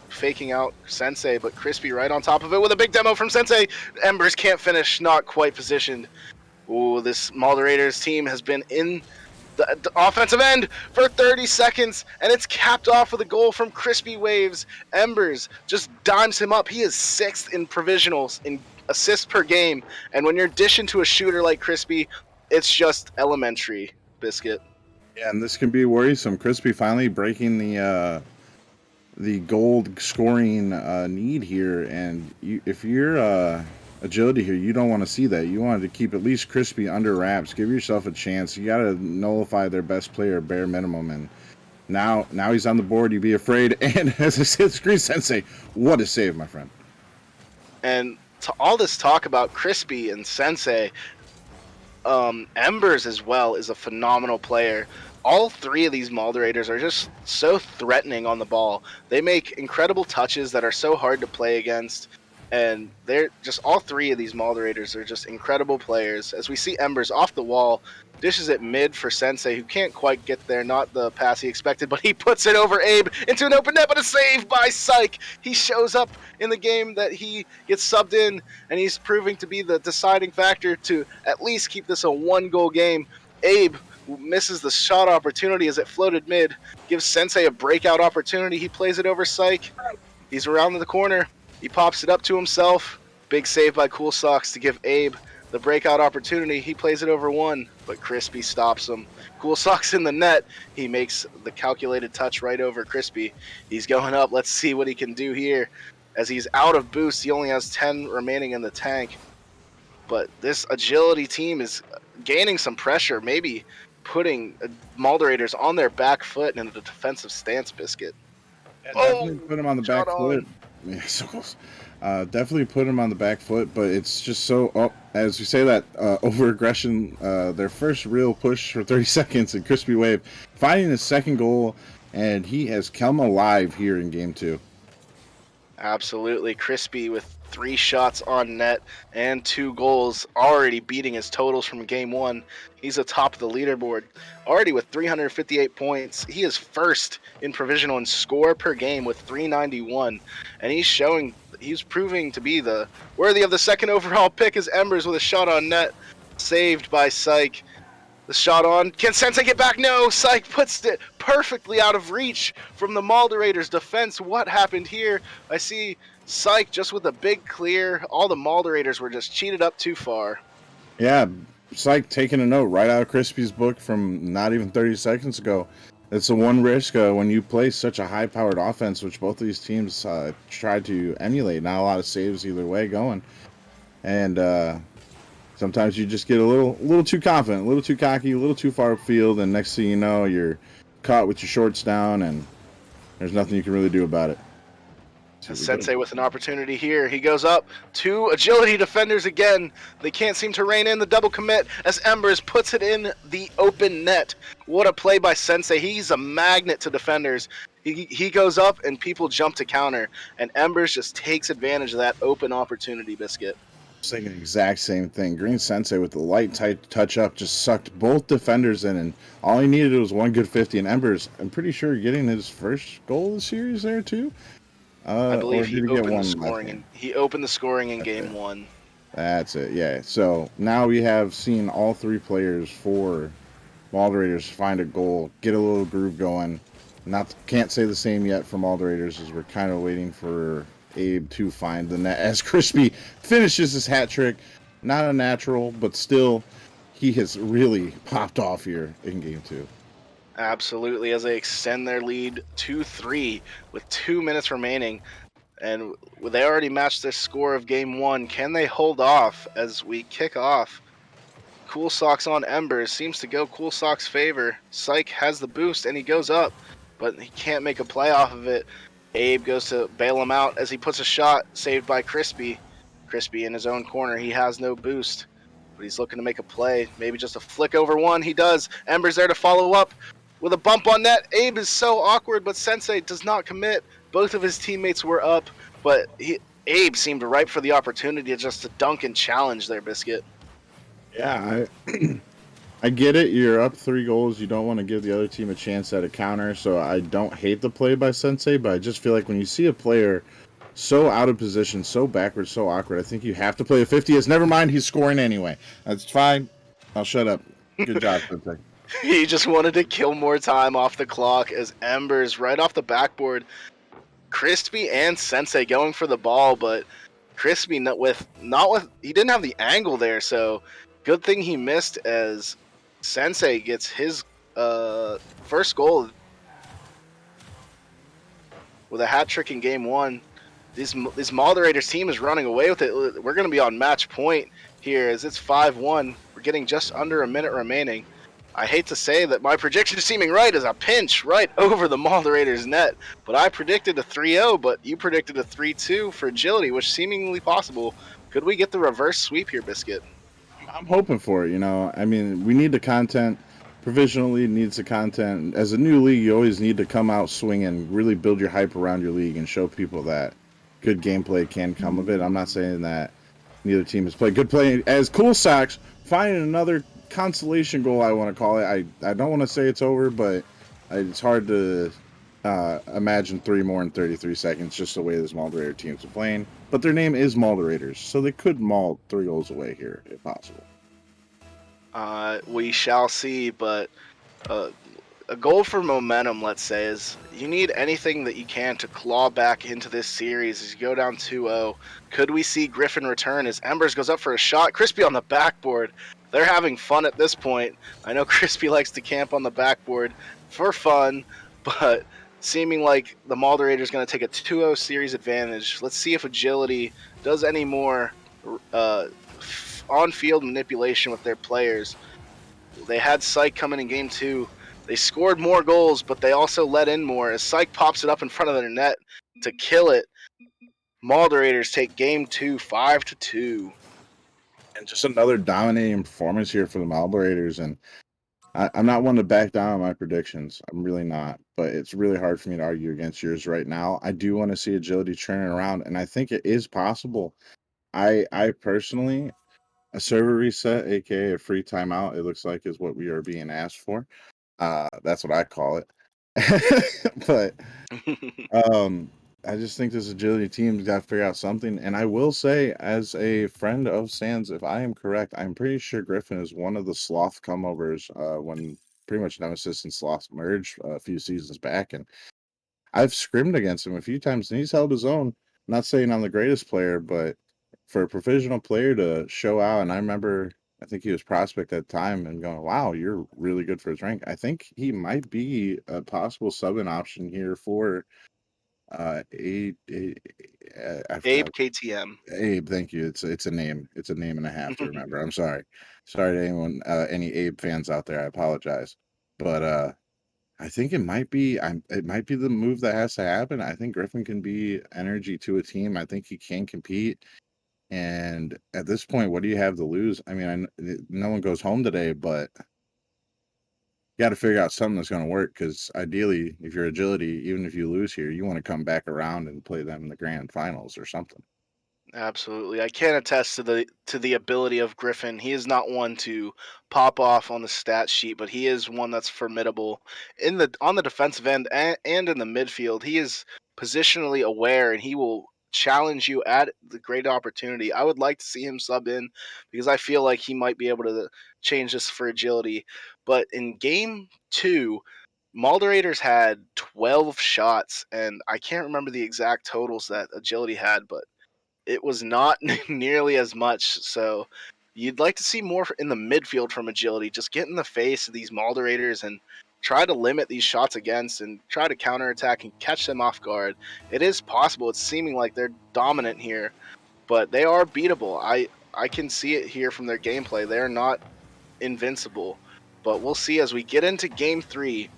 faking out Sensei, but Crispy right on top of it with a big demo from Sensei. Embers can't finish, not quite positioned. This Malderators team has been in the offensive end for 30 seconds, and it's capped off with a goal from Crispy Waves. Embers just dimes him up. He is 6th in provisionals in assists per game, and when you're dishing to a shooter like Crispy, it's just elementary, Biscuit. Yeah, and this can be worrisome. Crispy finally breaking the gold scoring need here, and if you're agility here, you don't want to see that. You wanted to keep at least Crispy under wraps. Give yourself a chance. You got to nullify their best player bare minimum, and now he's on the board. You'd be afraid. And as I said, Screen Sensei, what a save, my friend. And to all this talk about Crispy and Sensei, Embers as well is a phenomenal player. All 3 of these Malderators are just so threatening on the ball. They make incredible touches that are so hard to play against. And they're just all 3 of these Malderators are just incredible players. As we see Embers off the wall, dishes it mid for Sensei, who can't quite get there. Not the pass he expected, but he puts it over Abe into an open net, but a save by Psych. He shows up in the game that he gets subbed in, and he's proving to be the deciding factor to at least keep this a 1-goal game. Abe misses the shot opportunity as it floated mid, gives Sensei a breakout opportunity. He plays it over Psych. He's around the corner. He pops it up to himself. Big save by Cool Socks to give Abe the breakout opportunity. He plays it over 1, but Crispy stops him. Cool Socks in the net. He makes the calculated touch right over Crispy. He's going up. Let's see what he can do here. As he's out of boost, he only has 10 remaining in the tank. But this agility team is gaining some pressure, maybe putting Malderators on their back foot in a defensive stance, Biscuit. Definitely put him on the back foot. Yeah, so close. Definitely put him on the back foot, but it's just so, as we say that, over-aggression, their first real push for 30 seconds, and Crispy Wave finding his 2nd goal, and he has come alive here in Game 2. Absolutely. Crispy with 3 shots on net and 2 goals, already beating his totals from Game 1. He's atop the leaderboard, already with 358 points. He is 1st in provisional and score per game with 391, and he's proving to be the worthy of the 2nd overall pick as Embers with a shot on net, saved by Psych. The shot on. Can Sensei get back? No. Psych puts it perfectly out of reach from the Malderators' defense. What happened here? I see Psych just with a big clear. All the Malderators were just cheated up too far. Yeah, Psych taking a note right out of Crispy's book from not even 30 seconds ago. It's the one risk when you play such a high-powered offense, which both of these teams tried to emulate. Not a lot of saves either way going. And sometimes you just get a little too confident, a little too cocky, a little too far upfield, and next thing you know, you're caught with your shorts down, and there's nothing you can really do about it. As Sensei with an opportunity here. He goes up. 2 agility defenders again. They can't seem to rein in the double commit as Embers puts it in the open net. What a play by Sensei. He's a magnet to defenders. He goes up and people jump to counter. And Embers just takes advantage of that open opportunity, Biscuit. Saying the exact same thing. Green Sensei with the light tight touch up just sucked both defenders in, and all he needed was one good 50. And Embers, I'm pretty sure, getting his first goal of the series there too. I believe or did he get opened one the last scoring. game? He opened the scoring in game it. 1. That's it. Yeah. So now we have seen all 3 players for Moderators find a goal, get a little groove going. Can't say the same yet for Moderators as we're kind of waiting for Abe to find the net as Crispy finishes his hat trick. Not a natural, but still, he has really popped off here in game 2. Absolutely, as they extend their lead 2-3 with 2 minutes remaining. And they already matched their score of game 1. Can they hold off as we kick off? Cool Socks on Embers seems to go Cool Socks' favor. Psych has the boost and he goes up, but he can't make a play off of it. Abe goes to bail him out as he puts a shot saved by Crispy. Crispy in his own corner. He has no boost, but he's looking to make a play. Maybe just a flick over one. He does. Embers there to follow up with a bump on net. Abe is so awkward, but Sensei does not commit. Both of his teammates were up, but Abe seemed ripe for the opportunity just to dunk and challenge their Biscuit. Yeah, I get it. You're up 3 goals. You don't want to give the other team a chance at a counter. So I don't hate the play by Sensei, but I just feel like when you see a player so out of position, so backwards, so awkward, I think you have to play a 50. As never mind, he's scoring anyway. That's fine. I'll shut up. Good job, Sensei. He just wanted to kill more time off the clock as Embers right off the backboard. Crispy and Sensei going for the ball, but Crispy he didn't have the angle there, so good thing he missed as Sensei gets his first goal with a hat trick in game 1. This Moderators team is running away with it. We're going to be on match point here as it's 5-1. We're getting just under a minute remaining. I hate to say that my prediction seeming right is a pinch right over the Moderators net, but I predicted a 3-0, but you predicted a 3-2 for agility, which seemingly possible. Could we get the reverse sweep here, Biscuit? I'm hoping for it, I mean, we need the content. Provisional league needs the content. As a new league, you always need to come out swinging, really build your hype around your league and show people that good gameplay can come of it. I'm not saying that neither team has played good play. As Cool Sox finding another consolation goal, I want to call it. I don't want to say it's over, but it's hard to imagine 3 more in 33 seconds just the way this Moderator teams are playing. But their name is Moderators, so they could maul 3 goals away here if possible. We shall see, but a goal for momentum, let's say, is you need anything that you can to claw back into this series as you go down 2-0. Could we see Griffin return as Embers goes up for a shot? Crispy on the backboard. They're having fun at this point. I know Crispy likes to camp on the backboard for fun, but seeming like the Moderator is going to take a 2-0 series advantage. Let's see if Agility does any more on-field manipulation with their players. They had Psych coming in game 2. They scored more goals, but they also let in more as Psych pops it up in front of their net to kill it. Moderators take game 2, 5-2. And just another dominating performance here for the Moderators. And I'm not one to back down on my predictions. I'm really not. But it's really hard for me to argue against yours right now. I do want to see Agility turning around, and I think it is possible. I personally, a server reset, aka a free timeout, it looks like is what we are being asked for. That's what I call it. But I just think this Agility team's got to figure out something. And I will say, as a friend of Sans, if I am correct, I'm pretty sure Griffin is one of the Sloth comeovers when pretty much Nemesis and Sloth merged a few seasons back. And I've scrimmed against him a few times, and he's held his own. I'm not saying I'm the greatest player, but for a professional player to show out, and I think he was prospect at the time, and going, wow, you're really good for his rank. I think he might be a possible sub-in option here for Abe, I Abe forgot. KTM. Abe, thank you. It's a name. It's a name and a half to remember. I'm sorry. Sorry to anyone, any Abe fans out there. I apologize. But I think it might be. It might be the move that has to happen. I think Griffin can be energy to a team. I think he can compete. And at this point, what do you have to lose? I mean, no one goes home today, but you got to figure out something that's going to work. Because ideally, if you're agility, even if you lose here, you want to come back around and play them in the grand finals or something. Absolutely. I can attest to the ability of Griffin. He is not one to pop off on the stat sheet, but he is one that's formidable in the on the defensive end and in the midfield. He is positionally aware and he will challenge you at the great opportunity. I would like to see him sub in because I feel like he might be able to change this for agility. But in game 2, Mulderators had 12 shots, and I can't remember the exact totals that agility had, but it was not nearly as much. So you'd like to see more in the midfield from agility. Just get in the face of these Mulderators and try to limit these shots against and try to counterattack and catch them off guard. It is possible. It's seeming like they're dominant here, but they are beatable. I can see it here from their gameplay. They're not invincible. But we'll see as we get into game 3.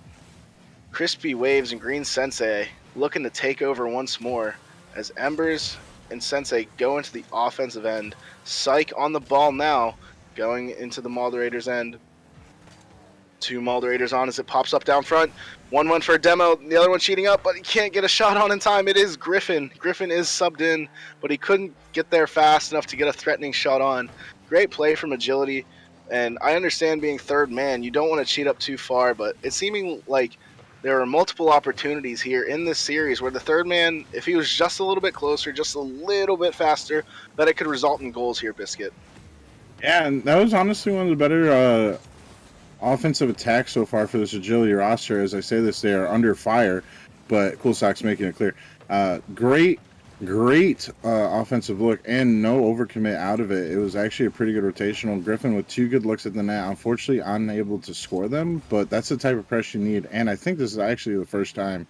Crispy Waves and Green Sensei looking to take over once more as Embers and Sensei go into the offensive end. Psych on the ball now, going into the Mulderators end. 2 Mulderators on as it pops up down front. One for a demo, the other one cheating up, but he can't get a shot on in time. It is Griffin. Griffin is subbed in, but he couldn't get there fast enough to get a threatening shot on. Great play from agility, and I understand being third man, you don't want to cheat up too far, but it's seeming like there are multiple opportunities here in this series where the third man, if he was just a little bit closer, just a little bit faster, that it could result in goals here, Biscuit. Yeah, and that was honestly one of the better offensive attacks so far for this agility roster. As I say this, they are under fire, but Cool Sock's making it clear. Great offensive look and no overcommit out of it. It was actually a pretty good rotational. Griffin with 2 good looks at the net, unfortunately unable to score them, but that's the type of pressure you need. And I think this is actually the first time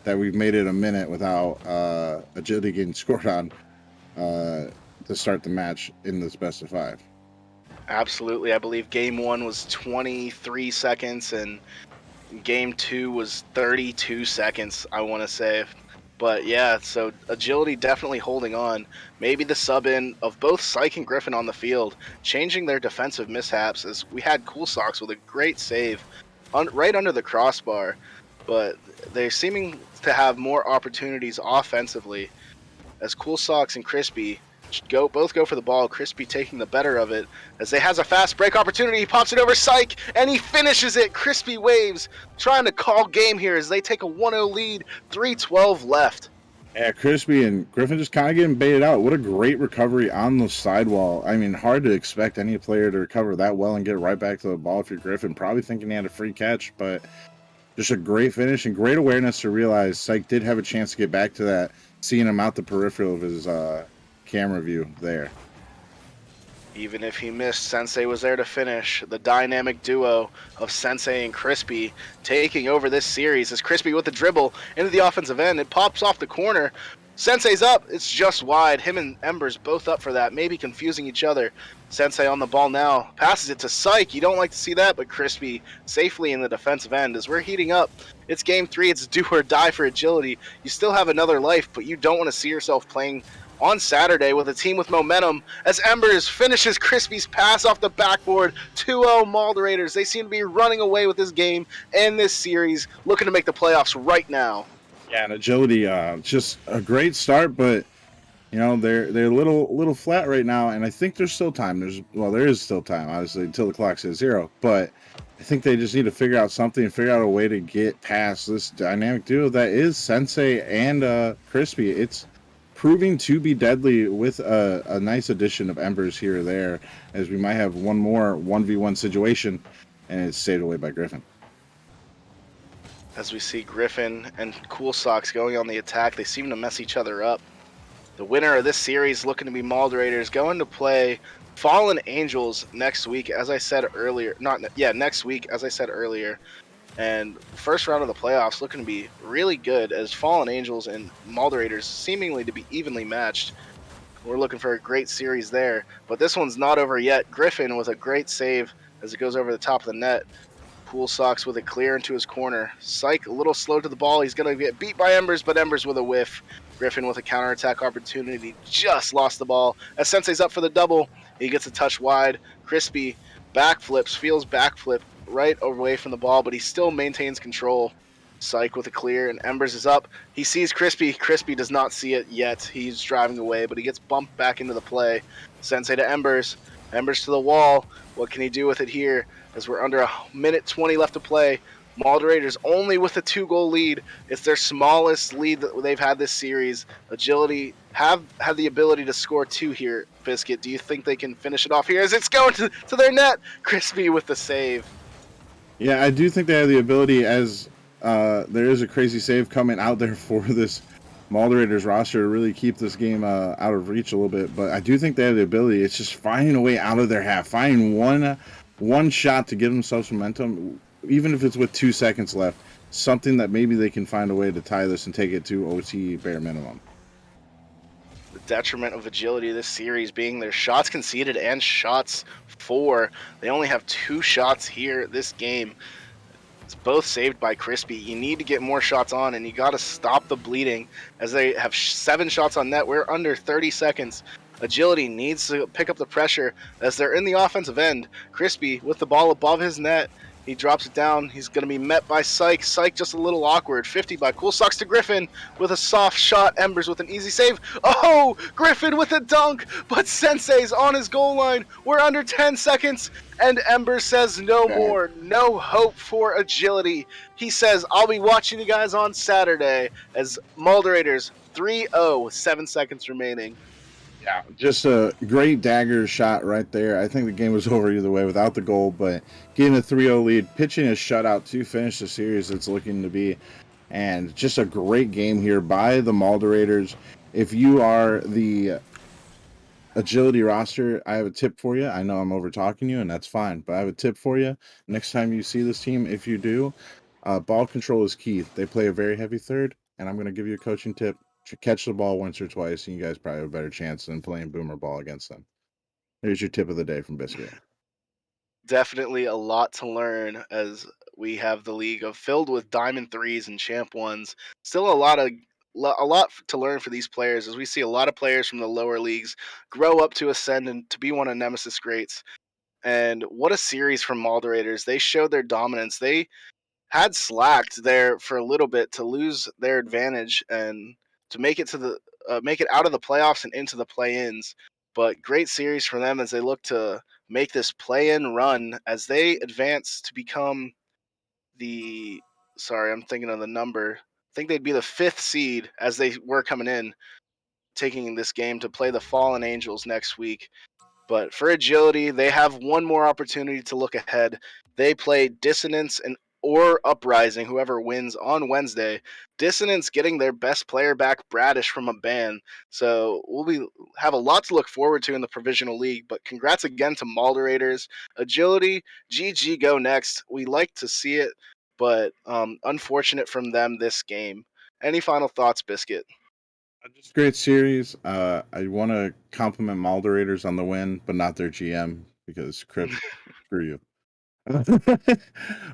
that we've made it a minute without agility getting scored on to start the match in this best of 5. Absolutely. I believe game 1 was 23 seconds and game 2 was 32 seconds, I want to say. But yeah, so agility definitely holding on. Maybe the sub in of both Psych and Griffin on the field, changing their defensive mishaps, as we had Cool Socks with a great save right under the crossbar. But they're seeming to have more opportunities offensively as Cool Socks and Crispy both go for the ball. Crispy taking the better of it as they has a fast break opportunity. He pops it over Psych and he finishes it. Crispy Waves trying to call game here as they take a 1-0 lead. 3:12 left. Yeah, Crispy and Griffin just kind of getting baited out. What a great recovery on the sidewall. I mean, hard to expect any player to recover that well and get right back to the ball if you're Griffin. Probably thinking he had a free catch, but just a great finish and great awareness to realize Psych did have a chance to get back to that, seeing him out the peripheral of his camera view there. Even if he missed, Sensei was there to finish. The dynamic duo of Sensei and Crispy taking over this series as Crispy with the dribble into the offensive end. It pops off the corner. Sensei's up. It's just wide. Him and Embers both up for that, maybe confusing each other. Sensei on the ball now. Passes it to Psych. You don't like to see that, but Crispy safely in the defensive end as we're heating up. It's game 3. It's do or die for agility. You still have another life, but you don't want to see yourself playing on Saturday with a team with momentum as Embers finishes Crispy's pass off the backboard. 2-0 Mulderators. They seem to be running away with this game and this series, looking to make the playoffs right now. Yeah, and agility, just a great start, but you know they're a little flat right now, and I think there's still time. There is still time, obviously, until the clock says 0. But I think they just need to figure out something, figure out a way to get past this dynamic duo that is Sensei and Crispy. It's proving to be deadly with a nice addition of Embers here or there, as we might have one more 1v1 situation, and it's saved away by Griffin. As we see Griffin and Cool Socks going on the attack, they seem to mess each other up. The winner of this series looking to be Mulderators, going to play Fallen Angels next week, as I said earlier. Next week, as I said earlier. And first round of the playoffs looking to be really good as Fallen Angels and Mulderators seemingly to be evenly matched. We're looking for a great series there. But this one's not over yet. Griffin with a great save as it goes over the top of the net. Cool Socks with it clear into his corner. Psych a little slow to the ball. He's going to get beat by Embers, but Embers with a whiff. Griffin with a counterattack opportunity. Just lost the ball. As Sensei's up for the double, he gets a touch wide. Crispy backflips, feels backflip right away from the ball, but he still maintains control. Psych with a clear, and Embers is up. He sees Crispy. Crispy does not see it yet. He's driving away, but he gets bumped back into the play. Sensei to Embers. Embers to the wall. What can he do with it here? As we're under a minute 20 left to play. Moderators only with a 2-goal lead. It's their smallest lead that they've had this series. Agility have had the ability to score 2 here. Biscuit, do you think they can finish it off here as it's going to their net? Crispy with the save. Yeah, I do think they have the ability, as there is a crazy save coming out there for this Moderators roster to really keep this game out of reach a little bit. But I do think they have the ability. It's just finding a way out of their half, finding one shot to give themselves momentum, even if it's with 2 seconds left, something that maybe they can find a way to tie this and take it to OT bare minimum. The detriment of Agility this series being their shots conceded and shots for. They only have 2 shots here this game. It's both saved by Crispy. You need to get more shots on, and you got to stop the bleeding as they have 7 shots on net. We're under 30 seconds. Agility needs to pick up the pressure as they're in the offensive end. Crispy with the ball above his net. He drops it down. He's going to be met by Psych. Psych just a little awkward. 50 by Cool Socks to Griffin with a soft shot. Embers with an easy save. Oh, Griffin with a dunk, but Sensei's on his goal line. We're under 10 seconds, and Embers says no more. No hope for Agility. He says, I'll be watching you guys on Saturday as Moderators 3-0 with 7 seconds remaining. Yeah, just a great dagger shot right there. I think the game was over either way without the goal, but getting a 3-0 lead, pitching a shutout to finish the series it's looking to be, and just a great game here by the Moderators. If you are the Agility roster, I have a tip for you. I know I'm over talking you, and that's fine, but I have a tip for you. Next time you see this team, if you do, ball control is key. They play a very heavy third, and I'm going to give you a coaching tip. Catch the ball once or twice, and you guys probably have a better chance than playing boomer ball against them. Here's your tip of the day from Biscuit. Definitely a lot to learn as we have the league filled with Diamond 3s and Champ 1s. Still a lot to learn for these players as we see a lot of players from the lower leagues grow up to ascend and to be one of Nemesis greats. And what a series from Moderators. They showed their dominance. They had slacked there for a little bit to lose their advantage and to make it out of the playoffs and into the play-ins. But great series for them as they look to make this play-in run as they advance to become I'm thinking of the number. I think they'd be the 5th seed as they were coming in, taking this game to play the Fallen Angels next week. But for Agility, they have one more opportunity to look ahead. They play Dissonance or Uprising, whoever wins on Wednesday. Dissonance getting their best player back, Bradish, from a ban. So we'll have a lot to look forward to in the Provisional League. But congrats again to Moderators. Agility, GG go next. We like to see it, but unfortunate from them this game. Any final thoughts, Biscuit? Just great series. I want to compliment Moderators on the win, but not their GM because Crip, screw you.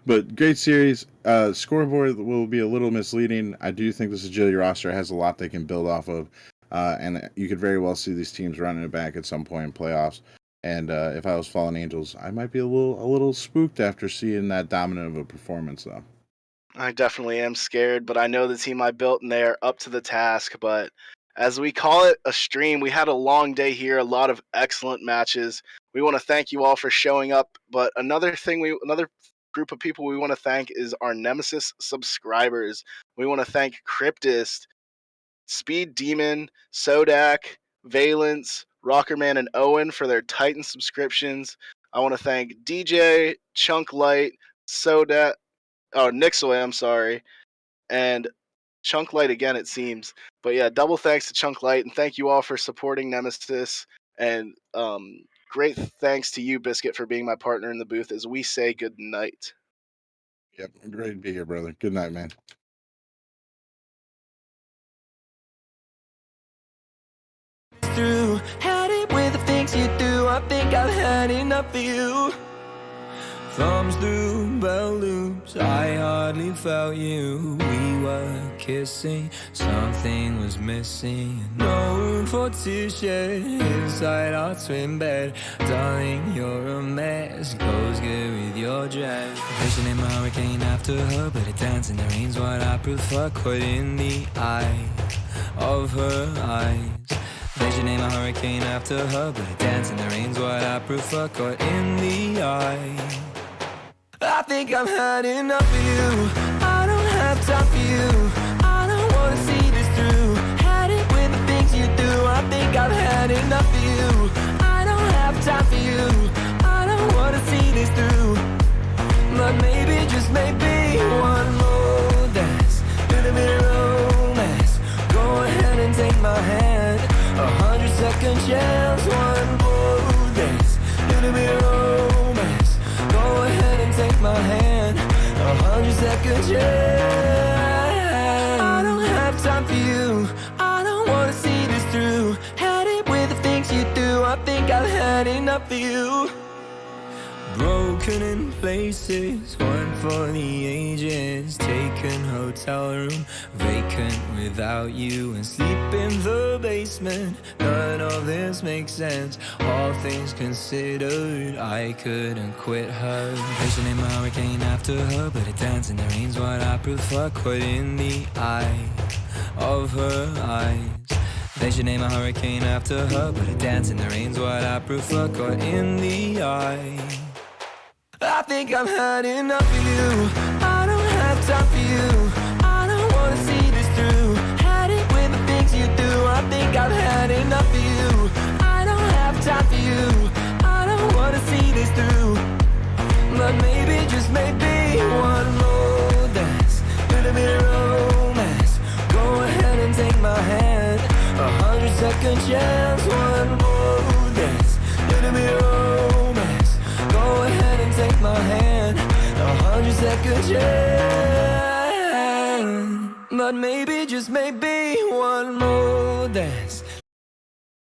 But great series. Scoreboard will be a little misleading. I do think this Agility roster has a lot they can build off of, and you could very well see these teams running it back at some point in playoffs. And if I was Fallen Angels, I might be a little spooked after seeing that dominant of a performance, though. I definitely am scared, but I know the team I built and they are up to the task. But as we call it a stream, we had a long day here, a lot of excellent matches. We want to thank you all for showing up. But another group of people we want to thank is our Nemesis subscribers. We want to thank Cryptist, Speed Demon, Sodak, Valence, Rockerman, and Owen for their Titan subscriptions. I want to thank DJ, Chunk Light, Sodak. Oh, Nixaway, I'm sorry. And Chunk Light again, it seems. But yeah, double thanks to Chunk Light, and thank you all for supporting Nemesis. And great thanks to you, Biscuit, for being my partner in the booth as we say good night. Yep, great to be here, brother. Good night, man. Through had it with the things you do. I think I've had enough of you. thumbs through bell loops. I hardly felt you. We were kissing, something was missing. No room for tears shed inside our twin bed. Darling, you're a mess. Goes good with your dress. Vision in my hurricane after her, but it dance in the rain's what I prefer. Caught in the eye of her eyes. Vision in my hurricane after her, but it dance in the rain's what I prefer. Caught in the eye. I think I've had enough of you. I don't have time for you. I don't wanna see this through. Had it with the things you do. I think I've had enough of you. I don't have time for you. I don't wanna see this through. But maybe, just maybe, one more dance, little bit of romance. Go ahead and take my hand. 100-second chance, one more dance, little bit of romance. Go ahead and take my hand. 100-second chance. I don't have time for you. I don't wanna see this through. Had it with the things you do. I think I've had enough of you. Broken in places, one for the ages. Taken hotel room, vacant without you. And sleep in the basement, none of this makes sense. All things considered, I couldn't quit her. Vision in my hurricane after her, but it dance in the rain's what I prefer. Caught in the eye of her eyes. Vision in my hurricane after her, but it dance in the rain's what I prefer. Caught in the eye. I think I've had enough of you. I don't have time for you. I don't wanna see this through. Had it with the things you do. I think I've had enough of you. I don't have time for you. I don't wanna see this through. But maybe, just maybe, one more dance, little bit of romance. Go ahead and take my hand. 100-second chance, one more dance, little bit of romance. Go ahead and take my hand. 100-second chance. But maybe, just maybe, one more dance,